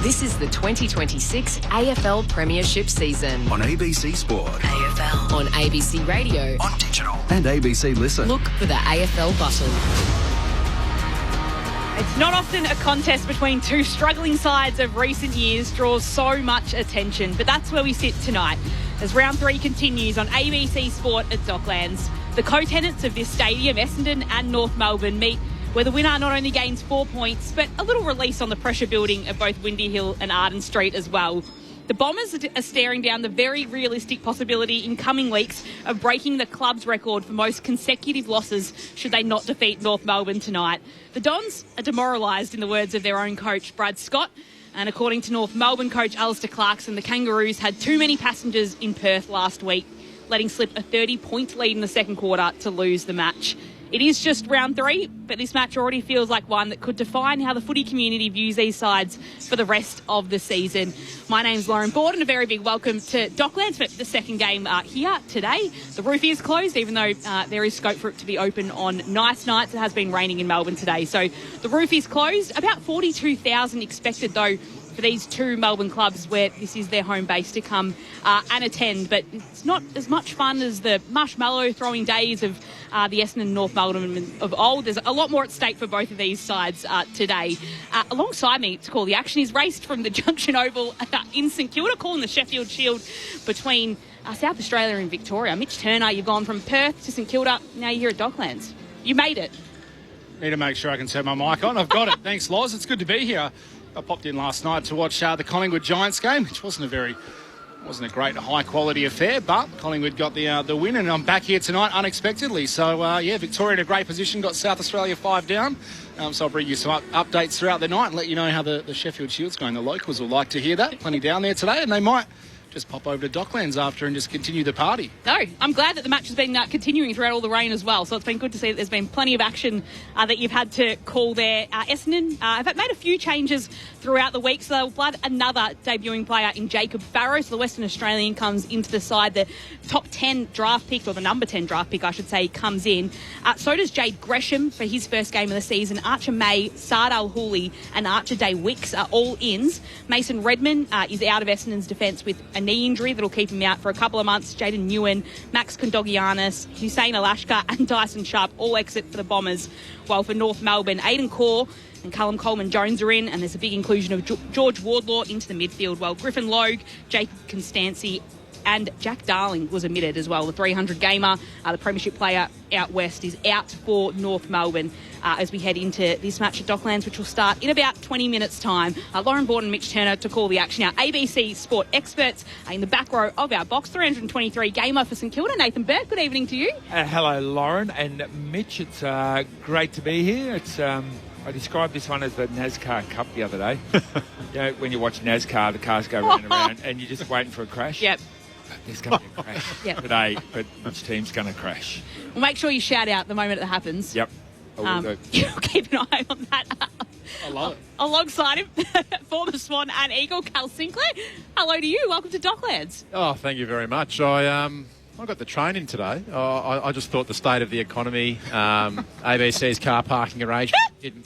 This is the 2026 AFL Premiership season. On ABC Sport. AFL. On ABC Radio. On digital. And ABC Listen. Look for the AFL button. It's not often a contest between two struggling sides of recent years draws so much attention, but that's where we sit tonight as round 3 continues on ABC Sport at Docklands. The co-tenants of this stadium, Essendon and North Melbourne, meet where the winner not only gains 4 points, but a little release on the pressure building of both Windy Hill and Arden Street as well. The Bombers are staring down the very realistic possibility in coming weeks of breaking the club's record for most consecutive losses should they not defeat North Melbourne tonight. The Dons are demoralised, in the words of their own coach, Brad Scott. And according to North Melbourne coach Alistair Clarkson, the Kangaroos had too many passengers in Perth last week, letting slip a 30-point lead in the second quarter to lose the match. It is just round 3, but this match already feels like one that could define how the footy community views these sides for the rest of the season. My name's Lauren Borden. A very big welcome to Docklands for the second game here today. The roof is closed, even though there is scope for it to be open on nice nights. It has been raining in Melbourne today, so the roof is closed. About 42,000 expected, though, for these two Melbourne clubs where this is their home base to come and attend. But it's not as much fun as the marshmallow throwing days of the Essendon and North Melbourne of old. There's a lot more at stake for both of these sides today. Alongside me to call the action is raced from the Junction Oval in St Kilda, calling the Sheffield Shield between South Australia and Victoria. Mitch Turner, you've gone from Perth to St Kilda, now you're here at Docklands. You made it. Need to make sure I can turn my mic on. I've got it. Thanks, Loz. It's good to be here. I popped in last night to watch the Collingwood Giants game, which wasn't a great high-quality affair, but Collingwood got the win, and I'm back here tonight unexpectedly. So, Victoria in a great position, got South Australia 5 down. So I'll bring you some updates throughout the night and let you know how the Sheffield Shield's going. The locals will like to hear that. Plenty down there today, and they might just pop over to Docklands after and just continue the party. No, I'm glad that the match has been continuing throughout all the rain as well. So it's been good to see that there's been plenty of action that you've had to call there. Essendon have made a few changes throughout the week. So they'll blood another debuting player in Jacob Farrow. So the Western Australian comes into the side. The top 10 draft pick, or the number 10 draft pick, I should say, comes in. So does Jade Gresham for his first game of the season. Archer May, Sardal Hooley and Archer Day Wicks are all ins. Mason Redman is out of Essendon's defence with a knee injury that'll keep him out for a couple of months. Jaden Nguyen, Max Kondogianis, Hussein Alashka and Dyson Sharp all exit for the Bombers. While for North Melbourne, Aidan Corr and Callum Coleman-Jones are in, and there's a big inclusion of George Wardlaw into the midfield, while Griffin Logue, Jacob Constancy and Jack Darling was omitted as well. The 300-gamer, the premiership player out west, is out for North Melbourne as we head into this match at Docklands, which will start in about 20 minutes' time. Lauren Borden, Mitch Turner to call the action. Our ABC Sport experts in the back row of our box. 323-gamer for St Kilda, Nathan Burke. Good evening to you. Hello, Lauren and Mitch. It's great to be here. It's I described this one as the NASCAR Cup the other day. When you watch NASCAR, the cars go round and round, and you're just waiting for a crash. Yep. There's going to be a crash today, but which team's going to crash? Well, make sure you shout out the moment it happens. Yep. Keep an eye on that. I love it. Alongside him, former Swan and Eagle, Cal Sinclair. Hello to you. Welcome to Docklands. Oh, thank you very much. I got the train in today. I just thought the state of the economy, ABC's car parking arrangement didn't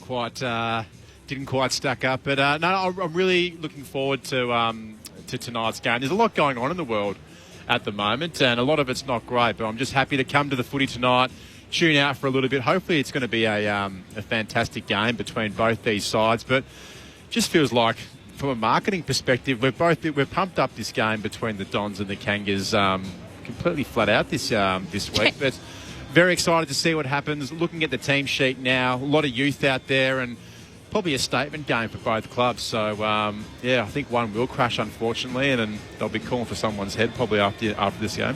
quite stack up. But I'm really looking forward to tonight's game. There's a lot going on in the world at the moment, and a lot of it's not great. But I'm just happy to come to the footy tonight, tune out for a little bit. Hopefully, it's going to be a fantastic game between both these sides. But just feels like, from a marketing perspective, we've pumped up this game between the Dons and the Kangas completely flat out this week. But very excited to see what happens. Looking at the team sheet now, a lot of youth out there, and probably a statement game for both clubs. So, I think one will crash, unfortunately, and then they'll be calling for someone's head probably after this game.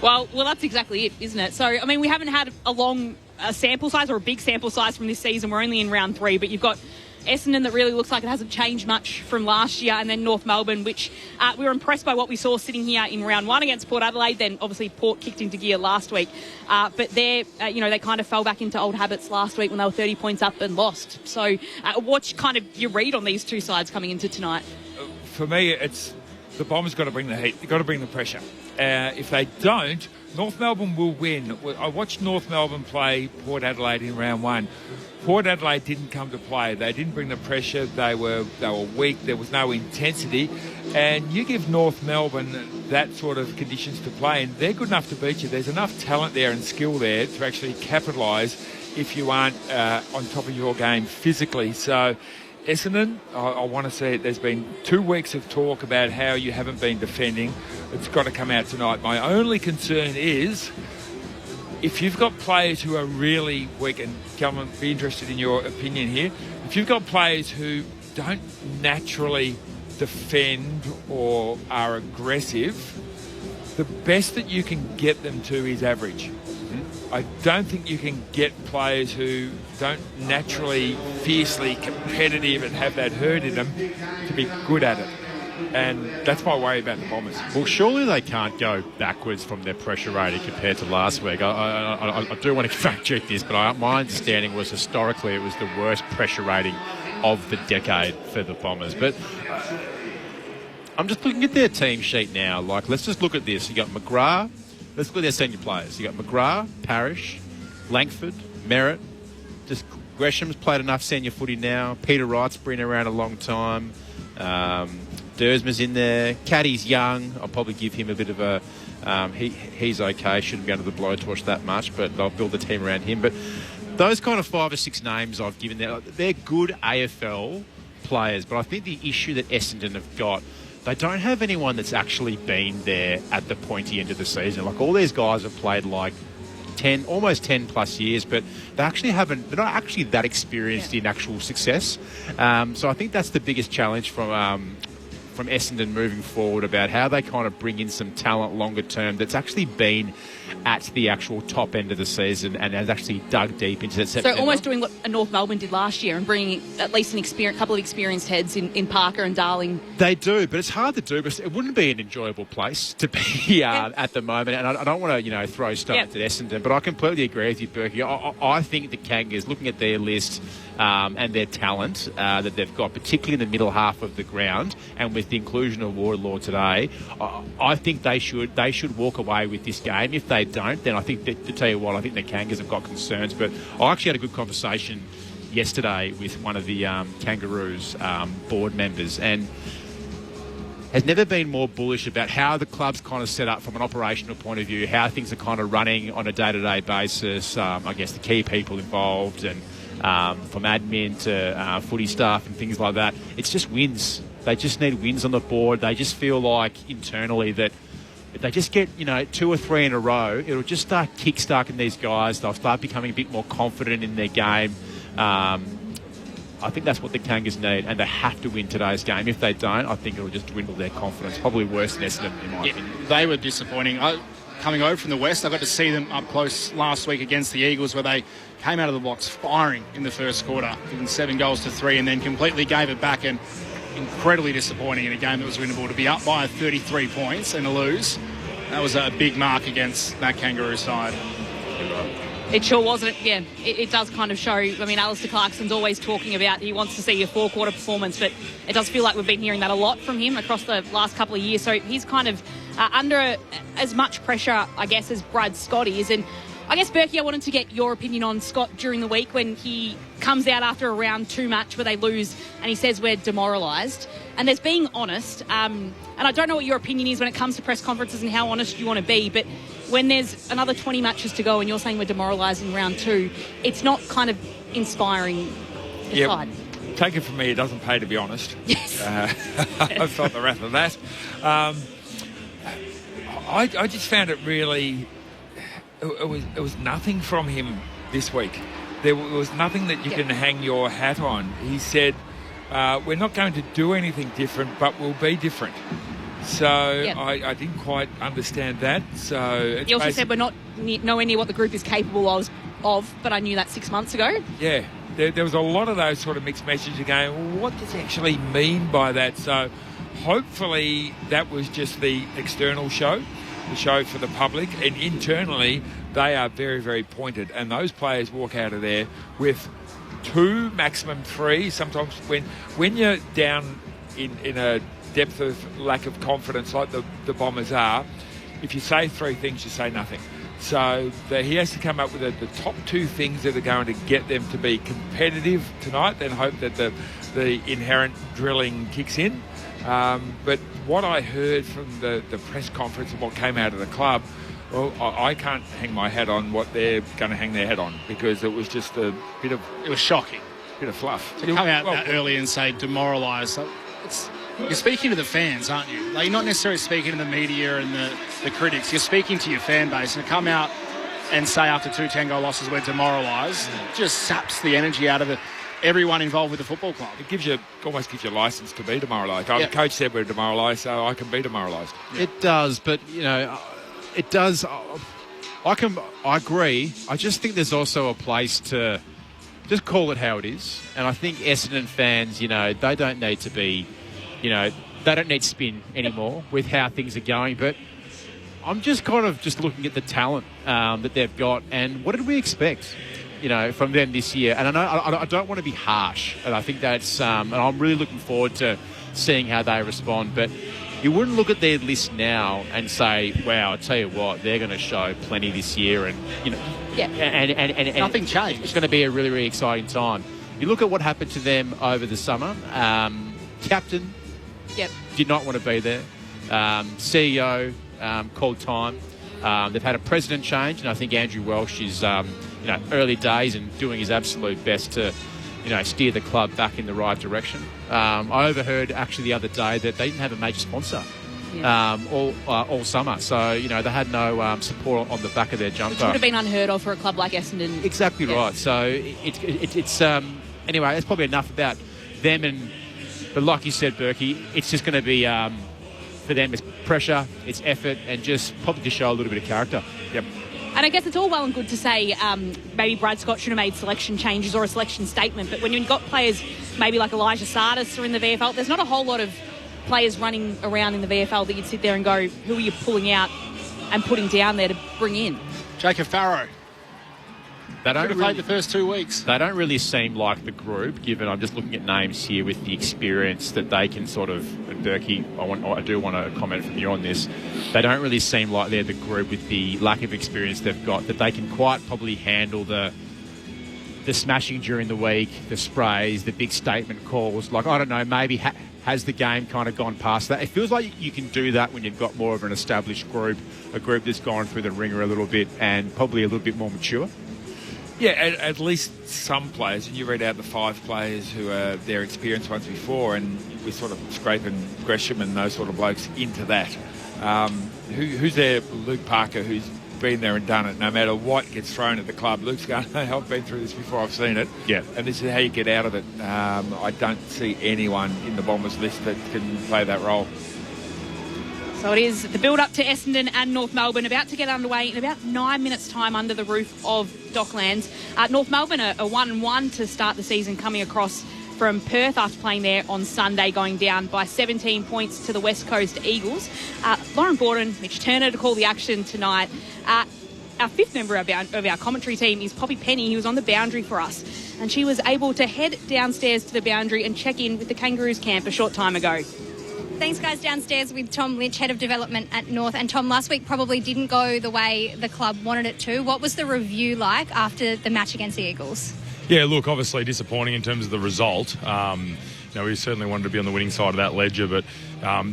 Well, that's exactly it, isn't it? So, I mean, we haven't had a sample size or a big sample size from this season. We're only in round 3, but you've got Essendon that really looks like it hasn't changed much from last year, and then North Melbourne, which we were impressed by what we saw sitting here in round 1 against Port Adelaide. Then obviously Port kicked into gear last week, but they kind of fell back into old habits last week when they were 30 points up and lost. So what's kind of your read on these two sides coming into tonight? For me, it's the Bombers got to bring the heat. They've got to bring the pressure. If they don't, North Melbourne will win. I watched North Melbourne play Port Adelaide in round one. Port Adelaide didn't come to play. They didn't bring the pressure. They were weak. There was no intensity. And you give North Melbourne that sort of conditions to play, and they're good enough to beat you. There's enough talent there and skill there to actually capitalise if you aren't on top of your game physically. So Essendon, I want to see it. There's been 2 weeks of talk about how you haven't been defending. It's got to come out tonight. My only concern is if you've got players who are really weak, and Calvin, be interested in your opinion here, if you've got players who don't naturally defend or are aggressive, the best that you can get them to is average. I don't think you can get players who don't naturally fiercely competitive and have that hurt in them to be good at it. And that's my worry about the Bombers. Well, surely they can't go backwards from their pressure rating compared to last week. I do want to fact check this, but my understanding was historically it was the worst pressure rating of the decade for the Bombers. But I'm just looking at their team sheet now. Like, let's just look at this. You got McGrath. Let's look at their senior players. You got McGrath, Parrish, Langford, Merritt. Just Gresham's played enough senior footy now. Peter Wright's been around a long time. Dersma's in there. Caddy's young. I'll probably give him a bit of a... he's okay. Shouldn't be under the blowtorch that much, but I'll build the team around him. But those kind of 5 or 6 names I've given there, they're good AFL players. But I think the issue that Essendon have got, they don't have anyone that's actually been there at the pointy end of the season. Like, all these guys have played like almost 10 plus years, but they're not actually that experienced in actual success. So I think that's the biggest challenge from Essendon moving forward, about how they kind of bring in some talent longer term that's actually been at the actual top end of the season and has actually dug deep into that September. So almost doing what North Melbourne did last year and bringing at least couple of experienced heads in Parker and Darling. They do, but it's hard to do because it wouldn't be an enjoyable place to be at the moment. And I don't want to, throw stones at Essendon, but I completely agree with you, Berkey. I think the Kangas, looking at their list and their talent that they've got, particularly in the middle half of the ground, and with the inclusion of Wardlaw today, I think they should walk away with this game. If they don't, then I think that, to tell you what, I think the Kangas have got concerns. But I actually had a good conversation yesterday with one of the Kangaroos board members, and has never been more bullish about how the club's kind of set up from an operational point of view, how things are kind of running on a day-to-day basis, I guess the key people involved, and from admin to footy staff and things like that. It's just wins. They just need wins on the board. They just feel like internally that if they just get, 2 or 3 in a row, it'll just start kick-starting these guys. They'll start becoming a bit more confident in their game. I think that's what the Kangas need, and they have to win today's game. If they don't, I think it'll just dwindle their confidence. Probably worse than Essendon, in my opinion. They were disappointing. Coming over from the West, I got to see them up close last week against the Eagles, where they came out of the blocks firing in the first quarter, giving 7 goals to 3, and then completely gave it back, and incredibly disappointing in a game that was winnable. To be up by 33 points and to lose, that was a big mark against that Kangaroo side. It sure wasn't. Yeah, it does kind of show. I mean, Alistair Clarkson's always talking about he wants to see a 4-quarter performance, but it does feel like we've been hearing that a lot from him across the last couple of years. So he's kind of under as much pressure, I guess, as Brad Scott is. And I guess, Berkey, I wanted to get your opinion on Scott during the week when he comes out after a round 2 match where they lose and he says we're demoralised. And there's being honest. And I don't know what your opinion is when it comes to press conferences and how honest you want to be, but when there's another 20 matches to go and you're saying we're demoralised in round 2, it's not kind of inspiring the side. Take it from me, it doesn't pay to be honest. Yes. I felt the wrath of that. I just found it really... It was nothing from him this week. There was nothing that you can hang your hat on. He said, we're not going to do anything different, but we'll be different. So I didn't quite understand that. So he also said we're not nowhere near what the group is capable of, but I knew that 6 months ago. Yeah, there was a lot of those sort of mixed messages going, well, what does he actually mean by that? So hopefully that was just the external show, the show for the public, and internally they are very, very pointed, and those players walk out of there with 2, maximum 3. Sometimes when you're down in a depth of lack of confidence like the Bombers are, if you say 3 things, you say nothing. So he has to come up with the top two things that are going to get them to be competitive tonight, then hope that the inherent drilling kicks in. But what I heard from the press conference and what came out of the club, well, I can't hang my hat on what they're going to hang their hat on, because it was just a bit of... It was shocking. Bit of fluff. To come out that early and say demoralised, you're speaking to the fans, aren't you? Like, you're not necessarily speaking to the media and the critics. You're speaking to your fan base, and to come out and say after 2 10-goal losses we're demoralised just saps the energy out of everyone involved with the football club. It almost gives you licence to be demoralised. The coach said we're demoralised, so I can be demoralised. Yeah. It does, but it does. I agree. I just think there's also a place to just call it how it is. And I think Essendon fans, they don't need to be, they don't need spin anymore with how things are going. But I'm just kind of just looking at the talent that they've got, and what did we expect, from them this year? And I don't want to be harsh, and I think that's, and I'm really looking forward to seeing how they respond. But you wouldn't look at their list now and say, wow, I tell you what, they're going to show plenty this year, and and nothing changed. It's going to be a really, really exciting time. You look at what happened to them over the summer. Captain did not want to be there. CEO called time. They've had a president change, and I think Andrew Welsh is early days and doing his absolute best to steer the club back in the right direction. I overheard actually the other day that they didn't have a major sponsor all summer. So, they had no support on the back of their jumper. Which would have been unheard of for a club like Essendon. Exactly right. So it's anyway, that's probably enough about them. But like you said, Berkey, it's just going to be, for them, it's pressure, it's effort, and just probably to show a little bit of character. Yep. And I guess it's all well and good to say maybe Brad Scott should have made selection changes or a selection statement, but when you've got players maybe like Elijah Sardis are in the VFL, there's not a whole lot of players running around in the VFL that you'd sit there and go, who are you pulling out and putting down there to bring in? Jacob Farrow. They don't really played the first 2 weeks. They don't really seem like the group, given I'm just looking at names here with the experience that they can sort of, and Berkey, I do want to comment from you on this. They don't really seem like they're the group with the lack of experience they've got, that they can quite probably handle the smashing during the week, the sprays, the big statement calls. Like, I don't know, maybe has the game kind of gone past that? It feels like you can do that when you've got more of an established group, a group that's gone through the ringer a little bit and probably a little bit more mature. Yeah, at least some players. And you read out the 5 players who are their experienced ones before, and we're sort of scraping Gresham and those sort of blokes into that. Who's there? Luke Parker, who's been there and done it. No matter what gets thrown at the club, Luke's going, hey, I've been through this before, I've seen it. Yeah. And this is how you get out of it. I don't see anyone in the Bombers list that can play that role. So it is the build-up to Essendon and North Melbourne about to get underway in about 9 minutes' time under the roof of Docklands. North Melbourne are 1-1 to start the season, coming across from Perth after playing there on Sunday, going down by 17 points to the West Coast Eagles. Lauren Borden, Mitch Turner to call the action tonight. Our fifth member of our commentary team is Poppy Penny. He was on the boundary for us, and she was able to head downstairs to the boundary and check in with the Kangaroos camp a short time ago. Thanks, guys. Downstairs with Tom Lynch, Head of Development at North. And Tom, last week probably didn't go the way the club wanted it to. What was the review like after the match against the Eagles? Yeah, look, obviously disappointing in terms of the result. We certainly wanted to be on the winning side of that ledger, but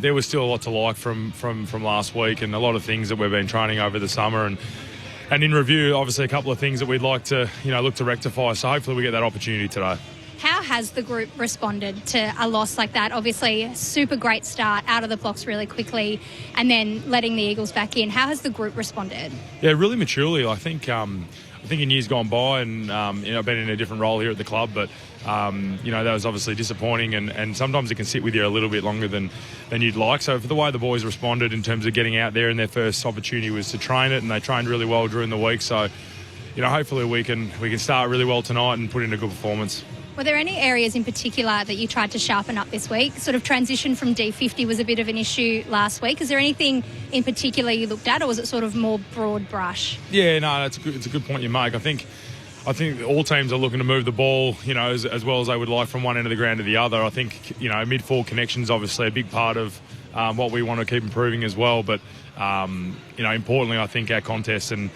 there was still a lot to like from last week, and a lot of things that we've been training over the summer. And in review, obviously a couple of things that we'd like to, look to rectify. So hopefully we get that opportunity today. How has the group responded to a loss like that? Obviously, a super great start, out of the blocks really quickly, and then letting the Eagles back in. How has the group responded? Yeah, really maturely. I think in years gone by, and I've been in a different role here at the club, but that was obviously disappointing, and sometimes it can sit with you a little bit longer than you'd like. So for the way the boys responded in terms of getting out there, and their first opportunity was to train it, and they trained really well during the week. So hopefully we can start really well tonight and put in a good performance. Were there any areas in particular that you tried to sharpen up this week? Sort of transition from D50 was a bit of an issue last week. Is there anything in particular you looked at, or was it sort of more broad brush? Yeah, no, it's a good point you make. I think all teams are looking to move the ball, as well as they would like from one end of the ground to the other. I think, mid-forward connection's obviously a big part of what we want to keep improving as well. But importantly, I think our contest and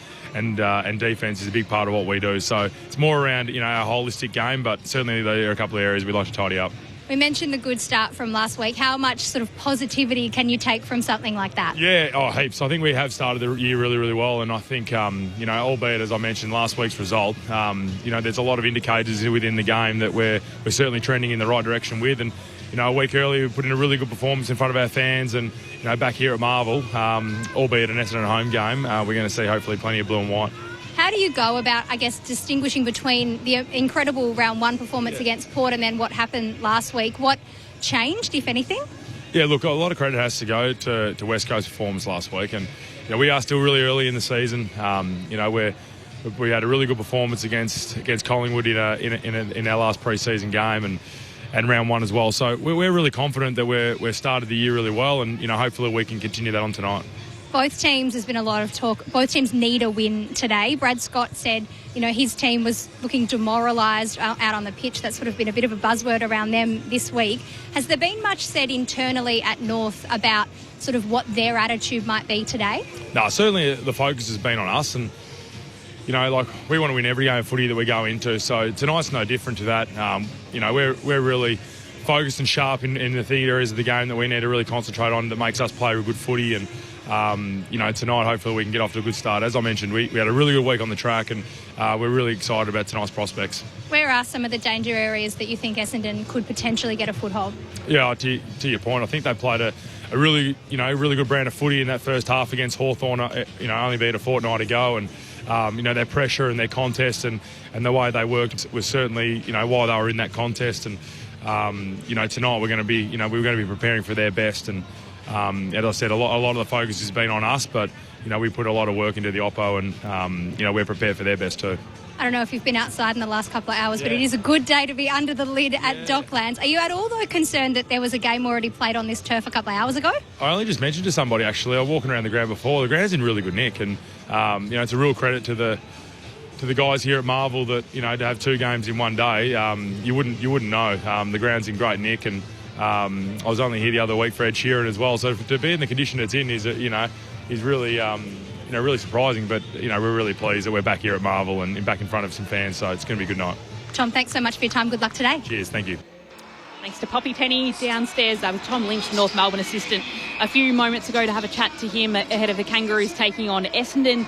defence is a big part of what we do. So it's more around our holistic game, but certainly there are a couple of areas we'd like to tidy up. We mentioned the good start from last week. How much sort of positivity can you take from something like that? Yeah, heaps. I think we have started the year really, really well, and I think, albeit, as I mentioned, last week's result, there's a lot of indicators within the game that we're certainly trending in the right direction with, and a week earlier we put in a really good performance in front of our fans, and back here at Marvel, albeit an Essendon home game, we're going to see hopefully plenty of blue and white. How do you go about, I guess, distinguishing between the incredible round one performance against Port and then what happened last week? What changed, if anything? Yeah, look, a lot of credit has to go to West Coast's performance last week, and we are still really early in the season. We had a really good performance against Collingwood in our last pre-season game, and round one as well. So we're really confident that we're started the year really well, and hopefully we can continue that on tonight. Both teams, there's been a lot of talk. Both teams need a win today. Brad Scott said, his team was looking demoralised out on the pitch. That's sort of been a bit of a buzzword around them this week. Has there been much said internally at North about sort of what their attitude might be today? No, certainly the focus has been on us, and we want to win every game of footy that we go into. So tonight's no different to that. We're really focused and sharp in the areas of the game that we need to really concentrate on that makes us play a good footy, and tonight hopefully we can get off to a good start. As I mentioned, we had a really good week on the track, and we're really excited about tonight's prospects. Where are some of the danger areas that you think Essendon could potentially get a foothold? Yeah, to your point, I think they played a really good brand of footy in that first half against Hawthorn. Only beat a fortnight ago, and their pressure and their contest and the way they worked was certainly why they were in that contest. And tonight we're going to be preparing for their best. And as I said, a lot of the focus has been on us, but we put a lot of work into the oppo, and we're prepared for their best too. I don't know if you've been outside in the last couple of hours, but it is a good day to be under the lid at Docklands. Are you at all though concerned that there was a game already played on this turf a couple of hours ago? I only just mentioned to somebody actually. I was walking around the ground before. The ground's in really good nick, and it's a real credit to the guys here at Marvel that to have two games in one day. You wouldn't know. The ground's in great nick, and I was only here the other week for Ed Sheeran as well. So to be in the condition it's in is really really surprising. But we're really pleased that we're back here at Marvel and back in front of some fans. So it's going to be a good night. Tom, thanks so much for your time. Good luck today. Cheers. Thank you. Thanks to Poppy Penny downstairs with Tom Lynch, the North Melbourne assistant, a few moments ago to have a chat to him ahead of the Kangaroos taking on Essendon.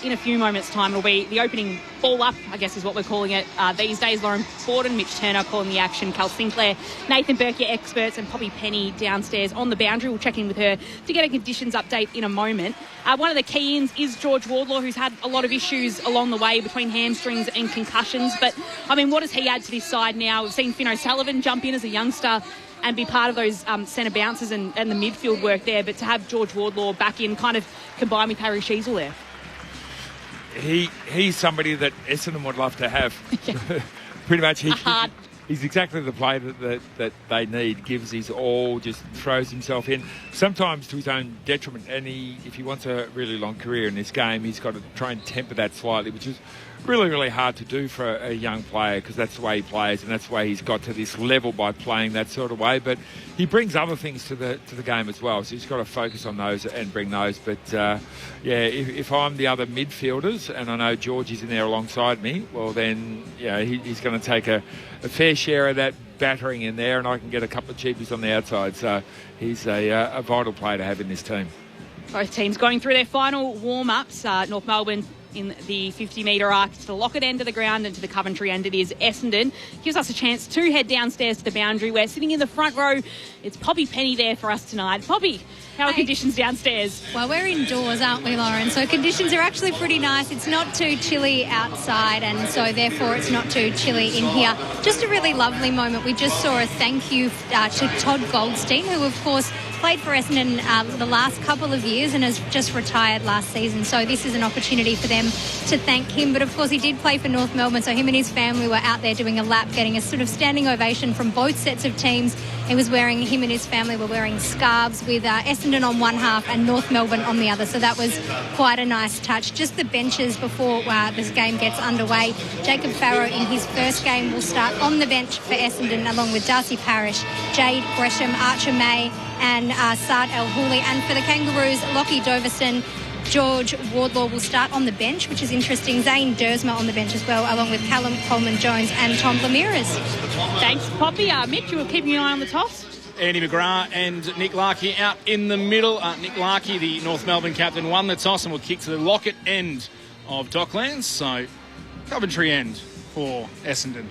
In a few moments' time, it'll be the opening ball up, I guess is what we're calling it these days. Lauren Borden, Mitch Turner calling the action, Cal Sinclair, Nathan Burke, your experts, and Poppy Penny downstairs on the boundary. We'll check in with her to get a conditions update in a moment. One of the key-ins is George Wardlaw, who's had a lot of issues along the way between hamstrings and concussions. But, what does he add to this side now? We've seen Finn O'Sullivan jump in as a youngster and be part of those centre bounces and the midfield work there. But to have George Wardlaw back in, kind of combined with Harry Sheasel there. He's somebody that Essendon would love to have. Pretty much. He's exactly the player that they need. Gives his all, just throws himself in, sometimes to his own detriment. And if he wants a really long career in this game, he's got to try and temper that slightly, which is really, really hard to do for a young player, because that's the way he plays and that's the way he's got to this level by playing that sort of way. But he brings other things to the game as well, so he's got to focus on those and bring those. But if I'm the other midfielders and I know George is in there alongside me, well then he's going to take a fair share of that battering in there, and I can get a couple of cheapies on the outside. So he's a vital player to have in this team. Both teams going through their final warm-ups. North Melbourne in the 50-metre arc to the Lockett end of the ground, and to the Coventry end it is Essendon. Gives us a chance to head downstairs to the boundary. We're sitting in the front row. It's Poppy Penny there for us tonight. Poppy, how are conditions downstairs? Well, we're indoors, aren't we, Lauren? So conditions are actually pretty nice. It's not too chilly outside, and so therefore it's not too chilly in here. Just a really lovely moment. We just saw a thank you to Todd Goldstein, who, of course, played for Essendon the last couple of years and has just retired last season. So this is an opportunity for them to thank him. But, of course, he did play for North Melbourne, so him and his family were out there doing a lap, getting a sort of standing ovation from both sets of teams. Him and his family were wearing scarves with Essendon on one half and North Melbourne on the other. So that was quite a nice touch. Just the benches before this game gets underway. Jacob Farrow in his first game will start on the bench for Essendon, along with Darcy Parish, Jade Gresham, Archer May, and Saad El Houli. And for the Kangaroos, Lockie Doverson, George Wardlaw will start on the bench, which is interesting. Zane Dersma on the bench as well, along with Callum Coleman-Jones and Tom Ramirez. Thanks, Poppy. Mitch, you were keeping an eye on the toss. Andy McGrath and Nick Larkey out in the middle. Nick Larkey, the North Melbourne captain, won the toss and will kick to the Lockett end of Docklands. So, Coventry end for Essendon.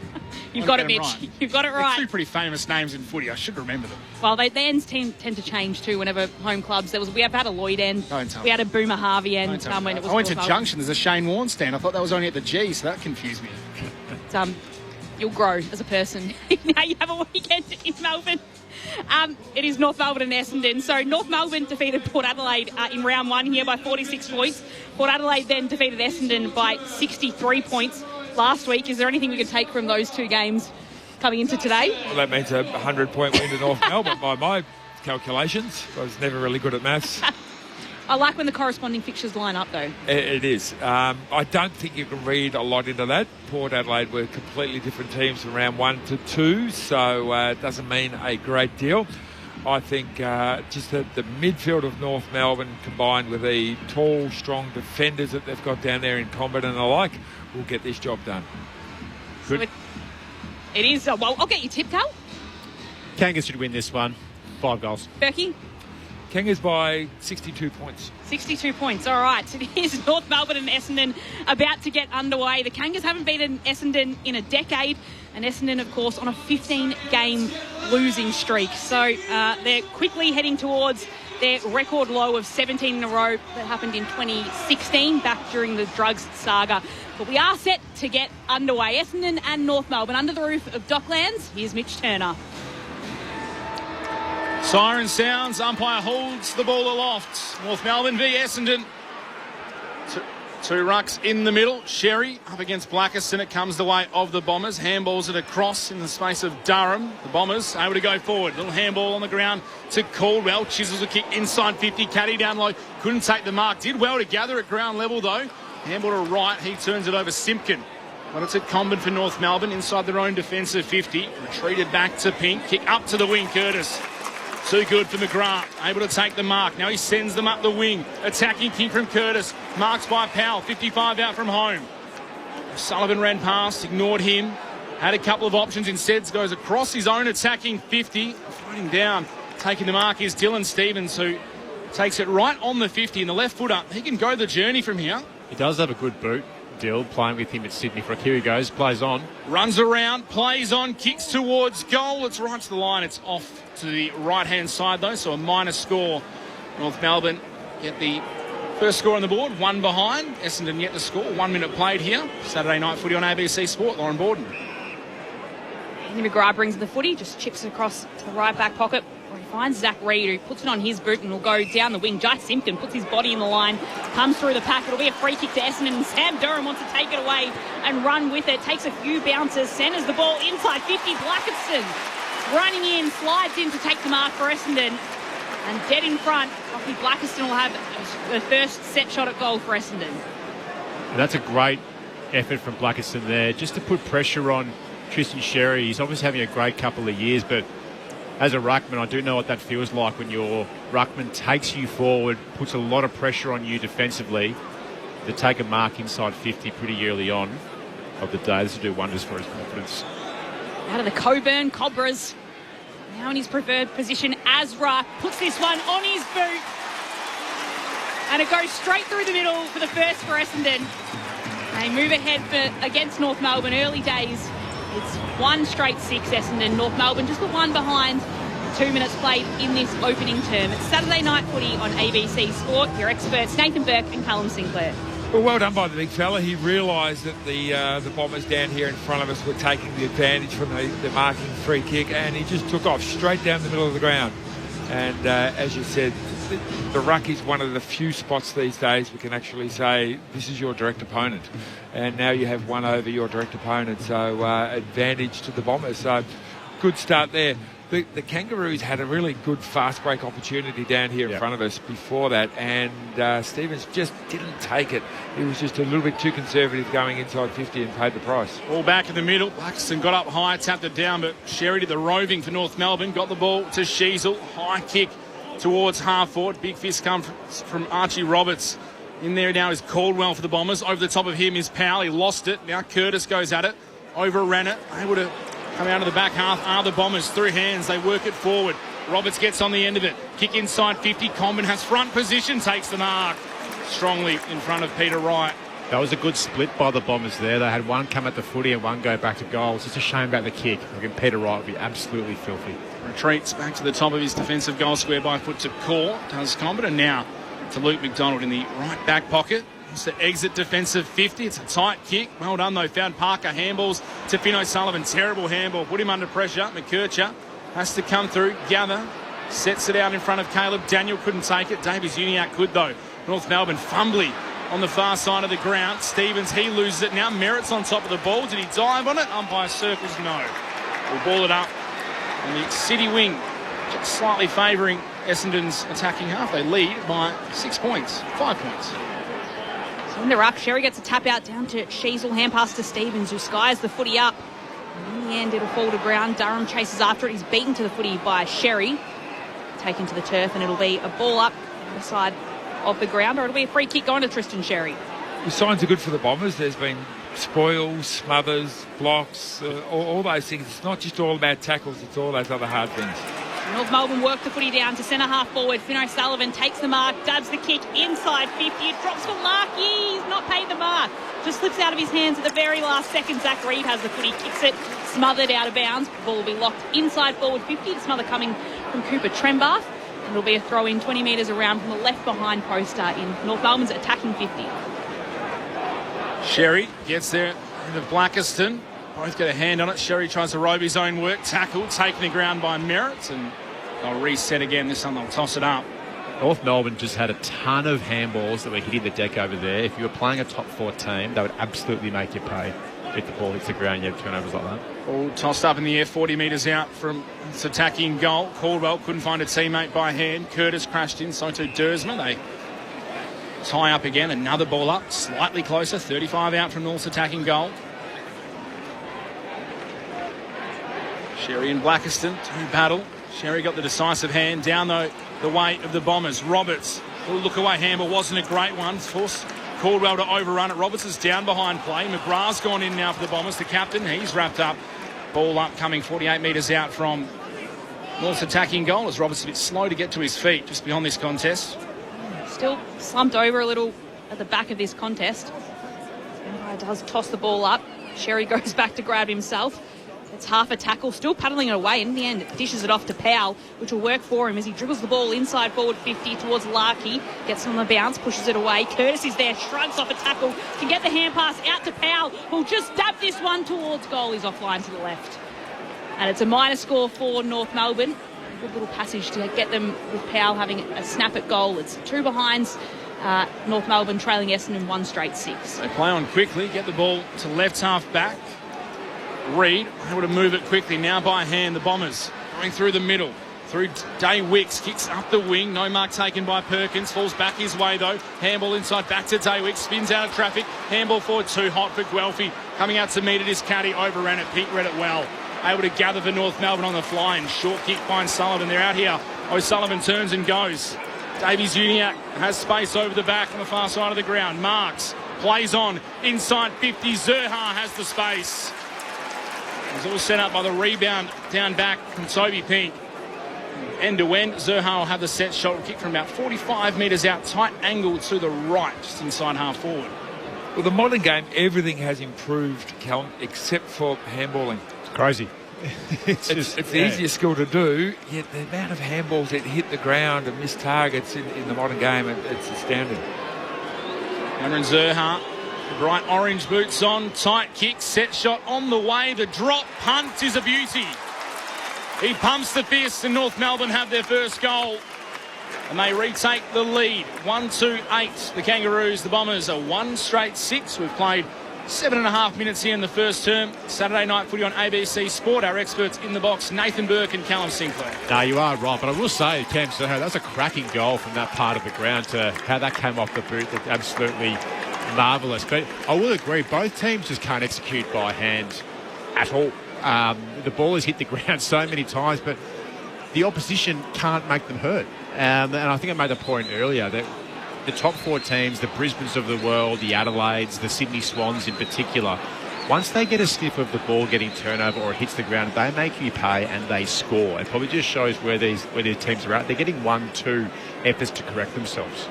You've got it, Mitch. Right. You've got it right. They're two pretty famous names in footy. I should remember them. Well, the ends tend to change too whenever home clubs. We have had a Lloyd end. We had a Boomer Harvey end when it was. I went to Junction. There's a Shane Warne stand. I thought that was only at the G, so that confused me. You'll grow as a person. Now you have a weekend in Melbourne. It is North Melbourne and Essendon. So North Melbourne defeated Port Adelaide in round one here by 46 points. Port Adelaide then defeated Essendon by 63 points last week. Is there anything we can take from those two games coming into today? Well, that means a 100-point win to North Melbourne by my calculations. I was never really good at maths. I like when the corresponding fixtures line up, though. It is. I don't think you can read a lot into that. Port Adelaide were completely different teams from round 1 to 2, so it doesn't mean a great deal. I think just the midfield of North Melbourne combined with the tall, strong defenders that they've got down there in combat and the like will get this job done. Good. So it is. Well, I'll get your tip, Carl. Kangas should win this one. 5 goals. Berkey? Kangas by 62 points. 62 points, all right. So here's North Melbourne and Essendon about to get underway. The Kangas haven't beaten Essendon in a decade, and Essendon, of course, on a 15-game losing streak. So they're quickly heading towards their record low of 17 in a row that happened in 2016, back during the drugs saga. But we are set to get underway. Essendon and North Melbourne under the roof of Docklands. Here's Mitch Turner. Siren sounds, umpire holds the ball aloft. North Melbourne v Essendon. Two rucks in the middle. Sherry up against Blackiston. It comes the way of the Bombers. Handballs it across in the space of Durham. The Bombers able to go forward. Little handball on the ground to Caldwell. Chisels a kick inside 50. Caddy down low. Couldn't take the mark. Did well to gather at ground level though. Handball to right. He turns it over Simpkin. But it's at Comben for North Melbourne inside their own defensive 50. Retreated back to Pink. Kick up to the wing. Curtis. Too good for McGrath, able to take the mark. Now he sends them up the wing. Attacking kick from Curtis. Marks by Powell, 55 out from home. Sullivan ran past, ignored him. Had a couple of options. Instead goes across his own attacking 50. Floating down, taking the mark is Dylan Stevens, who takes it right on the 50. And the left footer, he can go the journey from here. He does have a good boot. Dill playing with him at Sydney for a Here he goes, plays on. Runs around, plays on, kicks towards goal. It's right to the line. It's off to the right-hand side, though, so a minus score. North Melbourne get the first score on the board, 1 behind. Essendon yet to score. 1 minute played here. Saturday night footy on ABC Sport. Lauren Borden. Andy McGrath brings the footy, just chips it across to the right back pocket, where he finds Zach Reid, who puts it on his boot and will go down the wing. Jai Simpkin puts his body in the line, comes through the pack. It'll be a free kick to Essendon, and Sam Durham wants to take it away and run with it. Takes a few bounces, centres the ball inside 50. Blackiston running in, slides in to take the mark for Essendon. And dead in front, Rocky Blackiston will have the first set shot at goal for Essendon. And that's a great effort from Blackiston there, just to put pressure on Tristan Sherry. He's obviously having a great couple of years, but as a ruckman, I do know what that feels like when your ruckman takes you forward, puts a lot of pressure on you defensively, to take a mark inside 50 pretty early on of the day. This will do wonders for his confidence. Out of the Coburn Cobras, now in his preferred position, Azra puts this one on his boot, and it goes straight through the middle for the first for Essendon. They move ahead against North Melbourne. Early days, it's 1 straight 6 Essendon. North Melbourne just put 1 behind. 2 minutes played in this opening term. It's Saturday night footy on ABC Sport. Your experts Nathan Burke and Callum Sinclair. Well done by the big fella. He realised that the Bombers down here in front of us were taking the advantage from the marking free kick, and he just took off straight down the middle of the ground. And as you said, the ruck is one of the few spots these days we can actually say this is your direct opponent, and now you have one over your direct opponent, so advantage to the Bombers. So good start there. The Kangaroos had a really good fast break opportunity down here in front of us before that, and Stevens just didn't take it. He was just a little bit too conservative going inside 50 and paid the price. All back in the middle. Blackiston got up high, tapped it down, but Sherry did the roving for North Melbourne. Got the ball to Sheasel. High kick towards half forward. Big fist come from Archie Roberts. In there now is Caldwell for the Bombers. Over the top of him is Powell. He lost it. Now Curtis goes at it. Overran it. Able to come out of the back half are the Bombers. Through hands. They work it forward. Roberts gets on the end of it. Kick inside 50. Comben has front position. Takes the mark. Strongly in front of Peter Wright. That was a good split by the Bombers there. They had one come at the footy and one go back to goal. It's just a shame about the kick. Again, Peter Wright would be absolutely filthy. Retreats back to the top of his defensive goal square by foot to Core. Does Comben, and now to Luke McDonald in the right back pocket. It's the exit defensive 50. It's a tight kick. Well done though. Found Parker. Handballs to Finn O'Sullivan. Terrible handball. Put him under pressure. McKercher has to come through. Gather. Sets it out in front of Caleb. Daniel couldn't take it. Davies Uniacke could though. North Melbourne fumbly on the far side of the ground. Stevens, he loses it now. Merritt's on top of the ball. Did he dive on it? Umpire circles no. We'll ball it up on the city wing. Just slightly favouring Essendon's attacking half. They lead by 6 points. 5 points. So in the ruck, Sherry gets a tap out down to Sheasel. Hand pass to Stevens, who skies the footy up. And in the end, it'll fall to ground. Durham chases after it. He's beaten to the footy by Sherry. Taken to the turf, and it'll be a ball up the side of the ground, or it'll be a free kick going to Tristan Sherry. The signs are good for the Bombers. There's been spoils, smothers, blocks, all those things. It's not just all about tackles, it's all those other hard things. North Melbourne work the footy down to centre half forward. Finn O'Sullivan takes the mark, dubs the kick inside 50. It drops for Larkey. He's not paid the mark. Just slips out of his hands at the very last second. Zach Reid has the footy, kicks it, smothered out of bounds. The ball will be locked inside forward 50. The smother coming from Cooper Trembath. And it'll be a throw in 20 metres around from the left behind poster in North Melbourne's attacking 50. Sherry gets there into Blackiston. Both get a hand on it. Sherry tries to robe his own work. Tackle, taken the ground by Merritt. And they'll reset again. This time they'll toss it up. North Melbourne just had a ton of handballs that were hitting the deck over there. If you were playing a top 4 team, they would absolutely make you pay. If the ball hits the ground, you have turnovers like that. All tossed up in the air, 40 metres out from its attacking goal. Caldwell couldn't find a teammate by hand. Curtis crashed in, so too Dersma. They tie up again. Another ball up, slightly closer. 35 out from North's attacking goal. Sherry and Blackiston, two battle. Sherry got the decisive hand down the way of the Bombers. Roberts, little look away handball, wasn't a great one. Forced Caldwell to overrun it. Roberts is down behind play. McGrath's gone in now for the Bombers. The captain, he's wrapped up. Ball up coming 48 metres out from North's attacking goal as Roberts a bit slow to get to his feet just beyond this contest. Still slumped over a little at the back of this contest. Empire does toss the ball up. Sherry goes back to grab himself. It's half a tackle, still paddling it away. In the end, it dishes it off to Powell, which will work for him as he dribbles the ball inside forward 50 towards Larkey. Gets on the bounce, pushes it away. Curtis is there, shrugs off a tackle, can get the hand pass out to Powell, who'll just dab this one towards goal. He's offline to the left. And it's a minor score for North Melbourne. Good little passage to get them with Powell having a snap at goal. It's 2 behinds. North Melbourne trailing Essendon 1 straight 6. They play on quickly, get the ball to left half back. Reid able to move it quickly now by hand. The Bombers going through the middle through Day Wicks, kicks up the wing, no mark taken by Perkins, falls back his way though. Handball inside back to Day Wicks, spins out of traffic. Handball forward, too hot for Guelphy. Coming out to meet it is Caddy, overran it. Pete read it well, able to gather for North Melbourne on the fly, and short kick finds Sullivan. They're out here. O'Sullivan turns and goes. Davies Uniacke has space over the back on the far side of the ground. Marks plays on inside 50. Zerha has the space. It's all set up by the rebound down back from Toby Pink. End to end, Zerha will have the set shot, kick from about 45 metres out, tight angle to the right, just inside half forward. Well, the modern game, everything has improved, Callum, except for handballing. It's crazy. It's the easiest skill to do, yet the amount of handballs that hit the ground and miss targets in the modern game, it's astounding. Cameron Zerha, the bright orange boots on, tight kick, set shot on the way. The drop punt is a beauty. He pumps the fist and North Melbourne have their first goal. And they retake the lead. 1-2-8. The Kangaroos, the Bombers are 1 straight 6. We've played 7.5 minutes here in the first term. Saturday night footy on ABC Sport. Our experts in the box, Nathan Burke and Callum Sinclair. No, you are right, but I will say, Cam Soho, that was a cracking goal from that part of the ground. To how that came off the boot, looked absolutely marvellous. But I will agree, both teams just can't execute by hand at all. The ball has hit the ground so many times, but the opposition can't make them hurt. And I think I made the point earlier that the top 4 teams, the Brisbanes of the world, the Adelaides, the Sydney Swans in particular, once they get a sniff of the ball getting turnover or it hits the ground, they make you pay and they score. It probably just shows where these teams are at. They're getting 1-2 efforts to correct themselves.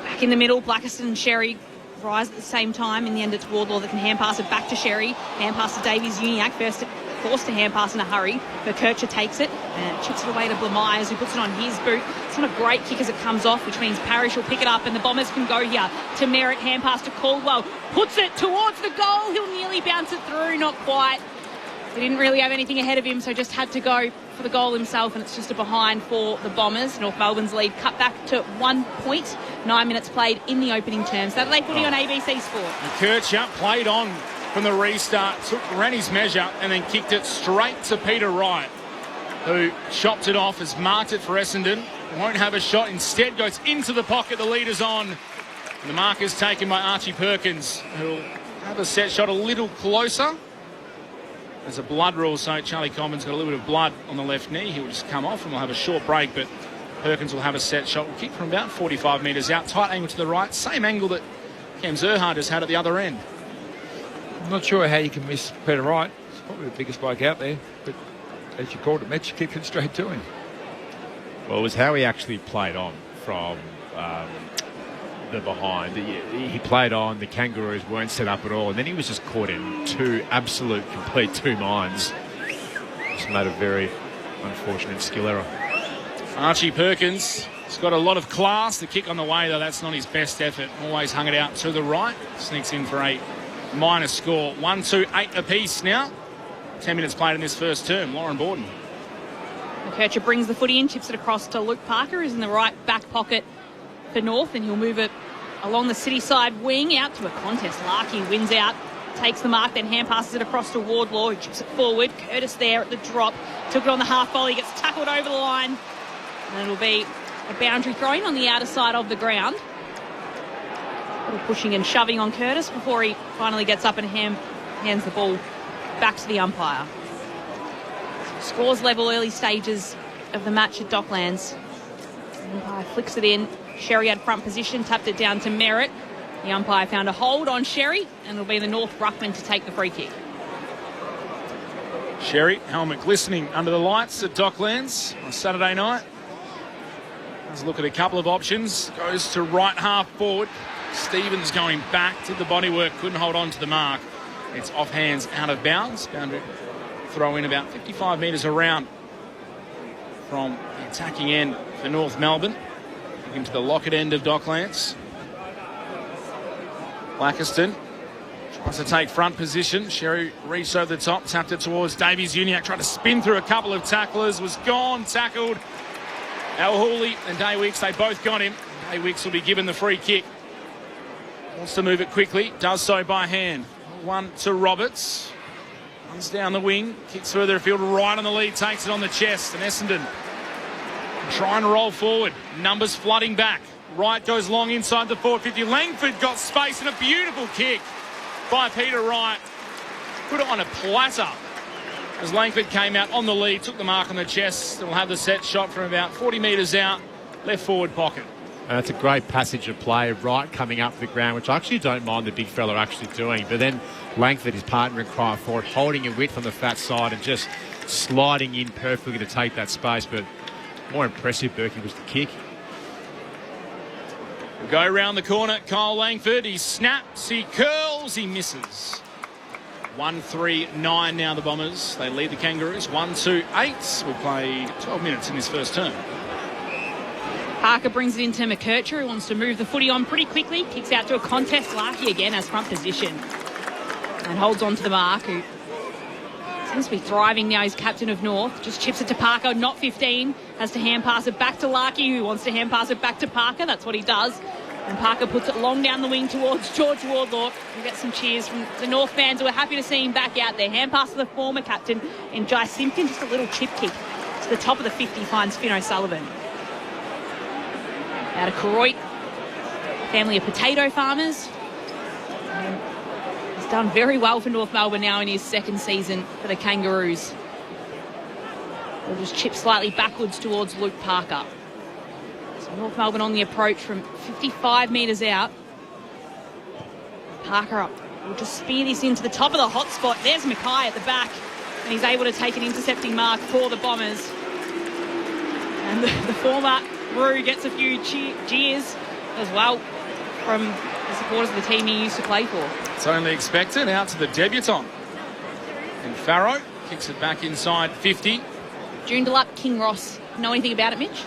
Back in the middle, Blackiston and Sherry rise at the same time. In the end, it's Wardlaw that can hand pass it back to Sherry. Hand pass to Davies-Uniacke. First forced to hand pass in a hurry. Kircher takes it and chips it away to Blamires, who puts it on his boot. It's not a great kick as it comes off, which means Parrish will pick it up and the Bombers can go here to Merritt. Hand pass to Caldwell. Puts it towards the goal. He'll nearly bounce it through. Not quite. He didn't really have anything ahead of him, so just had to go for the goal himself, and it's just a behind for the Bombers. North Melbourne's lead cut back to 1 point. 9 minutes played in the opening term. Saturday footy on ABC Sport. And Kircher played on from the restart, ran his measure and then kicked it straight to Peter Wright, who chopped it off, has marked it for Essendon. Won't have a shot, instead goes into the pocket. The leader's on. And the mark is taken by Archie Perkins, who'll have a set shot a little closer. There's a blood rule, so Charlie Common's got a little bit of blood on the left knee. He'll just come off and we'll have a short break, but Perkins will have a set shot. Will kick from about 45 metres out. Tight angle to the right. Same angle that Cam Zerhard has had at the other end. I'm not sure how you can miss Peter Wright. He's probably the biggest bloke out there. But as you called it, Mitch, kicked it straight to him. Well, it was how he actually played on from the behind. He played on. The Kangaroos weren't set up at all. And then he was just caught in complete two minds. Just made a very unfortunate skill error. Archie Perkins has got a lot of class. The kick on the way, though, that's not his best effort. Always hung it out to the right. Sneaks in for a minor score. 1-2-8 apiece now. 10 minutes played in this first term. Lauren Borden. Kircher brings the footy in, chips it across to Luke Parker, who's in the right back pocket for North, and he'll move it along the city side wing out to a contest. Larkey wins out, takes the mark, then hand passes it across to Wardlaw, who chips it forward. Curtis there at the drop, took it on the half volley, gets tackled over the line, and it'll be a boundary throw-in on the outer side of the ground. A little pushing and shoving on Curtis before he finally gets up and hands the ball back to the umpire. Scores level early stages of the match at Docklands. The umpire flicks it in. Sherry had front position, tapped it down to Merritt. The umpire found a hold on Sherry, and it'll be the North ruckman to take the free kick. Sherry, helmet glistening under the lights at Docklands on Saturday night. Let's look at a couple of options. Goes to right half forward. Stevens going back, did the body work, couldn't hold on to the mark. It's off hands, out of bounds. Boundary throw in about 55 metres around from the attacking end for North Melbourne. Into the Lockett end of Docklands. Blackiston tries to take front position. Sherry reached over the top, tapped it towards Davies-Uniacke, tried to spin through a couple of tacklers, was gone, tackled. Al Hooley and Day Wicks, they both got him. Day Wicks will be given the free kick. Wants to move it quickly, does so by hand. One to Roberts. Runs down the wing, kicks further afield, right on the lead, takes it on the chest, and Essendon try and roll forward. Numbers flooding back. Wright goes long inside the 450. Langford got space and a beautiful kick by Peter Wright. Put it on a platter as Langford came out on the lead, took the mark on the chest. They'll have the set shot from about 40 metres out, left forward pocket. It's a great passage of play. Wright coming up the ground, which I actually don't mind the big fella actually doing. But then Langford, his partner in crime forward, holding a width on the fat side and just sliding in perfectly to take that space. But more impressive, Berkey, was the kick. We'll go around the corner. Kyle Langford, he snaps, he curls, he misses. 1-3-9 now the Bombers. They lead the Kangaroos 1-2-8. We've played 12 minutes in this first term. Parker brings it into McKercher, who wants to move the footy on pretty quickly. Kicks out to a contest. Larkey again has front position and holds on to the mark, who seems to be thriving now. He's captain of North. Just chips it to Parker, not 15. Has to hand pass it back to Larkey, who wants to hand pass it back to Parker. That's what he does. And Parker puts it long down the wing towards George Wardlaw. We get some cheers from the North fans who are happy to see him back out there. Hand pass to the former captain and Jai Simpkin, just a little chip kick to the top of the 50, finds Finn O'Sullivan. Out of Koroit, family of potato farmers. He's done very well for North Melbourne now in his second season for the Kangaroos. They'll just chip slightly backwards towards Luke Parker. So North Melbourne on the approach from 55 metres out. Parker up. Will just spear this into the top of the hot spot. There's Mackay at the back, and he's able to take an intercepting mark for the Bombers. And the former Roo gets a few cheers as well from the supporters of the team he used to play for. It's only expected. Out to the debutant. And Farrow kicks it back inside 50. Joondalup, King Ross. Know anything about it, Mitch?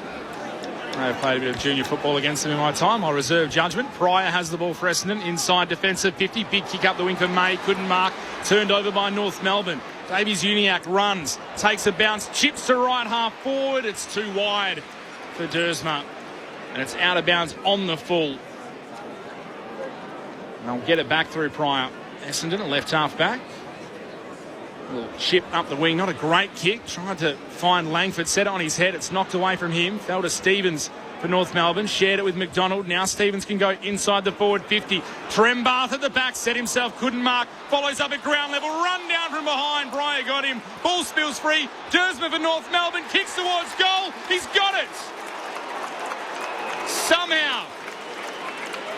I've played a bit of junior football against them in my time. I reserve judgment. Pryor has the ball for Essendon. Inside defensive 50. Big kick up the wing for May. Couldn't mark. Turned over by North Melbourne. Davies Uniacke runs. Takes a bounce. Chips to right half forward. It's too wide for Dersma. And it's out of bounds on the full. And they'll get it back through Pryor. Essendon, a left half back. Little chip up the wing, not a great kick. Tried to find Langford, set it on his head. It's knocked away from him. Fell to Stevens for North Melbourne. Shared it with McDonald. Now Stevens can go inside the forward 50. Trembath at the back, set himself, couldn't mark. Follows up at ground level, run down from behind. Breyer got him. Ball spills free. Dersma for North Melbourne, kicks towards goal. He's got it. Somehow,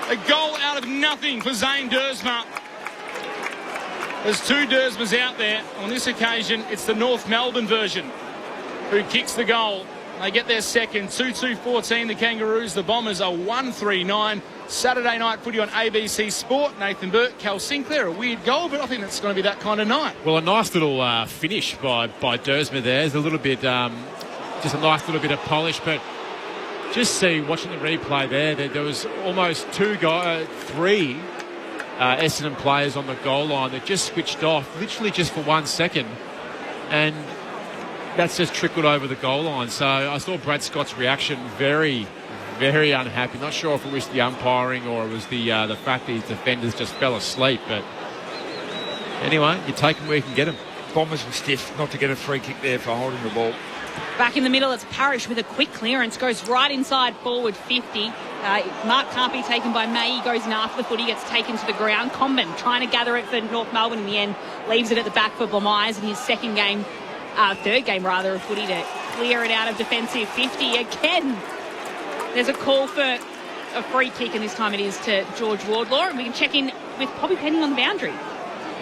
a goal out of nothing for Zane Dersma. There's two Dersmas out there. On this occasion, it's the North Melbourne version who kicks the goal. They get their second. 2-2-14, the Kangaroos. The Bombers are 1-3-9. Saturday night footy on ABC Sport. Nathan Burke, Cal Sinclair, a weird goal, but I think it's going to be that kind of night. Well, a nice little finish by Dersma there. There's a little bit, just a nice little bit of polish, but just see, watching the replay there was almost three Essendon players on the goal line that just switched off, literally just for 1 second, and that's just trickled over the goal line. So I saw Brad Scott's reaction, very, very unhappy. Not sure if it was the umpiring or it was the fact that his defenders just fell asleep. But anyway, you take them where you can get them. Bombers were stiff not to get a free kick there for holding the ball. Back in the middle, it's Parrish with a quick clearance. Goes right inside forward 50. Mark can't be taken by May. He goes in after the footy, gets taken to the ground. Comben trying to gather it for North Melbourne in the end. Leaves it at the back for Blamires in his third game of footy to clear it out of defensive 50 again. There's a call for a free kick, and this time it is to George Wardlaw. And we can check in with Poppy Penning on the boundary.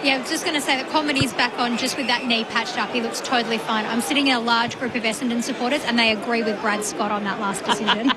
Yeah, I was just going to say that Comedi's back on just with that knee patched up. He looks totally fine. I'm sitting in a large group of Essendon supporters and they agree with Brad Scott on that last decision.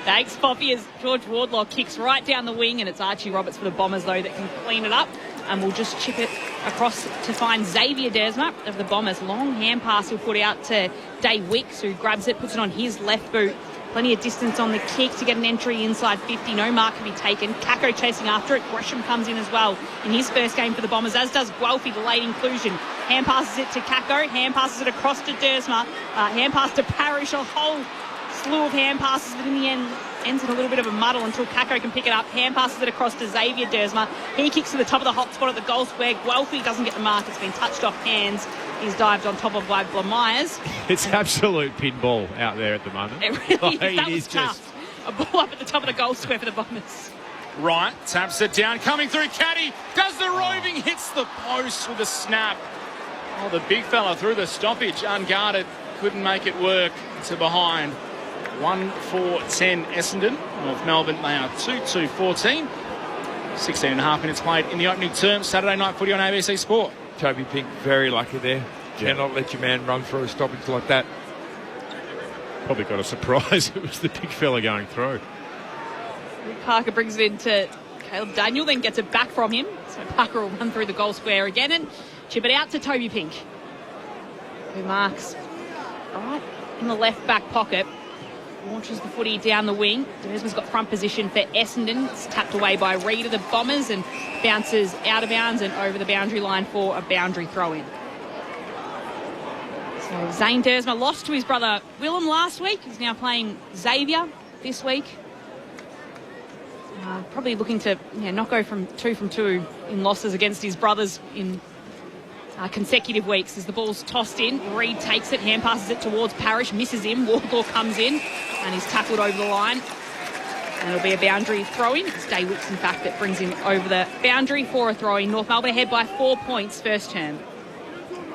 Thanks, Poppy, as George Wardlaw kicks right down the wing, and it's Archie Roberts for the Bombers, though, that can clean it up. And we'll just chip it across to find Xavier Dersma of the Bombers. Long hand pass he'll put out to Dave Wicks, who grabs it, puts it on his left boot. Plenty of distance on the kick to get an entry inside 50. No mark can be taken. Kako chasing after it. Gresham comes in as well in his first game for the Bombers, as does Guelphy, the late inclusion. Hand passes it to Kako. Hand passes it across to Dersma. Hand pass to Parrish. A whole slew of hand passes, but in the end ends in a little bit of a muddle until Kako can pick it up. Hand passes it across to Xavier Dersma. He kicks to the top of the hot spot at the goal square. Guelphy doesn't get the mark. It's been touched off hands. He's dived on top of by Blamires. It's absolute pinball out there at the moment. It really is. That was tough. A ball up at the top of the goal square for the Bombers. Right, taps it down, coming through. Caddy does the roving, hits the post with a snap. Oh, the big fella through the stoppage, unguarded, couldn't make it work to behind. 1-4-10 Essendon. North Melbourne, they are 2-2-14. 16 and a half minutes played in the opening term. Saturday night footy on ABC Sport. Toby Pink, very lucky there. Cannot let your man run through a stoppage like that. Probably got a surprise. It was the big fella going through. Parker brings it into Caleb Daniel, then gets it back from him. So Parker will run through the goal square again and chip it out to Toby Pink, who marks right in the left back pocket. Launches the footy down the wing. Dersma's got front position for Essendon. It's tapped away by Reid of the Bombers and bounces out of bounds and over the boundary line for a boundary throw-in. So Zane Dersma lost to his brother Willem last week. He's now playing Xavier this week. Probably looking to not go from two in losses against his brothers in consecutive weeks. As the ball's tossed in, Reid takes it, hand passes it towards Parrish, misses him. Wardlaw comes in and he's tackled over the line. And it'll be a boundary throw-in. It's Daywicks, in fact, that brings him over the boundary for a throw-in. North Melbourne ahead by 4 points first term.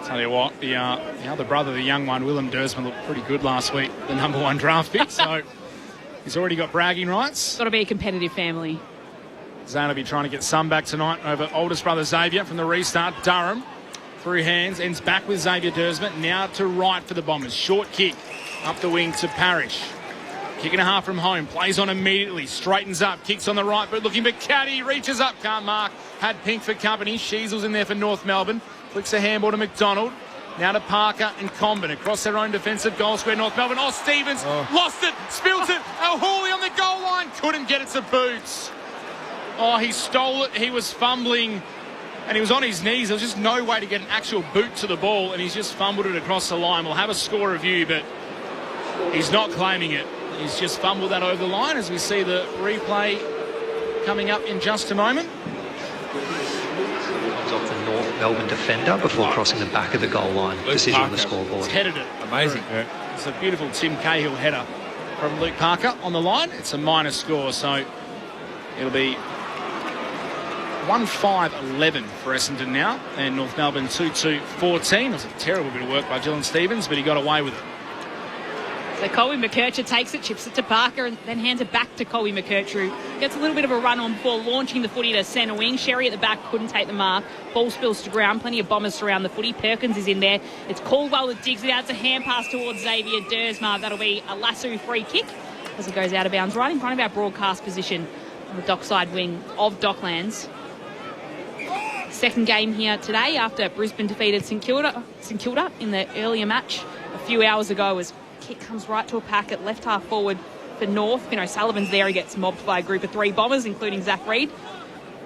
Tell you what, the other brother, the young one, Willem Dersman, looked pretty good last week, the number 1 draft pick. So he's already got bragging rights. Got to be a competitive family. Zane will be trying to get some back tonight over oldest brother Xavier from the restart. Durham through hands, ends back with Xavier Dersman. Now to right for the Bombers. Short kick up the wing to Parrish. Kick and a half from home. Plays on immediately. Straightens up. Kicks on the right, but looking for Caddy. Reaches up. Can't mark. Had Pink for company. Sheasel's in there for North Melbourne. Flicks a handball to McDonald. Now to Parker and Comben across their own defensive goal square. North Melbourne. Oh, Stevens lost it. Spilt it. Hawley on the goal line. Couldn't get it to Boots. Oh, he stole it. He was fumbling and he was on his knees. There was just no way to get an actual boot to the ball, and he's just fumbled it across the line. We'll have a score review, but he's not claiming it. He's just fumbled that over the line, as we see the replay coming up in just a moment. Comes off the North Melbourne defender before crossing the back of the goal line. Decision on the scoreboard. He's headed it. Amazing. Yeah. It's a beautiful Tim Cahill header from Luke Parker on the line. It's a minor score, so it'll be 1-5-11 for Essendon now, and North Melbourne 2-2-14. It was a terrible bit of work by Dylan Stevens, but he got away with it. So Colby McKercher takes it, chips it to Parker, and then hands it back to Colby McKercher, who gets a little bit of a run on before launching the footy to centre wing. Sherry at the back couldn't take the mark. Ball spills to ground. Plenty of Bombers surround the footy. Perkins is in there. It's Caldwell that digs it out. It's a hand pass towards Xavier Dersma. That'll be a lasso free kick as it goes out of bounds right in front of our broadcast position on the dockside wing of Docklands. Second game here today after Brisbane defeated St Kilda in the earlier match a few hours ago, as kick comes right to a packet, left half forward for North. Sullivan's there. He gets mobbed by a group of 3 Bombers, including Zach Reid.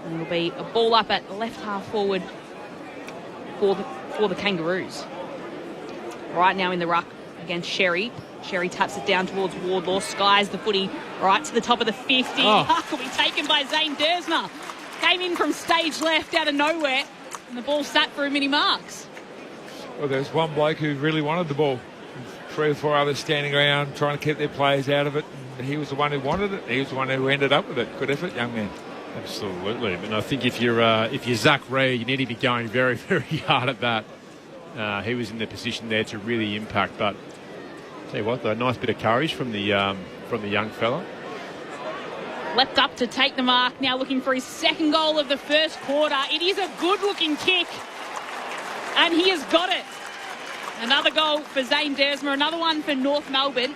And it'll be a ball up at left half forward for the Kangaroos. Right now in the ruck against Sherry. Sherry taps it down towards Wardlaw, skies the footy right to the top of the 50. Mark will be taken by Zane Dersma. Came in from stage left out of nowhere, and the ball sat for him and he marks. Well, there's one bloke who really wanted the ball. 3 or 4 others standing around trying to keep their players out of it. And he was the one who wanted it. He was the one who ended up with it. Good effort, young man. Absolutely. And I think if you're Zach Reid, you need to be going very, very hard at that. He was in the position there to really impact. But tell you what, though, a nice bit of courage from the young fella. Leapt up to take the mark, now looking for his second goal of the first quarter. It is a good-looking kick, and he has got it. Another goal for Zane Dersma, another one for North Melbourne.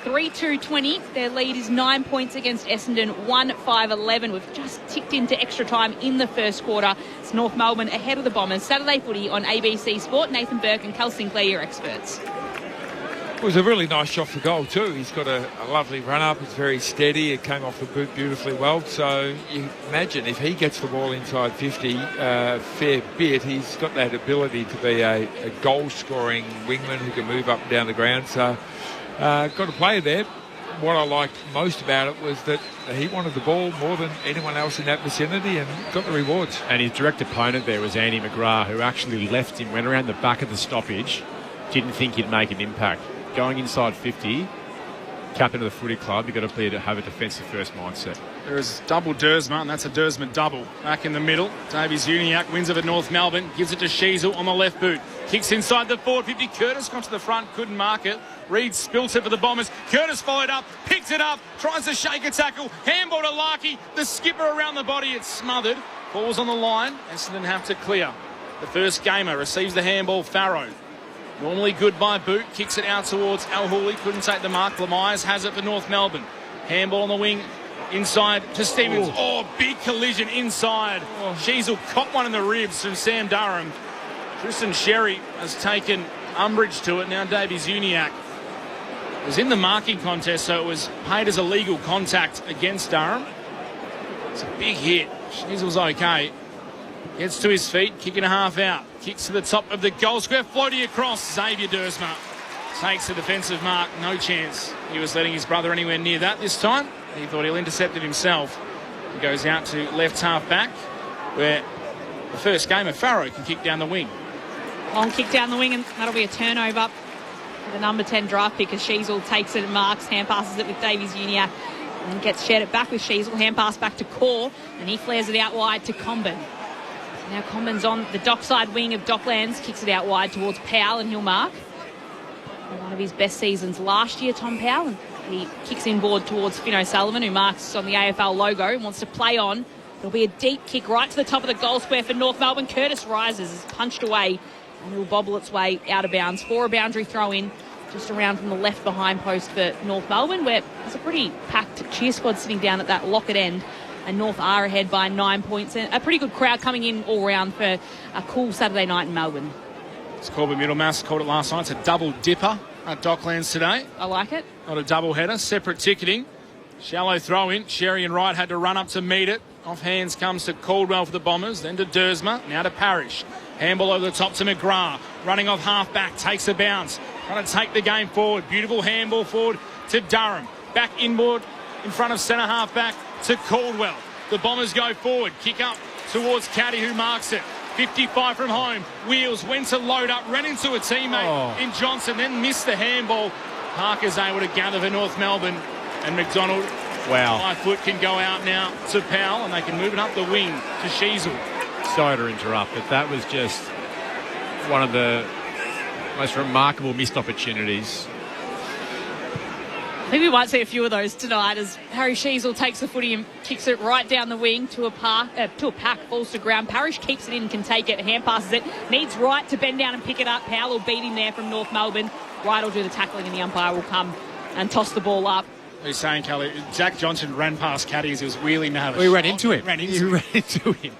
3-2-20. Their lead is 9 points against Essendon, 1-5-11. We've just ticked into extra time in the first quarter. It's North Melbourne ahead of the Bombers. Saturday footy on ABC Sport. Nathan Burke and Cal Sinclair, your experts. It was a really nice shot for goal too. He's got a lovely run-up. It's very steady. It came off the boot beautifully well. So you imagine if he gets the ball inside 50 fair bit, he's got that ability to be a goal-scoring wingman who can move up and down the ground. So got a player there. What I liked most about it was that he wanted the ball more than anyone else in that vicinity and got the rewards. And his direct opponent there was Andy McGrath, who actually left him, went around the back of the stoppage, didn't think he'd make an impact. Going inside 50, captain of the footy club, you've got to play to have a defensive first mindset. There is double Dersma, and that's a Dersma double. Back in the middle, Davies Uniacke wins it at North Melbourne, gives it to Sheasel on the left boot. Kicks inside the forward 50. Curtis got to the front, couldn't mark it. Reid spilt it for the Bombers. Curtis followed up, picks it up, tries to shake a tackle. Handball to Larkey. The skipper around the body, it's smothered. Falls on the line. Essendon have to clear. The first gamer receives the handball, Farrow. Normally good by boot, kicks it out towards Al Hooley, couldn't take the mark. Lemires has it for North Melbourne. Handball on the wing, inside to Stevens. Big collision inside. Sheasel caught one in the ribs from Sam Durham. Tristan Sherry has taken umbrage to it. Now Davies Uniacke was in the marking contest, so it was paid as a legal contact against Durham. It's a big hit. Sheasel's okay. Gets to his feet, kick and a half out. Kicks to the top of the goal square, floating across. Xavier Dersma takes a defensive mark. No chance he was letting his brother anywhere near that this time. He thought he'll intercept it himself. He goes out to left half back, where the first game of Farrow can kick down the wing. Long kick down the wing, and that'll be a turnover. The number 10 draft pick as Sheasel takes it and marks, hand passes it with Davies-Uniacke and gets shared it back with Sheasel, hand pass back to Core, and he flares it out wide to Comben. Now Comben's on the dockside wing of Docklands, kicks it out wide towards Powell, and he'll mark. One of his best seasons last year, Tom Powell, and he kicks inboard towards Finn O'Sullivan, who marks on the AFL logo and wants to play on. It'll be a deep kick right to the top of the goal square for North Melbourne. Curtis rises, is punched away, and it'll bobble its way out of bounds for a boundary throw in just around from the left behind post for North Melbourne, where there's a pretty packed cheer squad sitting down at that locket end, and North are ahead by 9 points, and a pretty good crowd coming in all round for a cool Saturday night in Melbourne. It's Corbett Middlemass called it last night. It's a double dipper at Docklands today. I like it. Not a double header, separate ticketing. Shallow throw in. Sherry and Wright had to run up to meet it. Off hands comes to Caldwell for the Bombers, then to Dersma, now to Parrish. Handball over the top to McGrath. Running off half back, takes a bounce. Trying to take the game forward. Beautiful handball forward to Durham. Back inboard in front of centre half back to Caldwell. The Bombers go forward. Kick up towards Caddy, who marks it. 55 from home. Wheels went to load up, ran into a teammate in Johnson, then missed the handball. Parker's able to gather for North Melbourne, and McDonald, 5 foot, can go out now to Powell, and they can move it up the wing to Sheasel. Sorry to interrupt, but that was just one of the most remarkable missed opportunities. I think we might see a few of those tonight as Harry Sheasel takes the footy and kicks it right down the wing to a pack, falls to ground. Parrish keeps it in, can take it, hand passes it, needs Wright to bend down and pick it up. Powell will beat him there from North Melbourne. Wright will do the tackling, and the umpire will come and toss the ball up. He's saying, Kelly, Jack Johnson ran past Caddy as he was wheeling to have a We shot. ran into him. He ran into him.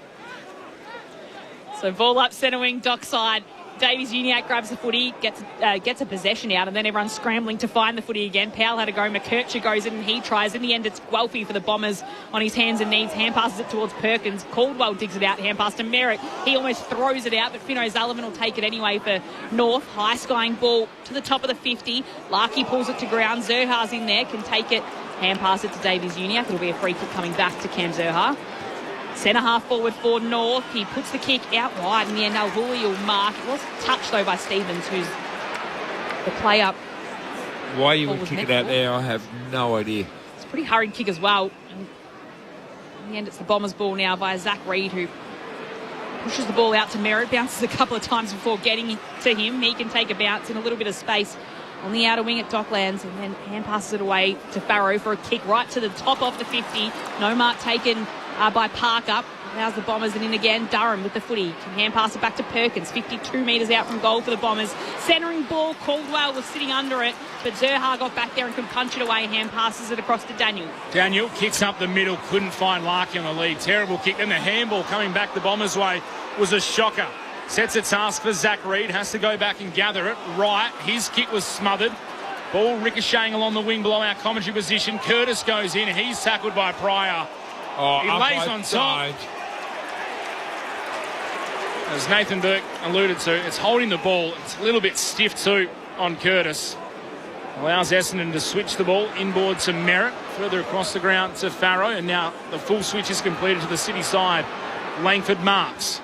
So ball up centre wing, dockside. Davies-Uniacke grabs the footy, gets a possession out, and then everyone's scrambling to find the footy again. Powell had a go. McKercher goes in and he tries. In the end, it's Guelphy for the Bombers on his hands and knees. Hand passes it towards Perkins. Caldwell digs it out. Hand pass to Merrick. He almost throws it out, but Finn O'Sullivan will take it anyway for North. High skying ball to the top of the 50. Larkey pulls it to ground. Zerha's in there, can take it. Hand pass it to Davies-Uniacke. It'll be a free kick coming back to Cam Zerha. Centre half forward for North. He puts the kick out wide in the end. Alvuli will mark. It was touched though by Stevens, who's the play up. Why you would kick it out there, I have no idea. It's a pretty hurried kick as well. And in the end, it's the Bombers' ball now via Zach Reid, who pushes the ball out to Merritt. Bounces a couple of times before getting to him. He can take a bounce in a little bit of space on the outer wing at Docklands, and then hand passes it away to Farrow for a kick right to the top of the 50. No mark taken by Parker. Allows the Bombers, and in again Durham with the footy. Can hand pass it back to Perkins. 52 metres out from goal for the Bombers. Centering ball, Caldwell was sitting under it, but Zerha got back there and could punch it away. Hand passes it across to Daniel. Daniel kicks up the middle, couldn't find Larkey on the lead. Terrible kick, and the handball coming back the Bombers' way was a shocker. Sets a task for Zach Reid, has to go back and gather it. Right, his kick was smothered. Ball ricocheting along the wing below our commentary position. Curtis goes in, he's tackled by Pryor. He lays on top. As Nathan Burke alluded to, it's holding the ball. It's a little bit stiff too on Curtis. Allows Essendon to switch the ball inboard to Merritt, further across the ground to Farrow, and now the full switch is completed to the city side. Langford marks.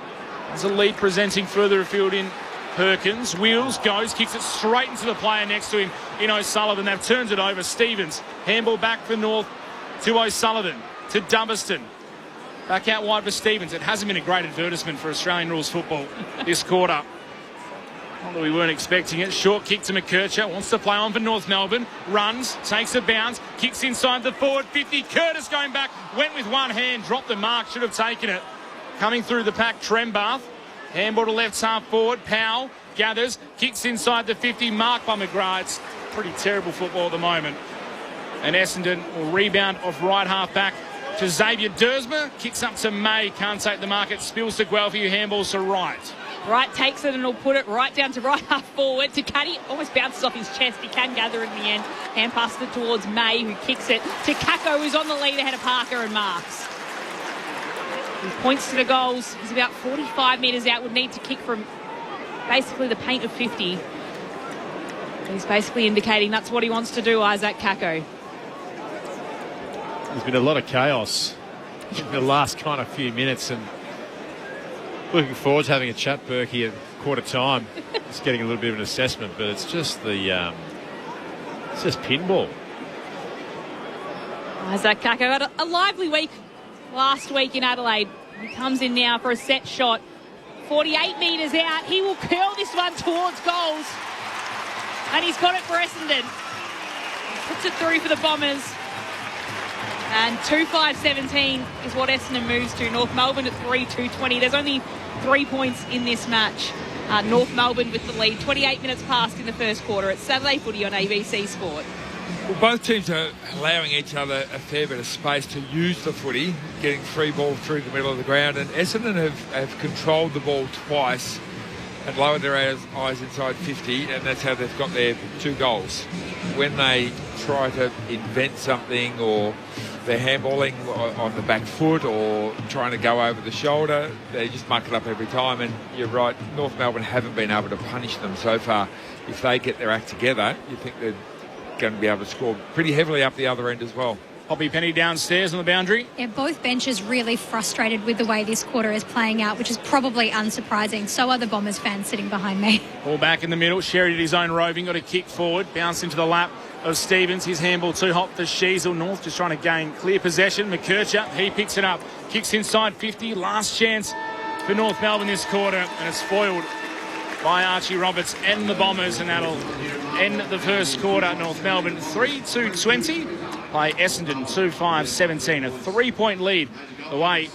There's a lead presenting further afield in Perkins. Wheels, goes, kicks it straight into the player next to him in O'Sullivan. They've turned it over. Stevens, handball back for North to O'Sullivan, to Dumberston. Back out wide for Stevens. It hasn't been a great advertisement for Australian rules football this quarter. Not that we weren't expecting it. Short kick to McKercher. Wants to play on for North Melbourne. Runs, takes a bounce, kicks inside the forward 50. Curtis going back, went with one hand, dropped the mark, should have taken it. Coming through the pack, Trembath. Handball to left half forward. Powell gathers, kicks inside the 50. Marked by McGrath. It's pretty terrible football at the moment. And Essendon will rebound off right half back to Xavier. Dersma kicks up to May. Can't take the mark. It spills to Guelphy, who handballs to Wright. Wright takes it and will put it right down to right half forward to Caddy. Almost bounces off his chest. He can gather in the end. Hand passes it towards May, who kicks it to Kako, who's on the lead ahead of Parker and marks. He points to the goals. He's about 45 metres out. Would need to kick from basically the paint of 50. He's basically indicating that's what he wants to do, Isaac Kako. There's been a lot of chaos in the last kind of few minutes, and looking forward to having a chat, Berkey, at quarter time. Just getting a little bit of an assessment, but it's just it's just pinball. Isaac Kako had a lively week last week in Adelaide. He comes in now for a set shot. 48 metres out. He will curl this one towards goals. And he's got it for Essendon. Puts it through for the Bombers. And 2-5-17 is what Essendon moves to. North Melbourne at 3-2-20. There's only 3 points in this match. North Melbourne with the lead. 28 minutes passed in the first quarter. It's Saturday Footy on ABC Sport. Well, both teams are allowing each other a fair bit of space to use the footy, getting free ball through the middle of the ground. And Essendon have controlled the ball twice and lowered their eyes inside 50, and that's how they've got their 2 goals. When they try to invent something, or they're handballing on the back foot or trying to go over the shoulder, they just muck it up every time. And you're right, North Melbourne haven't been able to punish them so far. If they get their act together, you think they're going to be able to score pretty heavily up the other end as well. Poppy Penny downstairs on the boundary. Yeah, both benches really frustrated with the way this quarter is playing out, which is probably unsurprising. So are the Bombers fans sitting behind me. Ball back in the middle. Sherry did his own roving, got a kick forward, bounced into the lap of Stevens. His handball too hot for Sheasel. North just trying to gain clear possession. McKercher, he picks it up. Kicks inside 50. Last chance for North Melbourne this quarter, and it's foiled by Archie Roberts and the Bombers, and that'll end the first quarter. North Melbourne 3-2-20 by Essendon 2-5-17. A 3-point lead the way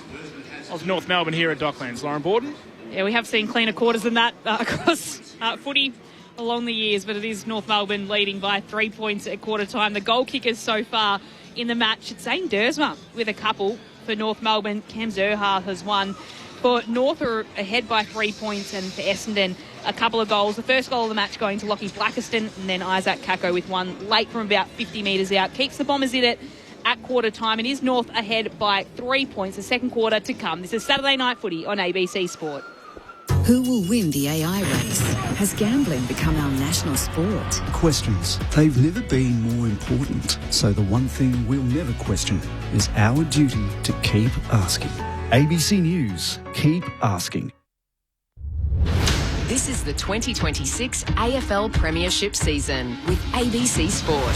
of North Melbourne here at Docklands. Lauren Borden? Yeah, we have seen cleaner quarters than that across footy along the years, but it is North Melbourne leading by 3 points at quarter time. The goal kickers so far in the match, it's Zane Dersma with a couple for North Melbourne. Cam Zerha has won. For North are ahead by 3 points, and for Essendon a couple of goals. The first goal of the match going to Lockie Blackiston, and then Isaac Kako with one late from about 50 metres out. Keeps the Bombers in it at quarter time. It is North ahead by 3 points. The second quarter to come. This is Saturday Night Footy on ABC Sport. Who will win the AI race? Has gambling become our national sport? Questions. They've never been more important. So the one thing we'll never question is our duty to keep asking. ABC News. Keep asking. This is the 2026 AFL Premiership season with ABC Sport.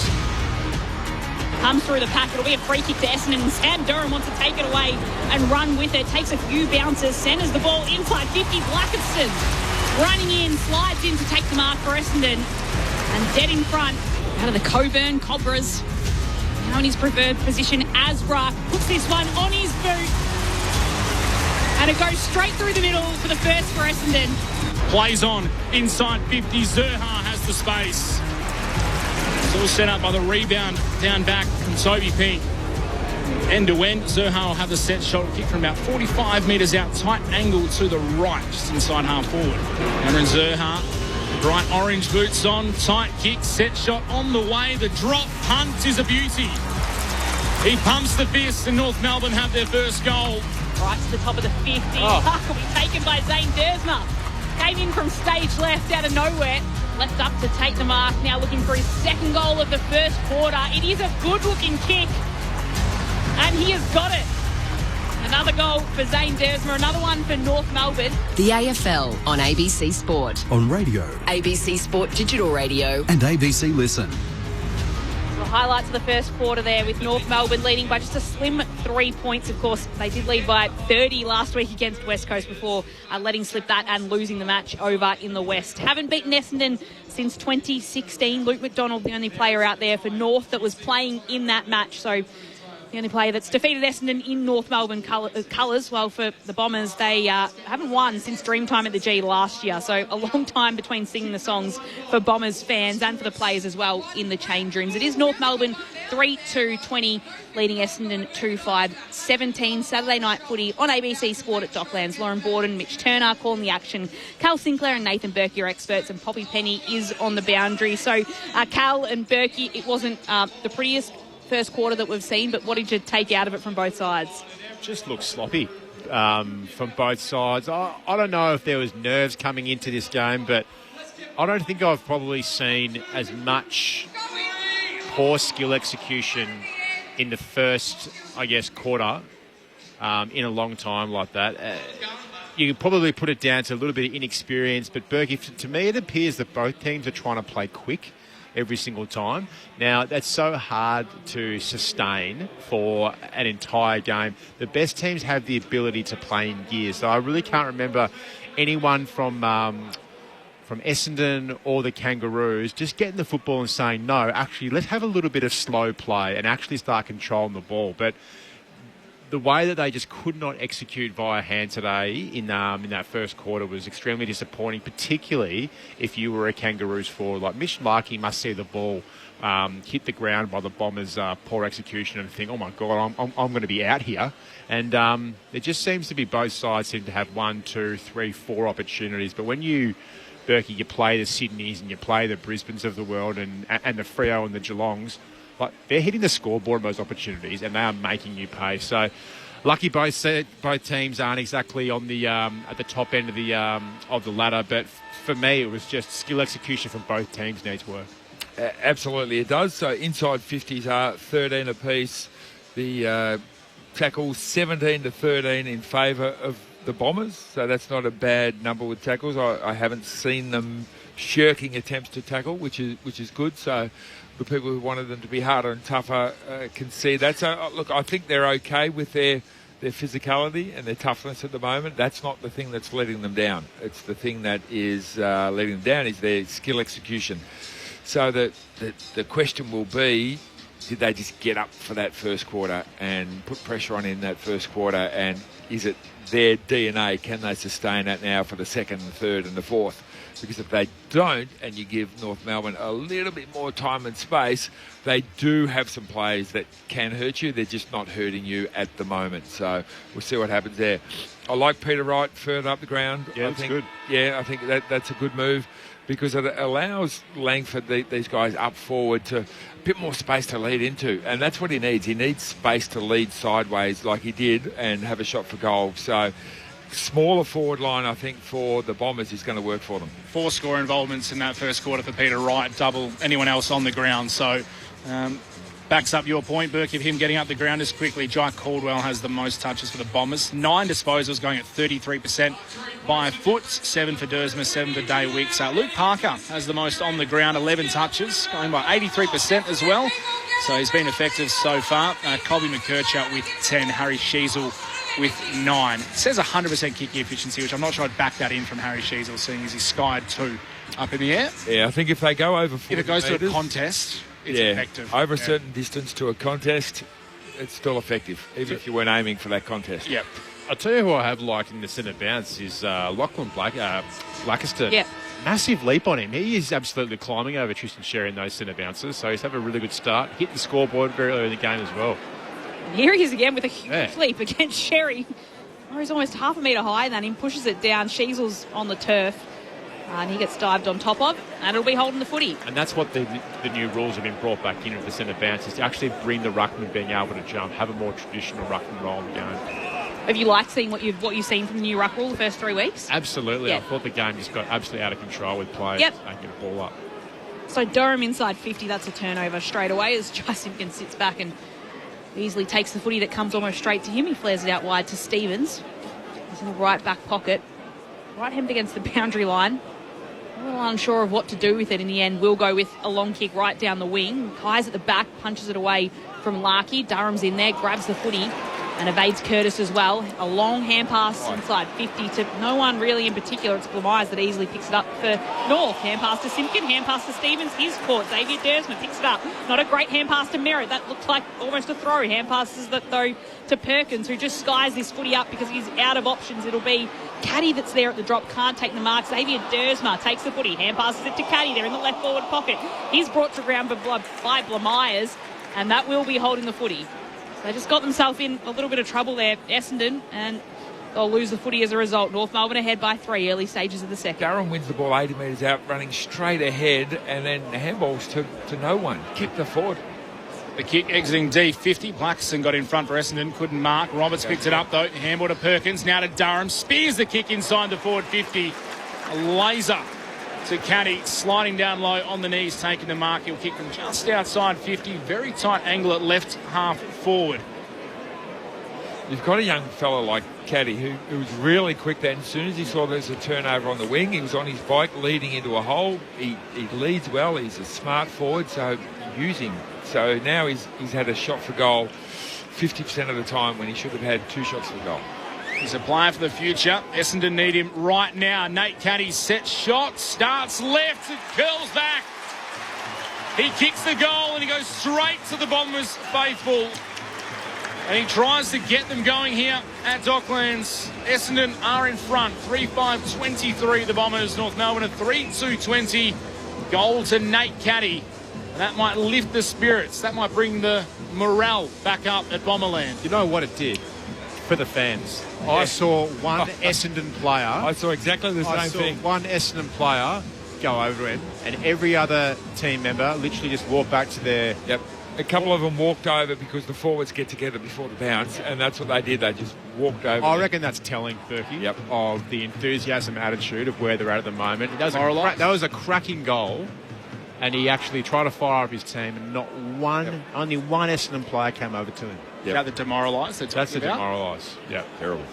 Comes through the pack. It'll be a free kick to Essendon, and Sam Durham wants to take it away and run with it. Takes a few bounces, centres the ball inside 50. Blackiston running in, slides in to take the mark for Essendon, and dead in front out of the Coburn Cobras. Now in his preferred position, Asbra puts this one on his boot, and it goes straight through the middle for the first for Essendon. Plays on inside 50. Zerha has the space. It's all set up by the rebound down back from Toby Pink. End to end, Zerha will have the set shot kick from about 45 metres out, tight angle to the right, just inside half forward. Cameron Zerha, bright orange boots on, tight kick, set shot on the way. The drop punt is a beauty. He pumps the fist, and North Melbourne have their first goal. Right to the top of the 50. Puck will be taken by Zane Dersma. Came in from stage left out of nowhere. Left up to take the mark. Now looking for his second goal of the first quarter. It is a good-looking kick, and he has got it. Another goal for Zane Dersma. Another one for North Melbourne. The AFL on ABC Sport. On radio. ABC Sport Digital Radio. And ABC Listen. The highlights of the first quarter there, with North Melbourne leading by just a slim 3 points. Of course, they did lead by 30 last week against West Coast before letting slip that and losing the match over in the West. Haven't beaten Essendon since 2016. Luke McDonald, the only player out there for North that was playing in that match. So the only player that's defeated Essendon in North Melbourne colours. Well, for the Bombers, they haven't won since Dreamtime at the G last year. So a long time between singing the songs for Bombers fans and for the players as well in the change rooms. It is North Melbourne 3-2-20, leading Essendon 2-5-17. Saturday Night Footy on ABC Sport at Docklands. Lauren Borden, Mitch Turner calling the action. Cal Sinclair and Nathan Berkey are experts, and Poppy Penny is on the boundary. So Cal and Berkey, it wasn't the prettiest first quarter that we've seen, but what did you take out of it from both sides? Just looks sloppy from both sides. I don't know if there was nerves coming into this game, but I don't think I've probably seen as much poor skill execution in the first, quarter in a long time like that. You could probably put it down to a little bit of inexperience, but Berkey, to me, it appears that both teams are trying to play quick every single time. Now, that's so hard to sustain for an entire game. The best teams have the ability to play in gears. So I really can't remember anyone from Essendon or the Kangaroos just getting the football and saying, no, actually, let's have a little bit of slow play and actually start controlling the ball. But the way that they just could not execute via hand today in that first quarter was extremely disappointing, particularly if you were a Kangaroos forward. Like, Mitch Larkey must see the ball hit the ground by the Bombers' poor execution and think, oh, my God, I'm going to be out here. And it just seems to be both sides seem to have 1, 2, 3, 4 opportunities. But when you, Berkey, you play the Sydneys and you play the Brisbanes of the world and the Freo and the Geelongs, like, they're hitting the scoreboard on those opportunities and they are making you pay. So lucky both teams aren't exactly on the at the top end of the ladder, but for me it was just skill execution from both teams needs work. Absolutely, it does. So inside 50s are 13 apiece. The tackles 17 to 13 in favour of the Bombers. So that's not a bad number with tackles. I haven't seen them shirking attempts to tackle, which is good. So the people who wanted them to be harder and tougher can see that. So, look, I think they're okay with their physicality and their toughness at the moment. That's not the thing that's letting them down. It's the thing that is letting them down is their skill execution. So the question will be, did they just get up for that first quarter and put pressure on in that first quarter? And is it their DNA? Can they sustain that now for the second, the third and the fourth? Because if they don't, and you give North Melbourne a little bit more time and space, they do have some plays that can hurt you. They're just not hurting you at the moment. So we'll see what happens there. I like Peter Wright further up the ground. Yeah, that's good. Yeah, I think that's a good move because it allows Langford, these guys up forward, to a bit more space to lead into. And that's what he needs. He needs space to lead sideways like he did and have a shot for goal. So smaller forward line, I think, for the Bombers is going to work for them. 4 score involvements in that first quarter for Peter Wright, double anyone else on the ground. So backs up your point, Burke, of him getting up the ground as quickly. Jack Caldwell has the most touches for the Bombers. 9 disposals, going at 33% by foot. 7 for Dersma, 7 for Day Wicks. Luke Parker has the most on the ground, 11 touches, going by 83% as well. So he's been effective so far. Colby McKercher with 10, Harry Sheasel with 9. It says 100% kicking efficiency, which I'm not sure I'd back that in from Harry Sheasel, seeing as he skied 2 up in the air. Yeah, I think if they go over 40 if it goes metres, to a contest, it's effective. Over a certain distance to a contest, it's still effective, even if you weren't aiming for that contest. Yep. I'll tell you who I have liked in the centre bounce is Lachlan Blackiston. Yep. Massive leap on him. He is absolutely climbing over Tristan Sherry in those centre bounces, so he's had a really good start. Hit the scoreboard very early in the game as well. And here he is again with a huge leap against Sherry. Oh, he's almost half a metre higher than him, pushes it down. Sheasel's on the turf. And he gets dived on top of, and it'll be holding the footy. And that's what the new rules have been brought back into the centre bounce, is to actually bring the ruckman being able to jump, have a more traditional ruckman role in the game. Have you liked seeing what you've seen from the new ruck rule the first 3 weeks? Absolutely. Yeah. I thought the game just got absolutely out of control with players taking the ball up. So Durham inside 50, that's a turnover straight away as Jai Simpkins sits back and easily takes the footy that comes almost straight to him. He flares it out wide to Stevens. He's in the right back pocket. Right hemmed against the boundary line. A little unsure of what to do with it in the end. We'll go with a long kick right down the wing. Kai's at the back, punches it away from Larkey. Durham's in there, grabs the footy and evades Curtis as well. A long hand pass inside 50 to no one really in particular. It's Blamires that easily picks it up for North. Hand pass to Simpkin, hand pass to Stevens. He's caught. Xavier Dersma picks it up. Not a great hand pass to Merritt. That looked like almost a throw. Hand passes that though to Perkins, who just skies this footy up because he's out of options. It'll be Caddy that's there at the drop, can't take the mark. Xavier Dersma takes the footy, hand passes it to Caddy. They're in the left forward pocket. He's brought to ground by Blamires, and that will be holding the footy. They just got themselves in a little bit of trouble there, Essendon, and they'll lose the footy as a result. North Melbourne ahead by 3, early stages of the second. Durham wins the ball 80 metres out, running straight ahead, and then handballs to no one. Kick the forward. The kick exiting D50. Blackiston got in front for Essendon, couldn't mark. Roberts picked it up though. Handball to Perkins, now to Durham. Spears the kick inside the forward 50. A laser to Caddy, sliding down low on the knees, taking the mark. He'll kick from just outside 50. Very tight angle at left half forward. you've got a young fella like Caddy who was really quick then. As soon as he saw there's a turnover on the wing, he was on his bike leading into a hole. He leads well. He's a smart forward, so use him. So now he's had a shot for goal 50% of the time when he should have had 2 shots for goal. He's a player for the future. Essendon need him right now. Nate Caddy set shot, starts left and curls back. He kicks the goal and he goes straight to the Bombers faithful. And he tries to get them going here at Docklands. Essendon are in front, 3-5-23 the Bombers. North Melbourne at 3-2-20. Goal to Nate Caddy. And that might lift the spirits. That might bring the morale back up at Bomberland. You know what it did? For the fans. Yeah. I saw one Essendon player. I saw exactly the same thing. One Essendon player go over him, and every other team member literally just walked back to their... Yep. A couple of them walked over because the forwards get together before the bounce, and that's what they did. They just walked over. I reckon that's telling, Berkey, of the enthusiasm attitude of where they're at the moment. That was a cracking goal, and he actually tried to fire up his team, and not one, only one Essendon player came over to him. About the demoralised. That's the demoralised. Yeah, terrible.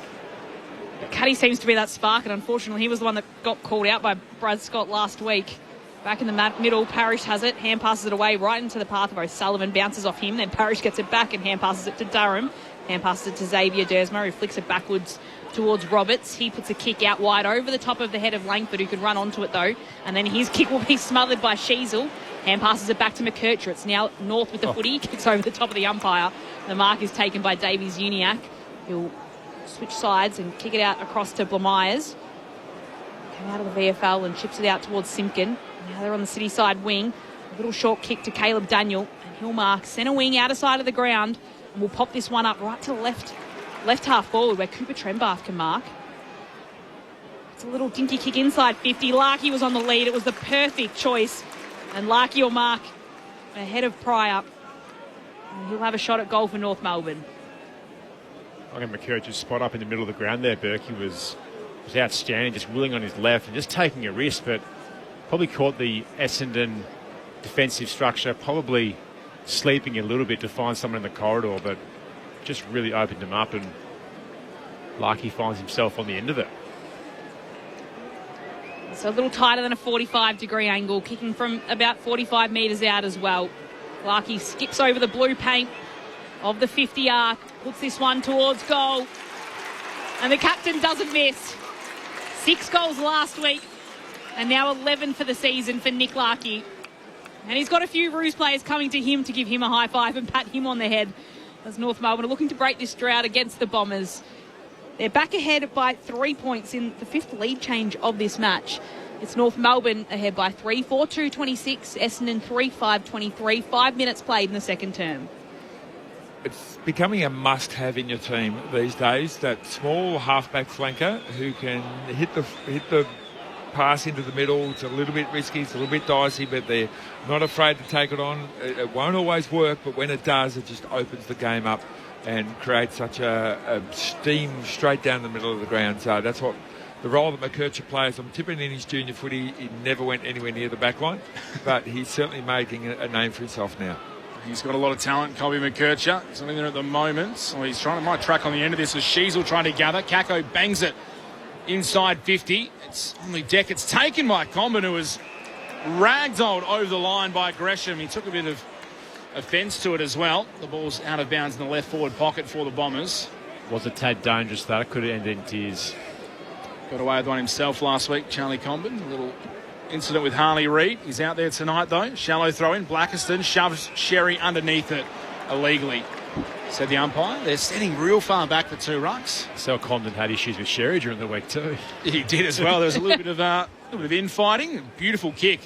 Caddy seems to be that spark, and unfortunately he was the one that got called out by Brad Scott last week. Back in the middle, Parrish has it, hand passes it away right into the path of O'Sullivan, bounces off him, then Parrish gets it back and hand passes it to Durham. Hand passes it to Xavier Dersma, who flicks it backwards towards Roberts. He puts a kick out wide over the top of the head of Langford, who can run onto it though, and then his kick will be smothered by Sheasel. Hand passes it back to McKercher. It's now North with the footy. Kicks over the top of the umpire. The mark is taken by Davies Uniacke. He'll switch sides and kick it out across to Blamires. Come out of the VFL and chips it out towards Simpkin. Now they're on the City side wing. A little short kick to Caleb Daniel. And he'll mark centre wing outer side of the ground. And we'll pop this one up right to left half forward where Cooper Trembath can mark. It's a little dinky kick inside 50. Larkey was on the lead. It was the perfect choice. And Larkey will mark ahead of Pryor. And he'll have a shot at goal for North Melbourne. I think McKercher's spot up in the middle of the ground there, Berkey, was outstanding, just wheeling on his left and just taking a risk, but probably caught the Essendon defensive structure, probably sleeping a little bit to find someone in the corridor, but just really opened him up, and Larkey finds himself on the end of it. So a little tighter than a 45-degree angle, kicking from about 45 metres out as well. Larkey skips over the blue paint of the 50 arc, puts this one towards goal, and the captain doesn't miss. 6 goals last week, and now 11 for the season for Nick Larkey. And he's got a few Roos players coming to him to give him a high five and pat him on the head, as North Melbourne are looking to break this drought against the Bombers. They're back ahead by 3 points in the 5th lead change of this match. It's North Melbourne ahead by 3, 4-2-26, Essendon 3-5-23, 5 minutes played in the second term. It's becoming a must-have in your team these days, that small halfback flanker who can hit the pass into the middle. It's a little bit risky, it's a little bit dicey, but they're not afraid to take it on. It won't always work, but when it does, it just opens the game up and creates such a steam straight down the middle of the ground. So that's what the role that McKercher plays. I'm tipping in his junior footy, he never went anywhere near the back line, but he's certainly making a name for himself now. He's got a lot of talent, Colby McKercher. He's only there at the moment. Well, he's might track on the end of this as Sheasel trying to gather. Kako bangs it inside 50. It's on the deck. It's taken by Comben, who was ragdolled over the line by Gresham. He took a bit of offence to it as well. The ball's out of bounds in the left forward pocket for the Bombers. Was a tad dangerous, though. It could have ended in tears. Got away with one himself last week, Charlie Comben. A little incident with Harley Reid. He's out there tonight, though. Shallow throw in. Blackiston shoves Sherry underneath it illegally. Said the umpire. They're setting real far back, the 2 rucks. So Condon had issues with Sherry during the week too. He did as well. There was a little bit of infighting. Beautiful kick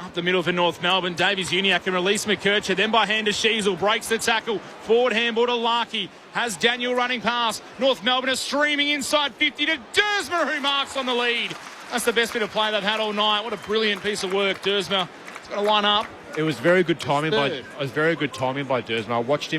up the middle for North Melbourne. Davies Uniacke can release McKercher. Then by hand to Sheasel. Breaks the tackle. Forward handball to Larkey. Has Daniel running past. North Melbourne are streaming inside 50 to Dersma, who marks on the lead. That's the best bit of play they've had all night. What a brilliant piece of work. Dersma has got to line up. It was very good timing by Dersma. I watched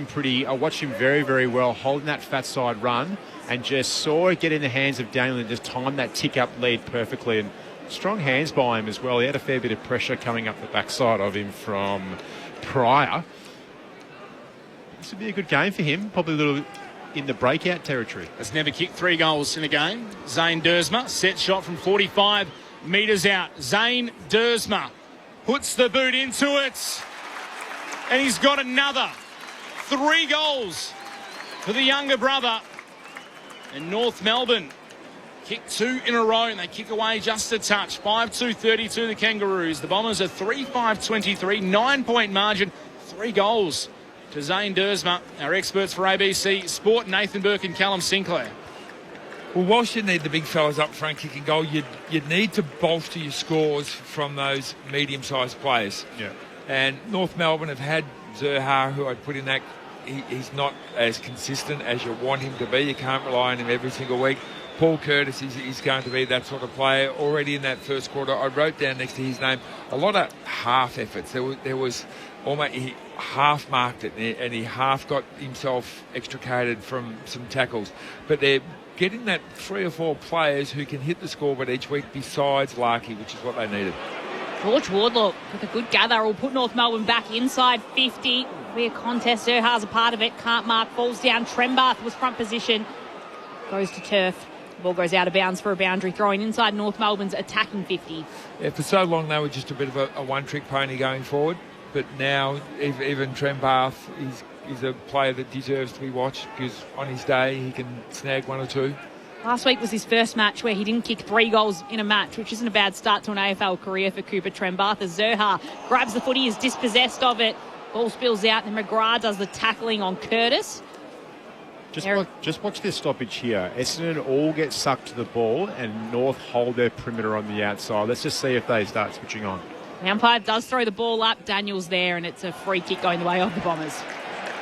him very, very well holding that fat side run and just saw it get in the hands of Daniel and just timed that tick up lead perfectly. And strong hands by him as well. He had a fair bit of pressure coming up the backside of him from Pryor. This would be a good game for him. Probably a little in the breakout territory. Has never kicked 3 goals in a game. Zane Dersma, set shot from 45 metres out. Zane Dersma puts the boot into it. And he's got another 3 goals for the younger brother. And North Melbourne kick 2 in a row, and they kick away just a touch. 5-2-32 the Kangaroos. The Bombers are 3-5-23, 9-point margin, 3 goals to Zane Dersma. Our experts for ABC Sport, Nathan Burke and Callum Sinclair. Well, whilst you need the big fellas up front kicking goal, you'd need to bolster your scores from those medium-sized players. Yeah. And North Melbourne have had Zerha, who I put in that. He's not as consistent as you want him to be. You can't rely on him every single week. Paul Curtis is going to be that sort of player. Already in that first quarter, I wrote down next to his name a lot of half efforts. There was almost, he half marked it and he half got himself extricated from some tackles. But they're getting that 3 or 4 players who can hit the scoreboard each week besides Larkey, which is what they needed. George Wardlow with a good gather will put North Melbourne back inside 50. Be a contest. Zerha's a part of it. Can't mark. Falls down. Trembath was front position. Goes to turf. Ball goes out of bounds for a boundary, throwing inside North Melbourne's attacking 50. Yeah, for so long they were just a bit of a one-trick pony going forward, but now even Trembath is a player that deserves to be watched because on his day he can snag 1 or 2. Last week was his first match where he didn't kick 3 goals in a match, which isn't a bad start to an AFL career for Cooper Trembath. As Zerha grabs the footy, is dispossessed of it. Ball spills out, and McGrath does the tackling on Curtis. Just watch this stoppage here. Essendon all get sucked to the ball and North hold their perimeter on the outside. Let's just see if they start switching on. The umpire does throw the ball up. Daniel's there, and it's a free kick going the way of the Bombers.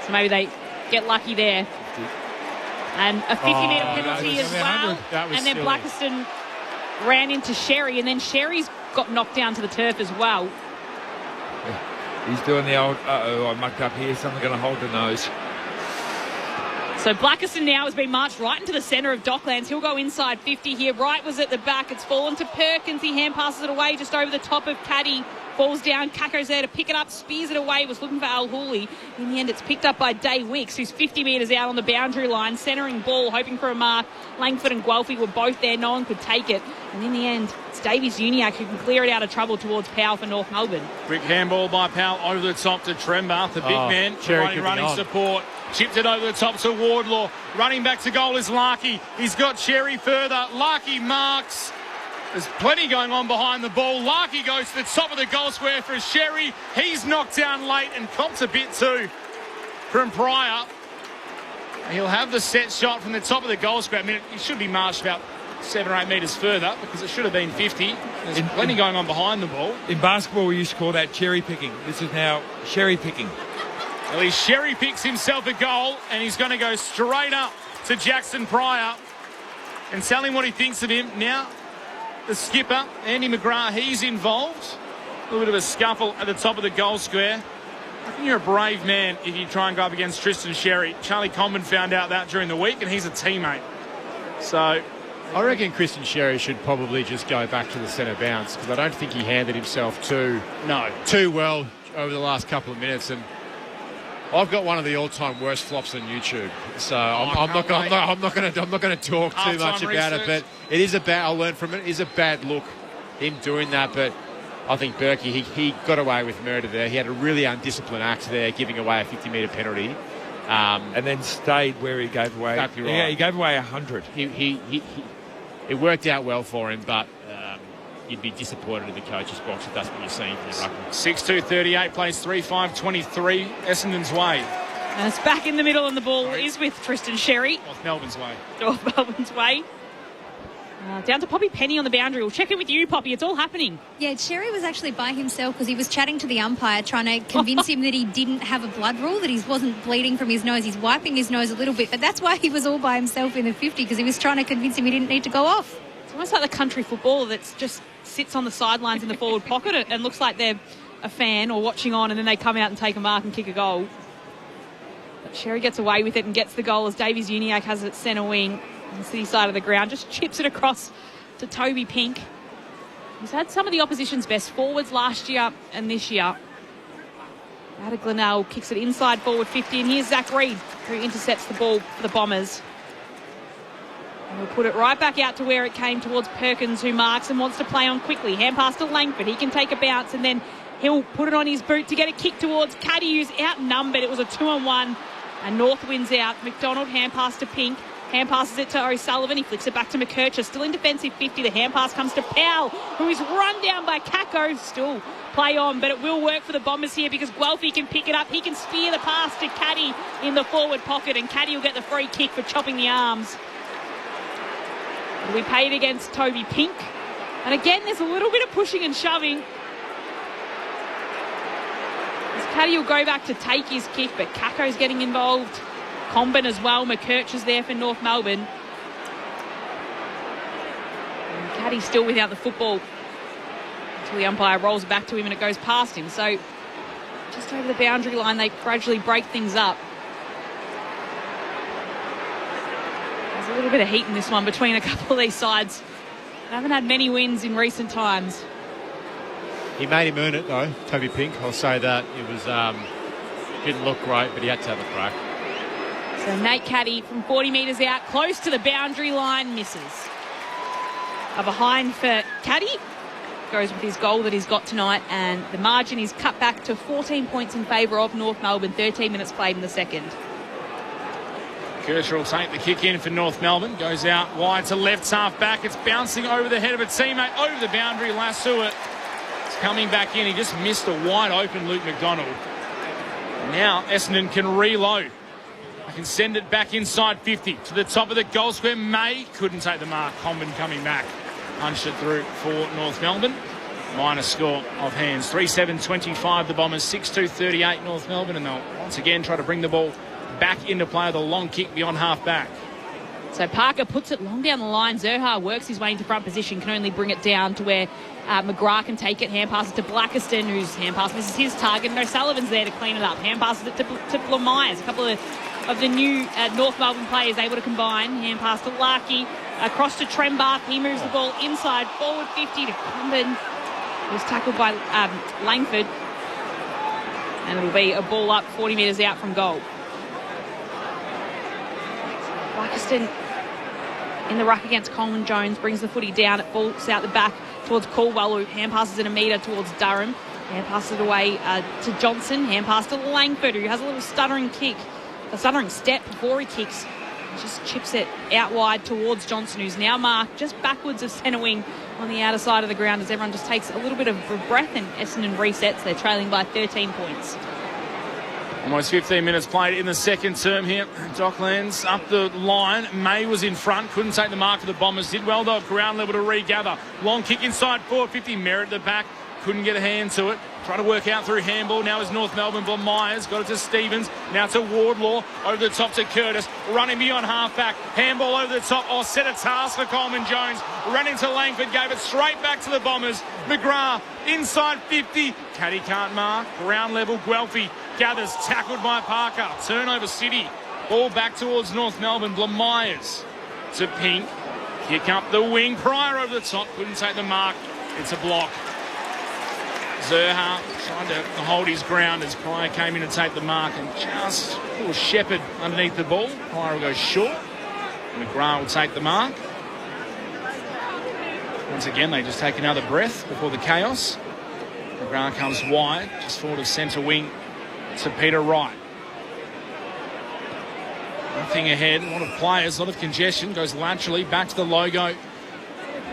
So maybe they get lucky there. And a 50-metre penalty as well. And then Blackiston ran into Sherry, and then Sherry's got knocked down to the turf as well. He's doing the old, I mucked up here, someone's going to hold the nose. So Blackiston now has been marched right into the centre of Docklands. He'll go inside 50 here. Wright was at the back. It's fallen to Perkins. He hand passes it away just over the top of Caddy. Falls down. Kako's there to pick it up. Spears it away. Was looking for Al Hooley. In the end, it's picked up by Day Wicks, who's 50 metres out on the boundary line. Centering ball, hoping for a mark. Langford and Guelphy were both there. No one could take it. And in the end, it's Davies Uniac who can clear it out of trouble towards Powell for North Melbourne. Quick handball by Powell over the top to Trembath. The big man providing running support. Chipped it over the top to Wardlaw. Running back to goal is Larkey. He's got Cherry further. Larkey marks. There's plenty going on behind the ball. Larkey goes to the top of the goal square for Sherry. He's knocked down late and cops a bit too from Pryor. He'll have the set shot from the top of the goal square. I mean, he should be marched about 7 or 8 metres further because it should have been 50. There's plenty going on behind the ball. In basketball, we used to call that cherry picking. This is now sherry picking. Well, he sherry picks himself a goal and he's going to go straight up to Jackson Pryor and tell him what he thinks of him. Now, the skipper, Andy McGrath, he's involved. A little bit of a scuffle at the top of the goal square. I think you're a brave man if you try and go up against Tristan Sherry. Charlie Comben found out that during the week and he's a teammate. So I reckon Christian Sherry should probably just go back to the centre bounce because I don't think he handled himself too well over the last couple of minutes. And I've got one of the all-time worst flops on YouTube, so I'm not going to talk too much about it. But it is a bad. I learned from it. It is a bad look, him doing that. But I think Berkey he got away with murder there. He had a really undisciplined act there, giving away a 50-metre penalty, and then stayed where he gave away. Exactly right. Yeah, he gave away 100. It worked out well for him, but you'd be disappointed in the coach's box if that's what you're seeing from the ruckman. 6-2-38, plays 3-5-23, Essendon's way. And it's back in the middle and the ball is with Tristan Sherry. North Melbourne's way. North Melbourne's way. Down to Poppy Penny on the boundary. We'll check in with you, Poppy. It's all happening. Yeah, Sherry was actually by himself because he was chatting to the umpire, trying to convince him that he didn't have a blood rule, that he wasn't bleeding from his nose. He's wiping his nose a little bit, but that's why he was all by himself in the 50, because he was trying to convince him he didn't need to go off. It's almost like the country footballer that just sits on the sidelines in the forward pocket and looks like they're a fan or watching on, and then they come out and take a mark and kick a goal. But Sherry gets away with it and gets the goal as Davies Uniac has it centre wing on the city side of the ground, just chips it across to Toby Pink. He's had some of the opposition's best forwards last year and this year. Out of Glenelg, kicks it inside forward 50, and here's Zach Reid who intercepts the ball for the Bombers. And we'll put it right back out to where it came towards Perkins, who marks and wants to play on quickly. Hand pass to Langford. He can take a bounce and then he'll put it on his boot to get a kick towards Caddy, who's outnumbered. It was a 2-on-1 and North wins out. McDonald hand pass to Pink. Hand passes it to O'Sullivan. He flicks it back to McKercher. Still in defensive 50. The hand pass comes to Powell, who is run down by Kako. Still play on, but it will work for the Bombers here because Guelphy can pick it up. He can spear the pass to Caddy in the forward pocket, and Caddy will get the free kick for chopping the arms. We paid against Toby Pink. And again, there's a little bit of pushing and shoving. As Caddy will go back to take his kick, but Kako's getting involved. Comben as well. McKercher's there for North Melbourne. And Caddy's still without the football until the umpire rolls it back to him and it goes past him. So just over the boundary line, they gradually break things up. There's a little bit of heat in this one between a couple of these sides. They haven't had many wins in recent times. He made him earn it, though, Toby Pink. I'll say that. It was didn't look great, but he had to have a crack. So Nate Caddy from 40 metres out, close to the boundary line, misses. A behind for Caddy. Goes with his goal that he's got tonight, and the margin is cut back to 14 points in favour of North Melbourne, 13 minutes played in the second. Kershaw will take the kick in for North Melbourne. Goes out wide to left half back. It's bouncing over the head of a teammate, over the boundary. Lasua. It's coming back in. He just missed a wide open Luke McDonald. Now Essendon can reload. They can send it back inside 50 to the top of the goal square. May couldn't take the mark. Comben coming back. Punched it through for North Melbourne. Minor score of hands. 3-7-25 the Bombers. 6-2-38 North Melbourne. And they'll once again try to bring the ball back into play with a long kick beyond half back. So Parker puts it long down the line. Zerha works his way into front position, can only bring it down to where McGrath can take it. Hand passes to Blackiston, whose hand pass misses his target. And O'Sullivan's there to clean it up. Hand passes it to Myers. A couple of the new North Melbourne players able to combine. Hand pass to Larkey. Across to Trembath. He moves the ball inside. Forward 50 to Comben. It was tackled by Langford. And it'll be a ball up 40 metres out from goal. Blackiston in the ruck against Colin Jones, brings the footy down. It falls out the back towards Caldwell, who hand passes it a metre towards Durham. Hand passes it away to Johnson. Hand pass to Langford, who has a little stuttering step before he kicks. He just chips it out wide towards Johnson, who's now marked just backwards of centre wing on the outer side of the ground as everyone just takes a little bit of breath, and Essendon resets. They're trailing by 13 points. Almost 15 minutes played in the second term here. Docklands up the line. May was in front. Couldn't take the mark of the Bombers. Did well, though, at ground level to regather. Long kick inside forward 50. Merritt at the back. Couldn't get a hand to it. Trying to work out through handball. Now is North Melbourne. Myers got it to Stevens. Now to Wardlaw. Over the top to Curtis. Running beyond half-back. Handball over the top. Oh, set a task for Coleman Jones. Ran into Langford. Gave it straight back to the Bombers. McGrath inside 50. Caddy can't mark. Ground level. Guelphy gathers. Tackled by Parker. Turnover City. Ball back towards North Melbourne. Myers to Pink. Kick up the wing. Pryor over the top. Couldn't take the mark. It's a block. Zerha trying to hold his ground as Pryor came in to take the mark, and just a little shepherd underneath the ball. Pryor will go short. McGrath will take the mark. Once again, they just take another breath before the chaos. McGrath comes wide, just forward of centre wing to Peter Wright. Nothing ahead, a lot of players, a lot of congestion. Goes laterally back to the logo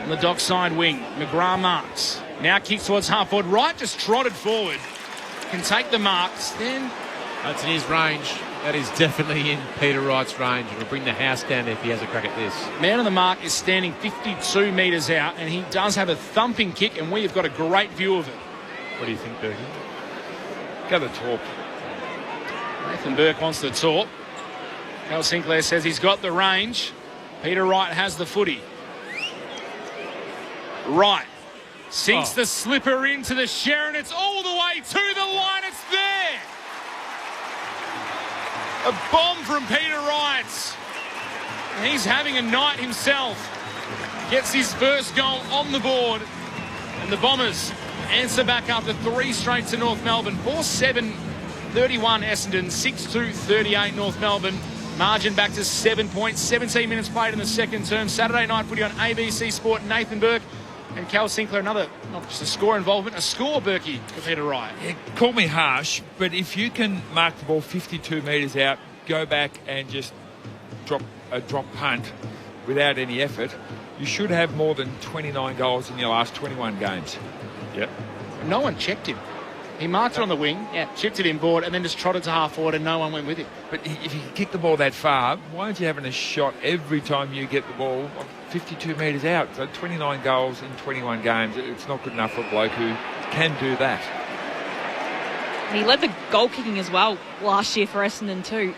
on the dockside wing. McGrath marks. Now kicks towards half forward. Wright just trotted forward. Can take the marks. Then that's in his range. That is definitely in Peter Wright's range. It'll bring the house down if he has a crack at this. Man on the mark is standing 52 metres out, and he does have a thumping kick, and we have got a great view of it. What do you think, Berkey? Go to Torp. Nathan Burke wants the Torp. Cal Sinclair says he's got the range. Peter Wright has the footy. Wright sinks the slipper into the Sharon. It's all the way to the line. It's there. A bomb from Peter Wright. And he's having a night himself. Gets his first goal on the board. And the Bombers answer back after 3 straight to North Melbourne. 4-7 31 Essendon, 6-2-38 North Melbourne. Margin back to 7 points. 17 minutes played in the second term. Saturday night footy on ABC Sport. Nathan Burke and Cal Sinclair. Another, not just a score involvement, a score, Berkey, for Peter Wright. Yeah, call me harsh, but if you can mark the ball 52 metres out, go back and just drop a drop punt without any effort, you should have more than 29 goals in your last 21 games. Yep. No one checked him. He marked it on the wing, chipped it inboard, and then just trotted to half forward, and no one went with him. But if you can kick the ball that far, why aren't you having a shot every time you get the ball 52 metres out? So 29 goals in 21 games, it's not good enough for a bloke who can do that. And he led the goal kicking as well last year for Essendon too.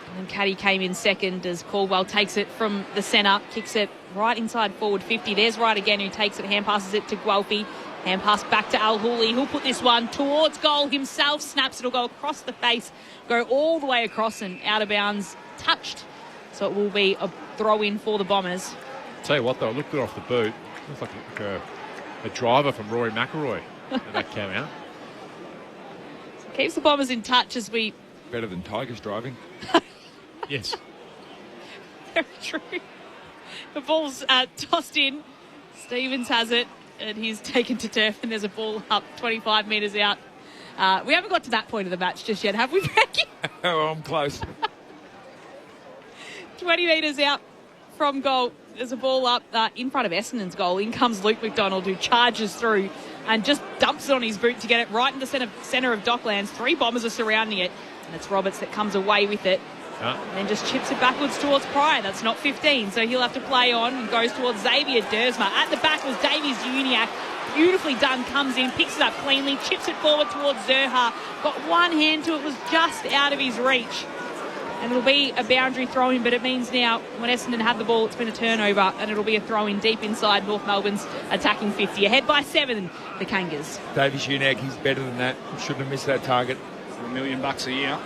And then Caddy came in second as Caldwell takes it from the centre, kicks it right inside forward 50. There's Wright again, who takes it, hand passes it to Guelphy. Hand pass back to Al Hooley. He'll put this one towards goal himself. Snaps. It'll go across the face, go all the way across and out of bounds, touched. So it will be a throw-in for the Bombers. Tell you what, though, I looked it off the boot. Looks like a driver from Rory McIlroy. That came out. Keeps the Bombers in touch as we... Better than Tigers driving. Yes. Very true. The ball's tossed in. Stevens has it. And he's taken to turf, and there's a ball up 25 metres out. We haven't got to that point of the match just yet, have we, Becky? Oh, I'm close. 20 metres out from goal. There's a ball up in front of Essendon's goal. In comes Luke McDonald, who charges through and just dumps it on his boot to get it right in the centre of Docklands. 3 Bombers are surrounding it, and it's Roberts that comes away with it. And then just chips it backwards towards Pryor. That's not 15, so he'll have to play on and goes towards Xavier Dersma. At the back was Davies Uniacke. Beautifully done, comes in, picks it up cleanly, chips it forward towards Zerha. Got one hand to it, was just out of his reach. And it'll be a boundary throw-in, but it means now when Essendon had the ball, it's been a turnover, and it'll be a throw-in deep inside North Melbourne's attacking 50. Ahead by 7, the Kangas. Davies Uniacke, he's better than that. Shouldn't have missed that target. $1 million a year.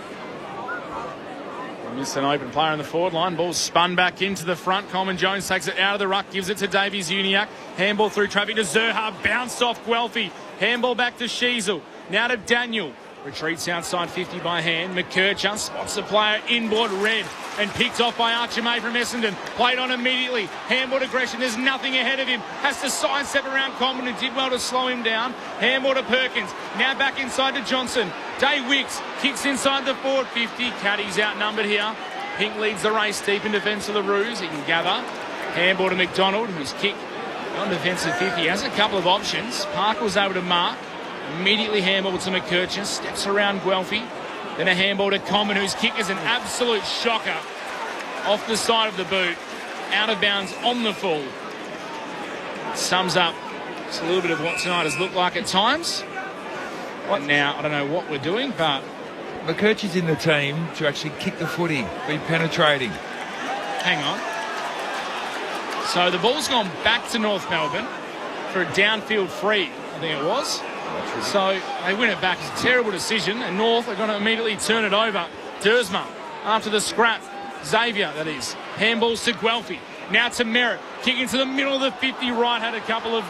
Missed an open player on the forward line. Ball spun back into the front. Coleman Jones takes it out of the ruck, gives it to Davies Uniacke. Handball through traffic to Zerha. Bounced off Guelphy. Handball back to Sheasel. Now to Daniel. Retreats outside 50 by hand. McKercher spots the player inboard red and picked off by Archimay from Essendon. Played on immediately. Handball aggression. There's nothing ahead of him. Has to sidestep around Coleman, who did well to slow him down. Handball to Perkins. Now back inside to Johnson. Day Wicks kicks inside the forward 50. Caddy's outnumbered here. Pink leads the race deep in defence of the Roos. He can gather. Handball to McDonald, who's kicked on defensive 50. He has a couple of options. Parker was able to mark. Immediately handball to McKercher. Steps around Guelphy. Then a handball to Coleman, whose kick is an absolute shocker. Off the side of the boot. Out of bounds on the full. Sums up just a little bit of what tonight has looked like at times. Right now, I don't know what we're doing, but... McKercher's in the team to actually kick the footy, be penetrating. Hang on. So the ball's gone back to North Melbourne for a downfield free, I think it was. So they win it back. It's a terrible decision, and North are going to immediately turn it over. Dersma after the scrap. Xavier, that is. Handballs to Guelphy. Now to Merritt. Kicking to the middle of the 50. Right had a couple of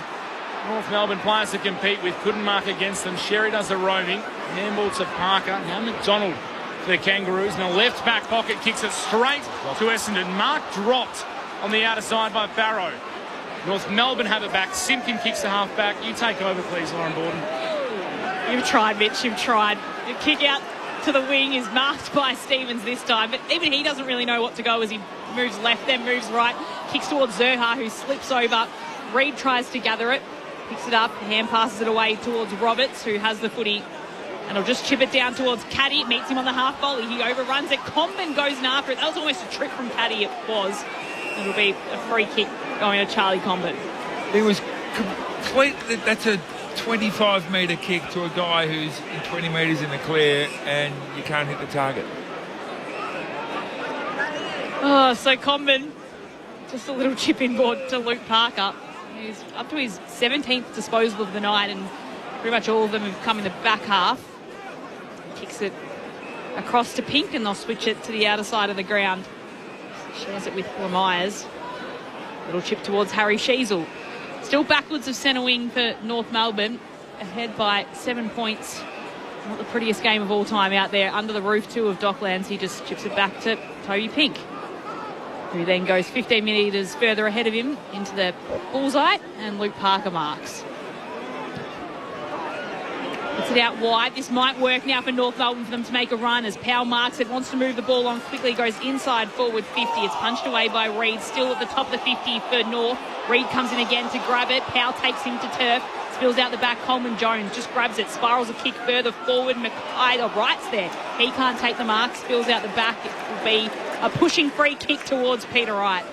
North Melbourne players to compete with. Couldn't mark against them. Sherry does the roaming. Handball to Parker. Now McDonald for the Kangaroos. Now left back pocket. Kicks it straight to Essendon. Mark dropped on the outer side by Farrow. North Melbourne have it back. Simpkin kicks the half back. You take over, please, Lauren Borden. You've tried, Mitch. You've tried. The kick out to the wing is marked by Stevens this time, but even he doesn't really know what to go as he moves left, then moves right. Kicks towards Zerha, who slips over. Reid tries to gather it. Picks it up. Hand passes it away towards Roberts, who has the footy. And he'll just chip it down towards Caddy. Meets him on the half volley. He overruns it. Comben goes in after it. That was almost a trick from Caddy. It was. It'll be a free kick going to Charlie Comben. It was complete. That's a 25-metre kick to a guy who's in 20 metres in the clear, and you can't hit the target. Oh, so Comben, just a little chip inboard to Luke Parker. He's up to his 17th disposal of the night, and pretty much all of them have come in the back half. Kicks it across to Pink, and they'll switch it to the outer side of the ground. Shares it with Myers. Little chip towards Harry Sheasel. Still backwards of centre wing for North Melbourne. Ahead by 7 points Not the prettiest game of all time out there under the roof too of Docklands. He just chips it back to Toby Pink, who then goes 15 metres further ahead of him into the bullseye, and Luke Parker marks. Puts it out wide. This might work now for North Melbourne for them to make a run as Powell marks it, wants to move the ball on quickly, goes inside forward 50. It's punched away by Reid, still at the top of the 50 for North. Reid comes in again to grab it. Powell takes him to turf. Spills out the back. Coleman Jones just grabs it, spirals a kick further forward. Mackay Wright's there. He can't take the mark. Spills out the back. It will be a pushing free kick towards Peter Wright.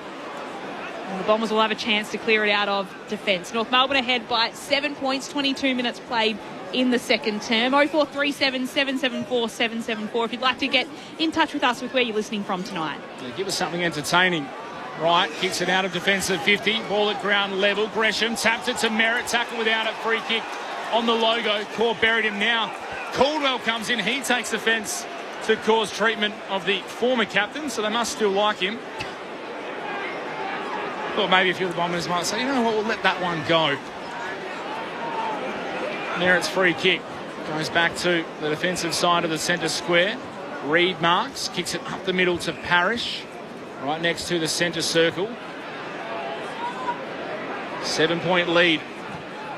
And the Bombers will have a chance to clear it out of defence. North Melbourne ahead by 7 points, 22 minutes played in the second term. 0437 774 774 if you'd like to get in touch with us with where you're listening from tonight. Yeah, give us something entertaining. Right, kicks it out of defensive 50. Ball at ground level. Gresham tapped it to Merritt. Tackle without it. Free kick on the logo. Core buried him now. Caldwell comes in. He takes offence to cause treatment of the former captain, so they must still like him. Thought maybe a few of the Bombers might say, you know what, we'll let that one go. Merritt's free kick goes back to the defensive side of the centre square. Reid marks. Kicks it up the middle to Parrish. Right next to the centre circle. 7-point lead.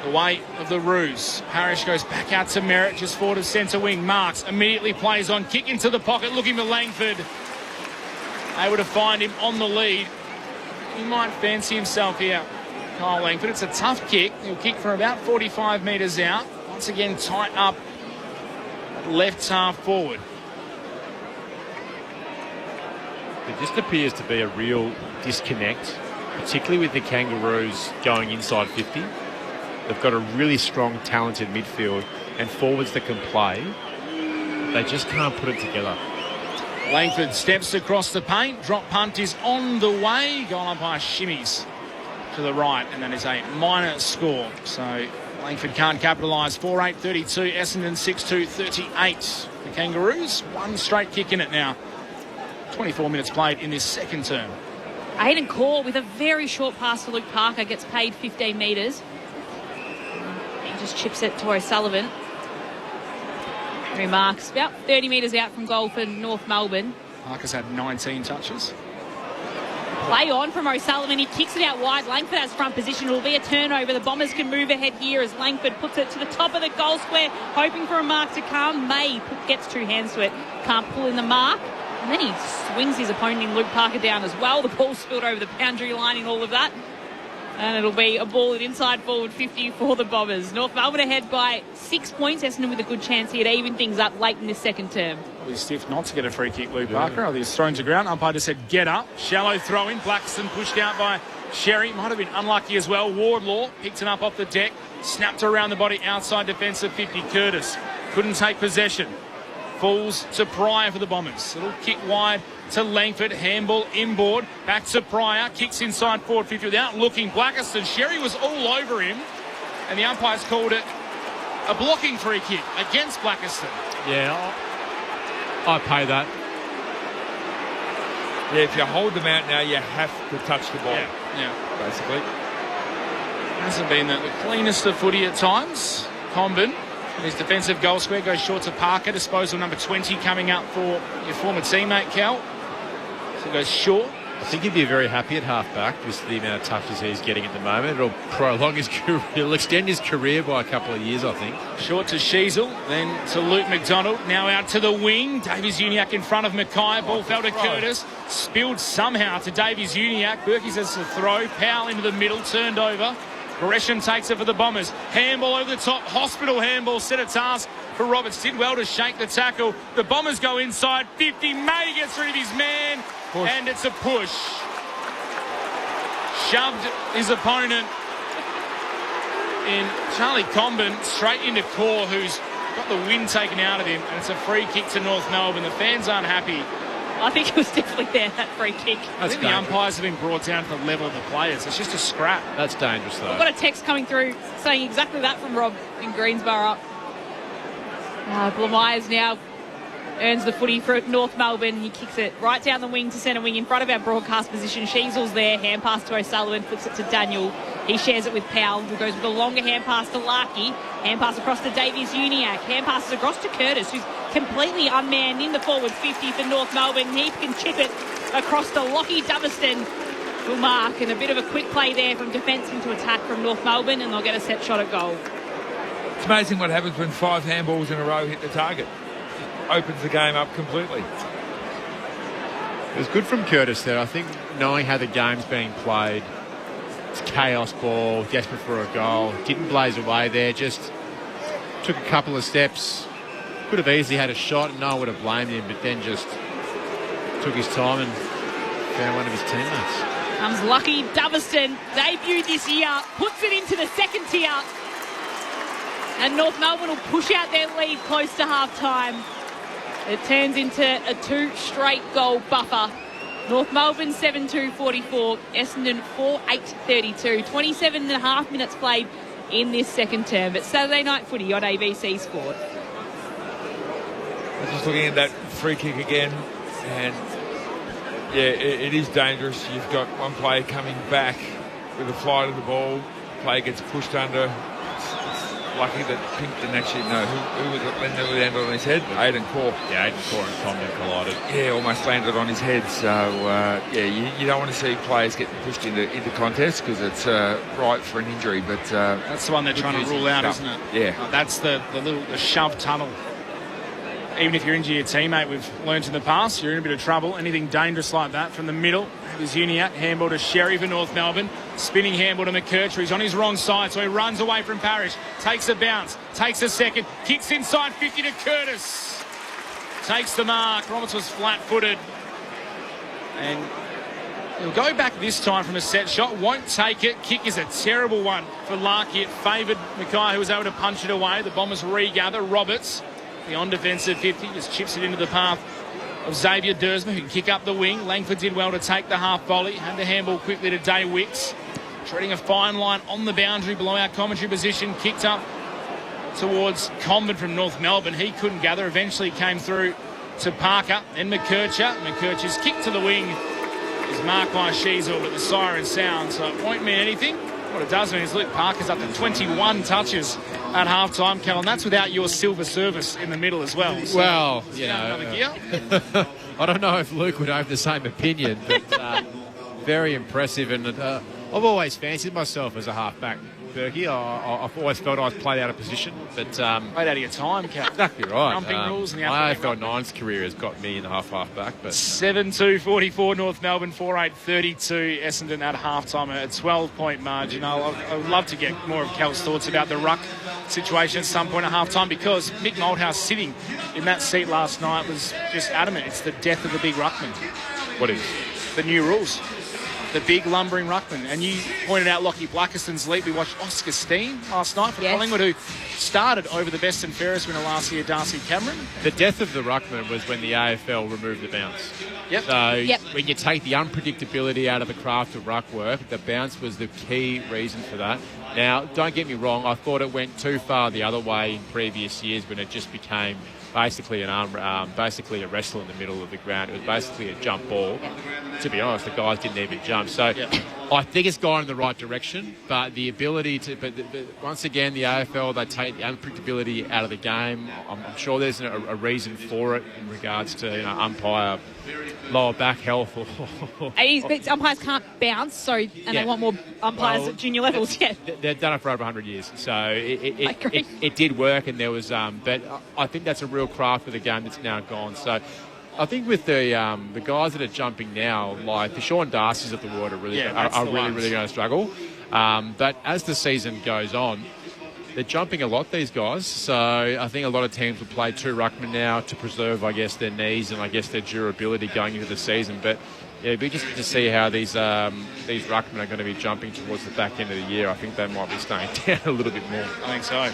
The way of the Roos. Parrish goes back out to Merritt, just forward of centre wing. Marks immediately plays on. Kick into the pocket, looking for Langford. Able to find him on the lead. He might fancy himself here, Kyle Langford. It's a tough kick. He'll kick from about 45 metres out. Once again, tight up left half forward. There just appears to be a real disconnect, particularly with the Kangaroos going inside 50. They've got a really strong, talented midfield and forwards that can play. They just can't put it together. Langford steps across the paint. Drop punt is on the way. Goal umpire shimmies to the right, and that is a minor score. So Langford can't capitalise. 4-8-32. Essendon 6-2-38. The Kangaroos, one straight kick in it now. 24 minutes played in this second term. Aidan Core with a very short pass to Luke Parker gets paid 15 metres. He just chips it to O'Sullivan. Remarks about 30 metres out from goal for North Melbourne. Parker's had 19 touches. Play on from O'Sullivan. He kicks it out wide. Langford has front position. It will be a turnover. The Bombers can move ahead here as Langford puts it to the top of the goal square, hoping for a mark to come. May gets two hands to it. Can't pull in the mark. And then he swings his opponent in Luke Parker down as well. The ball spilled over the boundary line in all of that. And it'll be a ball at inside forward 50 for the Bombers. North Melbourne ahead by 6 points. Essendon with a good chance here to even things up late in this second term. Probably stiff not to get a free kick, Luke Parker. Or he's thrown to ground. Umpire just said, get up. Shallow throw in. Blackiston pushed out by Sherry. Might have been unlucky as well. Wardlaw picked it up off the deck. Snapped around the body outside defensive 50. Curtis couldn't take possession. Falls to Pryor for the Bombers. Little kick wide to Langford. Handball inboard. Back to Pryor. Kicks inside forward 50 without looking. Blackiston. Sherry was all over him. And the umpire's called it a blocking free kick against Blackiston. Yeah, I pay that. Yeah, if you hold them out now, you have to touch the ball. Yeah. Basically. Hasn't been the cleanest of footy at times. Combin. His defensive goal square goes short to Parker. Disposal number 20 coming up for your former teammate, Cal. So it goes short. I think he'd be very happy at half-back with the amount of touches he's getting at the moment. It'll prolong his career. It'll extend his career by a couple of years, I think. Short to Sheasel, then to Luke McDonald. Now out to the wing. Davies Uniacke in front of Mackay. Ball fell to Curtis. Spilled somehow to Davies Uniacke. Berkey says to throw. Powell into the middle. Turned over. Gresham takes it for the Bombers. Handball over the top. Hospital handball. Set a task for Roberts. Did well to shake the tackle. The Bombers go inside 50. May gets rid of his man. Push. And it's a push. Shoved his opponent in Charlie Combin straight into Core, who's got the wind taken out of him. And it's a free kick to North Melbourne. The fans aren't happy. I think it was definitely there, that free kick. I think the umpires have been brought down to the level of the players. It's just a scrap. That's dangerous, though. I've got a text coming through saying exactly that from Rob in Greensborough. Blamires now earns the footy for North Melbourne. He kicks it right down the wing to centre wing in front of our broadcast position. Sheasel's there, hand pass to O'Sullivan, flips it to Daniel. He shares it with Powell, who goes with a longer hand pass to Larkey. Hand pass across to Davies Uniacke. Hand passes across to Curtis, who's completely unmanned in the forward 50 for North Melbourne. He can chip it across to Lockie Doverston. Will mark, and a bit of a quick play there from defenceman to attack from North Melbourne, and they'll get a set shot at goal. It's amazing what happens when 5 handballs in a row hit the target. It opens the game up completely. It was good from Curtis there. I think knowing how the game's being played, it's chaos ball, desperate for a goal. Didn't blaze away there, just took a couple of steps. Could have easily had a shot and no one would have blamed him, but then just took his time and found one of his teammates. Comes Lockie Doverston, debuted this year, puts it into the second tier. And North Melbourne will push out their lead close to half-time. It turns into a 2 straight goal buffer. North Melbourne 7-2-44, Essendon 4-8-32. 27 and a half minutes played in this second term. It's Saturday night footy on ABC Sport. I'm just looking at that free kick again, and yeah, it is dangerous. You've got one player coming back with a flight of the ball. Player gets pushed under. It's lucky that Pink didn't actually know who was it when they landed on his head. Aidan Corr. Yeah, Aidan Corr and Comden collided. Yeah, almost landed on his head. So you don't want to see players getting pushed into contests because it's ripe for an injury. But that's the one they're trying to rule out, isn't it? Yeah, that's the shove tunnel. Even if you injure your teammate, we've learnt in the past, you're in a bit of trouble. Anything dangerous like that from the middle. It was Uniacke, handball to Sherry for North Melbourne. Spinning handball to McKercher. He's on his wrong side, so he runs away from Parrish. Takes a bounce, takes a second, kicks inside 50 to Curtis. Takes the mark. Roberts was flat-footed. And he'll go back this time from a set shot. Won't take it. Kick is a terrible one for Larkey. It favoured Mackay, who was able to punch it away. The Bombers regather. Roberts, the on-defensive 50, just chips it into the path of Xavier Dersma, who can kick up the wing. Langford did well to take the half volley. Had the handball quickly to Day Wicks. Treading a fine line on the boundary below our commentary position. Kicked up towards Comben from North Melbourne. He couldn't gather. Eventually came through to Parker. Then McKercher. McKercher's kick to the wing is marked by Sheasel, but the siren sounds, so it won't mean anything. What it does mean is Luke Parker's up to 21 touches at half-time, Cal, and that's without your silver service in the middle as well. So well, you know, I don't know if Luke would have the same opinion, but very impressive. And I've always fancied myself as a half-back, Berkey. I've always felt I was played out of position, but played out of your time, Cal. Exactly right. Jumping rules. And the my AFL 9's career has got me in the half-back. But 7-2-44 North Melbourne, 4-8-32 Essendon at half-time, a 12-point margin. I would love to get more of Cal's thoughts about the ruck situation at some point at half-time, because Mick Moldhouse sitting in that seat last night was just adamant. It's the death of the big ruckman. What is? The new rules. The big lumbering ruckman. And you pointed out Lockie Blackerston's leap. We watched Oscar Steen last night for Collingwood, who started over the best and fairest winner last year, Darcy Cameron. The death of the ruckman was when the AFL removed the bounce. Yep. So when you take the unpredictability out of the craft of ruck work, the bounce was the key reason for that. Now, don't get me wrong, I thought it went too far the other way in previous years when it just became basically a wrestle in the middle of the ground. It was basically a jump ball. To be honest, the guys didn't even jump. So I think it's gone in the right direction, but the ability to... But once again, the AFL, they take the unpredictability out of the game. I'm sure there's a reason for it in regards to umpire lower back health. Umpires can't bounce, so they want more umpires at junior levels. They've done it for over 100 years, so it did work, and there was... but I think that's a real craft of the game that's now gone. So I think with the guys that are jumping now, like the Sean Darcys of the world, are really going to struggle. But as the season goes on, they're jumping a lot, these guys. So I think a lot of teams will play 2 ruckmen now to preserve, I guess, their knees and I guess their durability going into the season. But yeah, it'd be interesting to see how these ruckmen are going to be jumping towards the back end of the year. I think they might be staying down a little bit more. I think so.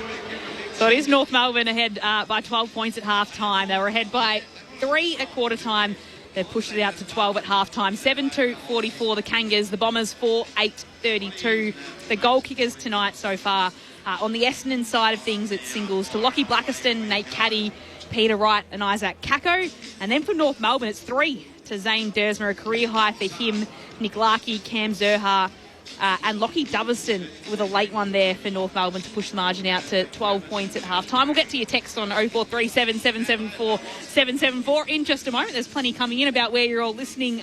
So it is North Melbourne ahead by 12 points at half-time. They were ahead by 3 at quarter-time. They've pushed it out to 12 at half-time. 7-2-44 the Kangas. The Bombers 4-8-32. The goal kickers tonight so far on the Essendon side of things, it's singles to Lockie Blackiston, Nate Caddy, Peter Wright and Isaac Kako. And then for North Melbourne, it's 3 to Zane Dersmer, a career high for him, Nick Larkey, Cam Zerha, and Lockie Doverston with a late one there for North Melbourne to push the margin out to 12 points at half-time. We'll get to your text on 0437 774 774 in just a moment. There's plenty coming in about where you're all listening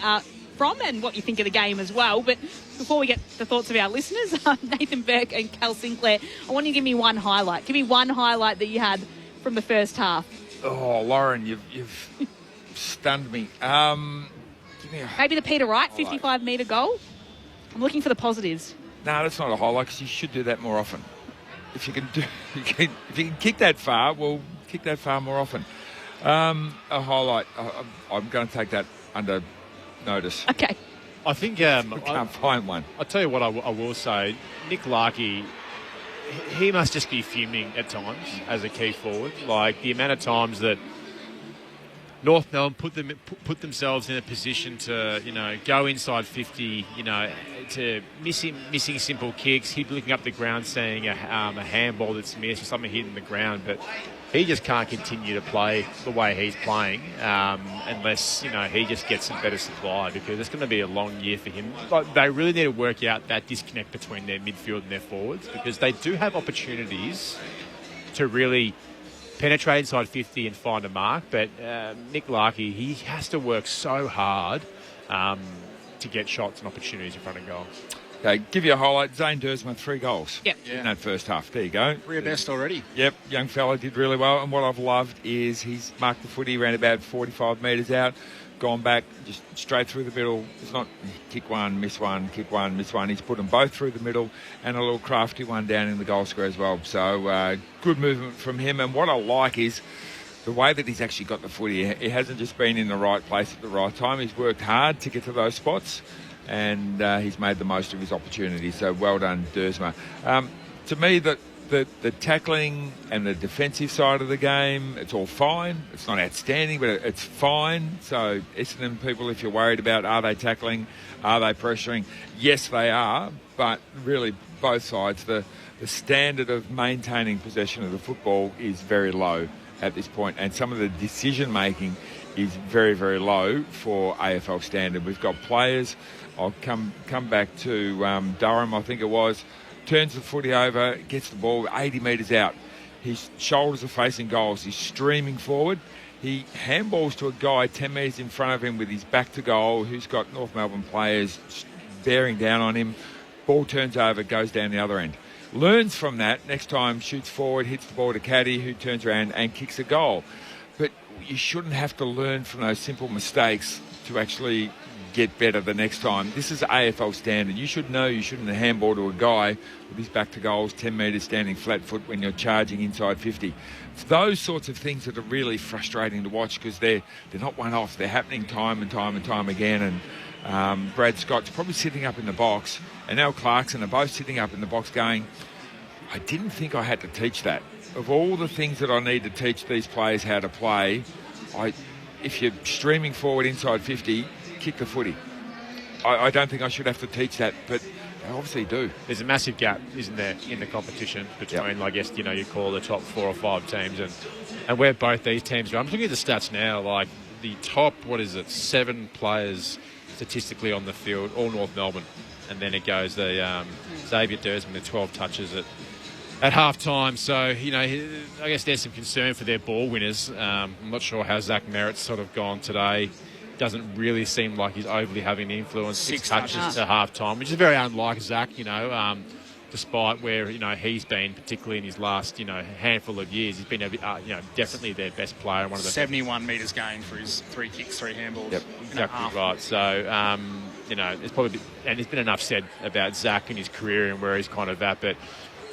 from and what you think of the game as well. But before we get the thoughts of our listeners, Nathan Burke and Cal Sinclair, I want you to give me one highlight. Give me one highlight that you had from the first half. Oh, Lauren, you've stunned me. Give me maybe the Peter Wright 55-metre goal. I'm looking for the positives. No, that's not a highlight because you should do that more often. If you can if you can kick that far, well, kick that far more often. A highlight. I'm going to take that under notice. Okay. I think I can't find one. I'll tell you what I will say. Nick Larkey, he must just be fuming at times as a key forward. Like the amount of times that North Melbourne put themselves in a position to, go inside 50, to missing simple kicks. He'd be looking up the ground seeing a handball that's missed or something hitting the ground, but he just can't continue to play the way he's playing unless, he just gets some better supply, because it's going to be a long year for him. Like, they really need to work out that disconnect between their midfield and their forwards, because they do have opportunities to really penetrate inside 50 and find a mark, but Nick Larkey, he has to work so hard to get shots and opportunities in front of goal. Okay, give you a highlight. Zane Dersmer, 3 goals in that first half. There you go. Career best already. Yep, young fella did really well, and what I've loved is he's marked the footy around about 45 metres out, gone back, just straight through the middle. It's not kick one, miss one, kick one, miss one. He's put them both through the middle and a little crafty one down in the goal square as well. So good movement from him. And what I like is the way that he's actually got the footy. He hasn't just been in the right place at the right time. He's worked hard to get to those spots, and he's made the most of his opportunities. So well done, Dersmer. To me, the tackling and the defensive side of the game, it's all fine. It's not outstanding, but it's fine. So Essendon people, if you're worried about are they tackling, are they pressuring, yes they are, but really both sides, the standard of maintaining possession of the football is very low at this point, and some of the decision making is very, very low for AFL standard. We've got players, I'll come back to Durham, I think it was, turns the footy over, gets the ball 80 metres out. His shoulders are facing goals. He's streaming forward. He handballs to a guy 10 metres in front of him with his back to goal, who's got North Melbourne players bearing down on him. Ball turns over, goes down the other end. Learns from that, next time shoots forward, hits the ball to Caddy, who turns around and kicks a goal. But you shouldn't have to learn from those simple mistakes to actually get better the next time. This is AFL standard. You should know you shouldn't handball to a guy with his back to goals 10 metres standing flat foot when you're charging inside 50. It's those sorts of things that are really frustrating to watch, because they're not one-off. They're happening time and time and time again. And Brad Scott's probably sitting up in the box, and Al Clarkson are both sitting up in the box going, I didn't think I had to teach that. Of all the things that I need to teach these players how to play, if you're streaming forward inside 50, kick the footy. I don't think I should have to teach that, but I obviously do. There's a massive gap, isn't there, in the competition between, I guess, you call the top 4 or 5 teams and where both these teams are. I'm looking at the stats now, like the top, 7 players statistically on the field, all North Melbourne. And then it goes the Xavier Dersman, the 12 touches at half-time. So, I guess there's some concern for their ball winners. I'm not sure how Zach Merritt's sort of gone today. Doesn't really seem like he's overly having the influence. 6 touches at half-time, which is very unlike Zach, despite where, he's been, particularly in his last, handful of years. He's been, definitely their best player. One of the 71 metres gained for his 3 kicks, 3 handballs. Yep, exactly right. So, it's probably, and there's been enough said about Zach and his career and where he's kind of at, but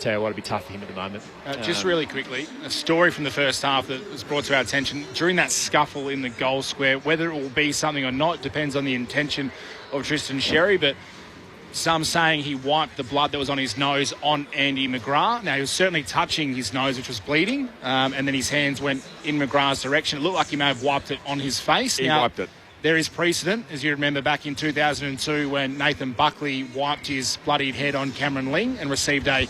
tell you what, it'd be tough for him at the moment. Just really quickly, a story from the first half that was brought to our attention during that scuffle in the goal square. Whether it will be something or not depends on the intention of Tristan Sherry, but some saying he wiped the blood that was on his nose on Andy McGrath. Now, he was certainly touching his nose, which was bleeding, and then his hands went in McGrath's direction. It looked like he may have wiped it on his face. He wiped it. there is precedent, as you remember back in 2002 when Nathan Buckley wiped his bloodied head on Cameron Ling and received a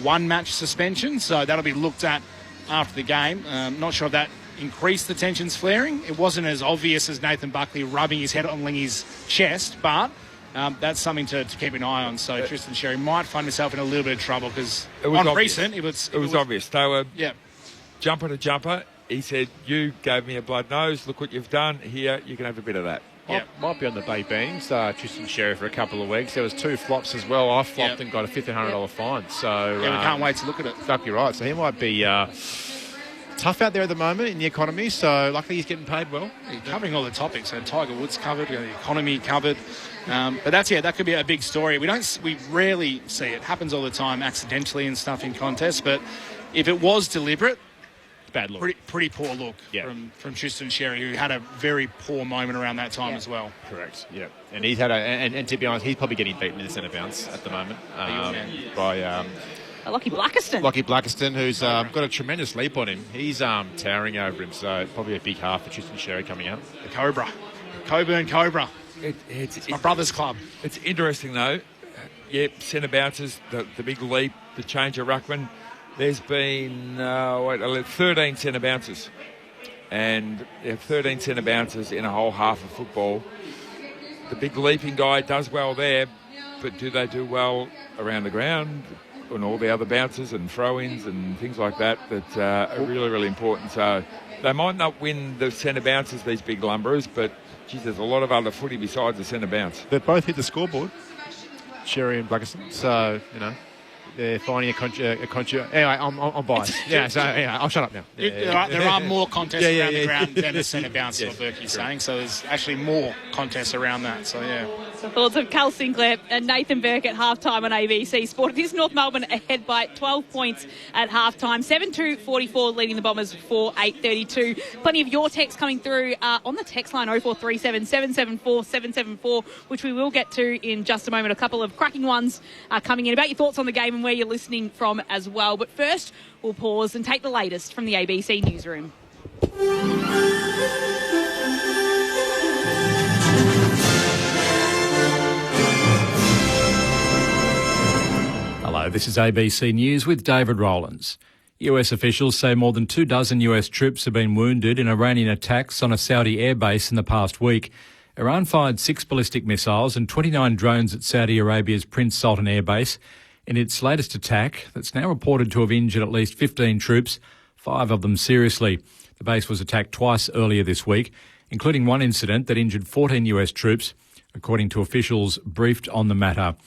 one-match suspension. So that'll be looked at after the game. Not sure if that increased the tensions flaring. It wasn't as obvious as Nathan Buckley rubbing his head on Lingy's chest, but that's something to keep an eye on. So Tristan Sherry might find himself in a little bit of trouble because on precedent, it was obvious. They were yeah. jumper to jumper. He said, you gave me a blood nose. Look what you've done. Here, you can have a bit of that. Might be on the baked beans, Tristan Sherry, for a couple of weeks. There was 2 flops as well. I flopped and got a $1,500 fine. So we can't wait to look at it. Exactly right. So he might be tough out there at the moment in the economy. So luckily he's getting paid well. He's covering all the topics. So Tiger Woods covered, the economy covered. But that could be a big story. We rarely see it. It happens all the time, accidentally and stuff in contests. But if it was deliberate, bad look. Pretty poor look from Tristan Sherry, who had a very poor moment around that time as well. Correct. Yeah, and he's had and to be honest, he's probably getting beaten in the centre bounce at the moment by Lockie Blackiston. Lockie Blackiston, who's got a tremendous leap on him. He's towering over him, so probably a big half for Tristan Sherry coming up. The Cobra, Coburn Cobra. It's my brother's club. It's interesting though. Centre bounces, the big leap, the change of ruckman. There's been 13 centre bounces, and 13 centre bounces in a whole half of football. The big leaping guy does well there, but do they do well around the ground and all the other bounces and throw-ins and things like that are really, really important. So they might not win the centre bounces, these big lumberers, but geez, there's a lot of other footy besides the centre bounce. They both hit the scoreboard, Sherry and Blackiston, so, they're finding Anyway, I'm biased. So I'll shut up now. There are more contests around the ground than the centre bounce, what Berkey's saying. So there's actually more contests around that. So, The thoughts of Cal Sinclair and Nathan Burke at halftime on ABC Sport. It is North Melbourne ahead by 12 points at halftime. 7-2-44 leading the Bombers for 8:32. Plenty of your texts coming through on the text line 0437 774 774, which we will get to in just a moment. A couple of cracking ones coming in about your thoughts on the game and where you're listening from as well. But first, we'll pause and take the latest from the ABC newsroom. Hello, this is ABC News with David Rowlands. US officials say more than 24 US troops have been wounded in Iranian attacks on a Saudi airbase in the past week. Iran fired 6 ballistic missiles and 29 drones at Saudi Arabia's Prince Sultan airbase in its latest attack that's now reported to have injured at least 15 troops, 5 of them seriously. The base was attacked twice earlier this week, including one incident that injured 14 US troops, according to officials briefed on the matter.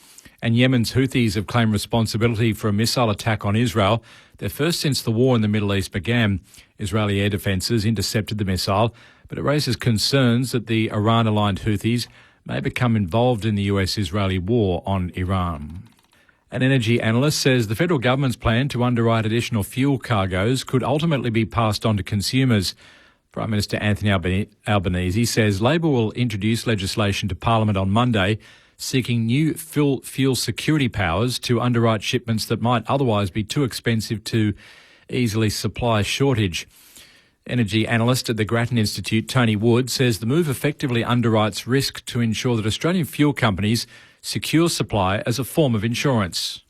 And Yemen's Houthis have claimed responsibility for a missile attack on Israel, their first since the war in the Middle East began. Israeli air defences intercepted the missile, but it raises concerns that the Iran-aligned Houthis may become involved in the US-Israeli war on Iran. An energy analyst says the federal government's plan to underwrite additional fuel cargoes could ultimately be passed on to consumers. Prime Minister Anthony Albanese says Labor will introduce legislation to Parliament on Monday seeking new fuel security powers to underwrite shipments that might otherwise be too expensive to easily supply a shortage. Energy analyst at the Grattan Institute, Tony Wood, says the move effectively underwrites risk to ensure that Australian fuel companies secure supply as a form of insurance.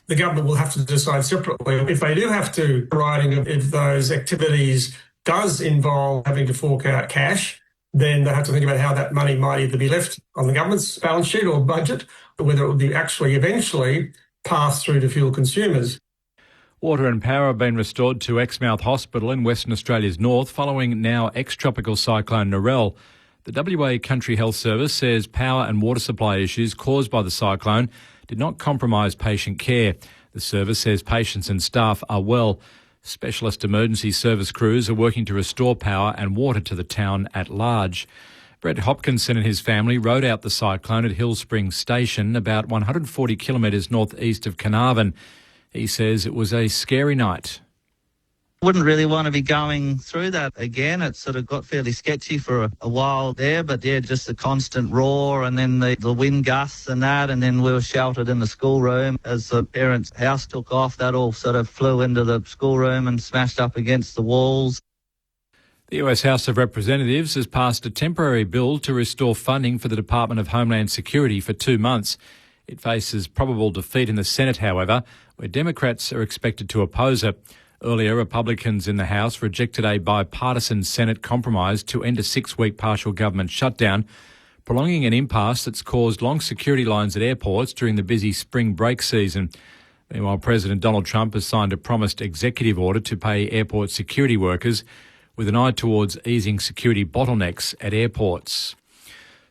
The government will have to decide separately if they do have to writing, if those activities does involve having to fork out cash, then they have to think about how that money might either be left on the government's balance sheet or budget, or whether it would be actually eventually passed through to fuel consumers. Water and power have been restored to Exmouth Hospital in Western Australia's north following now ex-tropical cyclone Narelle. The WA Country Health Service says power and water supply issues caused by the cyclone did not compromise patient care. The service says patients and staff are well. Specialist emergency service crews are working to restore power and water to the town at large. Brett Hopkinson and his family rode out the cyclone at Hill Springs Station, about 140 kilometres northeast of Carnarvon. He says it was a scary night. Wouldn't really want to be going through that again. It sort of got fairly sketchy for a while there, but just the constant roar and then the wind gusts and that, and then we were sheltered in the schoolroom. As the parents' house took off, that all sort of flew into the schoolroom and smashed up against the walls. The US House of Representatives has passed a temporary bill to restore funding for the Department of Homeland Security for 2 months. It faces probable defeat in the Senate, however, where Democrats are expected to oppose it. Earlier, Republicans in the House rejected a bipartisan Senate compromise to end a 6-week partial government shutdown, prolonging an impasse that's caused long security lines at airports during the busy spring break season. Meanwhile, President Donald Trump has signed a promised executive order to pay airport security workers with an eye towards easing security bottlenecks at airports.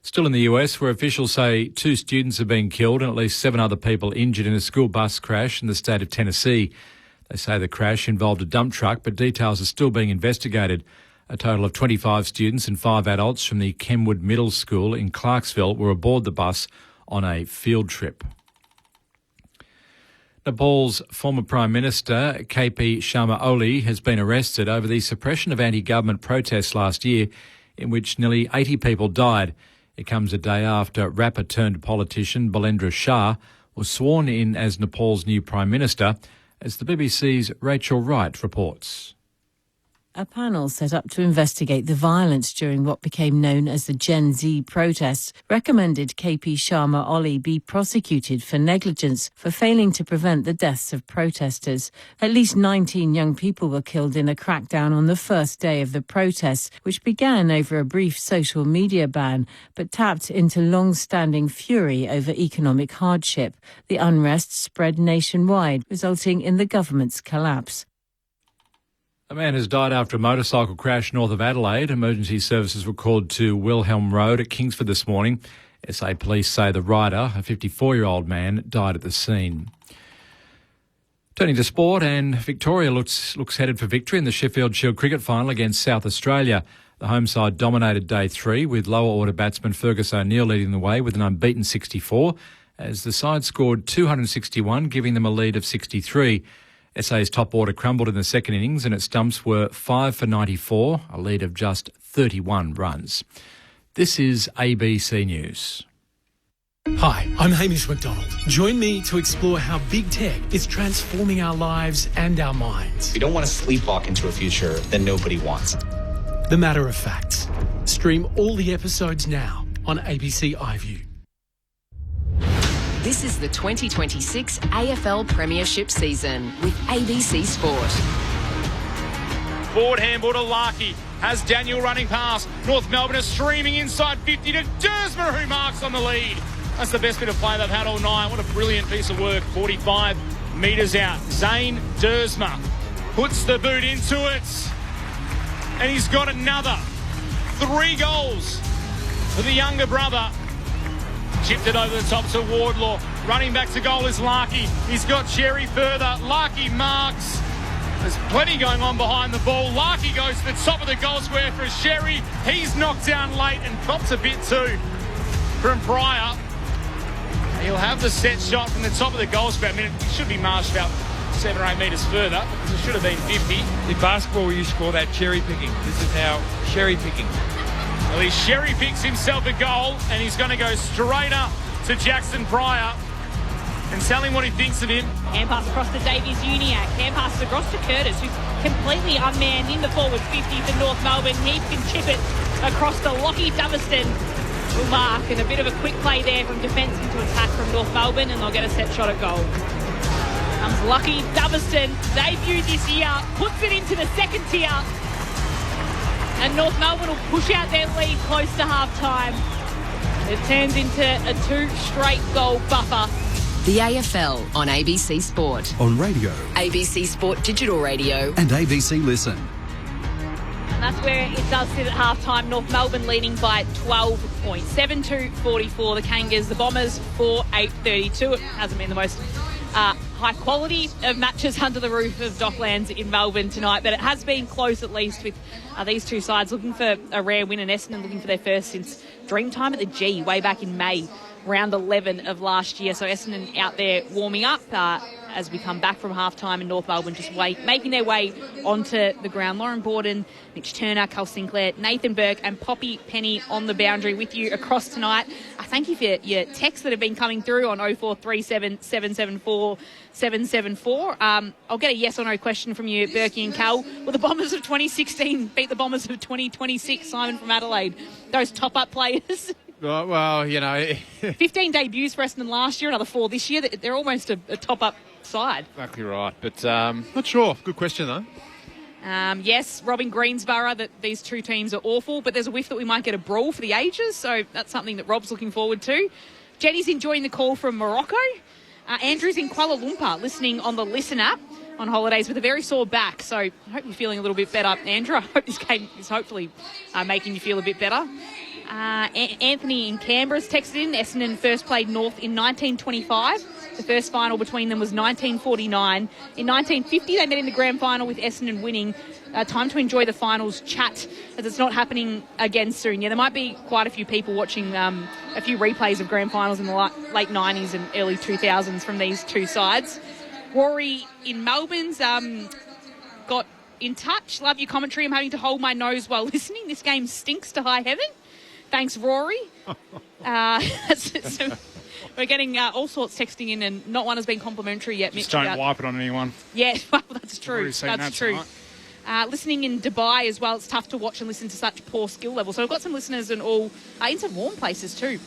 Still in the US, where officials say 2 students have been killed and at least 7 other people injured in a school bus crash in the state of Tennessee. They say the crash involved a dump truck, but details are still being investigated. A total of 25 students and 5 adults from the Kenwood Middle School in Clarksville were aboard the bus on a field trip. Nepal's former Prime Minister, KP Sharma Oli, has been arrested over the suppression of anti-government protests last year, in which nearly 80 people died. It comes a day after rapper-turned-politician Balendra Shah was sworn in as Nepal's new Prime Minister, as the BBC's Rachel Wright reports. A panel set up to investigate the violence during what became known as the Gen Z protests recommended KP Sharma Oli be prosecuted for negligence for failing to prevent the deaths of protesters. At least 19 young people were killed in a crackdown on the first day of the protests, which began over a brief social media ban, but tapped into long-standing fury over economic hardship. The unrest spread nationwide, resulting in the government's collapse. A man has died after a motorcycle crash north of Adelaide. Emergency services were called to Wilhelm Road at Kingsford this morning. SA police say the rider, a 54-year-old man, died at the scene. Turning to sport, and Victoria looks headed for victory in the Sheffield Shield cricket final against South Australia. The home side dominated day 3 with lower order batsman Fergus O'Neill leading the way with an unbeaten 64, as the side scored 261, giving them a lead of 63. SA's top order crumbled in the second innings and its stumps were 5 for 94, a lead of just 31 runs. This is ABC News. Hi, I'm Hamish McDonald. Join me to explore how big tech is transforming our lives and our minds. We don't want to sleepwalk into a future that nobody wants. The Matter of Facts. Stream all the episodes now on ABC iView. This is the 2026 AFL Premiership season with ABC Sport. Forward handball to Larkey. Has Daniel running past. North Melbourne is streaming inside 50 to Dersma, who marks on the lead. That's the best bit of play they've had all night. What a brilliant piece of work. 45 metres out. Zane Dersma puts the boot into it. And he's got another 3 goals for the younger brother. Chipped it over the top to Wardlaw. Running back to goal is Larkey. He's got Sherry further. Larkey marks. There's plenty going on behind the ball. Larkey goes to the top of the goal square for Sherry. He's knocked down late and pops a bit too from Pryor. He'll have the set shot from the top of the goal square. I mean, it should be marched about 7 or 8 metres further, because it should have been 50. In basketball, we used to call that cherry picking. This is now cherry picking. Well, he cherry picks himself a goal, and he's going to go straight up to Jackson Pryor and tell him what he thinks of him. Hand pass across to Davies Uniac. Hand pass across to Curtis, who's completely unmanned in the forward 50 for North Melbourne. He can chip it across to Lockie Doverston. Will mark, and a bit of a quick play there from defence into attack from North Melbourne, and they'll get a set shot at goal. Comes Lockie Doverston, debuted this year, puts it into the second tier. And North Melbourne will push out their lead close to half-time. It turns into a 2 straight goal buffer. The AFL on ABC Sport. On radio. ABC Sport Digital Radio. And ABC Listen. And that's where it does sit at half-time. North Melbourne leading by 12 points. 7-2-44 the Kangas. The Bombers 4-8-32. It hasn't been the most high quality of matches under the roof of Docklands in Melbourne tonight, but it has been close, at least, with these two sides looking for a rare win, and Essendon looking for their first since Dreamtime at the G way back in May, round 11 of last year. So Essendon out there warming up as we come back from half-time in North Melbourne, just making their way onto the ground. Lauren Borden, Mitch Turner, Carl Sinclair, Nathan Burke and Poppy Penny on the boundary with you across tonight. Thank you for your texts that have been coming through on 0437 774 774. I'll get a yes or no question from you, Berkey and Cal. Will the Bombers of 2016 beat the Bombers of 2026? Simon from Adelaide. Those top-up players. Well, 15 debuts for Essendon last year, another 4 this year. They're almost a top-up side. Exactly right, but not sure. Good question, though. Yes, Robin Greensborough, that these two teams are awful, but there's a whiff that we might get a brawl for the ages, so that's something that Rob's looking forward to. Jenny's enjoying the call from Morocco. Andrew's in Kuala Lumpur, listening on the Listen app on holidays with a very sore back, so I hope you're feeling a little bit better, Andrew. I hope this game is hopefully making you feel a bit better. Anthony in Canberra's texted in. Essendon first played North in 1925. The first final between them was 1949. In 1950, they met in the grand final with Essendon winning. Time to enjoy the finals chat, as it's not happening again soon. Yeah, there might be quite a few people watching a few replays of grand finals in the late 90s and early 2000s from these two sides. Rory in Melbourne's got in touch. Love your commentary. I'm having to hold my nose while listening. This game stinks to high heaven. Thanks, Rory. So we're getting all sorts texting in, and not one has been complimentary yet. Just don't wipe it on anyone. Yeah, well, that's true. That's true. Listening in Dubai as well, it's tough to watch and listen to such poor skill level. So we've got some listeners in some warm places too,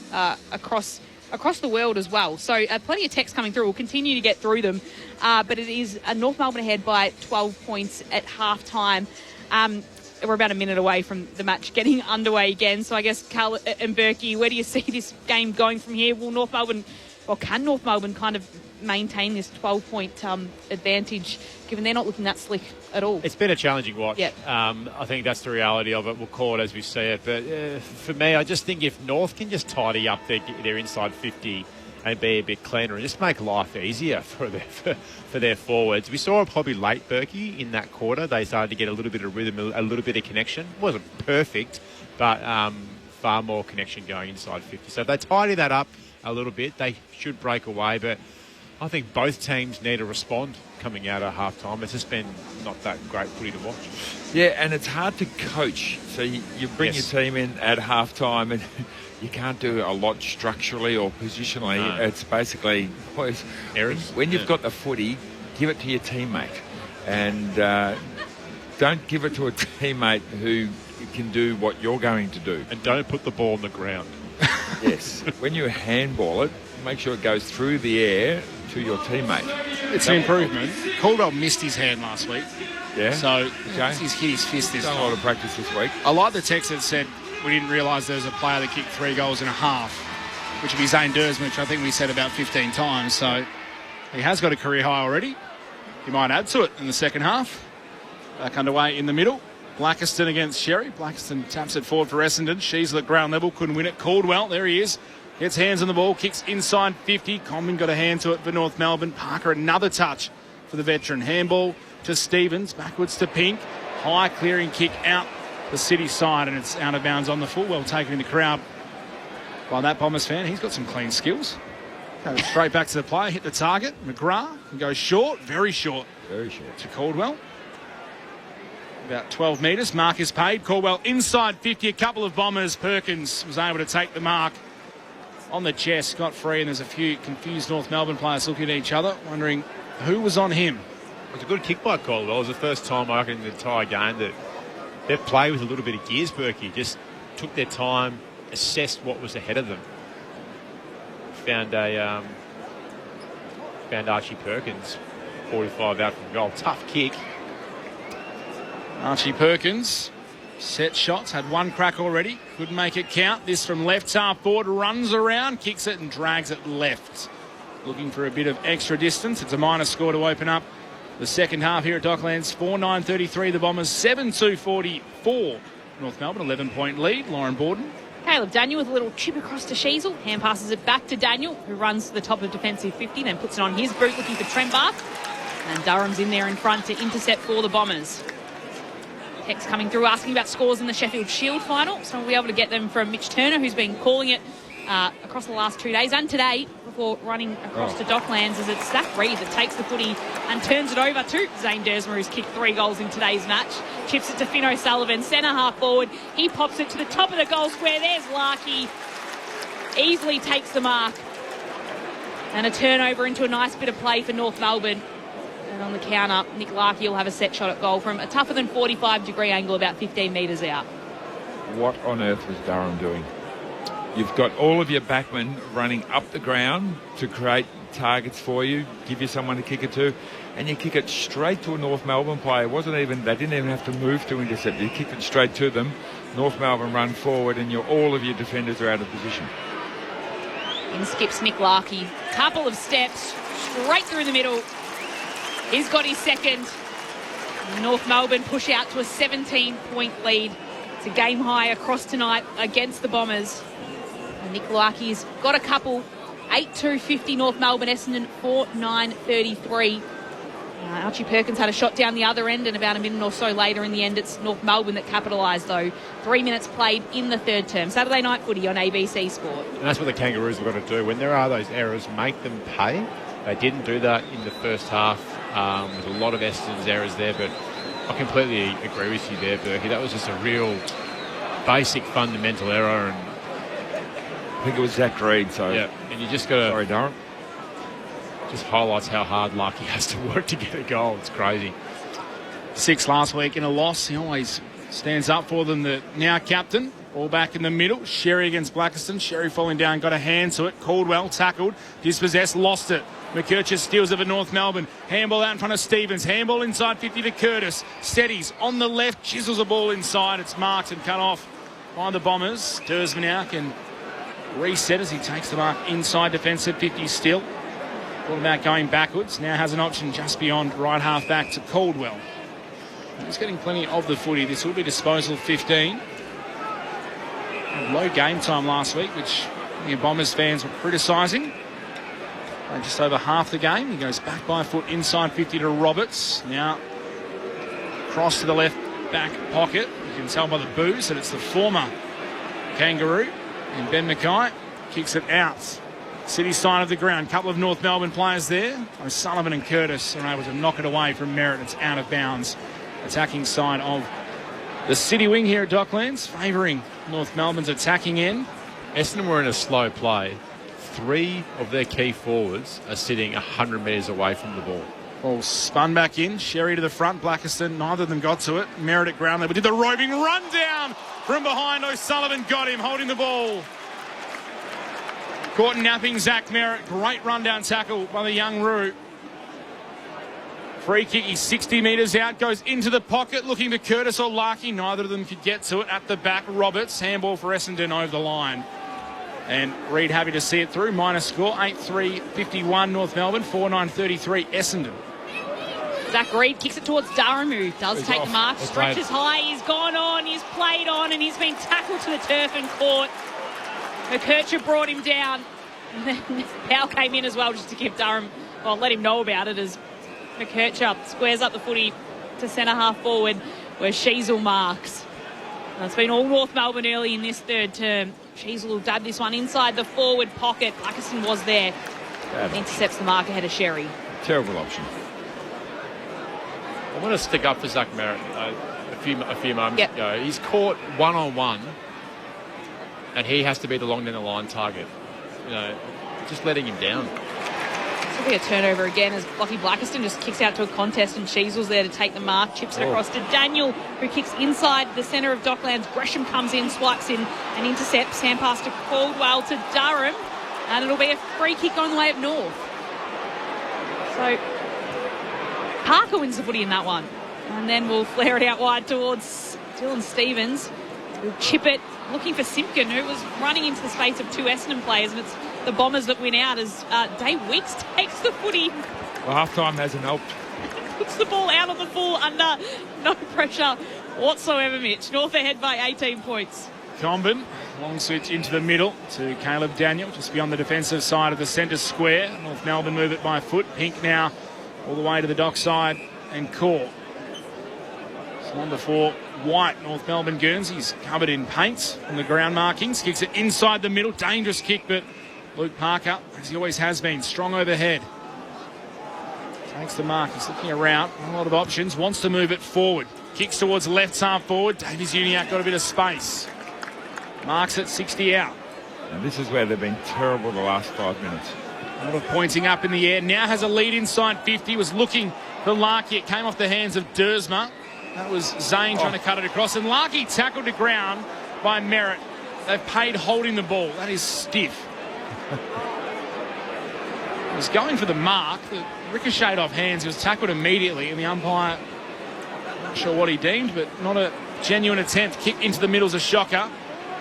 across the world as well. So plenty of texts coming through. We'll continue to get through them. But it is North Melbourne ahead by 12 points at half-time. We're about a minute away from the match getting underway again. So I guess, Carl and Berkey, where do you see this game going from here? Can North Melbourne kind of maintain this 12-point advantage, given they're not looking that slick at all? It's been a challenging watch. Yep. I think that's the reality of it. We'll call it as we see it. But for me, I just think if North can just tidy up their inside 50 and be a bit cleaner and just make life easier for their forwards. We saw it probably late, Berkey, in that quarter. They started to get a little bit of rhythm, a little bit of connection. It wasn't perfect, but far more connection going inside 50. So if they tidy that up a little bit, they should break away. But I think both teams need to respond coming out of half-time. It's just been not that great footy to watch. Yeah, and it's hard to coach. So you bring your team in at half-time and you can't do a lot structurally or positionally. No. It's basically errors. When you've got the footy, give it to your teammate. And don't give it to a teammate who can do what you're going to do. And don't put the ball on the ground. Yes. When you handball it, make sure it goes through the air to your teammate. It's an improvement. Caldwell missed his hand last week. Yeah. So he's hit his fist this time. Done a lot of practice this week. I like the text that said we didn't realise there was a player that kicked 3 goals and a half, which would be Zane Dursman, which I think we said about 15 times. So he has got a career high already. He might add to it in the second half. Back underway in the middle. Blackiston against Sherry. Blackiston taps it forward for Essendon. She's at ground level, couldn't win it. Caldwell, there he is. Gets hands on the ball, kicks inside 50. Comben got a hand to it for North Melbourne. Parker, another touch for the veteran. Handball to Stevens, backwards to Pink. High clearing kick out the City side, and it's out of bounds on the full. Well taken in the crowd by that Bombers fan. He's got some clean skills. Goes straight back to the player, hit the target. McGrath and goes short, very short. Very short. To Caldwell. About 12 metres. Mark is paid. Caldwell inside 50. A couple of Bombers. Perkins was able to take the mark on the chest. Got free, and there's a few confused North Melbourne players looking at each other, wondering who was on him. It was a good kick by Caldwell. It was the first time I reckon in the entire game that they've played with a little bit of gears, Berkey. Just took their time, assessed what was ahead of them. Found Archie Perkins, 45 out from goal. Tough kick. Archie Perkins, set shots, had one crack already. Couldn't make it count. This from left half forward, runs around, kicks it and drags it left. Looking for a bit of extra distance. It's a minus score to open up the second half here at Docklands. 4-9-33 the Bombers, 7-2-44 North Melbourne, 11-point lead. Lauren Borden. Caleb Daniel with a little chip across to Sheasel. Hand passes it back to Daniel, who runs to the top of defensive 50, then puts it on his boot looking for Trent Bark. And Durham's in there in front to intercept for the Bombers. Text coming through asking about scores in the Sheffield Shield final, so we'll be able to get them from Mitch Turner, who's been calling it across the last 2 days and today before running across to Docklands, is it's Zach Reid that takes the footy and turns it over to Zane Dersmer, who's kicked 3 goals in today's match. Chips it to Finn O'Sullivan, centre half forward. He pops it to the top of the goal square. There's Larkey. Easily takes the mark. And a turnover into a nice bit of play for North Melbourne. And on the counter, Nick Larkey will have a set shot at goal from a tougher than 45-degree angle about 15 metres out. What on earth was Durham doing? You've got all of your backmen running up the ground to create targets for you, give you someone to kick it to, and you kick it straight to a North Melbourne player. They didn't even have to move to intercept. You kicked it straight to them. North Melbourne run forward, and all of your defenders are out of position. In skips Nick Larkey. Couple of steps straight through the middle. He's got his second. North Melbourne push out to a 17-point lead. It's a game high across tonight against the Bombers. And Nick Larkey's got a couple. 8-2-50 North Melbourne, Essendon 4-9-33. Archie Perkins had a shot down the other end, and about a minute or so later in the end, it's North Melbourne that capitalised, though. 3 minutes played in the third term. Saturday night footy on ABC Sport. And that's what the Kangaroos have got to do. When there are those errors, make them pay. They didn't do that in the first half. There's a lot of Essendon's errors there, but I completely agree with you there, Berkey. That was just a real basic fundamental error. And I think it was Zach Reid, so... Yeah, and you just got to... Sorry, Durham. Just highlights how hard Larkey has to work to get a goal. It's crazy. 6 last week in a loss. He always stands up for them. The now captain. Ball back in the middle. Sherry against Blackiston. Sherry falling down, got a hand to it. Caldwell tackled. Dispossessed, lost it. McKercher steals it for North Melbourne. Handball out in front of Stevens. Handball inside 50 to Curtis. Steadies on the left. Chisels the ball inside. It's marked and cut off by the Bombers. Dersman now can reset as he takes the mark inside defensive 50 still. All about going backwards. Now has an option just beyond right half back to Caldwell. He's getting plenty of the footy. This will be disposal 15. Low game time last week, which the Bombers fans were criticising. Just over half the game. He goes back by foot inside 50 to Roberts. Now cross to the left back pocket. You can tell by the boos that it's the former Kangaroo. And Ben Mackay kicks it out. City side of the ground. Couple of North Melbourne players there. O'Sullivan and Curtis are able to knock it away from Merritt. It's out of bounds. Attacking side of the City wing here at Docklands, favouring North Melbourne's attacking end. Essendon were in a slow play. 3 of their key forwards are sitting 100 metres away from the ball. Ball spun back in. Sherry to the front. Blackiston, neither of them got to it. Merritt at ground level did the roving run down from behind. O'Sullivan got him, holding the ball. Caught napping Zach Merritt. Great rundown tackle by the young Roo. Free kick, he's 60 metres out, goes into the pocket, looking to Curtis or Larkey. Neither of them could get to it. At the back, Roberts. Handball for Essendon over the line. And Reid happy to see it through. Minus score, 8-3-51 North Melbourne, 4-9-33 Essendon. Zach Reid kicks it towards Durham, who does take the mark. Stretches high, he's gone on, he's played on, and he's been tackled to the turf and caught. McKercher brought him down. And then Powell came in as well just to give Durham, let him know about it as McKercher squares up the footy to centre half forward where Sheasel marks. And it's been all North Melbourne early in this third term. Sheasel will dab this one inside the forward pocket. Blackiston was there. Intercepts the mark ahead of Sherry. Terrible option. I want to stick up for Zach Merritt a few moments ago. He's caught one-on-one and he has to be the long down the line target. Just letting him down. This will be a turnover again as Lockie Blackiston just kicks out to a contest and Sheasel's there to take the mark. Chips it across to Daniel, who kicks inside the centre of Docklands. Gresham comes in, swipes in and intercepts. Hand pass to Caldwell to Durham. And it'll be a free kick on the way up north. So Parker wins the footy in that one. And then we'll flare it out wide towards Dylan Stevens. We'll chip it, looking for Simpkin, who was running into the space of 2 Essendon players, and it's the Bombers that win out as Dave Weeks takes the footy. Well, half-time hasn't helped. Puts the ball out on the full under no pressure whatsoever, Mitch. North ahead by 18 points. Combin, long switch into the middle to Caleb Daniel, just beyond the defensive side of the centre square. North Melbourne move it by foot. Pink now all the way to the dock side and Core. So Number 4, White, North Melbourne Guernseys, covered in paint on the ground markings. Kicks it inside the middle. Dangerous kick, but Luke Parker, as he always has been, strong overhead. Takes the mark. He's looking around. A lot of options. Wants to move it forward. Kicks towards left half forward. Davies Uniacke got a bit of space. Marks at 60 out. And this is where they've been terrible the last 5 minutes. A lot of pointing up in the air. Now has a lead inside 50. Was looking for Larkey. It came off the hands of Dersma. That was Zane trying to cut it across. And Larkey tackled to ground by Merritt. They've paid holding the ball. That is stiff. He was going for the mark. The ricocheted off hands. He was tackled immediately. And the umpire, not sure what he deemed, but not a genuine attempt. Kick into the middle's a shocker.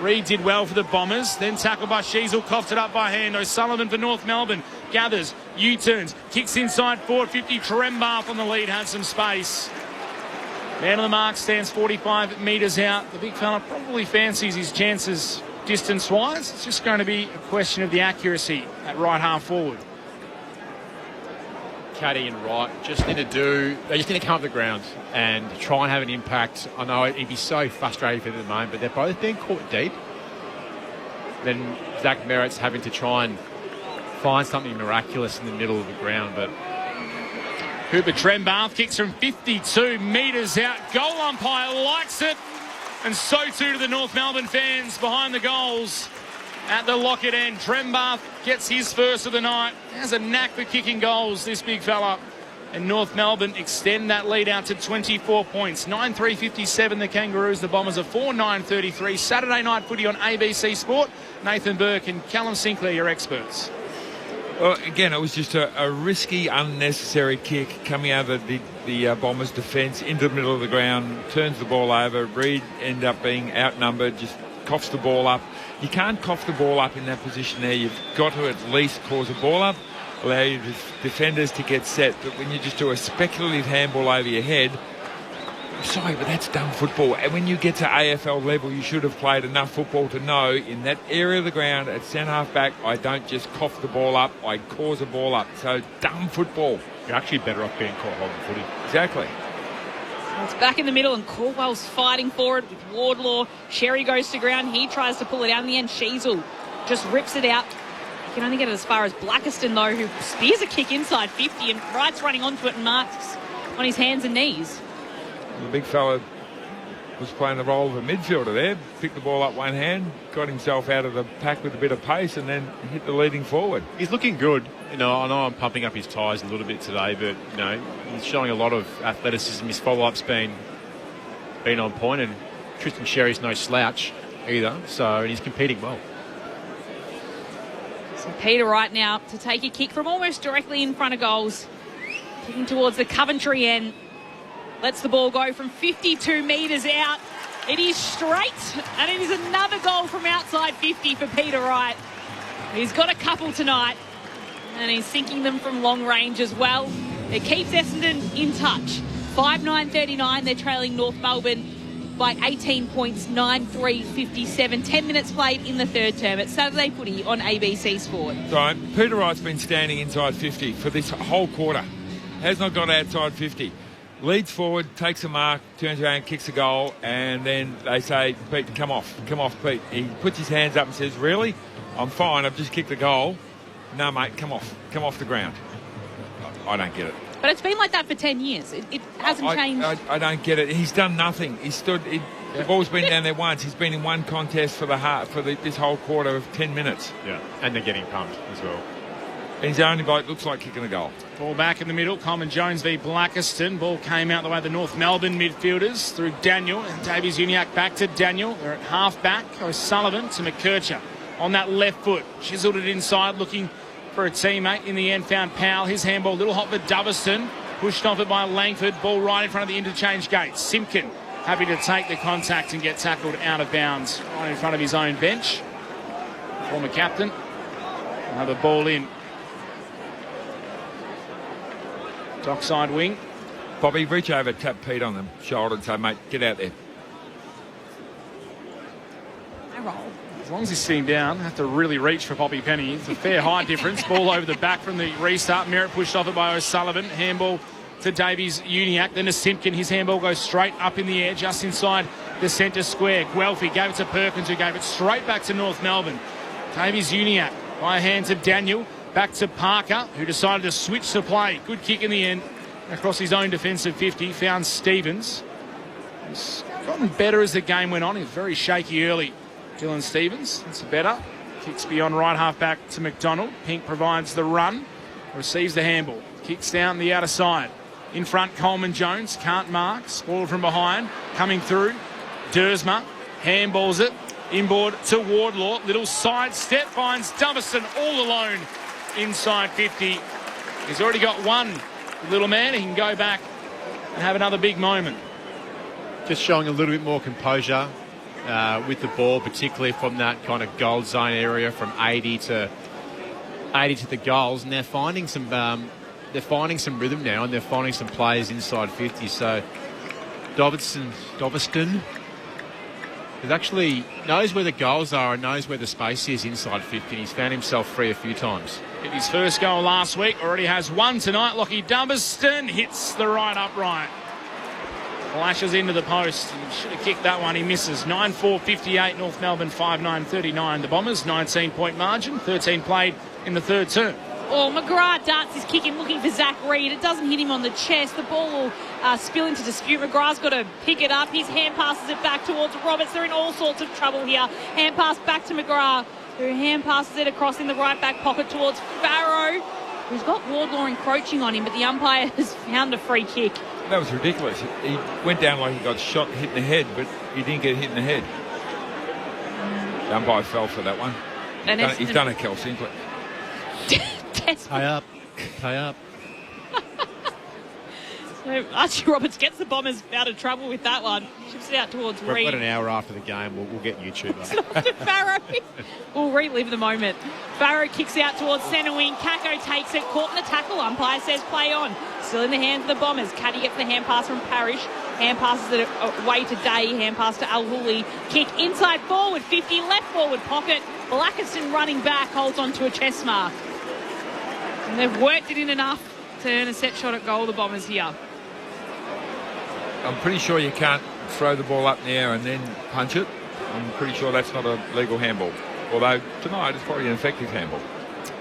Reid did well for the Bombers. Then tackled by Sheasel. Coughed it up by hand. O'Sullivan for North Melbourne. Gathers. U-turns. Kicks inside forward 50. Trembath on the lead. Had some space. Man on the mark stands 45 metres out. The big fella probably fancies his chances distance-wise. It's just going to be a question of the accuracy at right half forward. Caddy and Wright they just need to come up the ground and try and have an impact. I know he'd be so frustrated for them at the moment, but they're both being caught deep. Then Zach Merritt's having to try and find something miraculous in the middle of the ground, but Cooper Trembath kicks from 52 metres out. Goal umpire likes it, and so too do the North Melbourne fans behind the goals at the Lockett end. Trembath gets his first of the night. Has a knack for kicking goals, this big fella. And North Melbourne extend that lead out to 24 points. 9-3-57 the Kangaroos. The Bombers are 4-9-33. Saturday night footy on ABC Sport. Nathan Burke and Callum Sinclair, your experts. Well, again, it was just a risky, unnecessary kick coming out of the Bombers' defence into the middle of the ground, turns the ball over. Reid ended up being outnumbered, just coughs the ball up. You can't cough the ball up in that position there. You've got to at least cause a ball up, allow your defenders to get set. But when you just do a speculative handball over your head, I'm sorry, but that's dumb football. And when you get to AFL level, you should have played enough football to know in that area of the ground at centre half back, I don't just cough the ball up, I cause a ball up. So dumb football. You're actually better off being caught holding footy. Exactly. It's back in the middle and Caldwell's fighting for it with Wardlaw. Sherry goes to ground. He tries to pull it out in the end. Sheasel just rips it out. He can only get it as far as Blackiston, though, who spears a kick inside 50 and Wright's running onto it and marks on his hands and knees. The big fella was playing the role of a midfielder there. Picked the ball up one hand, got himself out of the pack with a bit of pace and then hit the leading forward. He's looking good. I know I'm pumping up his tyres a little bit today, but he's showing a lot of athleticism. His follow-up's been on point, and Tristan Sherry's no slouch either, and he's competing well. So Peter Wright now to take a kick from almost directly in front of goals. Kicking towards the Coventry end. Lets the ball go from 52 metres out. It is straight, and it is another goal from outside 50 for Peter Wright. He's got a couple tonight, and he's sinking them from long range as well. It keeps Essendon in touch. 5-9-39, they're trailing North Melbourne by 18 points, 9-3-57. 10 minutes played in the third term. It's Saturday footy on ABC Sport. Right, Peter Wright's been standing inside 50 for this whole quarter. Has not got outside 50. Leads forward, takes a mark, turns around, kicks a goal, and then they say, Pete, come off, Pete. He puts his hands up and says, really? I'm fine, I've just kicked a goal. No, mate, come off the ground. I don't get it. But it's been like that for 10 years. It hasn't changed. I don't get it. He's done nothing. The ball's been down there once. He's been in one contest for this whole quarter of 10 minutes. Yeah, and they're getting pumped as well. And he's the only bloke looks like kicking a goal. Ball back in the middle. Coleman Jones v Blackiston. Ball came out the way of the North Melbourne midfielders through Daniel. And Davies Uniacke back to Daniel. They're at half back. O'Sullivan to McKercher on that left foot. Chiseled it inside looking for a teammate. In the end found Powell. His handball a little hot for Doverston. Pushed off it by Langford. Ball right in front of the interchange gate. Simpkin happy to take the contact and get tackled out of bounds. Right in front of his own bench. Former captain. Will have a ball in. Dockside wing. Bobby, reach over, tap Pete on the shoulder and say, mate, get out there. I roll. As long as he's sitting down, have to really reach for Poppy Penny. It's a fair height difference. Ball over the back from the restart. Merritt pushed off it by O'Sullivan. Handball to Davies-Uniacke, then to Simpkin. His handball goes straight up in the air, just inside the centre square. Guelphy gave it to Perkins, who gave it straight back to North Melbourne. Davies-Uniacke by hands of Daniel, back to Parker, who decided to switch the play. Good kick in the end, across his own defensive 50, found Stevens. He's gotten better as the game went on. He was very shaky early, Dylan Stevens. It's better. Kicks beyond right half back to McDonald. Pink provides the run, receives the handball. Kicks down the outer side. In front, Coleman Jones can't mark. Spoiled from behind. Coming through, Dersma handballs it. Inboard to Wardlaw. Little side step, finds Dummerston all alone inside 50. He's already got one, the little man. He can go back and have another big moment. Just showing a little bit more composure with the ball, particularly from that kind of goal zone area from 80 to the goals, and they're finding some rhythm now, and they're finding some players inside 50. So Doverston is actually knows where the goals are and knows where the space is inside 50. And he's found himself free a few times. Hit his first goal last week, already has one tonight. Lockie Dummerston hits the right upright. Flashes into the post. He should have kicked that one. He misses. 9-4-58. North Melbourne 5-9-39. The Bombers, 19-point margin. 13 played in the third term. Oh, McGrath darts his kick in looking for Zach Reid. It doesn't hit him on the chest. The ball will spill into dispute. McGrath's got to pick it up. His hand passes it back towards Roberts. They're in all sorts of trouble here. Hand pass back to McGrath, who hand passes it across in the right back pocket towards Farrow, who's got Wardlaw encroaching on him, but the umpire has found a free kick. That was ridiculous. He went down like he got shot, hit in the head, but he didn't get hit in the head. The umpire fell for that one. He's done it, Kel Sinclair. Pay up. Pay up. So Archie Roberts gets the Bombers out of trouble with that one. Ships it out towards Reid. We've got an hour after the game. We'll get YouTube up. To Farrow. We'll relive the moment. Farrow kicks out towards centre wing. Kako takes it. Caught in the tackle. Umpire says play on. Still in the hands of the Bombers. Caddy gets the hand pass from Parrish. Hand passes it away to Day. Hand pass to Al Hooley. Kick inside forward. 50 left forward pocket. Blackiston running back. Holds on to a chest mark. And they've worked it in enough to earn a set shot at goal, the Bombers here. I'm pretty sure you can't throw the ball up in the air and then punch it. I'm pretty sure that's not a legal handball. Although tonight it's probably an effective handball.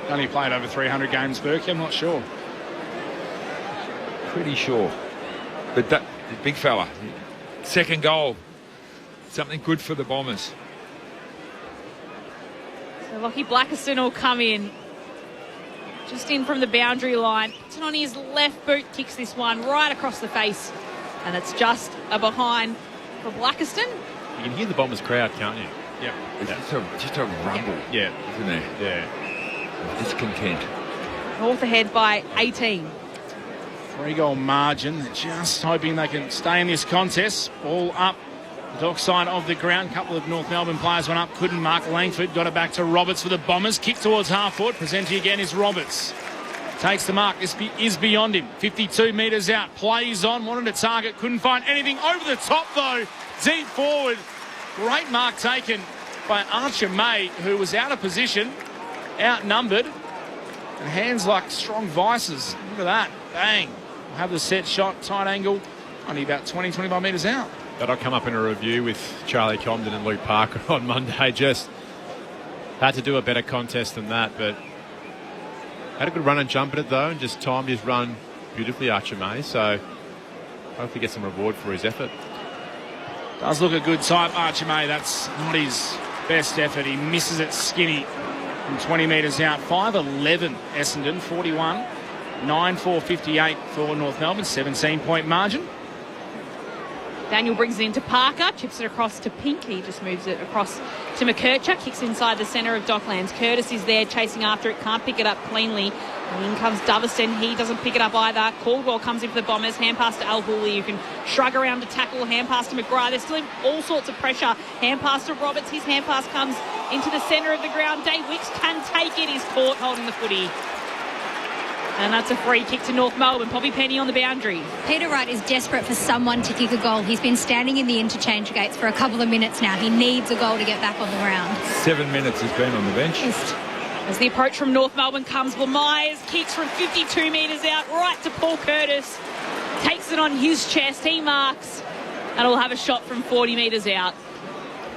Only played over 300 games, Berkey. I'm not sure. Pretty sure. But that big fella, second goal, something good for the Bombers. So Lockie Blackiston will come in. Just in from the boundary line. Puts it on his left boot, kicks this one right across the face. And it's just a behind for Blackiston. You can hear the Bombers crowd, can't you? Yeah. It's just a rumble, yeah, isn't there? Yeah. Discontent. North ahead by 18. 3-goal margin. Just hoping they can stay in this contest. Ball up the dock side of the ground. A couple of North Melbourne players went up, couldn't mark. Langford got it back to Roberts for the Bombers. Kick towards half forward. Presenting again is Roberts. Takes the mark. This is beyond him. 52 metres out. Plays on. Wanted to target. Couldn't find anything. Over the top, though. Deep forward. Great mark taken by Archer May, who was out of position. Outnumbered. And hands like strong vices. Look at that. Bang. We'll have the set shot. Tight angle. Only about 20, 25 metres out. That'll come up in a review with Charlie Comden and Luke Parker on Monday. Just had to do a better contest than that, but had a good run and jump at it, though, and just timed his run beautifully, Archer May. So hopefully get some reward for his effort. Does look a good type, Archer May. That's not his best effort. He misses it skinny from 20 metres out. 5'11", Essendon, 41. 9-4-58 for North Melbourne, 17-point margin. Daniel brings it into Parker, chips it across to Pink. He just moves it across to McKercher, kicks inside the centre of Docklands. Curtis is there chasing after it, can't pick it up cleanly. And in comes Doverston, he doesn't pick it up either. Caldwell comes in for the Bombers, hand pass to Al Hooley, who can shrug around to tackle, hand pass to McGrath. They're still in all sorts of pressure. Hand pass to Roberts, his hand pass comes into the centre of the ground. Dave Wicks can take it, he's caught holding the footy. And that's a free kick to North Melbourne. Poppy Penny on the boundary. Peter Wright is desperate for someone to kick a goal. He's been standing in the interchange gates for a couple of minutes now. He needs a goal to get back on the ground. 7 minutes he's been on the bench. As the approach from North Melbourne comes, Myers kicks from 52 metres out right to Paul Curtis. takes it on his chest. He marks and will have a shot from 40 metres out.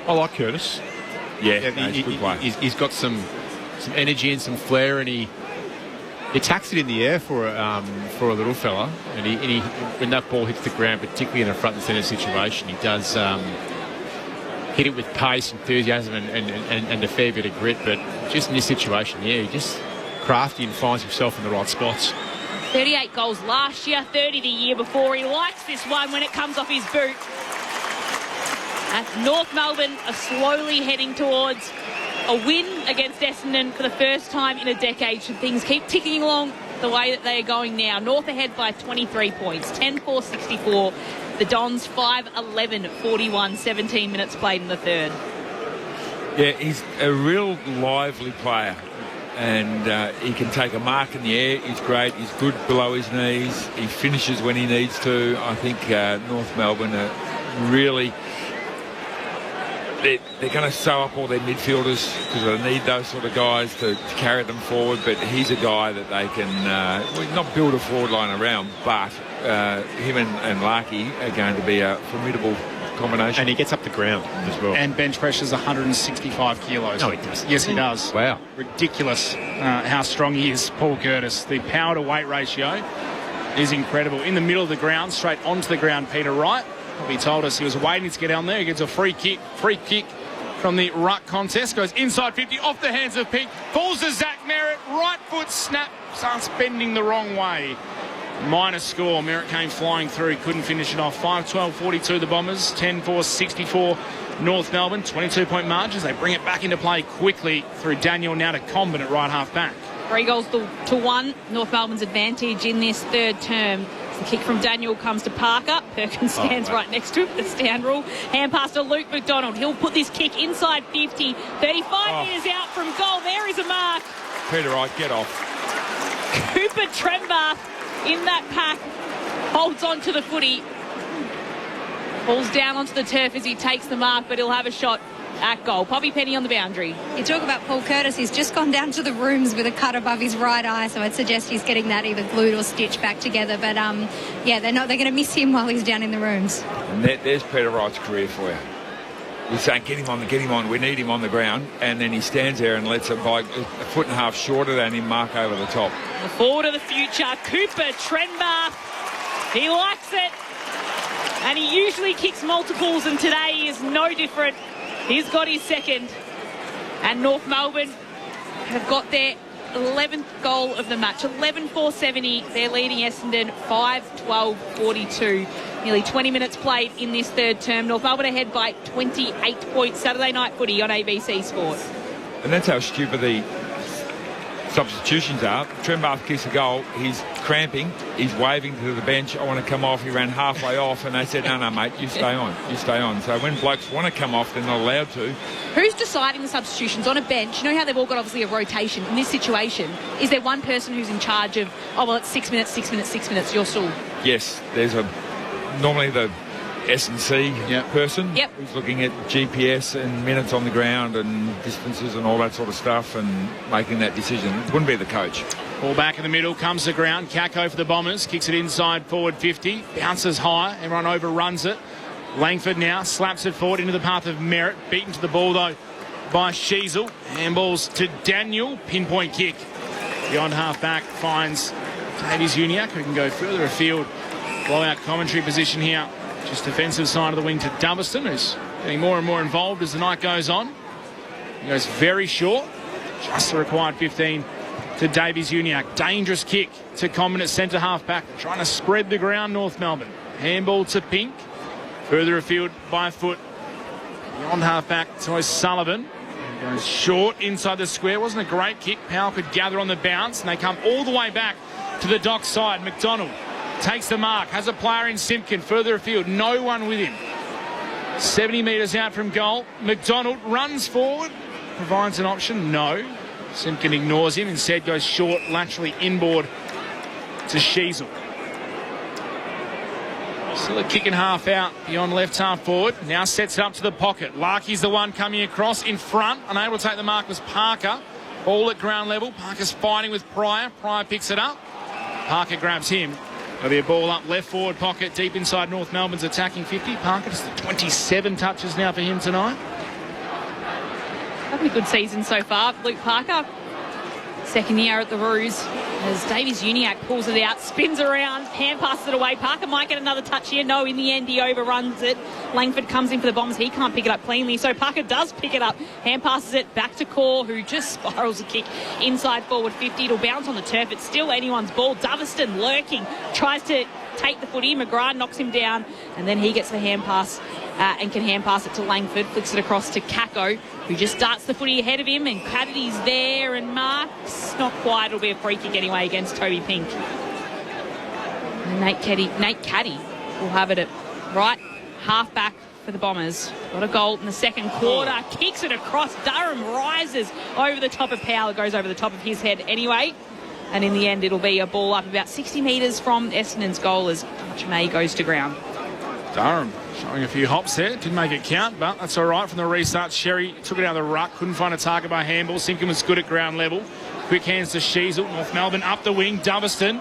I like Curtis. Yeah, he's a good player. He's got some energy and some flair, and he attacks it in the air for a little fella. And he when that ball hits the ground, particularly in a front and centre situation, he does hit it with pace, enthusiasm, and a fair bit of grit. But just in this situation, he just crafty and finds himself in the right spots. 38 goals last year, 30 the year before. He likes this one when it comes off his boot. And North Melbourne are slowly heading towards a win against Essendon for the first time in a decade. Should things keep ticking along the way that they are going now. North ahead by 23 points, 10-4-64. The Dons 5-11-41, 17 minutes played in the third. Yeah, he's a real lively player. And he can take a mark in the air. He's great. He's good below his knees. He finishes when he needs to. I think North Melbourne are really... They're going to sew up all their midfielders because they need those sort of guys to carry them forward. But he's a guy that they can not build a forward line around, but him and Larkey are going to be a formidable combination. And he gets up the ground as well. And bench pressure's 165 kilos. No, he does. Yes, he does. Wow. Ridiculous how strong he is, Paul Curtis. The power to weight ratio is incredible. In the middle of the ground, straight onto the ground, Peter Wright. He told us he was waiting to get down there. He gets a free kick from the ruck contest. Goes inside 50, off the hands of Pink. Falls to Zach Merritt. Right foot snap. Starts bending the wrong way. Minor score. Merritt came flying through. Couldn't finish it off. 5-12-42 the Bombers. 10-4-64 North Melbourne. 22-point margins. They bring it back into play quickly through Daniel now to Comben at right half back. 3 goals to 1. North Melbourne's advantage in this third term. The kick from Daniel comes to Parker. Perkins stands right next to him, the scoundrel. Hand pass to Luke McDonald. He'll put this kick inside 50. 35 metres out from goal. There is a mark. Peter Wright, get off. Cooper Trembath in that pack holds on to the footy. Falls down onto the turf as he takes the mark, but he'll have a shot at goal. Poppy Penny on the boundary. You talk about Paul Curtis. He's just gone down to the rooms with a cut above his right eye, so I'd suggest he's getting that either glued or stitched back together. But they're going to miss him while he's down in the rooms. And there's Peter Wright's career for you. We're saying get him on. We need him on the ground, and then he stands there and lets it by a foot and a half shorter than him mark over the top. The forward of the future, Cooper Trenbath. He likes it, and he usually kicks multiples, and today he is no different. He's got his second, and North Melbourne have got their 11th goal of the match. 11-4-70. They're leading Essendon 5-12-42. Nearly 20 minutes played in this third term. North Melbourne ahead by 28 points. Saturday night footy on ABC Sport. And that's how stupid the substitutions are. Trembath kicks a goal. He's cramping. He's waving to the bench. I want to come off. He ran halfway off, and they said, no, mate, you stay on. You stay on. So when blokes want to come off, they're not allowed to. Who's deciding the substitutions on a bench? You know how they've all got obviously a rotation. In this situation, is there one person who's in charge of, it's 6 minutes, 6 minutes, 6 minutes, you're still... Yes, there's normally the S&C person who's looking at GPS and minutes on the ground and distances and all that sort of stuff and making that decision. It wouldn't be the coach. Ball back in the middle, comes to ground. Kako for the Bombers, kicks it inside forward 50, bounces high, everyone overruns it. Langford now slaps it forward into the path of Merritt, beaten to the ball though by Sheasel. Handballs to Daniel, pinpoint kick. Beyond half back finds Davies Uniacke, who can go further afield. Blowout commentary position here. Just defensive side of the wing to Dummerston, who's getting more and more involved as the night goes on. He goes very short, just the required 15 to Davies Uniacke. Dangerous kick to Comben at centre half back, trying to spread the ground, North Melbourne. Handball to Pink, further afield by foot. Beyond half back to O'Sullivan. He goes short inside the square. Wasn't a great kick. Powell could gather on the bounce, and they come all the way back to the dock side. McDonald takes the mark, has a player in Simpkin, further afield, no one with him. 70 metres out from goal. McDonald runs forward, provides an option, no. Simpkin ignores him, instead goes short, laterally inboard to Sheasel. Still a kick and half out beyond left half forward. Now sets it up to the pocket. Larkey's the one coming across in front. Unable to take the mark was Parker. Ball at ground level. Parker's fighting with Pryor. Pryor picks it up. Parker grabs him. There'll be a ball up left forward pocket, deep inside North Melbourne's attacking 50. Parker, just 27 touches now for him tonight. Having a good season so far. Luke Parker, second year at the Roos, as Davies Uniacke pulls it out, spins around, hand passes it away. Parker might get another touch here. No, in the end, he overruns it. Langford comes in for the Bombers. He can't pick it up cleanly, so Parker does pick it up. Hand passes it back to Core, who just spirals a kick inside forward 50. It'll bounce on the turf. It's still anyone's ball. Doverston lurking, tries to take the footy. McGrath knocks him down, and then he gets the hand pass and can hand pass it to Langford. Flicks it across to Kako, who just darts the footy ahead of him, and Caddy's there and marks. Not quite. It'll be a free kick anyway against Toby Pink. And Nate Caddy will have it at right half back for the Bombers. Got a goal in the second quarter. Kicks it across. Durham rises over the top of Powell. It goes over the top of his head anyway. And in the end, it'll be a ball up about 60 metres from Essendon's goal as Arch May goes to ground. Durham showing a few hops there. Didn't make it count, but that's all right from the restart. Sherry took it out of the ruck. Couldn't find a target by handball. Simpkin was good at ground level. Quick hands to Sheasel. North Melbourne up the wing. Doverston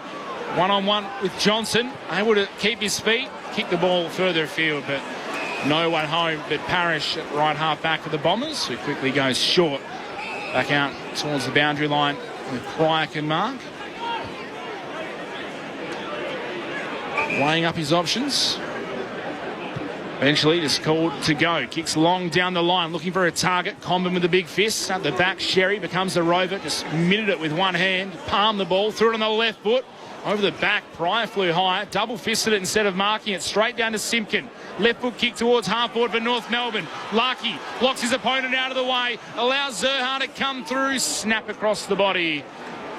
one-on-one with Johnson. Able to keep his feet. Kick the ball further afield, but no one home. But Parrish at right half back for the Bombers, who quickly goes short. Back out towards the boundary line with Pryor and Mark. Weighing up his options. Eventually just called to go. Kicks long down the line, looking for a target. Comben with the big fist. At the back, Sherry becomes the rover. Just minted it with one hand. Palmed the ball, threw it on the left foot. Over the back, Pryor flew high. Double fisted it instead of marking it. Straight down to Simpkin. Left foot kick towards half forward for North Melbourne. Larkey blocks his opponent out of the way. Allows Zerha to come through. Snap across the body.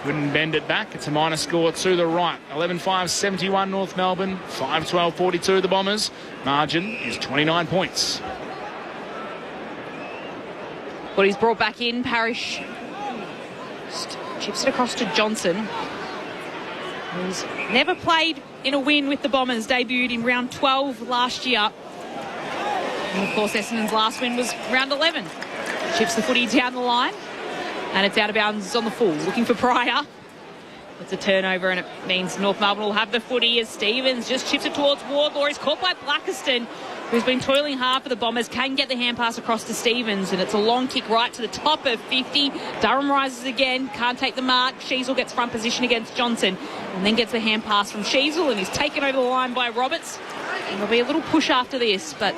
Couldn't bend it back. It's a minor score to the right. 11-5-71 North Melbourne. 5-12-42 the Bombers. Margin is 29 points. But he's brought back in. Parrish chips it across to Johnson. He's never played in a win with the Bombers. Debuted in round 12 last year. And of course, Essendon's last win was round 11. Chips the footy down the line. And it's out of bounds on the full. Looking for Pryor. It's a turnover, and it means North Melbourne will have the footy as Stevens just chips it towards Wardlaw. He's caught by Blackiston, who's been toiling hard for the Bombers. Can get the hand pass across to Stevens, and it's a long kick right to the top of 50. Durham rises again. Can't take the mark. Sheasel gets front position against Johnson, and then gets the hand pass from Sheasel, and he's taken over the line by Roberts. And there'll be a little push after this, but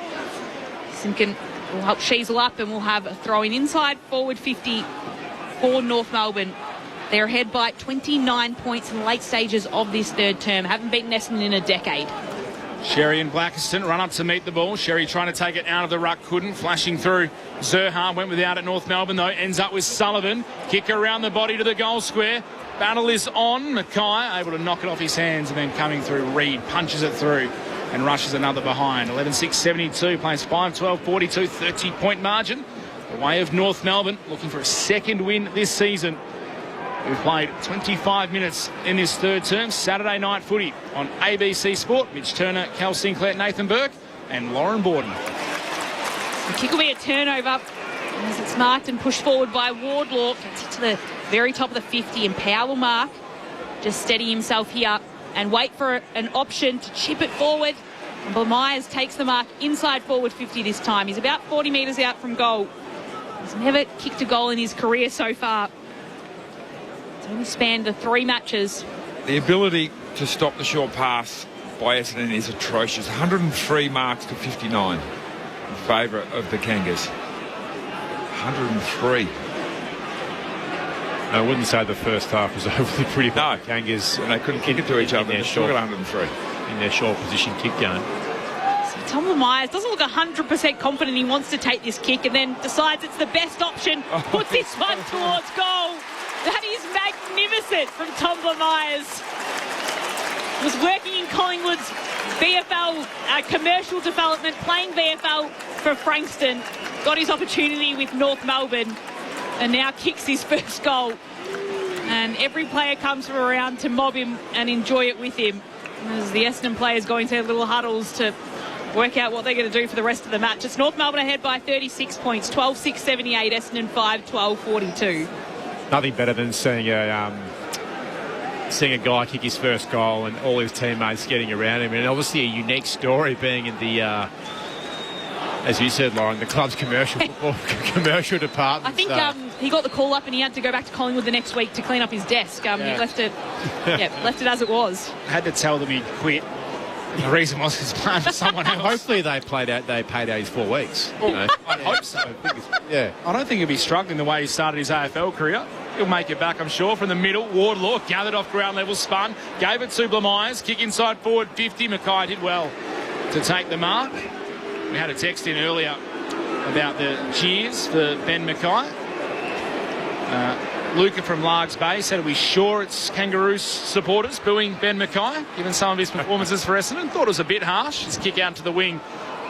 Simpkin will help Sheasel up, and we'll have a throw-in inside forward 50 for North Melbourne. They're ahead by 29 points in the late stages of this third term. Haven't beaten Essendon in a decade. Sherry and Blackiston run up to meet the ball. Sherry trying to take it out of the ruck, couldn't. Flashing through. Zerha went without it. North Melbourne, though, ends up with Sullivan. Kick around the body to the goal square. Battle is on. Mackay able to knock it off his hands, and then coming through, Reid punches it through and rushes another behind. 11-6-72, plays 5-12-42, 30-point margin. The way of North Melbourne, looking for a second win this season. We've played 25 minutes in this third term. Saturday night footy on ABC Sport. Mitch Turner, Cal Sinclair, Nathan Burke and Lauren Borden. The kick will be a turnover as it's marked and pushed forward by Wardlaw. Gets it to the very top of the 50, and Powell will mark. Just steady himself here and wait for an option to chip it forward. And Myers takes the mark inside forward 50 this time. He's about 40 metres out from goal. He's never kicked a goal in his career so far. It's only spanned the 3 matches. The ability to stop the short pass by Essendon is atrocious. 103 marks to 59 in favour of the Kangas. 103. I wouldn't say the first half was overly pretty. No. Kangas, and they couldn't kick it to each other. They still got 103. In their short position kick game. Tom Myers doesn't look 100% confident he wants to take this kick, and then decides it's the best option. Puts this one towards goal. That is magnificent from Tom Myers. Was working in Collingwood's VFL commercial development, playing VFL for Frankston. Got his opportunity with North Melbourne, and now kicks his first goal. And every player comes from around to mob him and enjoy it with him. As the Essendon players going to their little huddles to work out what they're going to do for the rest of the match. It's North Melbourne ahead by 36 points, 12-6-78, Essendon 5-12-42. Nothing better than seeing a seeing a guy kick his first goal and all his teammates getting around him. And obviously a unique story being in the, as you said, Lauren, the club's commercial department. I think he got the call up and he had to go back to Collingwood the next week to clean up his desk. He left it as it was. Had to tell them he'd quit. The reason was he's playing for someone else. Hopefully they paid out his 4 weeks. Well, I hope so. I don't think he'll be struggling the way he started his AFL career. He'll make it back, I'm sure, from the middle. Wardlaw gathered off ground level, spun, gave it to Blamires, kick inside forward 50. Mackay did well to take the mark. We had a text in earlier about the cheers for Ben Mackay. Luca from Largs Bay said, are we sure it's Kangaroos supporters booing Ben Mackay, given some of his performances for Essendon? Thought it was a bit harsh. His kick out to the wing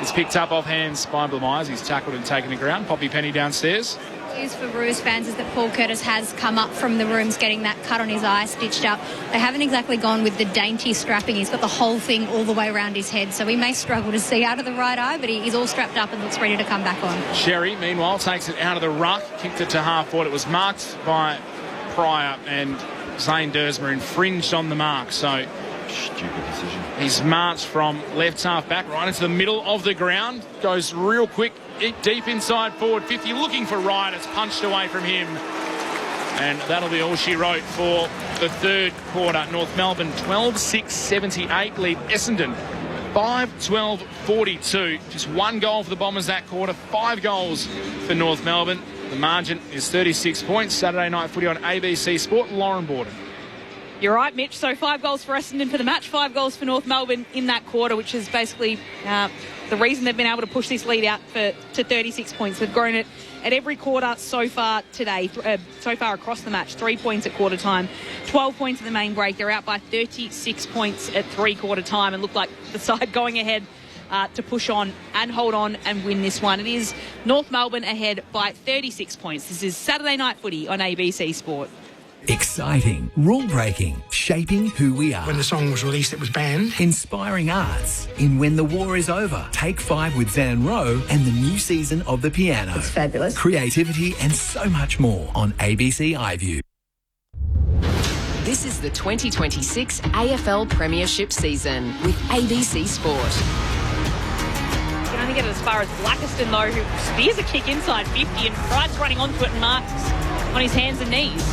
is picked up off hands by Blamires. He's tackled and taken the ground. Poppy Penny downstairs. News for Roos fans is that Paul Curtis has come up from the rooms getting that cut on his eye stitched up. They haven't exactly gone with the dainty strapping. He's got the whole thing all the way around his head, so we may struggle to see out of the right eye, but he's all strapped up and looks ready to come back on. Sherry, meanwhile, takes it out of the ruck, kicked it to half forward. It was marked by Pryor, and Zane Dersmer infringed on the mark, so stupid decision. He's marched from left half back right into the middle of the ground, goes real quick, deep inside forward 50, looking for Ryan. It's punched away from him, and that'll be all she wrote for the third quarter. North Melbourne 12-6-78 lead Essendon 5-12-42. Just one goal for the Bombers that quarter, 5 goals for North Melbourne. The margin is 36 points. Saturday night footy on ABC Sport. Lauren Borden. You're right, Mitch. So 5 goals for Essendon for the match, 5 goals for North Melbourne in that quarter, which is basically the reason they've been able to push this lead out to 36 points. They've grown it at every quarter so far today, so far across the match. 3 points at quarter time, 12 points in the main break. They're out by 36 points at 3/4 time and look like the side going ahead to push on and hold on and win this one. It is North Melbourne ahead by 36 points. This is Saturday Night Footy on ABC Sport. Exciting, rule-breaking, shaping who we are. When the song was released, it was banned. Inspiring arts in When the War is Over. Take 5 with Zan Rowe and the new season of The Piano. It's fabulous. Creativity and so much more on ABC iView. This is the 2026 AFL Premiership season with ABC Sport. You can only get it as far as Blackiston, though, who spears a kick inside 50 and Wright's running onto it and marks on his hands and knees.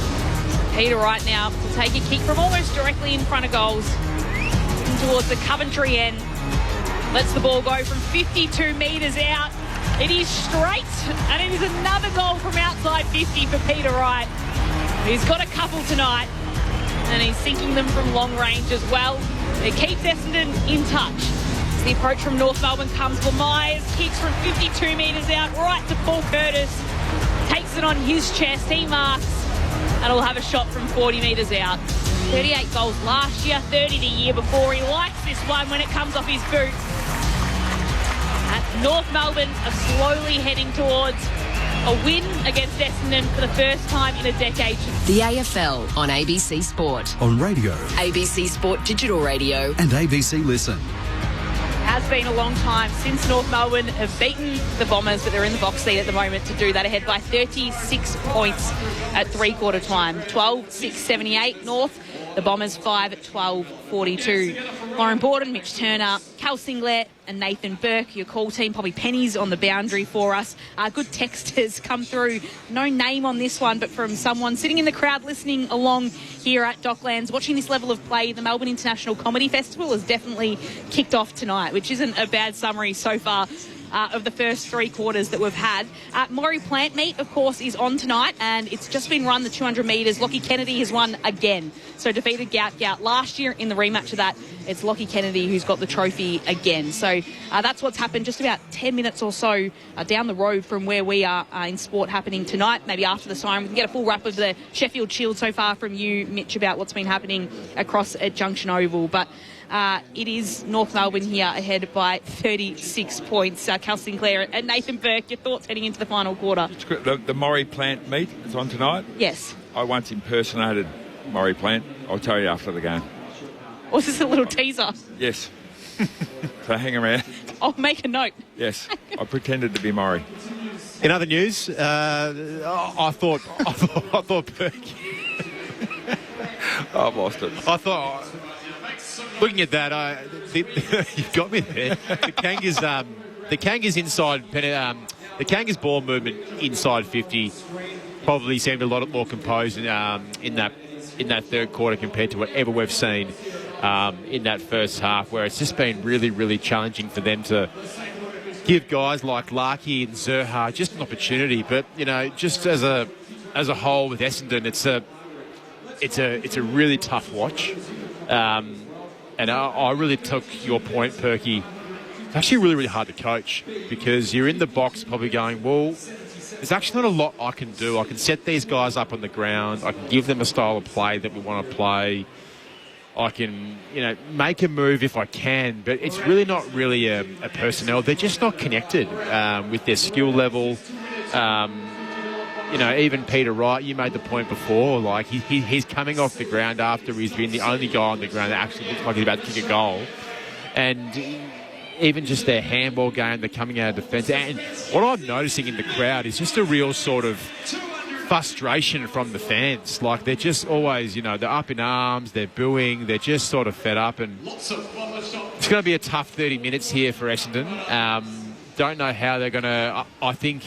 Peter Wright now will take a kick from almost directly in front of goals towards the Coventry end. Lets the ball go from 52 metres out. It is straight, and it is another goal from outside 50 for Peter Wright. He's got a couple tonight, and he's sinking them from long range as well. It keeps Essendon in touch. As the approach from North Melbourne comes, Myers kicks from 52 metres out right to Paul Curtis. Takes it on his chest, he marks, and will have a shot from 40 metres out. 38 goals last year, 30 the year before. He likes this one when it comes off his boot. And North Melbourne are slowly heading towards a win against Essendon for the first time in a decade. The AFL on ABC Sport. On radio. ABC Sport Digital Radio. And ABC Listen. Has been a long time since North Melbourne have beaten the Bombers, but they're in the box seat at the moment to do that, ahead by 36 points at 3/4 time. 12-6-78 North. The Bombers 5-12-42. Lauren Borden, Mitch Turner, Cal Singlet and Nathan Burke, your call team. Poppy Penny's on the boundary for us. Good text has come through. No name on this one, but from someone sitting in the crowd listening along here at Docklands. Watching this level of play, the Melbourne International Comedy Festival has definitely kicked off tonight, which isn't a bad summary so far of the first 3 quarters that we've had. Maury Plant Meet, of course, is on tonight, and it's just been run the 200 metres. Lockie Kennedy has won again, so defeated Gout last year in the rematch of that. It's Lockie Kennedy who's got the trophy again. So that's what's happened just about 10 minutes or so down the road from where we are in sport happening tonight. Maybe after the siren, we can get a full wrap of the Sheffield Shield so far from you, Mitch, about what's been happening across at Junction Oval. But it is North Melbourne here ahead by 36 points. Cal Sinclair and Nathan Burke, your thoughts heading into the final quarter? The Maury Plant Meet is on tonight? Yes. I once impersonated Maury Plant. I'll tell you after the game. Was this a little teaser? Yes. So hang around. I'll make a note. Yes. I pretended to be Maury. In other news, I thought Burke. I've lost it. I thought, looking at that, you've got me there. The Kangas inside, the Kangas ball movement inside 50 probably seemed a lot more composed in that third quarter compared to whatever we've seen in that first half, where it's just been really, really challenging for them to give guys like Larky and Zerha just an opportunity. But just as a whole with Essendon, it's a really tough watch. And I really took your point, Perky. It's actually really, really hard to coach because you're in the box probably going, well, there's actually not a lot I can do. I can set these guys up on the ground. I can give them a style of play that we want to play. I can, make a move if I can, but it's really not really a personnel. They're just not connected with their skill level. Even Peter Wright, you made the point before, like he's coming off the ground after he's been the only guy on the ground that actually looks like he's about to kick a goal. And even just their handball game, they're coming out of defence. And what I'm noticing in the crowd is just a real sort of frustration from the fans. Like they're just always, they're up in arms, they're booing, they're just sort of fed up. And it's going to be a tough 30 minutes here for Essendon. Don't know how they're going to... I think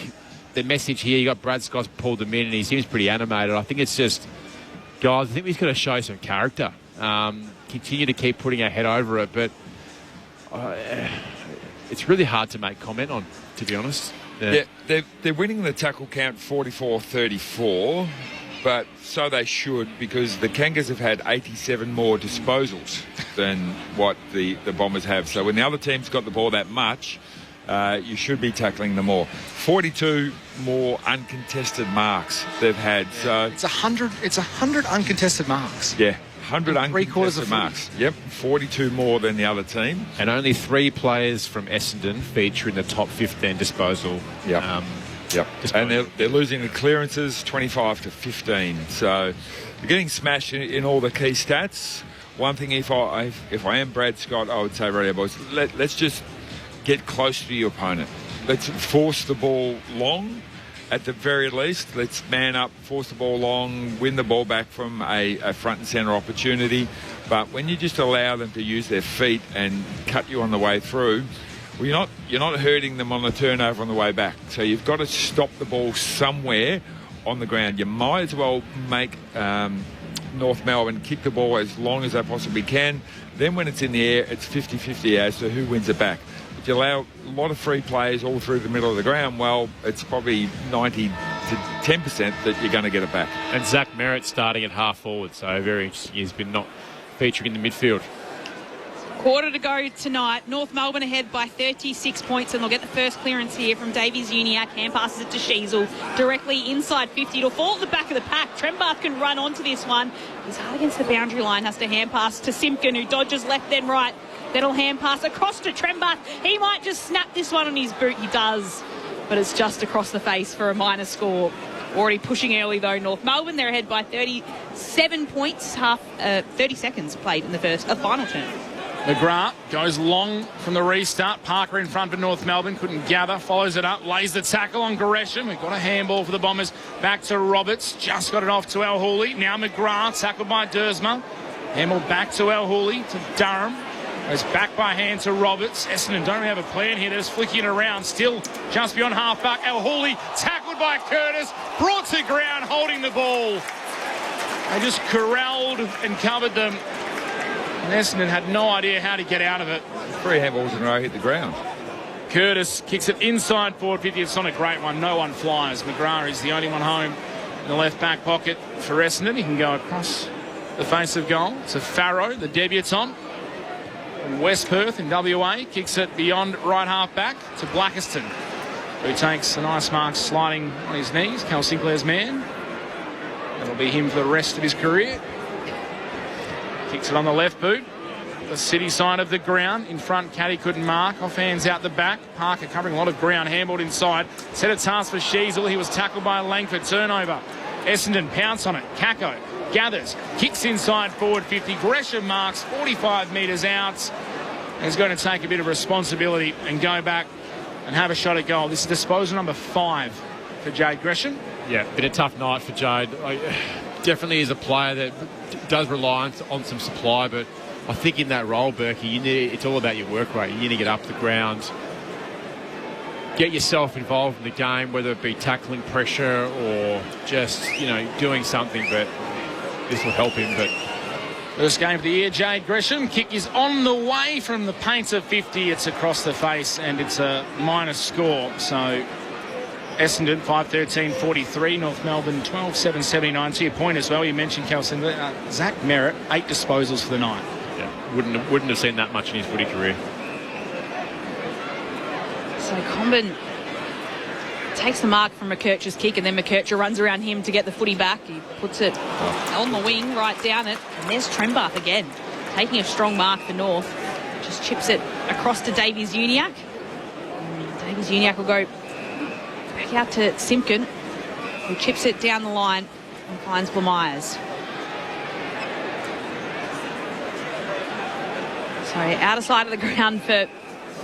the message here, you got Brad Scott pulled them in and he seems pretty animated. I think it's just, guys, I think we've got to show some character. Continue to keep putting our head over it, but it's really hard to make comment on, to be honest. Yeah, they're winning the tackle count 44-34, but so they should, because the Kangas have had 87 more disposals than what the Bombers have. So when the other team's got the ball that much, you should be tackling them more. 42 more uncontested marks they've had. So it's 100 uncontested marks. Yeah. 100 uncontested marks. Yep, 42 more than the other team. And only 3 players from Essendon feature in the top 15 disposal. Yep. And they're losing the clearances 25-15. So they're getting smashed in all the key stats. One thing, if I am Brad Scott, I would say, radio boys, let's just get close to your opponent. Let's force the ball long. At the very least, let's man up, force the ball long, win the ball back from a front and centre opportunity. But when you just allow them to use their feet and cut you on the way through, well, you're not hurting them on the turnover on the way back. So you've got to stop the ball somewhere on the ground. You might as well make North Melbourne kick the ball as long as they possibly can. Then when it's in the air, it's 50-50 as to who wins it back. If you allow a lot of free plays all through the middle of the ground, well, it's probably 90 to 10% that you're going to get it back. And Zach Merritt starting at half forward, so very interesting. He's been not featuring in the midfield. Quarter to go tonight. North Melbourne ahead by 36 points, and they'll get the first clearance here from Davies Uniacke. Hand passes it to Sheasel directly inside 50. It'll fall at the back of the pack. Trembath can run onto this one. He's hard against the boundary line, has to hand pass to Simpkin, who dodges left then right. Then he'll hand pass across to Trembath. He might just snap this one on his boot. He does, but it's just across the face for a minor score. Already pushing early though, North Melbourne. They're ahead by 37 points. 30 seconds played in the final term. McGrath goes long from the restart. Parker in front for North Melbourne. Couldn't gather. Follows it up. Lays the tackle on Gresham. We've got a handball for the Bombers. Back to Roberts. Just got it off to El Hooley. Now McGrath tackled by Dersma. Handball back to El Hooley to Durham. Goes back by hand to Roberts. Essendon don't really have a plan here. They're just flicking it around. Still just beyond half back. El Hooley tackled by Curtis. Brought to ground, holding the ball. They just corralled and covered them. And Essendon had no idea how to get out of it. 3 handballs in a row hit the ground. Curtis kicks it inside forward 50. It's not a great one. No one flies. McGrath is the only one home in the left back pocket for Essendon. He can go across the face of goal to Farrow, the debutant. West Perth in WA kicks it beyond right half back to Blackiston, who takes a nice mark sliding on his knees. Cal Sinclair's man. That'll be him for the rest of his career. Kicks it on the left boot. The city side of the ground. In front, Caddy couldn't mark. Off hands out the back. Parker covering a lot of ground. Handballed inside. Set a task for Sheasel. He was tackled by Langford. Turnover. Essendon pounce on it. Kako gathers. Kicks inside forward 50. Gresham marks 45 metres out. He's going to take a bit of responsibility and go back and have a shot at goal. This is disposal number 5 for Jade Gresham. Yeah, been a tough night for Jade. definitely is a player that does rely on some supply, but I think in that role, Berkey, it's all about your work rate. You need to get up the ground, get yourself involved in the game, whether it be tackling pressure or just, doing something, but this will help him. But first game of the year, Jade Gresham. Kick is on the way from the paint of 50. It's across the face and it's a minus score. So Essendon 5-13-43, North Melbourne 12-7-79. To your point as well, you mentioned Kelson, Zach Merritt, 8 disposals for the night. Yeah, wouldn't have seen that much in his footy career. So Comben takes the mark from McKercher's kick, and then McKercher runs around him to get the footy back. He puts it on the wing, right down it. And there's Trembath again, taking a strong mark for North. Just chips it across to Davies-Uniacke. Davies-Uniacke will go back out to Simpkin, who chips it down the line and finds Blamires. So out of sight of the ground for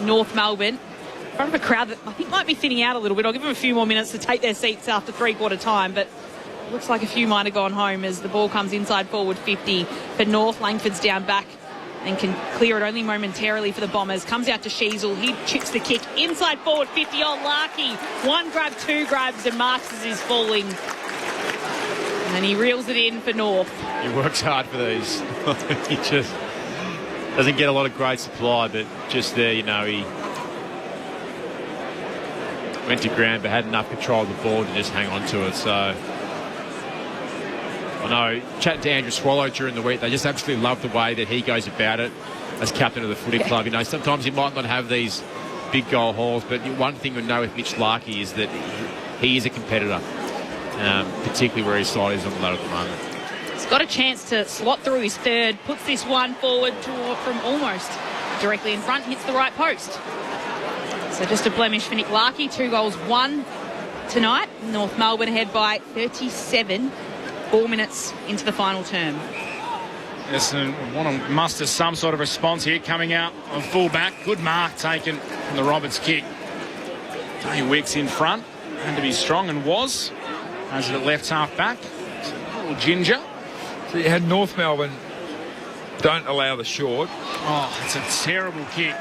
North Melbourne. In front of a crowd that I think might be thinning out a little bit. I'll give them a few more minutes to take their seats after three-quarter time, but it looks like a few might have gone home as the ball comes inside forward 50 for North. Langford's down back and can clear it only momentarily for the Bombers. Comes out to Sheasel. He chips the kick inside forward 50. Oh, Larkey. One grab, two grabs, and Marks as he's falling. And he reels it in for North. He works hard for these. He just doesn't get a lot of great supply, but just there, he went to ground but had enough control of the ball to just hang on to it. So I know, chatting to Andrew Swallow during the week, they just absolutely love the way that he goes about it as captain of the footy club. Sometimes he might not have these big goal hauls, but one thing we know with Mitch Larkey is that he is a competitor, particularly where his side is on the ladder at the moment. He's got a chance to slot through his third, puts this one forward from almost directly in front, hits the right post. So just a blemish for Nick Larkey. 2 goals, 1 tonight. North Melbourne ahead by 37, 4 minutes into the final term. Essendon want to muster some sort of response here, coming out on full-back. Good mark taken from the Roberts kick. Dane Wicks in front, had to be strong and was. As it left half-back, a little ginger. So you had North Melbourne don't allow the short. Oh, it's a terrible kick.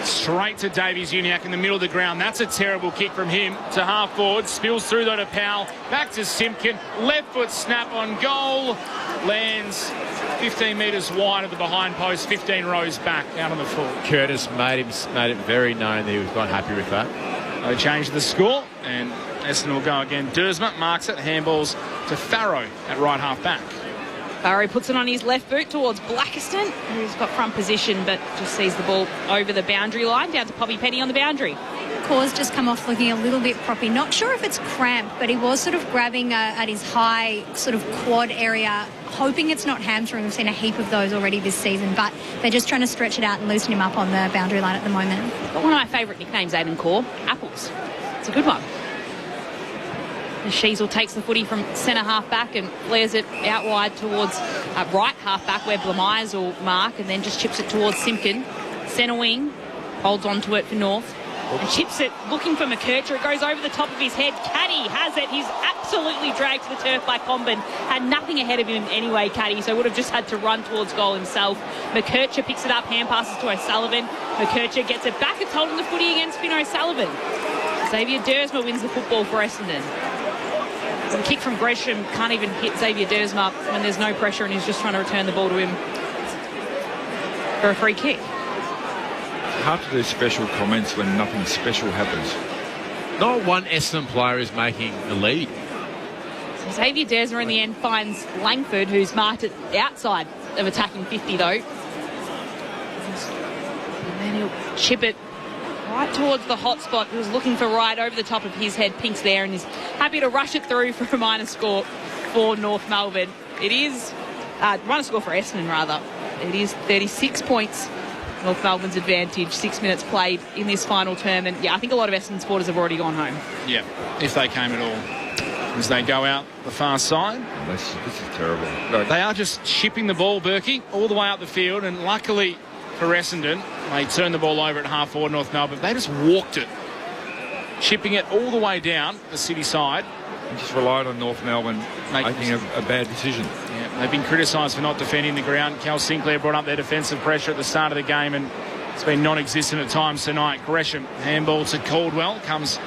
Straight to Davies-Uniacke in the middle of the ground. That's a terrible kick from him to half forward. Spills through though to Powell. Back to Simpkin. Left foot snap on goal. Lands 15 metres wide of the behind post. 15 rows back out on the full. Curtis made it very known that he was not happy with that. They changed the score and Essendon will go again. Dersma marks it. Handballs to Farrow at right half back. Farrow puts it on his left boot towards Blackiston, who's got front position but just sees the ball over the boundary line, down to Poppy Penny on the boundary. Cause just come off looking a little bit proppy. Not sure if it's cramp, but he was sort of grabbing at his high sort of quad area, hoping it's not hamstring. We've seen a heap of those already this season, but they're just trying to stretch it out and loosen him up on the boundary line at the moment. Got one of my favourite nicknames, Aiden Core, Apples. It's a good one. Sheasel takes the footy from centre half back and flares it out wide towards right half back where Blamires will mark, and then just chips it towards Simpkin. Centre wing holds on to it for North and chips it looking for McKercher. It goes over the top of his head. Caddy has it. He's absolutely dragged to the turf by Comben. Had nothing ahead of him anyway, Caddy, so would have just had to run towards goal himself. McKercher picks it up, hand passes to O'Sullivan. McKercher gets it back. It's holding the footy against Finn O'Sullivan. Xavier Dersma wins the football for Essendon. The kick from Gresham can't even hit Xavier Dersma when there's no pressure and he's just trying to return the ball to him for a free kick. Hard to do special comments when nothing special happens. Not one Essendon player is making the lead. So Xavier Dersma in the end finds Langford, who's marked it outside of attacking 50 though. And then he'll chip it right towards the hot spot. He was looking for right over the top of his head. Pink's there and is happy to rush it through for a minor score for North Melbourne. It is minor score for Essendon rather. It is 36 points. North Melbourne's advantage. 6 minutes played in this final term, and I think a lot of Essendon supporters have already gone home. Yeah, if they came at all. As they go out the far side. This is terrible. They are just chipping the ball, Berkey, all the way up the field, and luckily for Essendon, they turned the ball over at half forward North Melbourne. They just walked it, chipping it all the way down the city side and just relied on North Melbourne making a bad decision. Yeah, they've been criticised for not defending the ground. Cal Sinclair brought up their defensive pressure at the start of the game, and it's been non-existent at times tonight. Gresham, handball to Caldwell, comes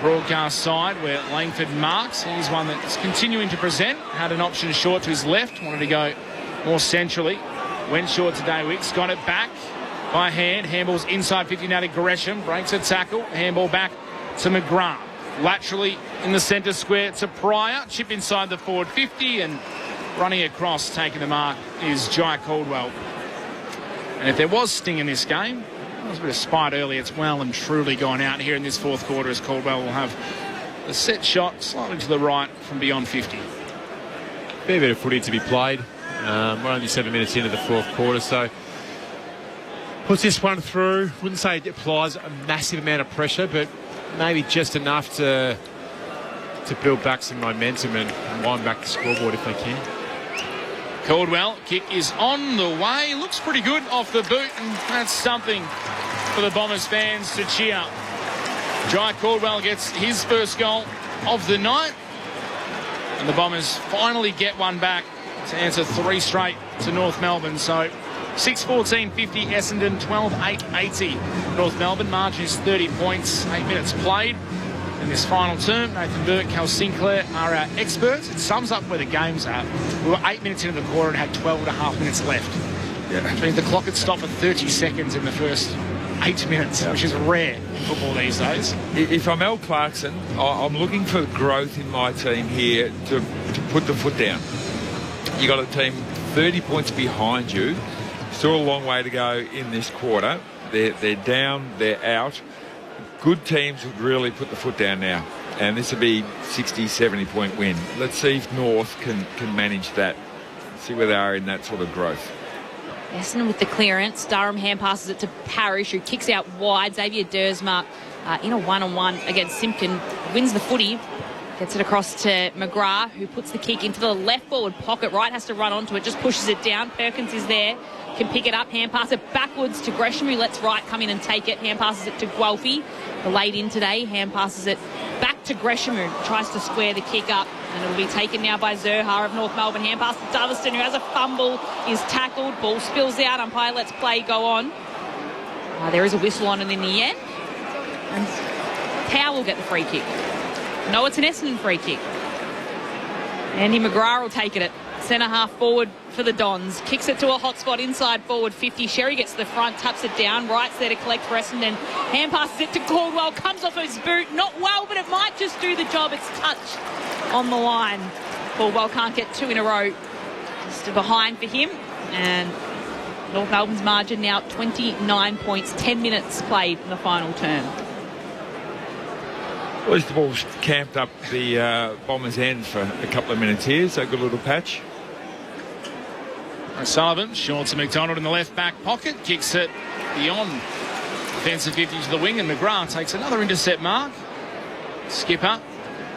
broadcast side where Langford marks. He's one that's continuing to present. Had an option short to his left, wanted to go more centrally. Went short today. Wicks got it back by hand. Handball's inside 50 now to Gresham. Breaks a tackle. Handball back to McGrath. Laterally in the centre square to Pryor. Chip inside the forward 50 and running across, taking the mark is Jai Caldwell. And if there was sting in this game, there was a bit of spite early. It's well and truly gone out here in this fourth quarter as Caldwell will have the set shot slightly to the right from beyond 50. Fair bit of footy to be played. We're only 7 minutes into the fourth quarter, so puts this one through. Wouldn't say it applies a massive amount of pressure, but maybe just enough to build back some momentum and wind back the scoreboard if they can. Caldwell, kick is on the way. Looks pretty good off the boot, and that's something for the Bombers fans to cheer. Jai Caldwell gets his first goal of the night, and the Bombers finally get one back to answer 3 straight to North Melbourne. So 6-14-50 Essendon, 12-8-80 North Melbourne. Margin is 30 points, 8 minutes played. In this final term, Nathan Burke, Cal Sinclair are our experts. It sums up where the game's at. We were 8 minutes into the quarter and had 12 and a half minutes left. Yeah. Which means the clock had stopped for 30 seconds in the first 8 minutes, which is rare in football these days. If I'm Al Clarkson, I'm looking for growth in my team here to put the foot down. You got a team 30 points behind you. Still a long way to go in this quarter. They're down, they're out. Good teams would really put the foot down now, and this would be 60, 70 point win. Let's see if North can manage that. See where they are in that sort of growth. Essendon with the clearance. Durham hand passes it to Parrish, who kicks out wide. Xavier Dersma in a one-on-one against Simpkin, wins the footy, gets it across to McGrath, who puts the kick into the left forward pocket. Right has to run onto it, just pushes it down. Perkins is there, can pick it up, hand pass it backwards to Gresham, who lets Wright come in and take it. Hand passes it to Guelphy, the late in today. Hand passes it back to Gresham, who tries to square the kick up, and it'll be taken now by Zerha of North Melbourne. Hand pass to Doverston, who has a fumble, is tackled, ball spills out, umpire lets play go on. There is a whistle on, and in the end, and Cow will get the free kick. No, it's an Essendon free kick. Andy McGrath will take it at centre half forward for the Dons. Kicks it to a hot spot inside forward 50. Sherry gets to the front, taps it down. Wright's there to collect for Essendon. Hand passes it to Caldwell. Comes off his boot. Not well, but it might just do the job. It's touched on the line. Caldwell can't get 2 in a row. Just behind for him. And North Melbourne's margin now 29 points. 10 minutes played in the final term. At least the ball's camped up the Bombers' end for a couple of minutes here, so good little patch. Sullivan, short to McDonald in the left back pocket, kicks it beyond defensive 50 to the wing, and McGrath takes another intercept mark. Skipper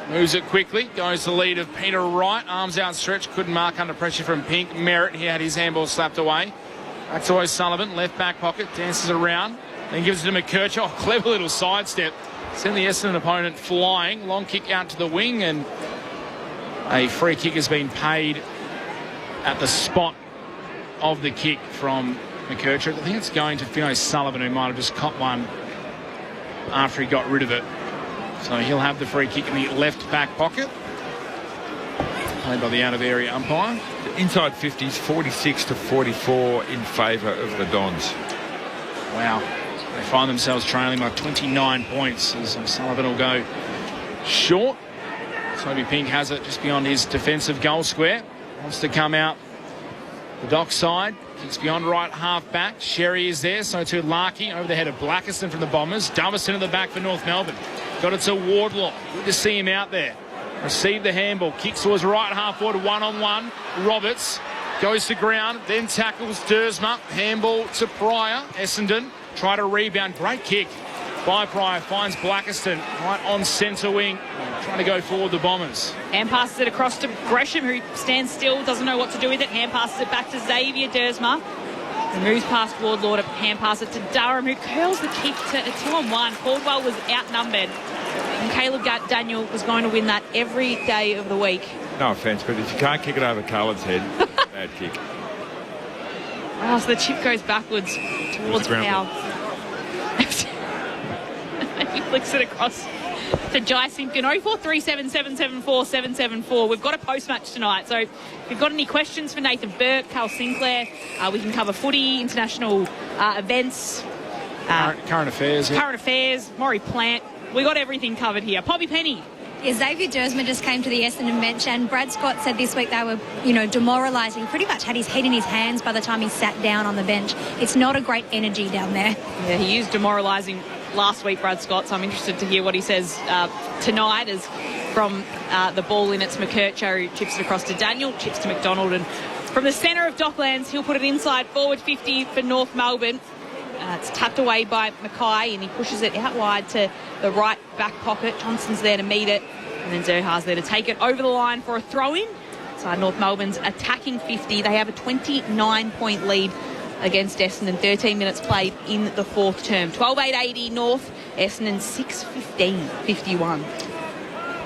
moves it quickly, goes to the lead of Peter Wright, arms outstretched, couldn't mark under pressure from Pink. Merritt, he had his handball slapped away. Back to O'Sullivan, left back pocket, dances around, then gives it to McKercher. Oh, clever little sidestep. Send the Essendon opponent flying. Long kick out to the wing, and a free kick has been paid at the spot of the kick from McKercher. I think it's going to Fino Sullivan, who might have just caught one after he got rid of it. So he'll have the free kick in the left back pocket. Played by the out-of-area umpire. The inside 50s, 46-44 in favour of the Dons. Wow. They find themselves trailing by 29 points as Sullivan will go short. Toby Pink has it just beyond his defensive goal square. Wants to come out the dock side. Kicks beyond right half back. Sherry is there, so too Larkey over the head of Blackiston from the Bombers. Doverston at the back for North Melbourne. Got it to Wardlaw. Good to see him out there. Received the handball. Kicks towards right half forward, one-on-one. Roberts goes to ground, then tackles Dersma. Handball to Pryor. Essendon try to rebound. Great kick by Pryor. Finds Blackiston right on centre wing. Trying to go forward the Bombers. Hand passes it across to Gresham, who stands still, doesn't know what to do with it. Hand passes it back to Xavier Dersma. He moves past Wardlaw to hand pass it to Durham, who curls the kick to a 2-on-1. Caldwell was outnumbered and Caleb Daniel was going to win that every day of the week. No offence, but if you can't kick it over Cullen's head, bad kick. Oh, so the chip goes backwards towards Powell. He flicks it across to Jai Simpkin. 0437774774. We've got a post-match tonight, so if you've got any questions for Nathan Burke, Carl Sinclair, we can cover footy, international events. Current affairs. Yeah. Current affairs, Maury Plant. We got everything covered here. Poppy Penny. Yeah, Xavier Dersma just came to the Essendon bench, and Brad Scott said this week they were, demoralising. Pretty much had his head in his hands by the time he sat down on the bench. It's not a great energy down there. Yeah, he used demoralising last week, Brad Scott, so I'm interested to hear what he says tonight as from the ball in, it's McKercher who chips it across to Daniel, chips to McDonald, and from the centre of Docklands, he'll put it inside forward 50 for North Melbourne. It's tucked away by Mackay, and he pushes it out wide to the right back pocket. Johnson's there to meet it, and then Zerha's there to take it over the line for a throw-in. Inside North Melbourne's attacking 50. They have a 29-point lead against Essendon. 13 minutes played in the fourth term. 12-8-80 North. Essendon 6-15-51.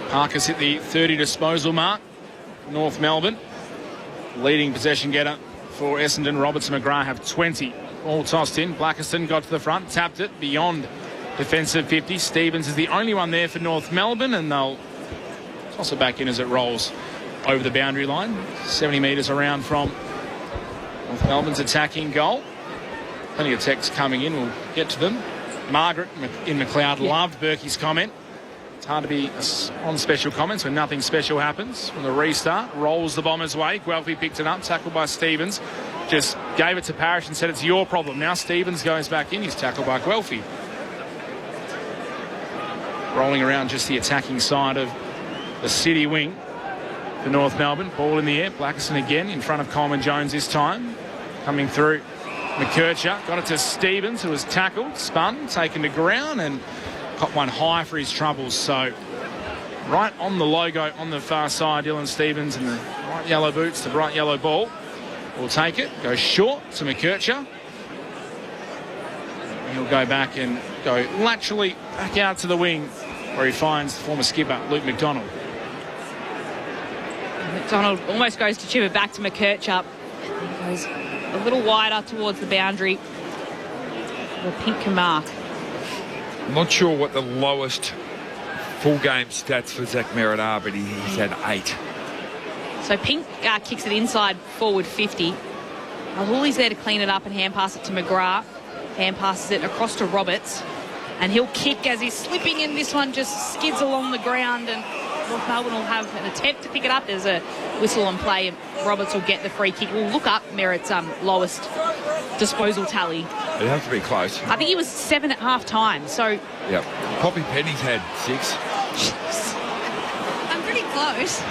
Parker's hit the 30 disposal mark. North Melbourne. Leading possession getter for Essendon. Robertson and McGrath have 20. All tossed in. Blackiston got to the front, tapped it beyond defensive 50. Stevens is the only one there for North Melbourne, and they'll toss it back in as it rolls over the boundary line. 70 metres around from North Melbourne's attacking goal. Plenty of texts coming in. We'll get to them. Margaret in McLeod loved Berkey's comment. It's hard to be on special comments when nothing special happens. From the restart, rolls the Bombers' way. Guelphy picked it up, tackled by Stevens. Just gave it to Parrish and said it's your problem. Now Stevens goes back in. He's tackled by Guelphy. Rolling around just the attacking side of the city wing for North Melbourne. Ball in the air. Blackiston again in front of Coleman Jones this time. Coming through McKercher. Got it to Stevens, who was tackled, spun, taken to ground, and got one high for his troubles. So right on the logo on the far side, Dylan Stevens in the bright yellow boots, the bright yellow ball. Will take it, goes short to McKercher. He'll go back and go laterally back out to the wing where he finds the former skipper, Luke McDonald. McDonald almost goes to chip it back to McKercher. He goes a little wider towards the boundary. The pink mark. I'm not sure what the lowest full game stats for Zach Merritt are, but he's had 8. So Pink kicks it inside forward 50. Hooley's there to clean it up and hand pass it to McGrath. Hand passes it across to Roberts. And he'll kick as he's slipping in. This one just skids along the ground, and North Melbourne will have an attempt to pick it up. There's a whistle on play, and Roberts will get the free kick. We'll look up Merritt's lowest disposal tally. It'd have to be close. I think he was 7 at half time. So yep. Poppy Penny's had 6. I'm pretty close.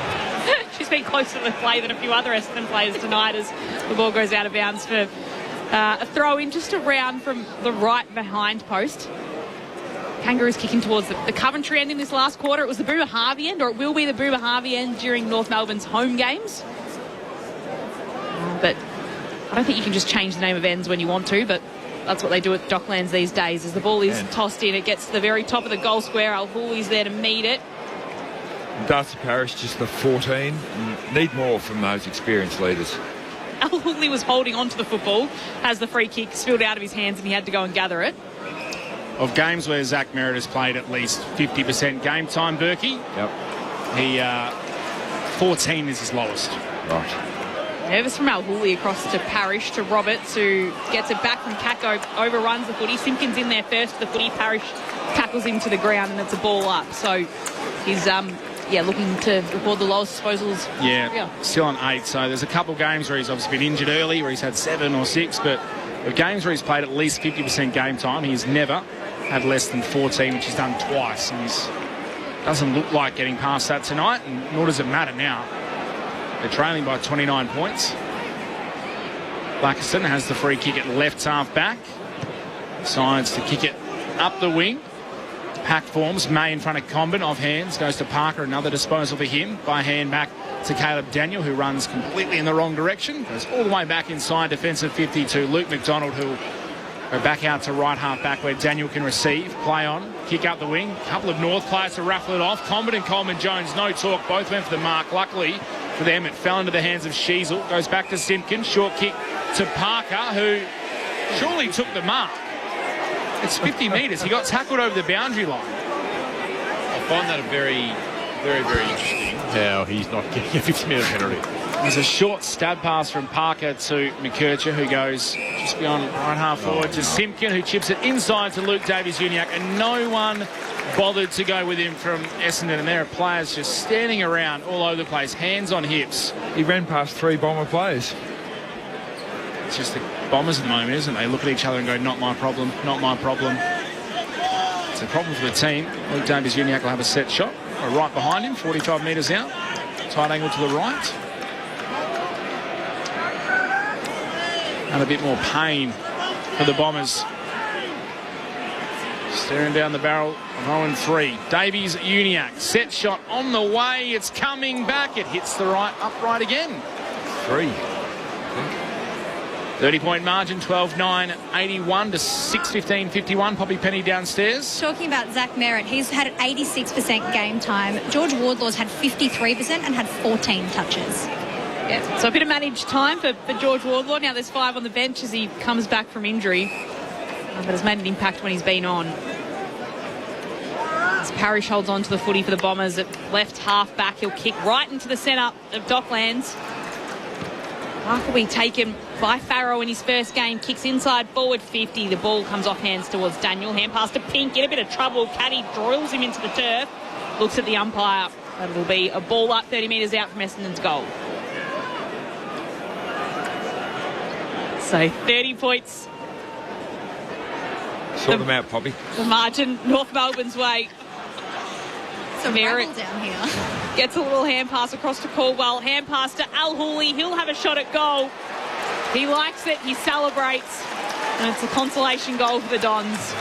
She's been closer to the play than a few other Essendon players tonight as the ball goes out of bounds for a throw-in just around from the right behind post. Kangaroos kicking towards the Coventry end in this last quarter. It was the Boomer Harvey end, or it will be the Boomer Harvey end during North Melbourne's home games. But I don't think you can just change the name of ends when you want to, but that's what they do at Docklands these days. As the ball is tossed in, it gets to the very top of the goal square. Al-Hooley's there to meet it. Darcy Parish, just the 14. Need more from those experienced leaders. Al-Hooley was holding onto the football as the free kick spilled out of his hands and he had to go and gather it. Of games where Zach Merritt has played at least 50% game time, Berkey. Yep. He 14 is his lowest. Right. Nervous from Al-Hooley across to Parrish to Roberts, who gets it back from Kako, overruns the footy. Simpkins in there first to the footy. Parrish tackles him to the ground and it's a ball up. So he's looking to record the lowest disposals. Yeah, still on 8. So there's a couple of games where he's obviously been injured early, where he's had 7 or 6, but the games where he's played at least 50% game time, he's never had less than 14, which he's done twice. And he doesn't look like getting past that tonight, and nor does it matter now. They're trailing by 29 points. Blackiston has the free kick at left half back. Decides to kick it up the wing. Pack forms. May in front of Comben. Off hands. Goes to Parker. Another disposal for him. By hand back to Caleb Daniel, who runs completely in the wrong direction. Goes all the way back inside defensive 50 to Luke McDonald, who Go back out to right half back where Daniel can receive. Play on. Kick up the wing. A couple of North players to raffle it off. Combin and Coleman-Jones, no talk. Both went for the mark. Luckily for them, it fell into the hands of Sheasel. Goes back to Simpkin. Short kick to Parker, who surely took the mark. It's 50 metres. He got tackled over the boundary line. I find that a very, very, very interesting how he's not getting a 50-metre penalty. There's a short stab pass from Parker to McKercher, who goes just beyond right half forward to Simpkin, who chips it inside to Luke Davies-Uniacke, and no one bothered to go with him from Essendon, and there are players just standing around all over the place, hands on hips. He ran past 3 Bomber players. It's just the Bombers at the moment, isn't it? They look at each other and go, not my problem, not my problem. It's a problem for the team. Luke Davies-Uniacke will have a set shot. Right behind him, 45 metres out. Tight angle to the right. And a bit more pain for the Bombers. Staring down the barrel of 0-3. Davies-Uniacke, set shot on the way. It's coming back. It hits the right upright again. 3. 30-point margin, 12-9, 81 to 6-15, 51. Poppy Penny downstairs. Talking about Zach Merritt, he's had 86% game time. George Wardlaw's had 53% and had 14 touches. Yeah, so a bit of managed time for George Wardlaw. Now there's 5 on the bench as he comes back from injury. But has made an impact when he's been on. As Parrish holds on to the footy for the Bombers at left half back. He'll kick right into the centre of Docklands. Mark will be taken by Farrow in his first game. Kicks inside forward 50. The ball comes off hands towards Daniel. Hand pass to Pink. In a bit of trouble. Caddy drills him into the turf. Looks at the umpire. That will be a ball up 30 metres out from Essendon's goal. So 30 points. Sort them out, Poppy. The margin, North Melbourne's way. It's a Merritt down here. Gets a little hand pass across to Caldwell. Hand pass to Al Hooley. He'll have a shot at goal. He likes it. He celebrates. And it's a consolation goal for the Dons.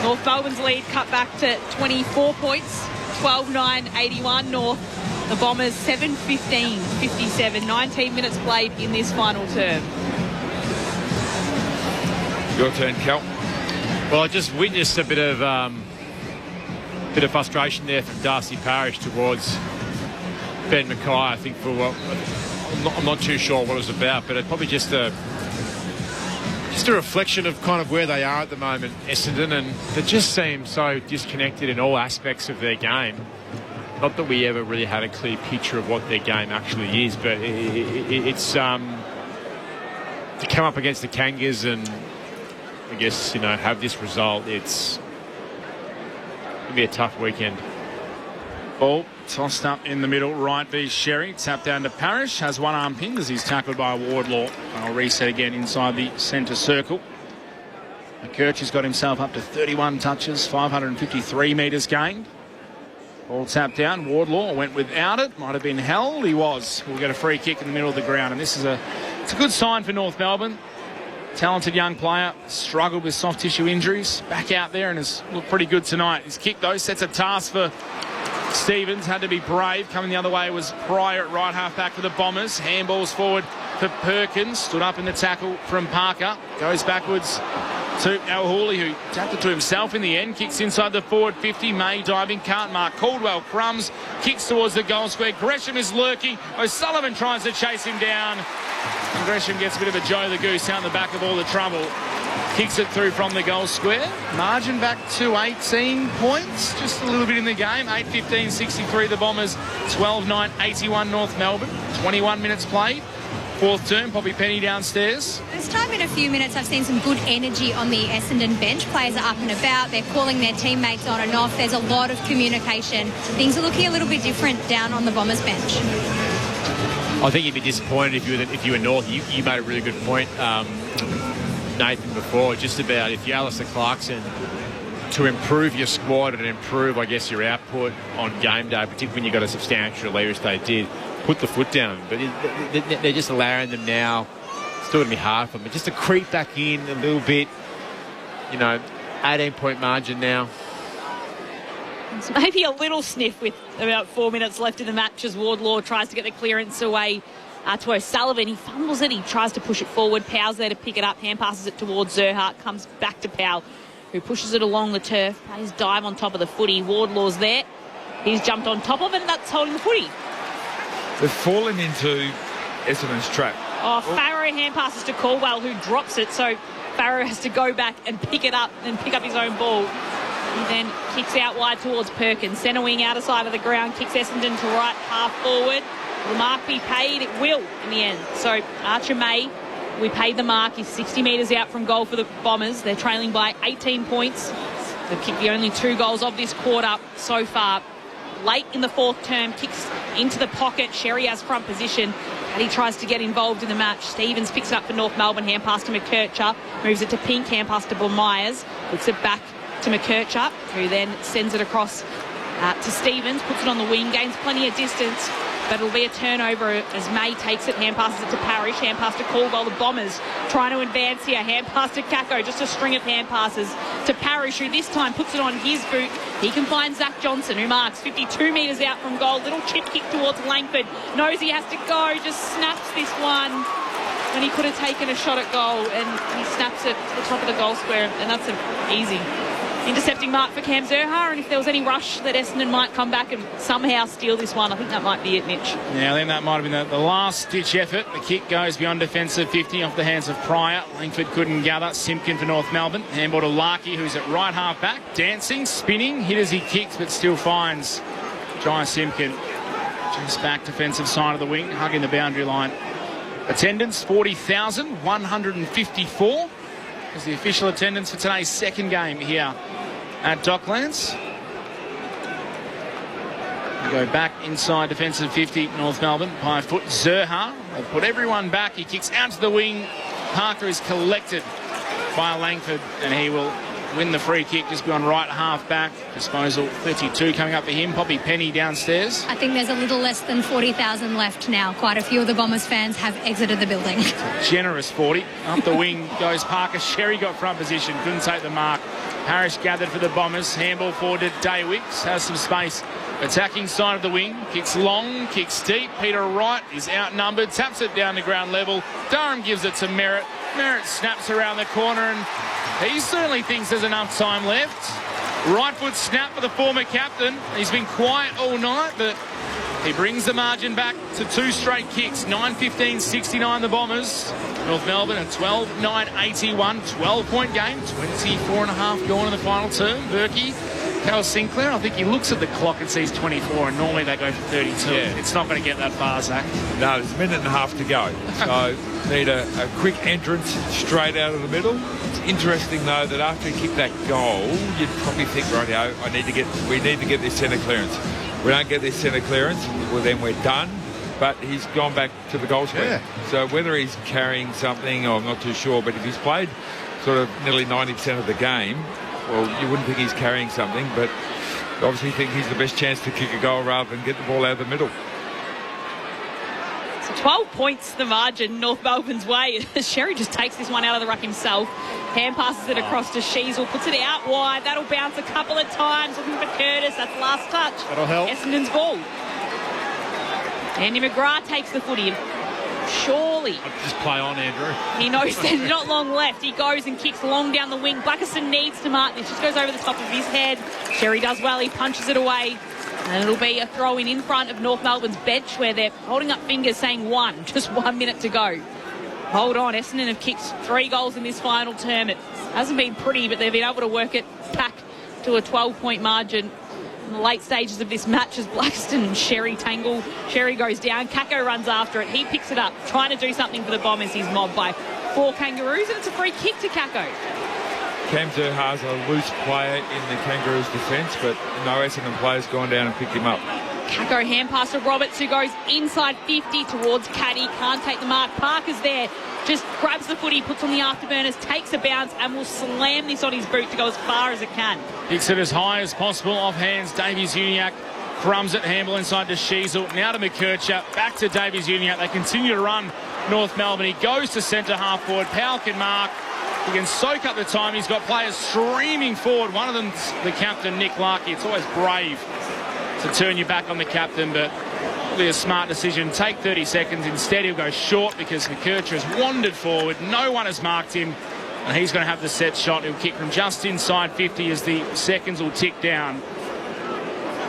North Melbourne's lead cut back to 24 points. 12-9, 81 North. The Bombers 7-15, 57. 19 minutes played in this final term. Your turn, Kel. Well, I just witnessed a bit of frustration there from Darcy Parrish towards Ben Mackay. I think for what I'm not too sure what it was about, but it's probably just a reflection of kind of where they are at the moment, Essendon, and they just seem so disconnected in all aspects of their game. Not that we ever really had a clear picture of what their game actually is, but it's to come up against the Kangas and I guess, have this result, it's going to be a tough weekend. Ball tossed up in the middle, right v Sherry. Tap down to Parrish, has one arm pinned as he's tackled by Wardlaw. And I'll reset again inside the centre circle. McKercher's got himself up to 31 touches, 553 metres gained. Ball tapped down. Wardlaw went without it. Might have been held. He was. We'll get a free kick in the middle of the ground. And this is it's a good sign for North Melbourne. Talented young player. Struggled with soft tissue injuries. Back out there and has looked pretty good tonight. His kick, though, sets a task for Stevens. Had to be brave. Coming the other way was Pryor at right half back for the Bombers. Handballs forward for Perkins. Stood up in the tackle from Parker. Goes backwards to Al Hooley, who tapped it to himself in the end. Kicks inside the forward 50. May diving, can't mark. Caldwell crumbs, kicks towards the goal square. Gresham is lurking. O'Sullivan tries to chase him down. And Gresham gets a bit of a Joe the Goose out the back of all the trouble. Kicks it through from the goal square. Margin back to 18 points. Just a little bit in the game. 8-15, 63 the Bombers. 12-9, 81 North Melbourne. 21 minutes played. Fourth term, Poppy Penny downstairs. This time in a few minutes, I've seen some good energy on the Essendon bench. Players are up and about. They're calling their teammates on and off. There's a lot of communication. Things are looking a little bit different down on the Bombers bench. I think you'd be disappointed if you were North. You made a really good point, Nathan, before, just about if you're Alistair Clarkson, to improve your squad and improve, I guess, your output on game day, particularly when you've got a substantial lead, which they did, put the foot down. But they're just allowing them now. It's still going to be hard for them. But just to creep back in a little bit, 18-point margin now. It's maybe a little sniff with about 4 minutes left in the match as Wardlaw tries to get the clearance away to O'Sullivan. He fumbles it. He tries to push it forward. Powell's there to pick it up. Hand passes it towards Zerha. Comes back to Powell, who pushes it along the turf. Plays dive on top of the footy. Wardlaw's there. He's jumped on top of it, and that's holding the footy. They've fallen into Essendon's trap. Farrow hand passes to Caldwell, who drops it. So Farrow has to go back and pick it up and pick up his own ball. He then kicks out wide towards Perkins. Centre wing outer side of the ground. Kicks Essendon to right, half forward. Will the mark be paid? It will in the end. So Archer May, we paid the mark. He's 60 metres out from goal for the Bombers. They're trailing by 18 points. They've kicked the only 2 goals of this quarter so far. Late in the fourth term, kicks into the pocket. Sherry has front position, and he tries to get involved in the match. Stevens picks it up for North Melbourne. Hand pass to McKercher. Moves it to Pink. Hand pass to Bill Myers. Puts it back to McKercher, who then sends it across to Stevens. Puts it on the wing. Gains plenty of distance. But it'll be a turnover as May takes it. Hand passes it to Parrish. Hand pass to Caldwell. The Bombers trying to advance here. Hand pass to Kako. Just a string of hand passes to Parrish, who this time puts it on his boot. He can find Zach Johnson, who marks 52 metres out from goal. Little chip kick towards Langford. Knows he has to go. Just snaps this one when he could have taken a shot at goal. And he snaps it to the top of the goal square. And that's an easy intercepting mark for Cam Zerha, and if there was any rush that Essendon might come back and somehow steal this one, I think that might be it, Mitch. Yeah, I think that might have been the last-ditch effort. The kick goes beyond defensive 50 off the hands of Pryor. Langford couldn't gather. Simpkin for North Melbourne. Handball to Larkey, who's at right half-back. Dancing, spinning, hit as he kicks, but still finds Jai Simpkin. Just back defensive side of the wing, hugging the boundary line. Attendance, 40,154 is the official attendance for today's second game here at Docklands. We go back inside defensive 50, North Melbourne. High foot, Zerha. They put everyone back. He kicks out to the wing. Parker is collected by Langford, and he will win the free kick just beyond right half back. Disposal 32 coming up for him. Poppy Penny downstairs. I think there's a little less than 40,000 left now. Quite a few of the Bombers fans have exited the building. Generous 40. Up the wing goes Parker. Sherry got front position. Couldn't take the mark. Parrish gathered for the Bombers. Handball forward to Daywicks. Has some space. Attacking side of the wing. Kicks long. Kicks deep. Peter Wright is outnumbered. Taps it down to ground level. Durham gives it to Merritt. Merritt snaps around the corner, and he certainly thinks there's enough time left. Right foot snap for the former captain. He's been quiet all night, but he brings the margin back to 2 straight kicks. 9-15-69 the Bombers. North Melbourne at 12-9-81. 12-point game. 24.5 gone in the final term. Berkey, Cal Sinclair, I think he looks at the clock and sees 24, and normally they go for 32. Yeah. It's not going to get that far, Zach. No, there's a minute and a half to go. So need a quick entrance straight out of the middle. It's interesting, though, that after he kicked that goal, you'd probably think, rightio, we need to get this centre clearance. We don't get this centre clearance, well, then we're done. But he's gone back to the goal square. Yeah. So whether he's carrying something, I'm not too sure. But if he's played sort of nearly 90% of the game, well, you wouldn't think he's carrying something, but obviously think he's the best chance to kick a goal rather than get the ball out of the middle. So 12 points the margin North Melbourne's way. Sherry just takes this one out of the ruck himself. Hand passes it across to Sheasel, puts it out wide. That'll bounce a couple of times. Looking for Curtis. That's the last touch. That'll help. Essendon's ball. Andy McGrath takes the footy. Surely. Just play on, Andrew. He knows there's not long left. He goes and kicks long down the wing. Blackerson needs to mark this. Just goes over the top of his head. Sherry does well. He punches it away. And it'll be a throw in front of North Melbourne's bench, where they're holding up fingers saying just 1 minute to go. Hold on. Essendon have kicked 3 goals in this final term. It hasn't been pretty, but they've been able to work it back to a 12-point margin. In the late stages of this match, as Blackstone and Sherry tangle. Sherry goes down. Kako runs after it. He picks it up, trying to do something for the Bombers. He's mobbed by 4 Kangaroos, and it's a free kick to Kako. Cam Zerha's a loose player in the Kangaroos' defence, but no Essendon players gone down and picked him up. Kako hand pass to Roberts, who goes inside 50 towards Caddy. Can't take the mark. Parker's there. Just grabs the footy, puts on the afterburners, takes a bounce, and will slam this on his boot to go as far as it can. Kicks it as high as possible off hands. Davies-Uniacke crumbs it. Handball inside to Sheasel. Now to McKercher. Back to Davies-Uniacke. They continue to run North Melbourne. He goes to centre half forward. Powell can mark. He can soak up the time. He's got players streaming forward. One of them's the captain, Nick Larkey. It's always brave to turn your back on the captain, but Probably a smart decision. Take 30 seconds. Instead, he'll go short because McKercher has wandered forward. No one has marked him. And he's going to have the set shot. He'll kick from just inside 50 as the seconds will tick down.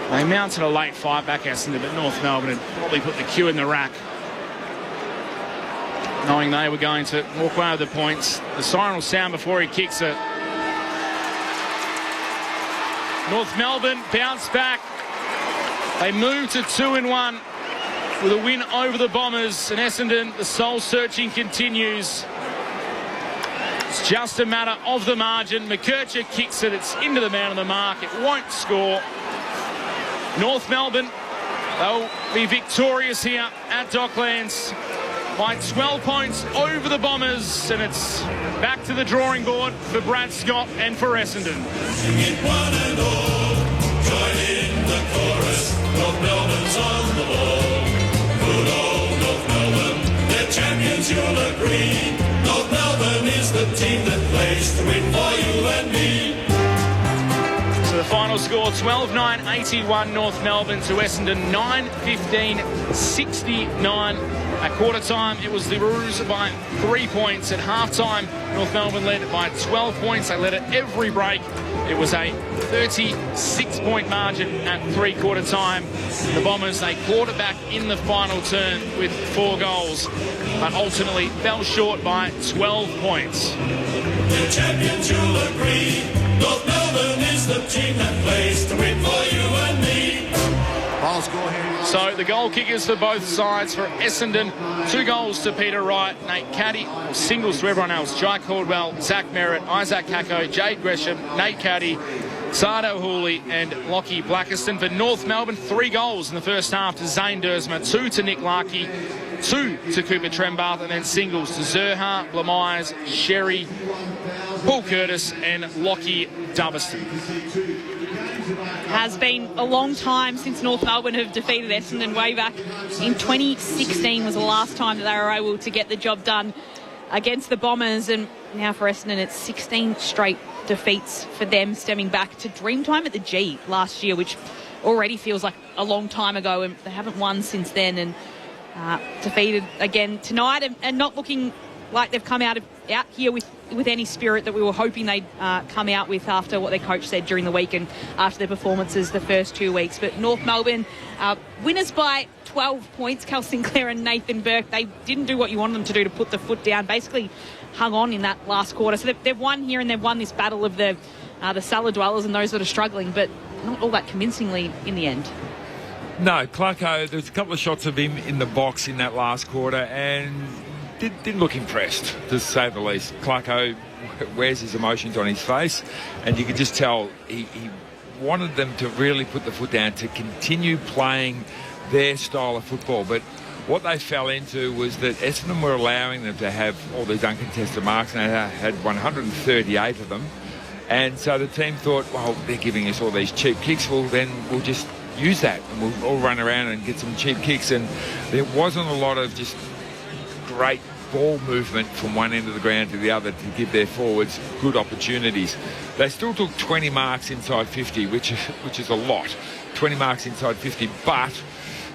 They mounted a late fight back, Essendon, but North Melbourne had probably put the cue in the rack, knowing they were going to walk away with the points. The siren will sound before he kicks it. North Melbourne bounce back. They move to 2-1 with a win over the Bombers. And Essendon, the soul searching continues. It's just a matter of the margin. McKercher kicks it. It's into the man of the mark. It won't score. North Melbourne, they'll be victorious here at Docklands by 12 points over the Bombers. And it's back to the drawing board for Brad Scott and for Essendon. Join in the chorus. North Melbourne's on the ball. Good old North Melbourne, they're champions, you'll agree. North Melbourne is the team that plays to win for you and me. So the final score, 12-9, 81 North Melbourne to Essendon, 9-15, 69. At quarter time, it was the Roos by 3 points. At half time, North Melbourne led by 12 points. They led at every break. It was a 36-point margin at three-quarter time. The Bombers, they clawed it back in the final turn with 4 goals, but ultimately fell short by 12 points. The champions, you'll agree. North Melbourne is the team that plays to win for you and me. So the goal kickers for both sides for Essendon, 2 goals to Peter Wright, Nate Caddy, singles to everyone else, Jai Caldwell, Zach Merritt, Isaac Kako, Jade Gresham, Nate Caddy, Sardo Hooley and Lockie Blackiston. For North Melbourne, 3 goals in the first half to Zane Dersma, 2 to Nick Larkey, 2 to Cooper Trembath, and then singles to Zerha, Blamires, Sherry, Paul Curtis and Lockie Dubberston. Has been a long time since North Melbourne have defeated Essendon. Way back in 2016 was the last time that they were able to get the job done against the Bombers, and now for Essendon it's 16 straight defeats for them, stemming back to Dreamtime at the G last year, which already feels like a long time ago, and they haven't won since then, and defeated again tonight, and not looking like they've come out here with any spirit that we were hoping they'd come out with after what their coach said during the week and after their performances the first 2 weeks. But North Melbourne, winners by 12 points, Cal Sinclair and Nathan Burke. They didn't do what you wanted them to do, to put the foot down, basically hung on in that last quarter. So they've won here, and they've won this battle of the cellar dwellers and those that are struggling, but not all that convincingly in the end. No, Clarko, there's a couple of shots of him in the box in that last quarter, and didn't look impressed, to say the least. Clarko wears his emotions on his face, and you could just tell he wanted them to really put the foot down, to continue playing their style of football. But what they fell into was that Essendon were allowing them to have all these uncontested marks, and they had 138 of them. And so the team thought, well, they're giving us all these cheap kicks, well, then we'll just use that, and we'll all run around and get some cheap kicks. And there wasn't a lot of just great ball movement from one end of the ground to the other to give their forwards good opportunities. They still took 20 marks inside 50, which is a lot. 20 marks inside 50, but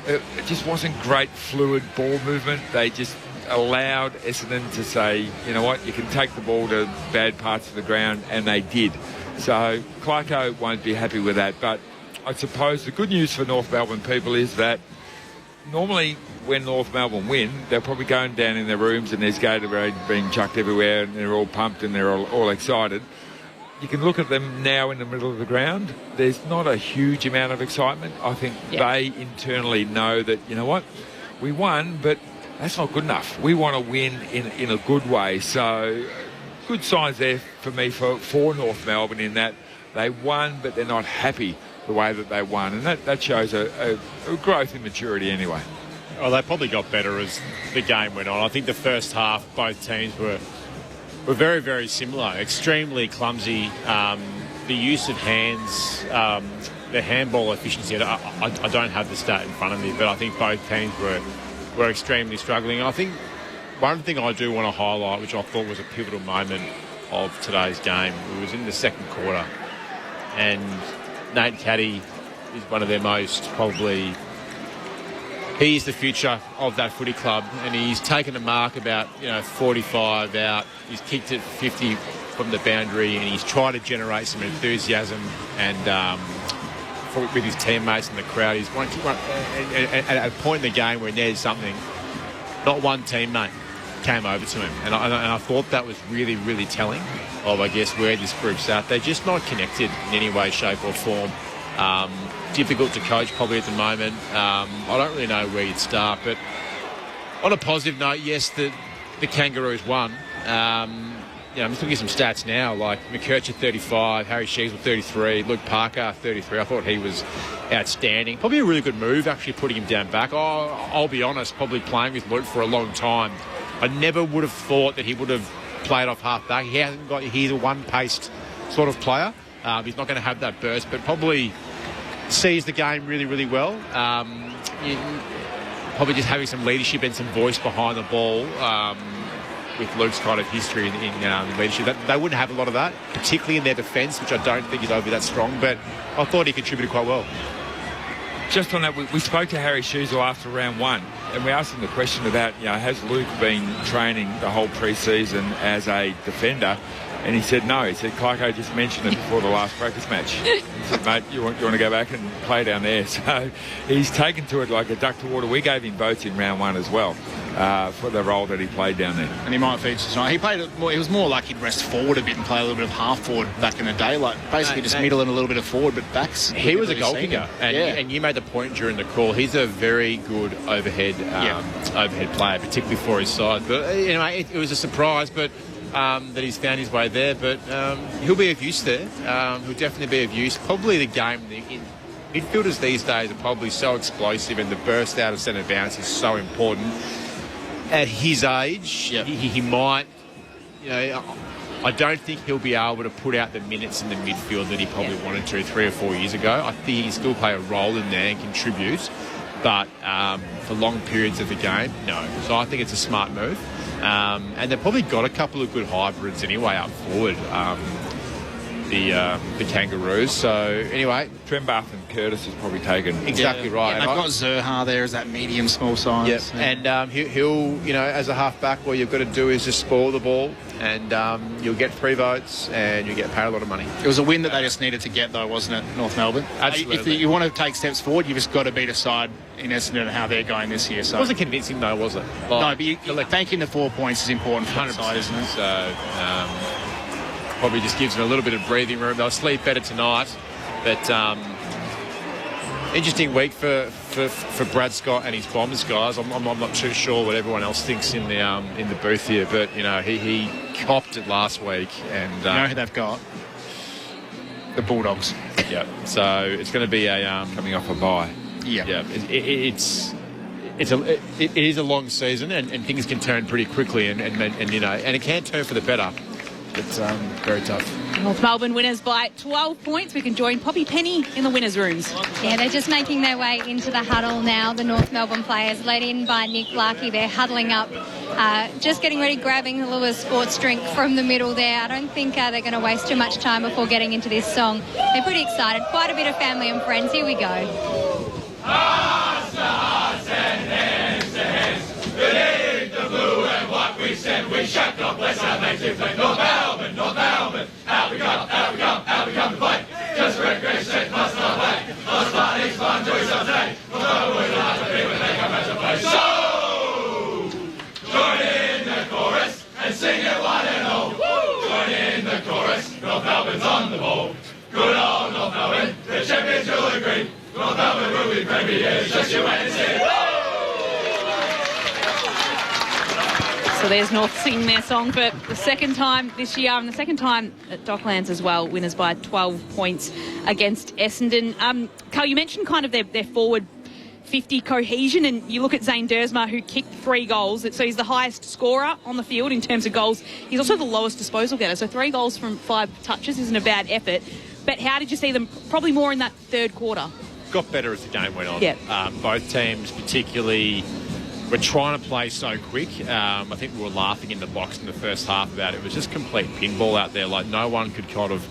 it just wasn't great fluid ball movement. They just allowed Essendon to say, you know what, you can take the ball to bad parts of the ground, and they did. So Clarko won't be happy with that, but I suppose the good news for North Melbourne people is that normally when North Melbourne win, they're probably going down in their rooms and there's Gatorade being chucked everywhere and they're all pumped and they're all excited. You can look at them now in the middle of the ground. There's not a huge amount of excitement. I think they internally know that, you know what, we won, but that's not good enough. We want to win in a good way. So good signs there for me for North Melbourne, in that they won, but they're not happy the way that they won. And that shows a growth in maturity anyway. Well, they probably got better as the game went on. I think the first half, both teams were very, very similar. Extremely clumsy. The use of hands, the handball efficiency. I don't have the stat in front of me, but I think both teams were extremely struggling. And I think one thing I do want to highlight, which I thought was a pivotal moment of today's game, it was in the second quarter, and Nate Caddy is one of their most probably he's the future of that footy club, and he's taken a mark about 45 out. He's kicked it 50 from the boundary, and he's tried to generate some enthusiasm and with his teammates and the crowd. He's at a point in the game where he needed something. Not one teammate came over to him, and I thought that was really, really telling of, I guess, where this group's at. They're just not connected in any way, shape or form. Difficult to coach probably at the moment. I don't really know where you'd start, but on a positive note, yes, the Kangaroos won. I'm just looking at some stats now, like McKercher 35, Harry Sheezel 33, Luke Parker 33. I thought he was outstanding. Probably a really good move, actually putting him down back. I'll be honest, probably playing with Luke for a long time, I never would have thought that he would have played off half back. He's a one-paced sort of player. He's not going to have that burst, but probably sees the game really, really well. Probably just having some leadership and some voice behind the ball. With Luke's kind of history in leadership. They wouldn't have a lot of that, particularly in their defence, which I don't think is overly that strong, but I thought he contributed quite well. Just on that, we spoke to Harry Sheezel after round 1, and we asked him the question about, has Luke been training the whole pre-season as a defender? And he said no. He said, Clarko just mentioned it before the last practice match. He said, mate, you want to go back and play down there? So he's taken to it like a duck to water. We gave him votes in round 1 as well for the role that he played down there. And he might feature tonight. He was more like he'd rest forward a bit and play a little bit of half forward back in the day, like basically just middle and a little bit of forward, but backs. He was a goal kicker, and you made the point during the call. He's a very good overhead player, particularly for his side. But anyway, it was a surprise, but. That he's found his way there, but he'll be of use there. He'll definitely be of use. Probably the game. Midfielders these days are probably so explosive, and the burst out of centre bounce is so important. At his age, he might. I don't think he'll be able to put out the minutes in the midfield that he probably wanted to 3 or 4 years ago. I think he can still play a role in there and contribute, but for long periods of the game, no. So I think it's a smart move. And they've probably got a couple of good hybrids anyway up forward, the Kangaroos. So anyway, Trembath and Curtis has probably taken exactly right. And they've got Zerha there as that medium small size. Yep. And he'll as a half back, what you've got to do is just spoil the ball, and you'll get 3 votes and you get paid a lot of money. It was a win that they just needed to get, though, wasn't it, North Melbourne? Absolutely. If you want to take steps forward, you've just got to beat a side in Essendon and how they're going this year. So it wasn't convincing, though, was it? No, but thanking the 4 points is important for the side, isn't it? So probably just gives them a little bit of breathing room. They'll sleep better tonight, but interesting week for Brad Scott and his Bombers guys. I'm not too sure what everyone else thinks in the booth here, but he copped it last week, and you know who they've got? The Bulldogs. Yeah. So it's going to be a coming off a bye. Yeah. It is a long season, and things can turn pretty quickly, and it can turn for the better. It's very tough. North Melbourne winners by 12 points. We can join Poppy Penny in the winners' rooms. Yeah, they're just making their way into the huddle now, the North Melbourne players, led in by Nick Larkey. They're huddling up, just getting ready, grabbing a little sports drink from the middle there. I don't think they're going to waste too much time before getting into this song. They're pretty excited. Quite a bit of family and friends. Here we go. Hearts to hearts and hands to hands. Beneath the blue and what we send, we shall God bless our native land. North Melbourne, North Melbourne. Out we come to fight. Just recreation, must not wait. Lost parties, fun, joys of day. North Melbourne will have to be when they come out to play. So, join in the chorus and sing it one and all. Join in the chorus, North Melbourne's on the ball. Good old North Melbourne, the champions will agree. North Melbourne will be premiers, just you wait and see. So there's North singing their song for the second time this year, and the second time at Docklands as well. Winners by 12 points against Essendon. Carl, you mentioned kind of their forward 50 cohesion, and you look at Zane Dersma, who kicked 3 goals. So he's the highest scorer on the field in terms of goals. He's also the lowest disposal getter. So 3 goals from 5 touches isn't a bad effort. But how did you see them? Probably more in that third quarter. Got better as the game went on. Yeah. Both teams particularly were trying to play so quick. I think we were laughing in the box in the first half about it. It was just complete pinball out there. Like, no one could kind of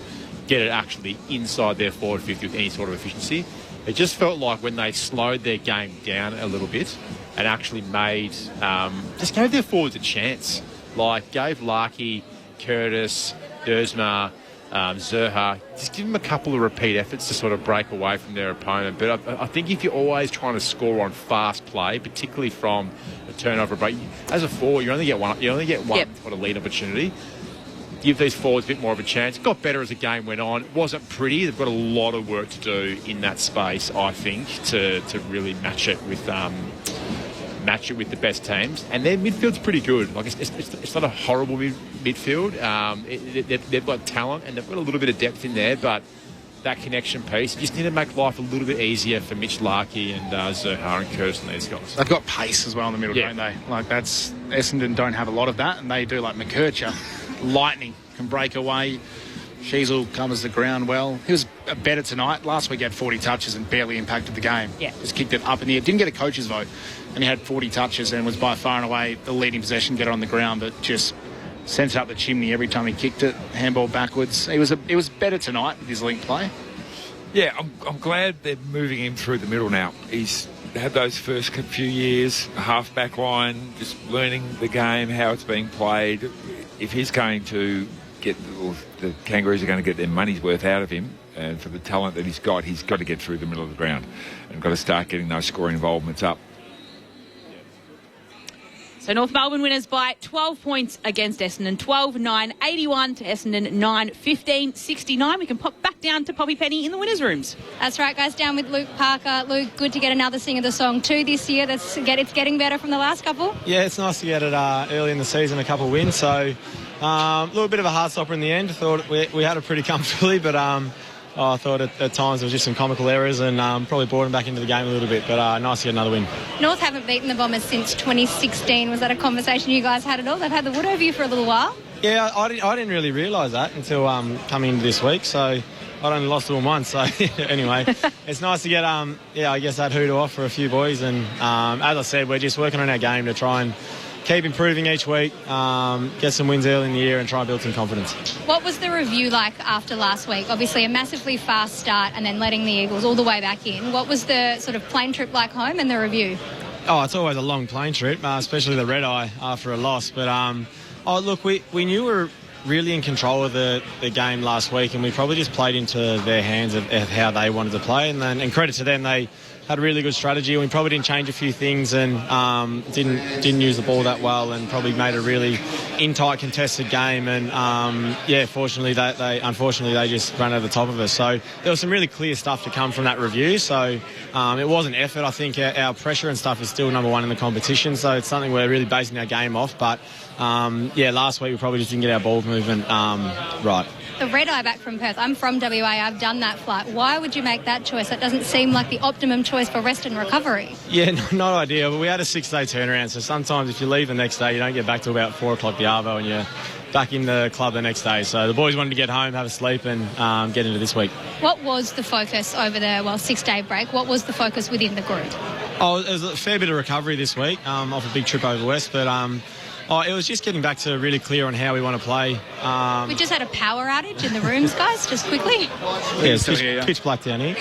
get it actually inside their forward 50 with any sort of efficiency. It just felt like when they slowed their game down a little bit and actually made, just gave their forwards a chance. Like gave Larkey, Curtis, Dersma, Zerha, just give them a couple of repeat efforts to sort of break away from their opponent. But I think if you're always trying to score on fast play, particularly from a turnover break, as a forward, you only get one sort of lead opportunity. Give these forwards a bit more of a chance. It got better as the game went on. It wasn't pretty. They've got a lot of work to do in that space, I think, to really match it with the best teams. And their midfield's pretty good. Like it's not a horrible midfield. They've got talent and they've got a little bit of depth in there, but that connection piece, you just need to make life a little bit easier for Mitch Larkey and Zerha and Curtis and these guys. They've got pace as well in the middle, don't they? Like Essendon don't have a lot of that, and they do. Like McKercher, lightning, can break away. Sheasel covers the ground well. He was better tonight. Last week he had 40 touches and barely impacted the game. Yeah. Just kicked it up in the air. Didn't get a coach's vote. And he had 40 touches and was by far and away the leading possession getter on the ground, but just sent it up the chimney every time he kicked it, handball backwards. It was better tonight with his link play. Yeah, I'm glad they're moving him through the middle now. He's had those first few years, half-back line, just learning the game, how it's being played. If he's going to the Kangaroos are going to get their money's worth out of him, and for the talent that he's got to get through the middle of the ground and got to start getting those scoring involvements up. So North Melbourne winners by 12 points against Essendon, 12-9, 81 to Essendon, 9-15, 69. We can pop back down to Poppy Penny in the winners' rooms. That's right, guys, down with Luke Parker. Luke, good to get another Sing of the Song too this year. It's getting better from the last couple. Yeah, it's nice to get it early in the season, a couple of wins. So a little bit of a hard stopper in the end. Thought we had it pretty comfortably, but I thought at times there was just some comical errors and probably brought them back into the game a little bit, but nice to get another win. North haven't beaten the Bombers since 2016. Was that a conversation you guys had at all? They've had the wood over you for a little while. Yeah, I didn't really realise that until coming into this week, so I'd only lost them once. So anyway, it's nice to get, I guess that hoodoo off for a few boys. And as I said, we're just working on our game to try and keep improving each week, get some wins early in the year and try and build some confidence. What was the review like after last week? Obviously a massively fast start and then letting the Eagles all the way back in. What was the sort of plane trip like home and the review? Oh, it's always a long plane trip, especially the red eye after a loss. But, look, we knew we were really in control of the game last week, and we probably just played into their hands of how they wanted to play. And credit to them, they had a really good strategy. We probably didn't change a few things and didn't use the ball that well, and probably made a really in-tight contested game. And fortunately they just ran over the top of us. So there was some really clear stuff to come from that review. So it was an effort. I think our pressure and stuff is still number one in the competition. So it's something we're really basing our game off. But last week we probably just didn't get our ball movement right. The red eye back from Perth. I'm from WA. I've done that flight. Why would you make that choice? That doesn't seem like the optimum choice for rest and recovery. Yeah, not ideal. But we had a 6-day turnaround. So sometimes if you leave the next day, you don't get back till about 4 o'clock the arvo, and you're back in the club the next day. So the boys wanted to get home, have a sleep, and get into this week. What was the focus over the 6-day break? What was the focus within the group? Oh, it was a fair bit of recovery this week off a big trip over west, but it was just getting back to really clear on how we want to play. We just had a power outage in the rooms, guys, just quickly. Yeah, it's pitch black down here.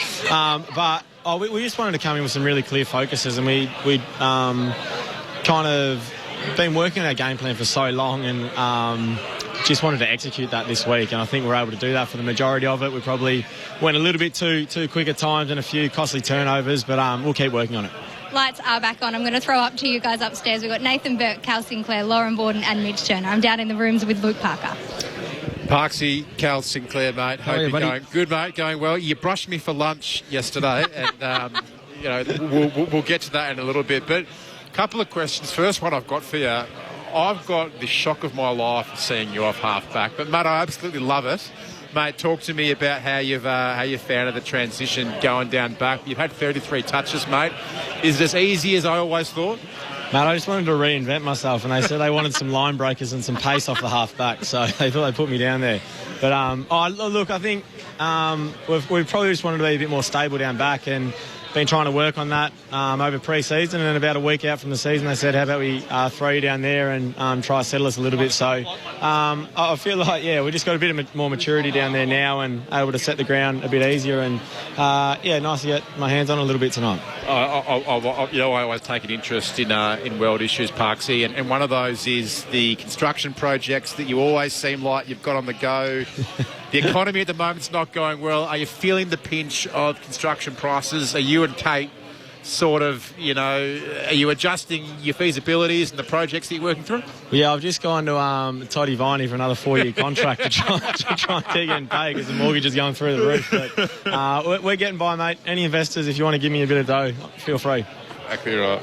We just wanted to come in with some really clear focuses, and we'd kind of been working on our game plan for so long, and just wanted to execute that this week, and I think we're able to do that for the majority of it. We probably went a little bit too quick at times and a few costly turnovers, but we'll keep working on it. Lights are back on. I'm going to throw up to you guys upstairs. We've got Nathan Burke, Cal Sinclair, Lauren Borden and Mitch Turner. I'm down in the rooms with Luke Parker. Parksy, Cal Sinclair, mate. Hope you're going good, mate. Going well. You brushed me for lunch yesterday, and we'll get to that in a little bit. But a couple of questions. First one I've got for you. I've got the shock of my life seeing you off half-back. But, mate, I absolutely love it. Mate, talk to me about how you found the transition going down back. You've had 33 touches, mate. Is it as easy as I always thought? Mate, I just wanted to reinvent myself, and they said they wanted some line breakers and some pace off the half-back, so they thought they'd put me down there. But, look, I think we probably just wanted to be a bit more stable down back, and been trying to work on that over pre-season, and then about a week out from the season they said, how about we throw you down there and try to settle us a little bit. So I feel like, we just got a bit more maturity down there now and able to set the ground a bit easier, and nice to get my hands on a little bit tonight. I always take an interest in world issues, Parksy, and one of those is the construction projects that you always seem like you've got on the go. The economy at the moment's not going well. Are you feeling the pinch of construction prices? Are you and Kate sort of, are you adjusting your feasibilities and the projects that you're working through? Yeah, I've just gone to Toddy Viney for another 4-year contract to try and keep getting paid because the mortgage is going through the roof. But we're getting by, mate. Any investors, if you want to give me a bit of dough, feel free. Exactly right.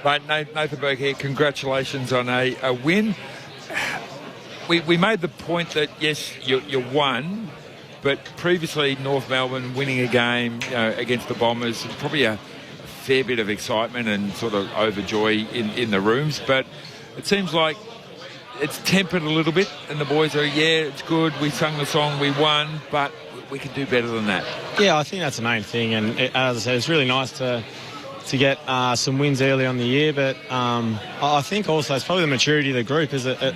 Mate, Nathan Burke here. Congratulations on a win. We made the point that, yes, you won, but previously North Melbourne winning a game against the Bombers, probably a fair bit of excitement and sort of overjoy in the rooms. But it seems like it's tempered a little bit and the boys are, it's good, we sung the song, we won, but we can do better than that. Yeah, I think that's the main thing. And as I said, it's really nice to get some wins early on the year. But I think also it's probably the maturity of the group is that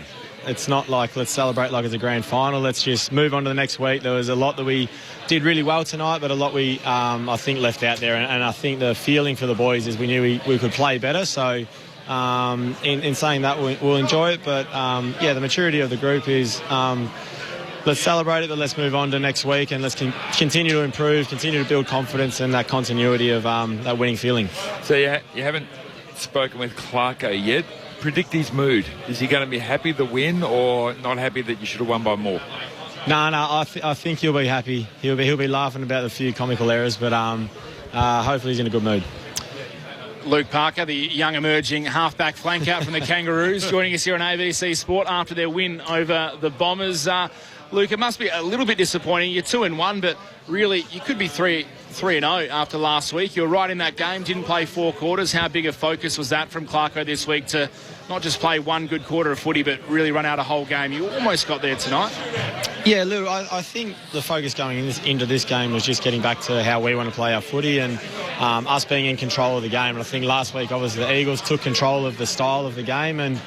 it's not like let's celebrate like it's a grand final. Let's just move on to the next week. There was a lot that we did really well tonight, but a lot we, I think, left out there. And I think the feeling for the boys is we knew we could play better. So in saying that, we'll enjoy it. But, the maturity of the group is let's celebrate it, but let's move on to next week and let's continue to improve, continue to build confidence and that continuity of that winning feeling. So you haven't spoken with Clarko yet. Predict his mood. Is he going to be happy to win or not happy that you should have won by more? No, I think he'll be happy. He'll be laughing about the few comical errors, but hopefully he's in a good mood. Luke Parker, the young emerging halfback flanker from the Kangaroos, joining us here on ABC Sport after their win over the Bombers. Luke, it must be a little bit disappointing. You're 2-1, but really you could be 3-0 after last week. You were right in that game, didn't play 4 quarters. How big a focus was that from Clarko this week to not just play one good quarter of footy, but really run out a whole game? You almost got there tonight. Yeah, Lou, I think the focus going into this game was just getting back to how we want to play our footy and us being in control of the game. And I think last week, obviously, the Eagles took control of the style of the game and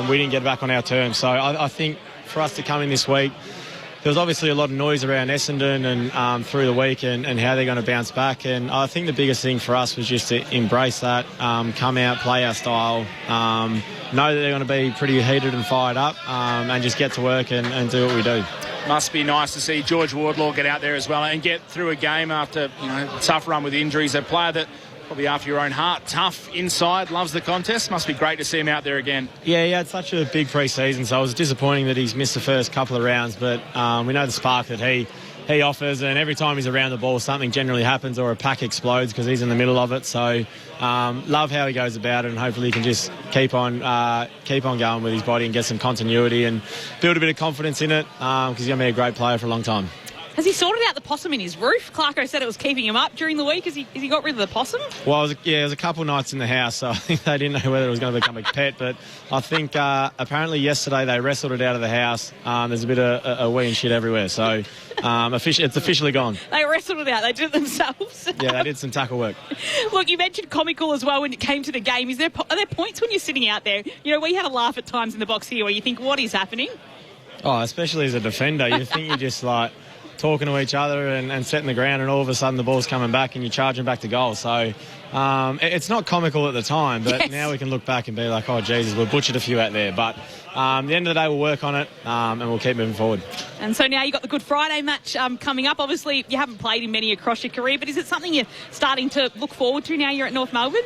we didn't get back on our terms. So I think for us to come in this week, there was obviously a lot of noise around Essendon and through the week and how they're going to bounce back. And I think the biggest thing for us was just to embrace that, come out, play our style, know that they're going to be pretty heated and fired up, and just get to work and do what we do. Must be nice to see George Wardlaw get out there as well and get through a game after a tough run with injuries. A player that probably after your own heart, tough inside, loves the contest. Must be great to see him out there again. Yeah, he had such a big pre-season, so it was disappointing that he's missed the first couple of rounds, but we know the spark that he offers, and every time he's around the ball, something generally happens or a pack explodes because he's in the middle of it. So love how he goes about it, and hopefully he can just keep on going with his body and get some continuity and build a bit of confidence in it because he's going to be a great player for a long time. Has he sorted out the possum in his roof? Clarko said it was keeping him up during the week. Has he got rid of the possum? Well, it was a couple of nights in the house, so I think they didn't know whether it was going to become a pet. But I think apparently yesterday they wrestled it out of the house. There's a bit of a wee and shit everywhere. So it's officially gone. They wrestled it out. They did it themselves. Yeah, they did some tackle work. Look, you mentioned comical as well when it came to the game. Are there points when you're sitting out there? We had a laugh at times in the box here where you think, what is happening? Oh, especially as a defender. You think you're just like talking to each other and setting the ground, and all of a sudden the ball's coming back and you're charging back to goal. So it's not comical at the time, but Now we can look back and be like, oh, Jesus, we've butchered a few out there. But at the end of the day, we'll work on it and we'll keep moving forward. And so now you've got the Good Friday match coming up. Obviously, you haven't played in many across your career, but is it something you're starting to look forward to now you're at North Melbourne?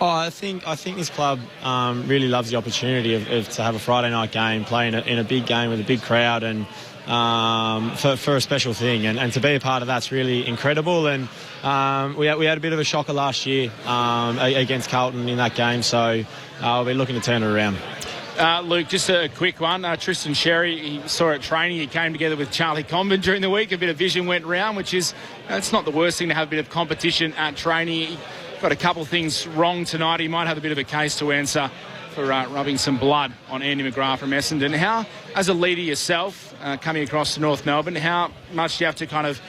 Oh, I think this club really loves the opportunity of to have a Friday night game, play in a big game with a big crowd, and for a special thing, and to be a part of that's really incredible. And we had a bit of a shocker last year against Carlton in that game, so we'll be looking to turn it around. Luke, just a quick one. Tristan Sherry, he saw it training. He came together with Charlie Comben during the week. A bit of vision went round, which is it's not the worst thing to have a bit of competition at training. He got a couple of things wrong tonight. He might have a bit of a case to answer for rubbing some blood on Andy McGrath from Essendon. How, as a leader yourself, coming across to North Melbourne, how much do you have to kind of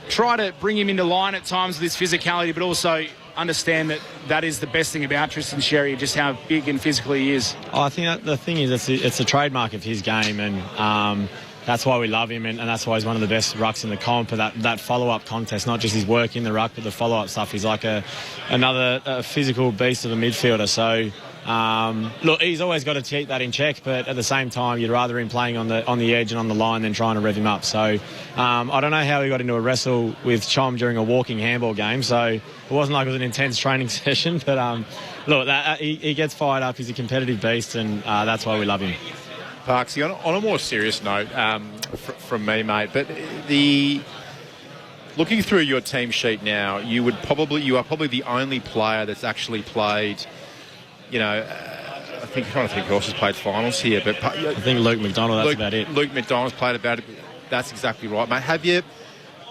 try to bring him into line at times with his physicality, but also understand that is the best thing about Tristan Sherry, just how big and physical he is. I think that the thing is it's a trademark of his game, and that's why we love him, and that's why he's one of the best rucks in the comp. That follow-up contest, not just his work in the ruck, but the follow-up stuff. He's like another physical beast of a midfielder. So, look, he's always got to keep that in check, but at the same time, you'd rather him playing on the edge and on the line than trying to rev him up. So, I don't know how he got into a wrestle with Chom during a walking handball game. So it wasn't like it was an intense training session, but look, he gets fired up. He's a competitive beast, and that's why we love him. Parksy, on a more serious note from me, mate, but looking through your team sheet now, you are probably the only player that's actually played, I'm trying to think who else has played finals here, but I think Luke McDonald, that's about it. Luke McDonald's played about it. That's exactly right, mate.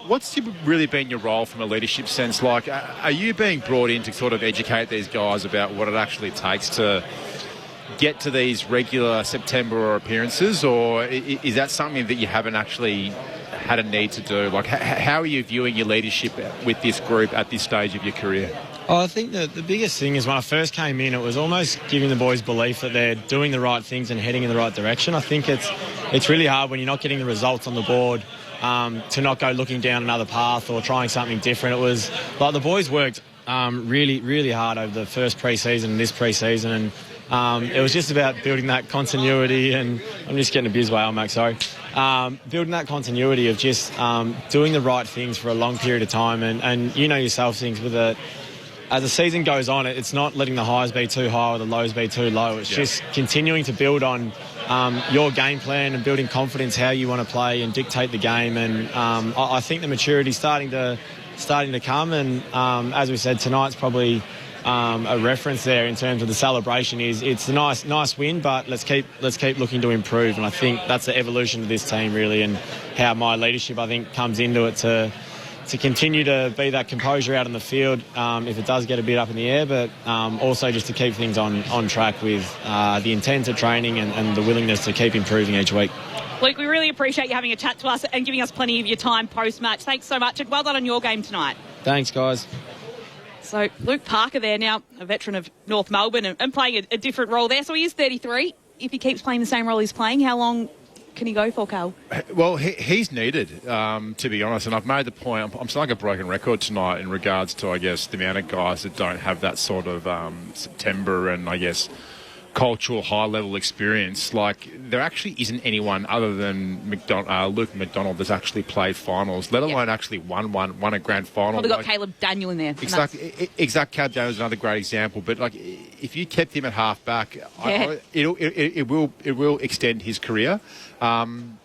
What's really been your role from a leadership sense? Like, are you being brought in to sort of educate these guys about what it actually takes to get to these regular September appearances, or is that something that you haven't actually had a need to do? Like, how are you viewing your leadership with this group at this stage of your career? I think the biggest thing is when I first came in, it was almost giving the boys belief that they're doing the right things and heading in the right direction. I think it's really hard when you're not getting the results on the board to not go looking down another path or trying something different. It was like the boys worked really, really hard over the first pre-season and this pre-season, and it was just about building that continuity, and I'm just getting a biz whale, Max, sorry. Building that continuity of just doing the right things for a long period of time, and you know yourself, things with it. As the season goes on, it's not letting the highs be too high or the lows be too low. It's just continuing to build on your game plan and building confidence how you want to play and dictate the game. And I think the maturity's starting to come. And as we said, tonight's probably a reference there in terms of the celebration. It's a nice win, but let's keep looking to improve. And I think that's the evolution of this team really, and how my leadership I think comes into it to continue to be that composure out in the field if it does get a bit up in the air, but also just to keep things on track with the intent of training and the willingness to keep improving each week. Luke, we really appreciate you having a chat to us and giving us plenty of your time post-match. Thanks so much, and well done on your game tonight. Thanks, guys. So Luke Parker there, now a veteran of North Melbourne and playing a different role there. So he is 33. If he keeps playing the same role he's playing, how long can he go for, Carl? Well, he's needed, to be honest, and I've made the point. I'm sounding like a broken record tonight in regards to, I guess, the amount of guys that don't have that sort of September and, I guess, cultural high-level experience. Like, there actually isn't anyone other than Luke McDonald that's actually played finals, let alone actually won a grand final. Probably got Caleb Daniel in there. Exact. Caleb Daniel is another great example. But like, if you kept him at half back, it will extend his career. You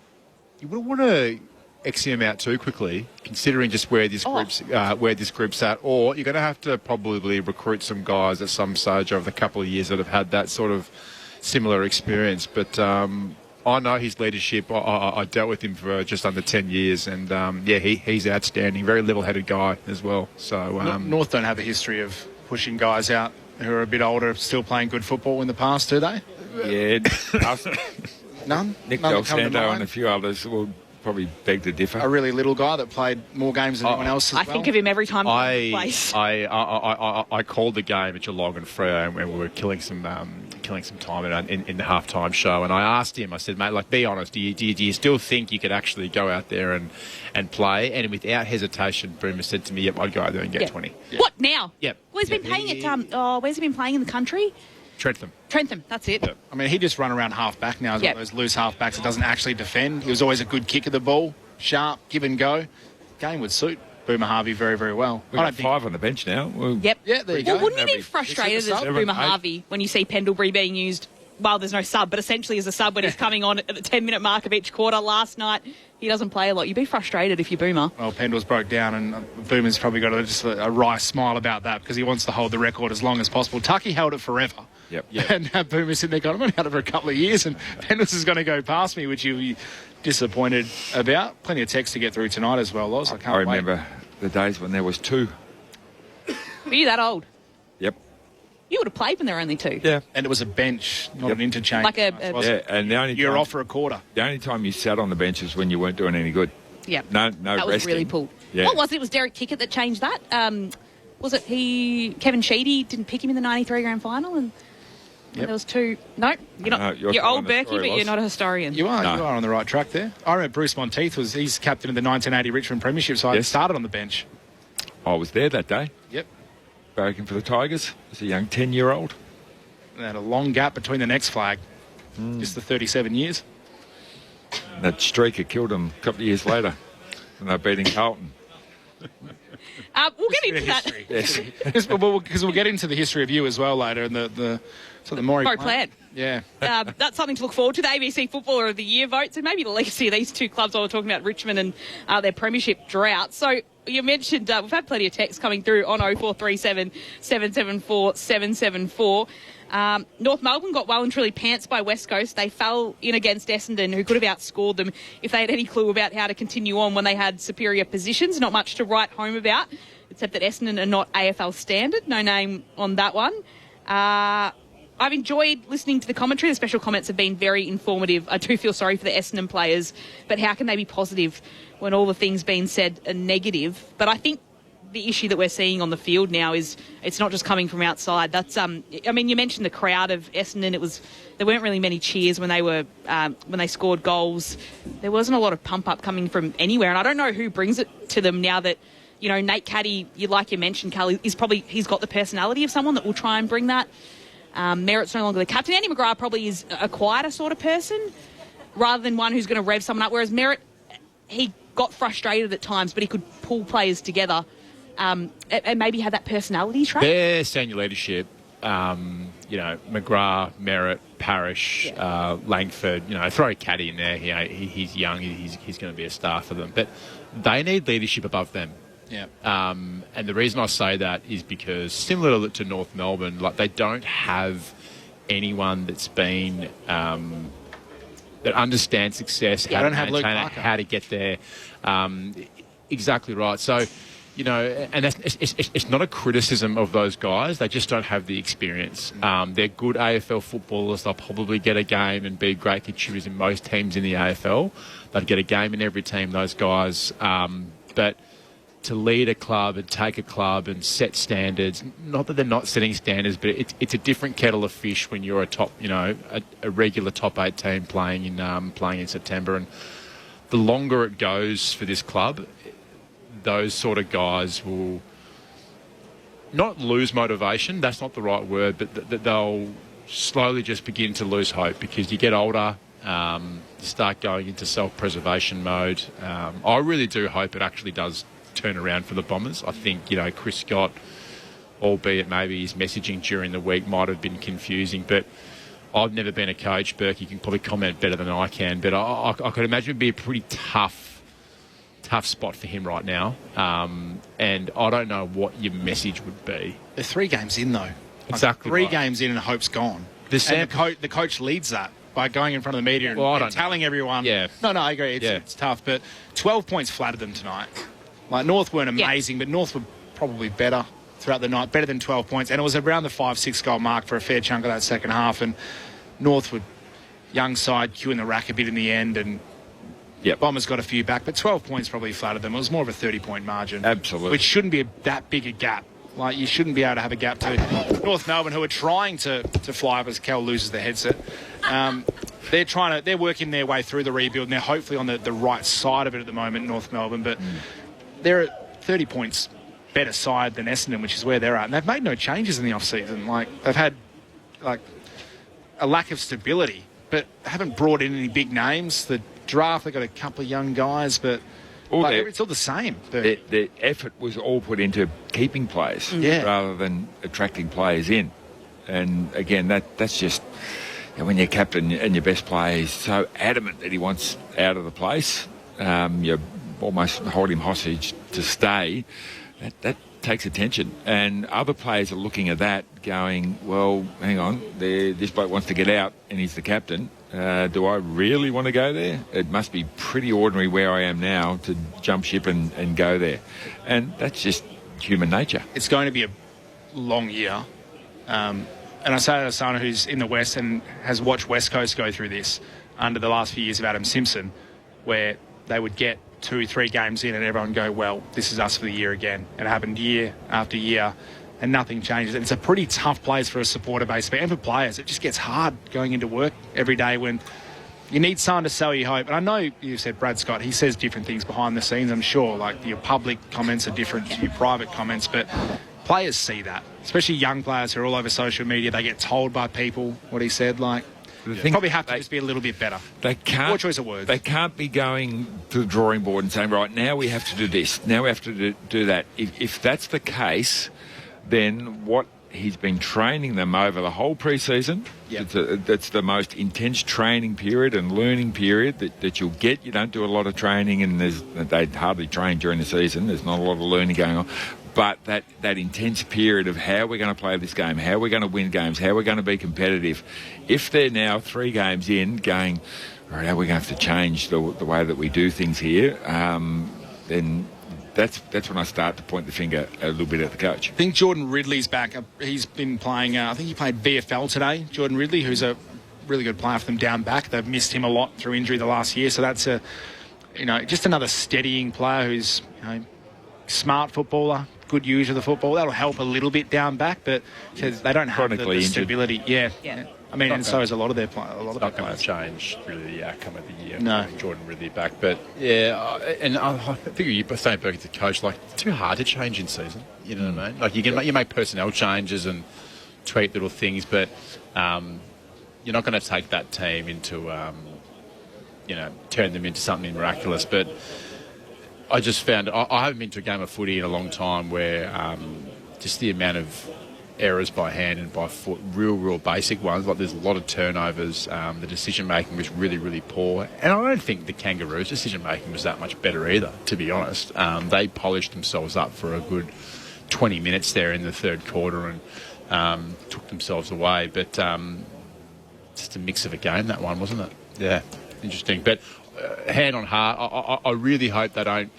wouldn't want to X him out too quickly, considering just where this group's at, or you're going to have to probably recruit some guys at some stage over the couple of years that have had that sort of similar experience. But I know his leadership. I dealt with him for just under 10 years, and he's outstanding. Very level-headed guy as well. So North don't have a history of pushing guys out who are a bit older, still playing good football in the past, do they? Yeah, none. Nick Del Santo and a few others will probably beg to differ. A really little guy that played more games than anyone else as well. I think of him every time he plays. I called the game at Geelong and Freo, and we were killing some time in the halftime show. And I asked him, I said, mate, like, be honest, do you still think you could actually go out there and play? And without hesitation, Boomer said to me, yep, I'd go out there and get 20. Yep. What now? Yep. Well, he's been playing at where's he been playing in the country? Trentham, that's it. Yep. I mean, he just run around half-back now. He's one of those loose half-backs that doesn't actually defend. He was always a good kick of the ball, sharp, give and go. Game would suit Boomer Harvey very, very well. We've got 5 on the bench now. Yep. Yeah, there you go. Wouldn't you be frustrated as Boomer Harvey when you see Pendlebury being used, well, there's no sub, but essentially as a sub when he's coming on at the 10-minute mark of each quarter? Last night, he doesn't play a lot. You'd be frustrated if you're Boomer. Well, Pendle's broke down, and Boomer's probably got just a wry smile about that because he wants to hold the record as long as possible. Tucky held it forever. Yep. And Boomer's sitting there going, I've only had it for a couple of years, and Pendle's is going to go past me, which you'll be disappointed about. Plenty of text to get through tonight as well, Loz. I remember the days when there was 2. Were you that old? Yep. You would have played when there were only 2. Yeah. And it was a bench, not an interchange. Like and the only you're off for a quarter. The only time you sat on the bench is when you weren't doing any good. Yeah. No that was resting. really pulled. Yeah. What was it? It was Derek Kickett that changed that? Was it Kevin Sheedy didn't pick him in the 93 grand final? And there was two. No, you're not. You're old Berkey, but you're not a historian. You are. You are on the right track there. I remember Bruce Monteith he's captain of the 1980 Richmond Premiership side. Yes. Started on the bench. I was there that day. Yep. Barracking for the Tigers as a young 10-year-old. And had a long gap between the next flag. Just the 37 years. And that streaker killed him a couple of years later when they were beating Carlton. We'll get into that. Yes. Because we'll get into the history of you as well later and the Maury plan. Yeah. That's something to look forward to, the ABC Footballer of the Year votes, and maybe the legacy of these two clubs while we're talking about Richmond and their premiership drought. So you mentioned we've had plenty of texts coming through on 0437 774 774. North Melbourne got well and truly pantsed by West Coast. They fell in against Essendon, who could have outscored them if they had any clue about how to continue on when they had superior positions. Not much to write home about, except that Essendon are not AFL standard. No name on that one. I've enjoyed listening to the commentary. The special comments have been very informative. I do feel sorry for the Essendon players, but how can they be positive when all the things being said are negative? But I think the issue that we're seeing on the field now is it's not just coming from outside. That's I mean, you mentioned the crowd of Essendon. There weren't really many cheers when they scored goals. There wasn't a lot of pump up coming from anywhere, and I don't know who brings it to them now that, you know, Nate Caddy, like you mentioned, Cal, he's got the personality of someone that will try and bring that. Merritt's no longer the captain. Andy McGrath probably is a quieter sort of person rather than one who's going to rev someone up, whereas Merritt, he got frustrated at times, but he could pull players together and maybe have that personality trait. Their senior leadership, McGrath, Merritt, Parrish, Langford, throw Caddy in there. He's young. He's going to be a star for them. But they need leadership above them. Yeah. And the reason I say that is because similar to North Melbourne, like they don't have anyone that's been that understands success, how to maintain it, how to get there. Exactly right. So, and it's not a criticism of those guys. They just don't have the experience. They're good AFL footballers. They'll probably get a game and be great contributors in most teams in the AFL. They'd get a game in every team, those guys. But to lead a club and take a club and set standards, not that they're not setting standards, but it's a different kettle of fish when you're a top, a regular top 8 team playing in September. And the longer it goes for this club, those sort of guys will not lose motivation. That's not the right word, but they'll slowly just begin to lose hope because you get older. You start going into self-preservation mode. I really do hope it actually does turn around for the Bombers. I think, Chris Scott, albeit maybe his messaging during the week might have been confusing, but I've never been a coach. Burke, you can probably comment better than I can, but I could imagine it'd be a pretty tough spot for him right now. And I don't know what your message would be. They're 3 games in, though. Exactly. Three games in and hope's gone. The coach leads that by going in front of the media and telling everyone. Yeah. No, I agree. It's tough, but 12 points flattered them tonight. Like, North weren't amazing, but North were probably better throughout the night, better than 12 points. And it was around the 5-6 goal mark for a fair chunk of that second half. And North were young side, queuing the rack a bit in the end. And Bombers got a few back, but 12 points probably flattered them. It was more of a 30-point margin. Absolutely. Which shouldn't be that big a gap. Like, you shouldn't be able to have a gap to North Melbourne, who are trying to fly up as Cal loses the headset. They're working their way through the rebuild, and they're hopefully on the right side of it at the moment, North Melbourne. But they're at 30 points better side than Essendon, which is where they're at. And they've made no changes in the off-season. Like, they've had, a lack of stability, but haven't brought in any big names. The draft, they've got a couple of young guys, but it's all the same. The effort was all put into keeping players rather than attracting players in. And again, that's just when your captain and your best player is so adamant that he wants out of the place, you almost hold him hostage to stay. That takes attention. And other players are looking at that going, well, hang on, this bloke wants to get out and he's the captain. Do I really want to go there? It must be pretty ordinary where I am now to jump ship and go there. And that's just human nature. It's going to be a long year. And I say that as someone who's in the West and has watched West Coast go through this under the last few years of Adam Simpson, where they would get 2-3 games in and everyone go, well, this is us for the year again. It happened year after year and nothing changes. And it's a pretty tough place for a supporter base. And for players, it just gets hard going into work every day when you need someone to sell you hope. And I know you said Brad Scott, he says different things behind the scenes, I'm sure. Like your public comments are different to your private comments, but players see that, especially young players who are all over social media. They get told by people what he said. Like, probably have to just be a little bit better. Poor choice of words. They can't be going to the drawing board and saying, right, now we have to do this, now we have to do that. If that's the case, then what he's been training them over the whole pre-season, that's the most intense training period and learning period that you'll get. You don't do a lot of training, and they hardly train during the season. There's not a lot of learning going on. But that intense period of how we're going to play this game, how we're going to win games, how we're going to be competitive, if they're now 3 games in going, all right, how are we going to have to change the way that we do things here, then that's when I start to point the finger a little bit at the coach. I think Jordan Ridley's back. He's been playing, I think he played VFL today, Jordan Ridley, who's a really good player for them down back. They've missed him a lot through injury the last year, so that's just another steadying player who's, smart footballer, good user of the football. That'll help a little bit down back, but they don't have the stability. Yeah. I mean, and so is a lot of their players. It's not going to change really the outcome of the year. No. Jordan Ridley back, but yeah, and I figure you're saying Burke's a coach. Like, it's too hard to change in season. You know what I mean? Like you make personnel changes and tweak little things, but you're not going to take that team into turn them into something miraculous. But I just found I haven't been to a game of footy in a long time where just the amount of errors by hand and by foot, real basic ones, like there's a lot of turnovers. The decision making was really, really poor, and I don't think the Kangaroos' decision making was that much better either, to be honest. They polished themselves up for a good 20 minutes there in the third quarter and took themselves away, but just a mix of a game, that one, wasn't it? Yeah, interesting. But hand on heart, I really hope they don't.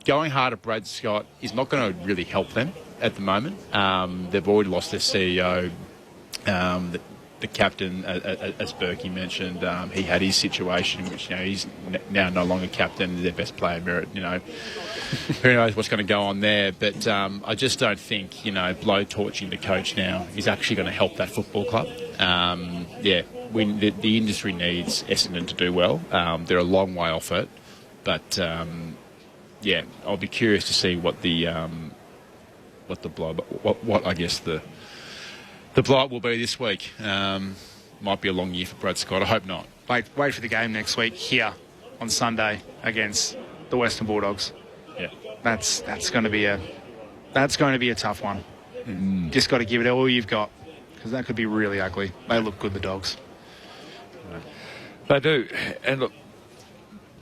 Going hard at Brad Scott is not going to really help them at the moment. They've already lost their CEO, the captain, as Berkey mentioned. He had his situation, which he's now no longer captain, their best player merit. Who knows what's going to go on there? But I just don't think blow-torching the coach now is actually going to help that football club. The industry needs Essendon to do well. They're a long way off it, but I'll be curious to see what the blow-up will be this week. Might be a long year for Brad Scott. I hope not. Wait for the game next week here on Sunday against the Western Bulldogs. Yeah, that's going to be a tough one. Just got to give it all you've got, because that could be really ugly. They look good, the Dogs. They do, and look,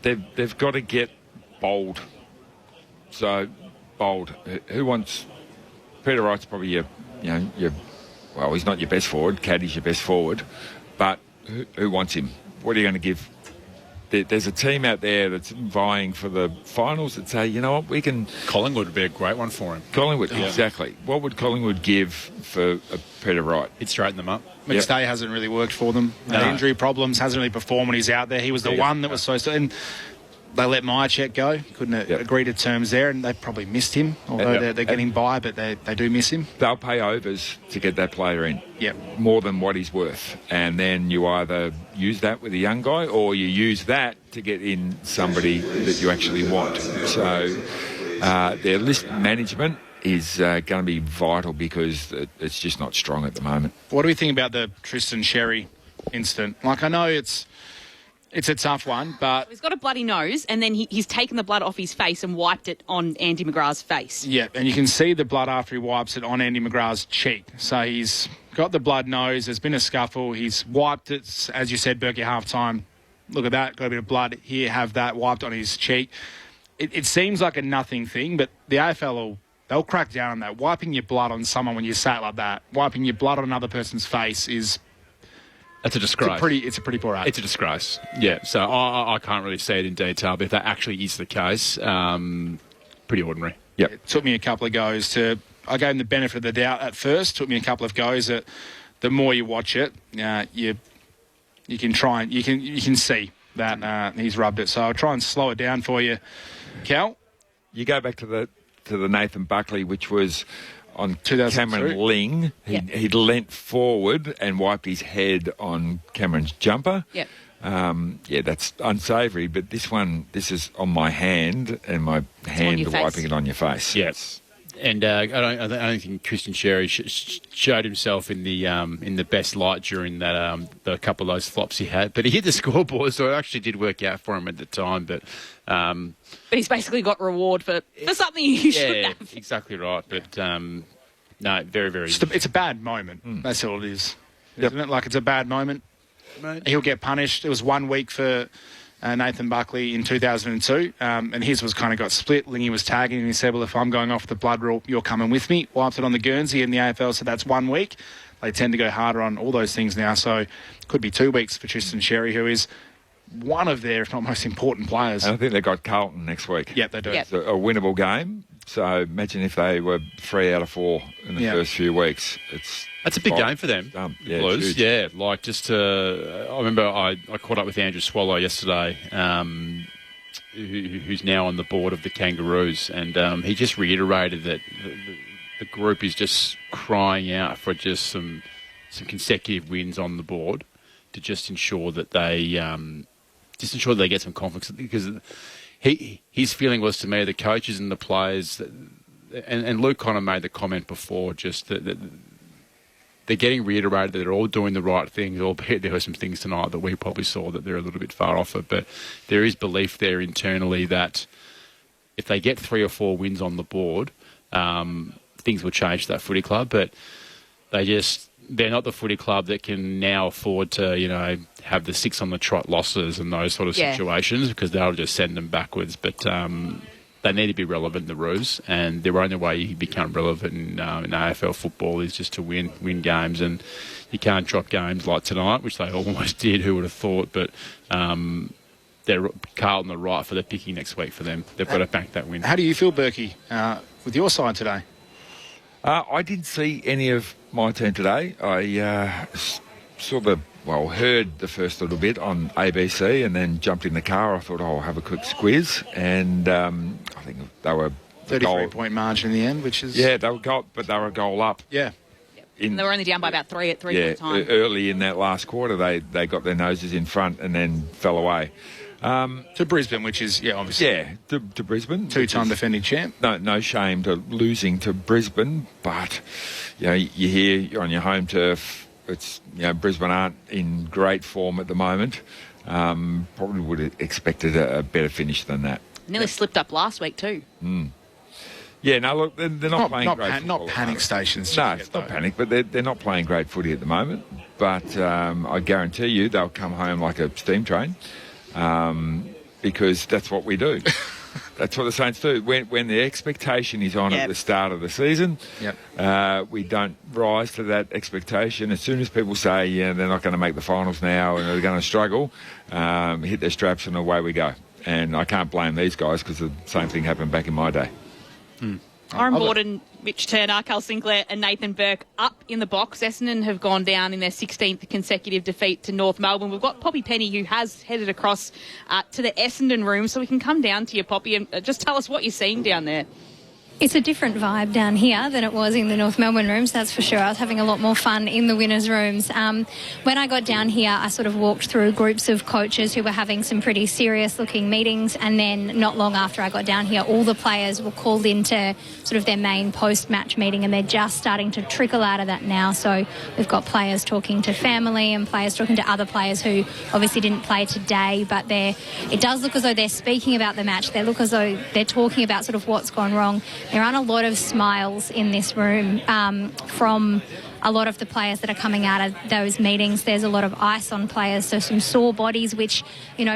they've got to get bold. So bold. Who wants? Peter Wright's probably your he's not your best forward. Caddy's your best forward, but who wants him? What are you going to give? There's a team out there that's vying for the finals that say, you know what, we can. Collingwood would be a great one for him. Collingwood, exactly. What would Collingwood give for Peter Wright? He'd straighten them up. McStay hasn't really worked for them. Injury problems, hasn't really performed when he's out there. He was the one that was supposed to. And they let Myercheck go. Couldn't agree to terms there, and they probably missed him, although they're getting by, but they do miss him. They'll pay overs to get that player in. More than what he's worth. And then you either use that with a young guy or you use that to get in somebody that you actually want. So their list management is going to be vital because it's just not strong at the moment. What do we think about the Tristan Sherry incident? Like, I know it's a tough one, but he's got a bloody nose, and then he's taken the blood off his face and wiped it on Andy McGrath's face. Yeah, and you can see the blood after he wipes it on Andy McGrath's cheek. So he's got the blood nose. There's been a scuffle. He's wiped it, as you said, Berkey, half-time. Look at that, got a bit of blood here. Have that wiped on his cheek. It seems like a nothing thing, but the AFL they'll crack down on that. Wiping your blood on someone when you say it like that, wiping your blood on another person's face is. It's a disgrace. It's a pretty poor act. It's a disgrace. Yeah, so I can't really see it in detail, but if that actually is the case, pretty ordinary. Yep. It took me a couple of goes I gave him the benefit of the doubt at first. Took me a couple of goes. The more you watch it, you can try and you can see that he's rubbed it. So I'll try and slow it down for you, Cal. You go back to the Nathan Buckley, which was on 2002. Cameron Ling. He'd leant forward and wiped his head on Cameron's jumper. Yep. That's unsavoury. But this is on my hand, and my hand wiping it on your face. Yes. And I don't think Christian Sherry showed himself in the best light during that the couple of those flops he had. But he hit the scoreboard, so it actually did work out for him at the time. But he's basically got reward for something you should have. Exactly right. But no, very, very. It's a bad moment. That's all it is. Isn't it? Like, it's a bad moment. He'll get punished. It was 1 week for Nathan Buckley in 2002, and his was kind of got split. Lingy was tagging, and he said, well, if I'm going off the blood rule, you're coming with me. Wiped it on the Guernsey in the AFL, so that's 1 week. They tend to go harder on all those things now, so it could be 2 weeks for Tristan Sherry, who is one of their, if not most important players. And I think they've got Carlton next week. Yep, they do. It's a winnable game. So imagine if they were 3 out of 4 in the first few weeks. That's a big game for them. Blues. Yeah, like just I remember I caught up with Andrew Swallow yesterday, who's now on the board of the Kangaroos, and he just reiterated that the group is just crying out for just some consecutive wins on the board to just ensure that they get some confidence, because his feeling was to me the coaches and the players, and Luke kind of made the comment before, just that they're getting reiterated that they're all doing the right things, albeit there were some things tonight that we probably saw that they're a little bit far off it. But there is belief there internally that if they get 3 or 4 wins on the board, things will change for that footy club. But they're not the footy club that can now afford to, have the 6 on the trot losses and those sort of situations, because that'll just send them backwards. But they need to be relevant in the Roos, and the only way you become relevant in AFL football is just to win games, and you can't drop games like tonight, which they almost did. Who would have thought? But Carlton are right for the picking next week for them. They've got to bank that win. How do you feel, Berkey, with your side today? I didn't see any of my team today. I heard the first little bit on ABC and then jumped in the car. I thought, I'll have a quick squeeze. And I think they were... 33-point margin in the end, which is... Yeah, they were a goal up. Yeah. And they were only down by about 3 at 3 time. Early in that last quarter, they got their noses in front and then fell away. To Brisbane, which is, obviously... Yeah, to Brisbane. 2-time defending champ. No shame to losing to Brisbane, but, you hear you're on your home turf. It's, Brisbane aren't in great form at the moment. Probably would have expected a better finish than that. Nearly slipped up last week too. Yeah, no, look, they're not playing great football. Not panic stations. No, it's not panic, but they're not playing great footy at the moment. But I guarantee you they'll come home like a steam train, because that's what we do. That's what the Saints do. When the expectation is on at the start of the season, we don't rise to that expectation. As soon as people say, they're not going to make the finals now and they're going to struggle, hit their straps and away we go. And I can't blame these guys, because the same thing happened back in my day. Aaron Borden, Mitch Turner, Cal Sinclair and Nathan Burke up in the box. Essendon have gone down in their 16th consecutive defeat to North Melbourne. We've got Poppy Penny, who has headed across to the Essendon room, so we can come down to you, Poppy, and just tell us what you're seeing down there. It's a different vibe down here than it was in the North Melbourne rooms, that's for sure. I was having a lot more fun in the winners' rooms. When I got down here, I sort of walked through groups of coaches who were having some pretty serious-looking meetings, and then not long after I got down here, all the players were called into sort of their main post-match meeting, and they're just starting to trickle out of that now. So we've got players talking to family and players talking to other players who obviously didn't play today, but it does look as though they're speaking about the match. They look as though they're talking about sort of what's gone wrong. There aren't a lot of smiles in this room from a lot of the players that are coming out of those meetings. There's a lot of ice on players, so some sore bodies, which,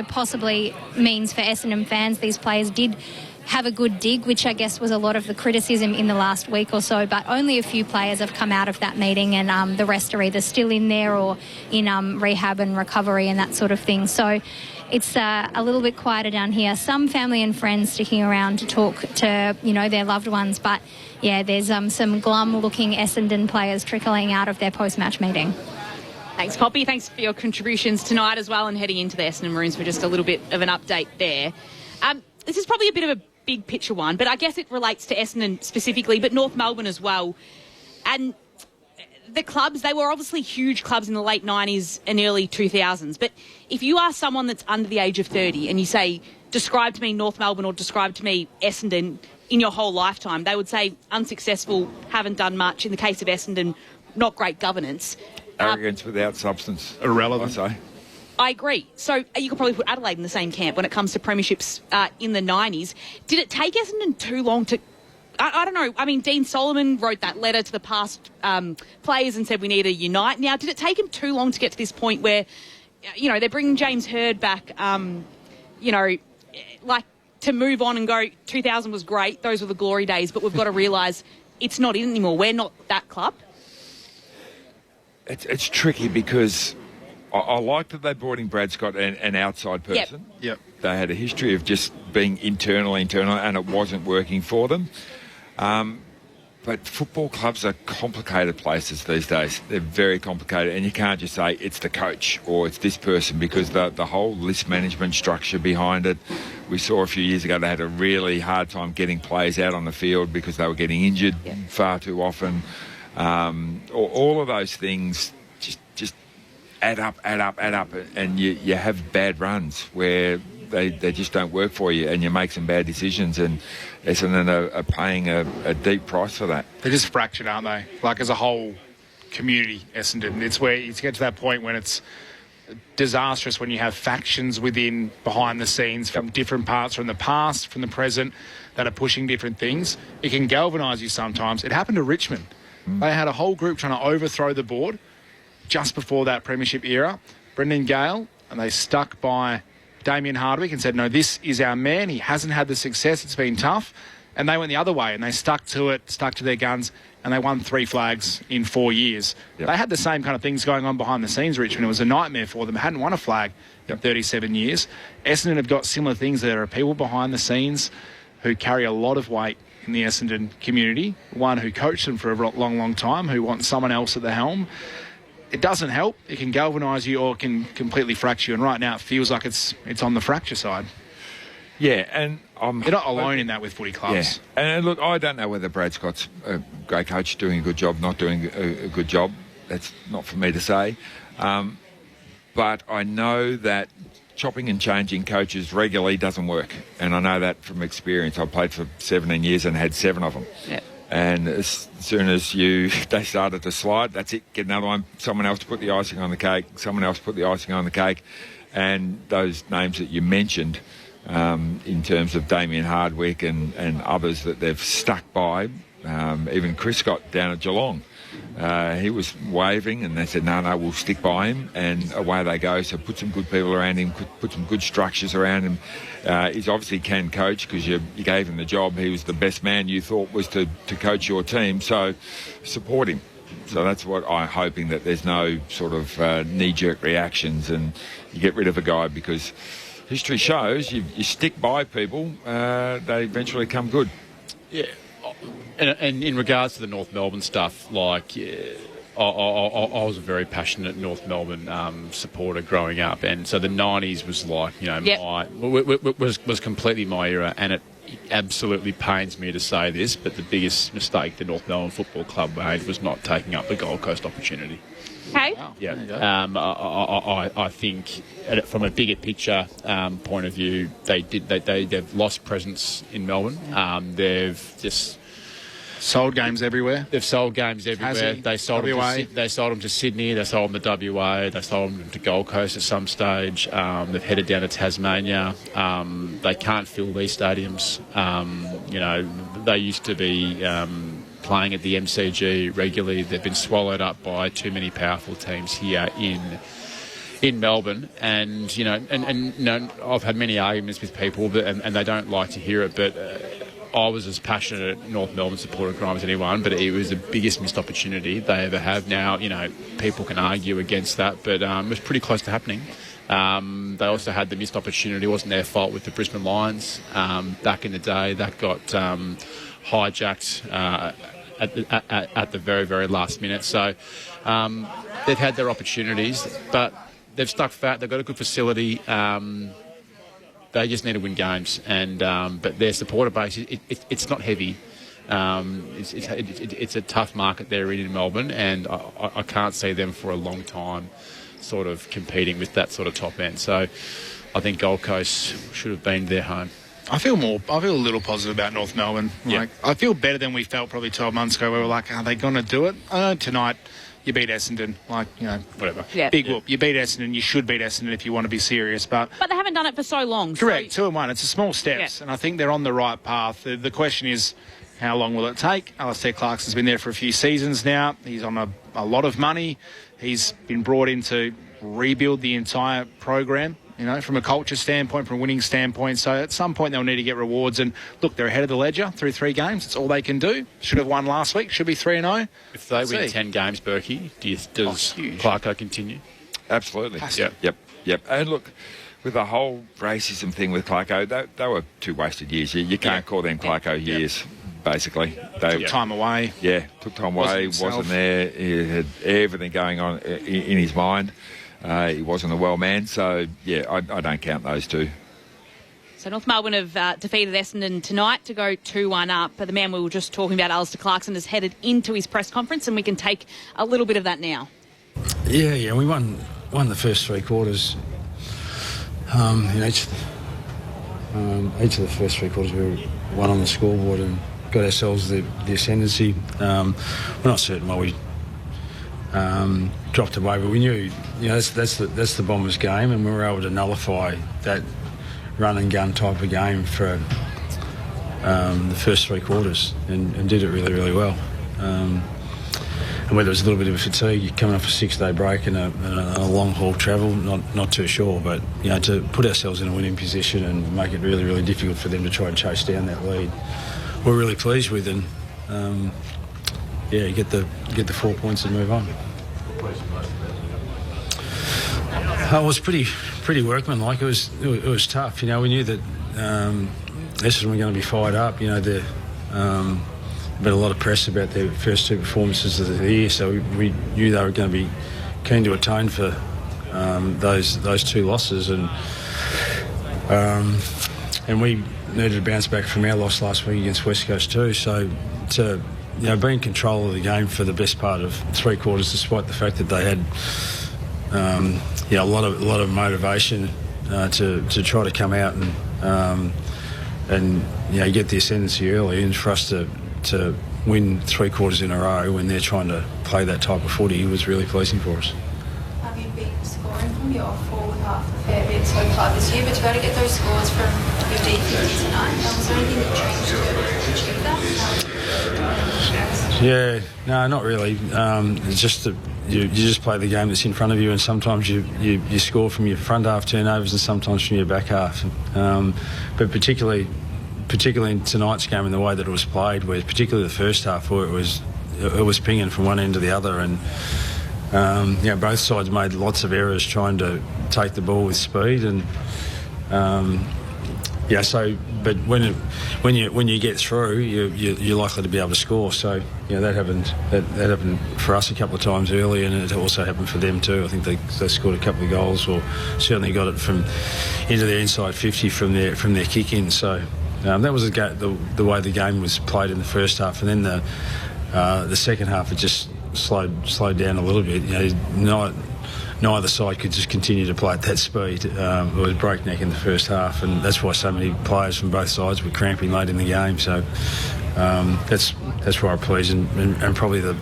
possibly means for Essendon fans, these players did have a good dig, which I guess was a lot of the criticism in the last week or so, but only a few players have come out of that meeting, and the rest are either still in there or in rehab and recovery and that sort of thing. So it's a little bit quieter down here. Some family and friends sticking around to talk to, their loved ones, but there's some glum-looking Essendon players trickling out of their post-match meeting. Thanks, Poppy. Thanks for your contributions tonight as well, and heading into the Essendon Maroons for just a little bit of an update there. This is probably a bit of a big picture one, but I guess it relates to Essendon specifically, but North Melbourne as well. And the clubs, they were obviously huge clubs in the late 90s and early 2000s. But if you are someone that's under the age of 30 and you say, describe to me North Melbourne or describe to me Essendon in your whole lifetime, they would say unsuccessful, haven't done much. In the case of Essendon, not great governance. Arrogance without substance. Irrelevant. I say. I agree. So you could probably put Adelaide in the same camp when it comes to premierships in the 90s. Did it take Essendon too long to... I don't know. I mean, Dean Solomon wrote that letter to the past players and said we need to unite. Now, did it take him too long to get to this point where, you know, they're bringing James Hird back, you know, like to move on and go, 2000 was great, those were the glory days, but we've got to realise it's not in anymore. We're not that club. It's tricky because I like that they brought in Brad Scott, an outside person. Yep. They had a history of just being internal, and it wasn't working for them. But football clubs are complicated places these days. They're very complicated, and you can't just say it's the coach or it's this person, because the whole list management structure behind it. We saw a few years ago they had a really hard time getting players out on the field because they were getting injured far too often. All of those things just add up, and you have bad runs where they just don't work for you, and you make some bad decisions, and Essendon are paying a deep price for that. They're just fractured, aren't they? Like, as a whole community, Essendon. It's where you get to that point when it's disastrous, when you have factions within, behind the scenes, from different parts, from the past, from the present, that are pushing different things. It can galvanise you sometimes. It happened to Richmond. They had a whole group trying to overthrow the board just before that premiership era. Brendan Gale, and they stuck by Damien Hardwick and said, no, this is our man. He hasn't had the success. It's been tough. And they went the other way, and they stuck to it, stuck to their guns, and they won 3 flags in 4 years. Yep. They had the same kind of things going on behind the scenes, Richmond. It was a nightmare for them. They hadn't won a flag in 37 years. Essendon have got similar things. There are people behind the scenes who carry a lot of weight in the Essendon community. One who coached them for a long, long time, who wants someone else at the helm. It doesn't help. It can galvanise you or it can completely fracture you. And right now it feels like it's on the fracture side. Yeah, and you're not alone in that with footy clubs. Yeah. And look, I don't know whether Brad Scott's a great coach, doing a good job, not doing a good job. That's not for me to say. But I know that chopping and changing coaches regularly doesn't work. And I know that from experience. I played for 17 years and had 7 of them. Yeah. And as soon as they started to slide, that's it, get another one, someone else to put the icing on the cake, someone else put the icing on the cake. And those names that you mentioned, in terms of Damien Hardwick and others that they've stuck by, even Chris Scott down at Geelong, he was wavering, and they said, no, we'll stick by him, and away they go. So put some good people around him, put some good structures around him. He's obviously can coach because you gave him the job. He was the best man you thought was to coach your team, so support him. So that's what I'm hoping, that there's no sort of knee-jerk reactions and you get rid of a guy, because history shows you stick by people, they eventually come good. Yeah. And in regards to the North Melbourne stuff, like, I was a very passionate North Melbourne supporter growing up, and so the 90s was like, you know, was completely my era, and it absolutely pains me to say this, but the biggest mistake the North Melbourne Football Club made was not taking up the Gold Coast opportunity. Okay. Wow. Yeah. I think from a bigger picture point of view, they've lost presence in Melbourne. They've just sold games everywhere. They've sold games everywhere. They sold them to Sydney. They sold them to WA. They sold them to Gold Coast at some stage. They've headed down to Tasmania. They can't fill these stadiums. You know, they used to be playing at the MCG regularly. They've been swallowed up by too many powerful teams here in Melbourne, and you know, I've had many arguments with people, and they don't like to hear it, but I was as passionate a North Melbourne supporter growing as anyone, but it was the biggest missed opportunity they ever have. Now, you know, people can argue against that, but it was pretty close to happening. They also had the missed opportunity. It wasn't their fault with the Brisbane Lions back in the day. That got hijacked at the very, very last minute. So they've had their opportunities, but they've stuck fat. They've got a good facility. They just need to win games, and but their supporter base, it's not heavy. It's a tough market they're in Melbourne, and I can't see them for a long time sort of competing with that sort of top end. So I think Gold Coast should have been their home. I feel a little positive about North Melbourne. Yeah. Like, I feel better than we felt probably 12 months ago, where we were like, are they going to do it? Tonight, you beat Essendon. Like, whatever. Yeah. Big whoop. You beat Essendon. You should beat Essendon if you want to be serious. But they haven't done it for so long. Correct. 2-1. It's a small steps. Yeah. And I think they're on the right path. The question is, how long will it take? Alistair Clarkson's been there for a few seasons now. He's on a lot of money. He's been brought in to rebuild the entire program, from a culture standpoint, from a winning standpoint. So at some point they'll need to get rewards. And look, they're ahead of the ledger through 3 games. That's all they can do. Should have won last week. Should be 3-0. If they win 10 games, Berkey, does Clarko continue? Absolutely. Yep. Yep. And look, with the whole racism thing with Clarko, they were 2 wasted years. You can't call them Clarko years. Basically, they took time away. Yeah, took time away. Wasn't there. He had everything going on in his mind. He wasn't a well man. So yeah, I don't count those 2. So North Melbourne have defeated Essendon tonight to go 2-1 up. But the man we were just talking about, Alistair Clarkson, has headed into his press conference, and we can take a little bit of that now. Yeah, we won the first 3 quarters. In each of the first 3 quarters, we won on the scoreboard and got ourselves the ascendancy. We're not certain why we dropped away, but we knew that's the Bombers' game, and we were able to nullify that run and gun type of game for the first 3 quarters and did it really, really well. And whether it was a little bit of fatigue coming off a 6-day break and a long haul travel, not too sure, but to put ourselves in a winning position and make it really, really difficult for them to try and chase down that lead, we're really pleased with, and you get the 4 points and move on. It was pretty workmanlike. It was tough. We knew that Essendon were going to be fired up. They've been a lot of press about their first 2 performances of the year, so we knew they were going to be keen to atone for those 2 losses, and we needed to bounce back from our loss last week against West Coast too. So to be in control of the game for the best part of 3 quarters, despite the fact that they had a lot of motivation to try to come out and get the ascendancy early, and for us to win 3 quarters in a row when they're trying to play that type of footy was really pleasing for us. You beat scoring from your forward half a fair bit so far this year, but to be able to get those scores from your D50 tonight, was there anything that changed to achieve that? Yeah, no, not really. It's just that you just play the game that's in front of you, and sometimes you score from your front half turnovers and sometimes from your back half. But particularly in tonight's game and the way that it was played, where particularly the first half, where it was pinging from one end to the other, and both sides made lots of errors trying to take the ball with speed, and but when you get through, you're likely to be able to score. So that happened for us a couple of times early, and it also happened for them too. I think they scored a couple of goals, or certainly got it from into their inside 50 from their kick in. So that was the way the game was played in the first half, and then the second half it just slowed down a little bit. Neither side could just continue to play at that speed. It was breakneck in the first half, and that's why so many players from both sides were cramping late in the game. So that's why I'm pleased, and probably the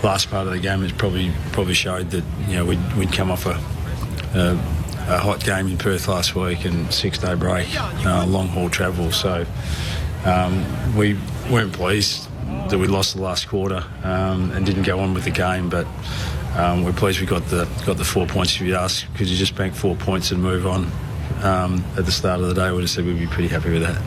last part of the game has probably showed that we'd come off a hot game in Perth last week and 6-day break, long haul travel. So we weren't pleased that we lost the last quarter and didn't go on with the game, but we're pleased we got the 4 points. If you ask, could you just bank 4 points and move on at the start of the day, we'd have said we'd be pretty happy with that.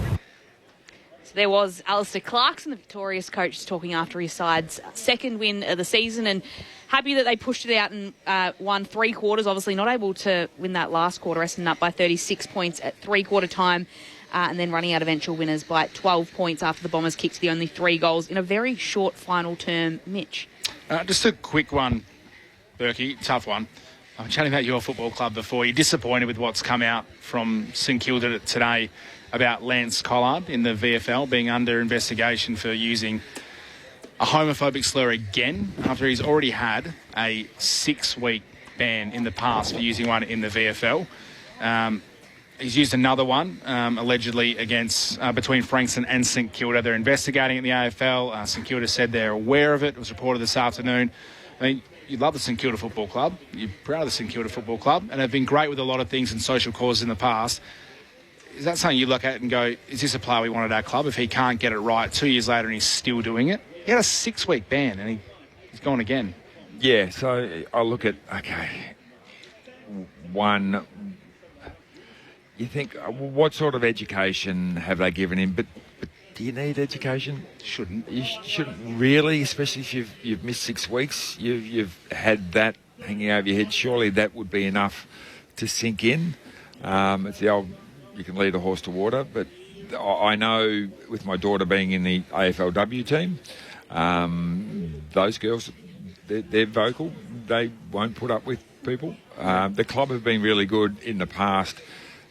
So there was Alistair Clarkson, the victorious coach, talking after his side's second win of the season, and happy that they pushed it out and won 3 quarters. Obviously not able to win that last quarter. Essendon up by 36 points at 3-quarter time. and then running out eventual winners by 12 points after the Bombers kicked the only 3 goals in a very short final term. Mitch? Just a quick one, Berkey, tough one. I'm chatting about your football club before. You're disappointed with what's come out from St Kilda today about Lance Collard in the VFL being under investigation for using a homophobic slur again after he's already had a 6-week ban in the past for using one in the VFL. He's used another one, allegedly, against between Frankston and St Kilda. They're investigating in the AFL. St Kilda said they're aware of it. It was reported this afternoon. I mean, you love the St Kilda Football Club. You're proud of the St Kilda Football Club, and have been great with a lot of things and social causes in the past. Is that something you look at and go, is this a player we want at our club? If he can't get it right 2 years later and he's still doing it? He had a 6-week ban and he's gone again. Yeah, so I look at, one, you think, what sort of education have they given him? But do you need education? Shouldn't. You shouldn't really, especially if you've missed 6 weeks. You've had that hanging over your head. Surely that would be enough to sink in. It's the old, you can lead a horse to water, but I know with my daughter being in the AFLW team, those girls, they're vocal. They won't put up with people. The club have been really good in the past.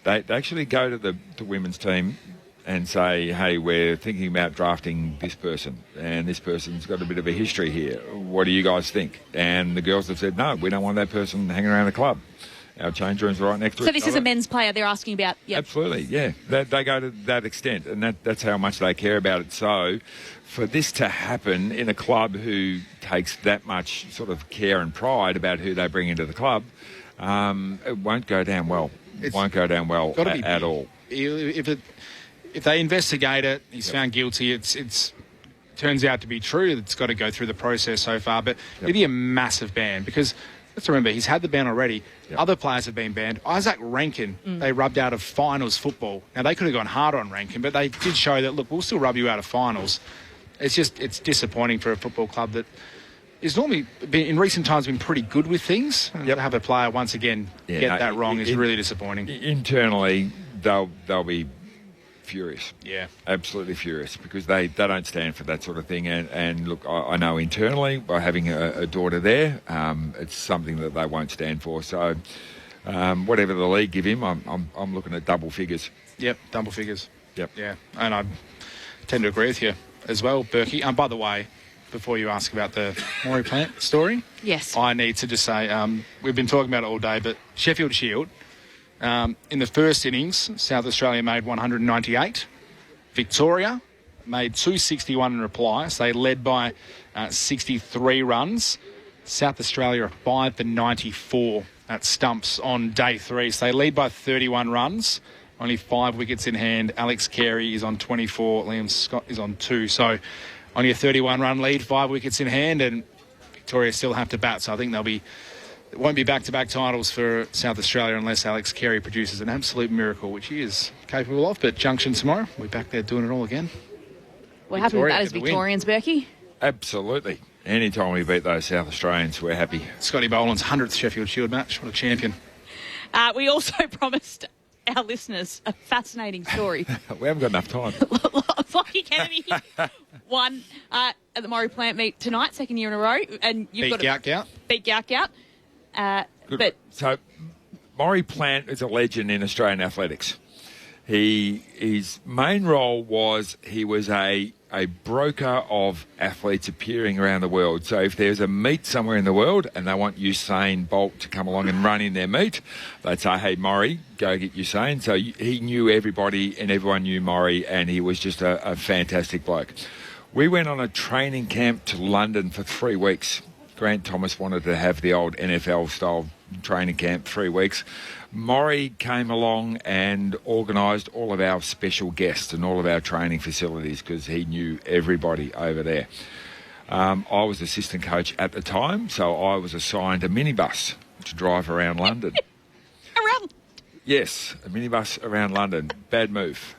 They actually go to the women's team and say, hey, we're thinking about drafting this person, and this person's got a bit of a history here. What do you guys think? And the girls have said, no, we don't want that person hanging around the club. Our change room's right next to it. So this is a men's player they're asking about? Yep. Absolutely, yeah. They go to that extent, and that's how much they care about it. So for this to happen in a club who takes that much sort of care and pride about who they bring into the club, it won't go down well. It won't go down well at all. If they investigate it, he's found guilty, it's turns out to be true. It's got to go through the process so far, but it'd be a massive ban because let's remember, he's had the ban already. Other players have been banned. Isaac Rankin, they rubbed out of finals football. Now, they could have gone hard on Rankin, but they did show that, look, we'll still rub you out of finals. It's disappointing for a football club that is normally, in recent times, been pretty good with things. To have a player, once again, get that wrong is really disappointing. Internally, they'll be furious. Yeah. Absolutely furious because they don't stand for that sort of thing. And look, I know internally by having a daughter there, it's something that they won't stand for. So whatever the league give him, I'm looking at double figures. Yep, double figures. Yep. Yeah, and I tend to agree with you as well, Berkey. By the way, before you ask about the Maury Plant story, yes, I need to just say, we've been talking about it all day, but Sheffield Shield, in the first innings, South Australia made 198. Victoria made 261 in reply, so they led by 63 runs. South Australia are 5 for 94 at stumps on day 3, so they lead by 31 runs. Only 5 wickets in hand. Alex Carey is on 24. Liam Scott is on 2. So only a 31-run lead, 5 wickets in hand, and Victoria still have to bat. So I think it won't be back-to-back titles for South Australia unless Alex Carey produces an absolute miracle, which he is capable of. But Junction tomorrow, we're back there doing it all again. We're happy with that as Victorians, Berkey. Absolutely. Anytime we beat those South Australians, we're happy. Scotty Boland's 100th Sheffield Shield match. What a champion. We also promised our listeners a fascinating story. We haven't got enough time. Lockie Kennedy won at the Maury Plant meet tonight, second year in a row. And you've beat Gout. Beat Gout. So Maury Plant is a legend in Australian athletics. His main role was he was a broker of athletes appearing around the world. So if there's a meet somewhere in the world and they want Usain Bolt to come along and run in their meet, they'd say, hey, Maury, go get Usain. So he knew everybody and everyone knew Maury, and he was just a fantastic bloke. We went on a training camp to London for 3 weeks. Grant Thomas wanted to have the old NFL-style training camp, 3 weeks. Maury came along and organised all of our special guests and all of our training facilities because he knew everybody over there. I was assistant coach at the time, so I was assigned a minibus to drive around London. Yes, a minibus around London. Bad move.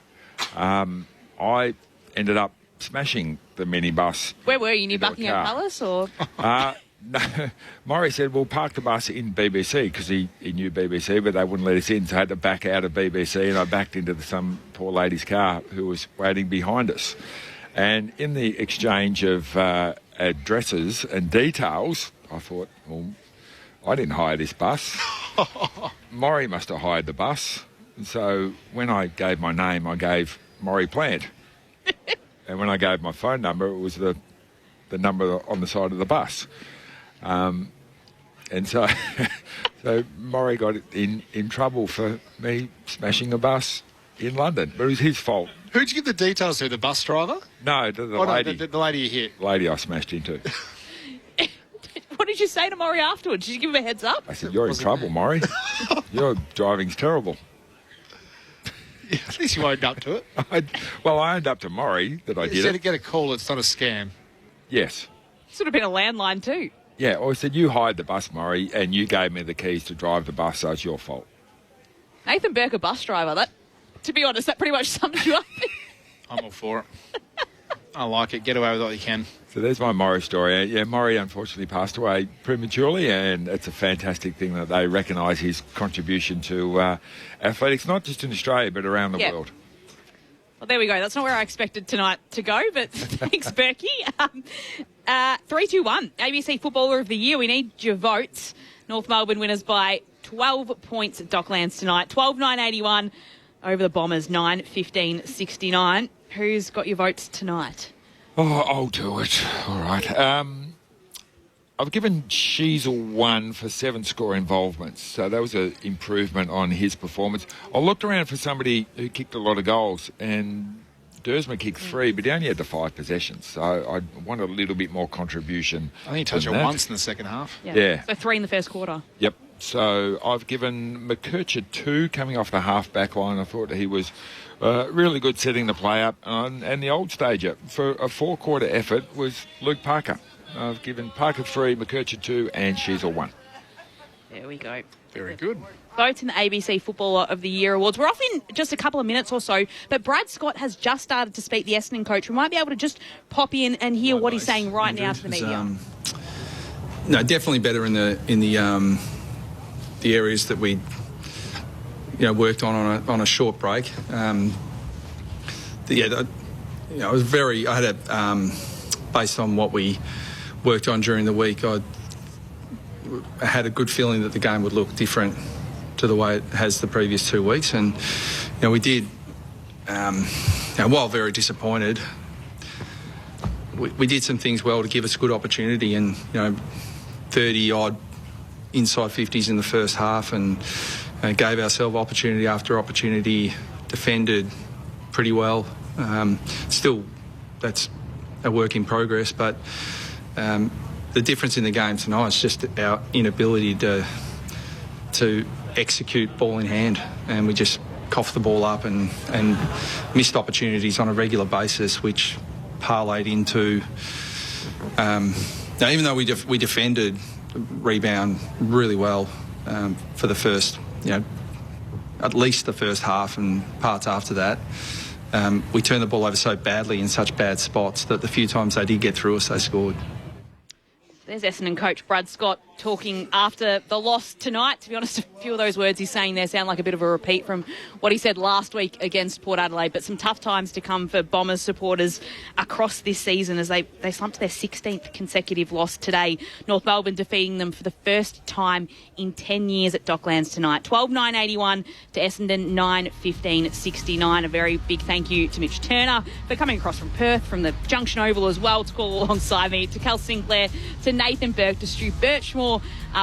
I ended up smashing the minibus. Where were you? Near Buckingham Palace or? No, Maury said, we'll park the bus in BBC because he knew BBC, but they wouldn't let us in, so I had to back out of BBC, and I backed into some poor lady's car who was waiting behind us. And in the exchange of addresses and details, I thought, well, I didn't hire this bus. Maury must have hired the bus. And so when I gave my name, I gave Maury Plant. And when I gave my phone number, it was the number on the side of the bus. And so Maury got in trouble for me smashing a bus in London. But it was his fault. Who'd you give the details to? The bus driver? No, the lady. No, the lady you hit. The lady I smashed into. What did you say to Maury afterwards? Did you give him a heads up? I said, you're in trouble, Maury. Your driving's terrible. Yeah, at least you owned up to it. I owned up to Maury that I did it. You said to get a call, it's not a scam. Yes. Should have been a landline too. Yeah, I said, you hired the bus, Maury, and you gave me the keys to drive the bus, so it's your fault. Nathan Burke, a bus driver. That, to be honest, that pretty much sums you up. I'm all for it. I like it. Get away with what you can. So there's my Maury story. Yeah, Maury unfortunately passed away prematurely, and it's a fantastic thing that they recognise his contribution to athletics, not just in Australia, but around the world. Well, there we go. That's not where I expected tonight to go, but thanks, Berkey. 3-2-1, ABC Footballer of the Year. We need your votes. North Melbourne winners by 12 points at Docklands tonight. 12-9-81 over the Bombers, 9-15-69. Who's got your votes tonight? Oh, I'll do it. All right. I've given Sheasel 1 for 7 score involvements, so that was an improvement on his performance. I looked around for somebody who kicked a lot of goals, and Dersma kicked 3, but he only had the 5 possessions, so I wanted a little bit more contribution. I think he touched it once in the second half. Yeah. So 3 in the first quarter. Yep. So I've given McKercher 2 coming off the half-back line. I thought he was really good setting the play up. And the old stager for a 4-quarter effort was Luke Parker. I've given Parker 3, McKercher 2 and Sheasel 1. There we go. Very good. Votes in the ABC Footballer of the Year Awards. We're off in just a couple of minutes or so, but Brad Scott has just started to speak, the Essendon coach. We might be able to just pop in and hear what he's saying right now to the media. No, definitely better in the areas that we worked on a short break. I based on what we worked on during the week, I had a good feeling that the game would look different to the way it has the previous 2 weeks, and we did. While very disappointed, we did some things well to give us good opportunity, and 30 odd inside 50s in the first half, and gave ourselves opportunity after opportunity, defended pretty well. Still, that's a work in progress, but the difference in the game tonight is just our inability to execute ball in hand, and we just coughed the ball up and missed opportunities on a regular basis, which parlayed into even though we defended rebound really well for the first, at least the first half and parts after that. We turned the ball over so badly in such bad spots that the few times they did get through us, they scored. There's Essendon coach Brad Scott talking after the loss tonight. To be honest, a few of those words he's saying there sound like a bit of a repeat from what he said last week against Port Adelaide, but some tough times to come for Bombers supporters across this season as they slumped to their 16th consecutive loss today. North Melbourne defeating them for the first time in 10 years at Docklands tonight. 12-9-81 to Essendon, 9-15-69. A very big thank you to Mitch Turner for coming across from Perth, from the Junction Oval as well, to call alongside me, to Cal Sinclair, to Nathan Burke, to Stu Birchmore,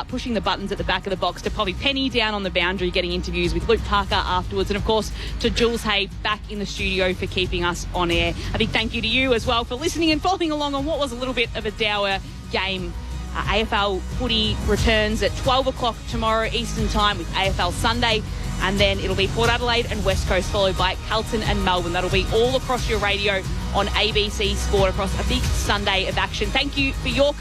pushing the buttons at the back of the box, to Poppy Penny down on the boundary getting interviews with Luke Parker afterwards, and of course to Jules Hay back in the studio for keeping us on air. A big thank you to you as well for listening and following along on what was a little bit of a dour game. AFL footy returns at 12 o'clock tomorrow Eastern time with AFL Sunday, and then it'll be Port Adelaide and West Coast, followed by Carlton and Melbourne. That'll be all across your radio on ABC Sport across a big Sunday of action. Thank you for your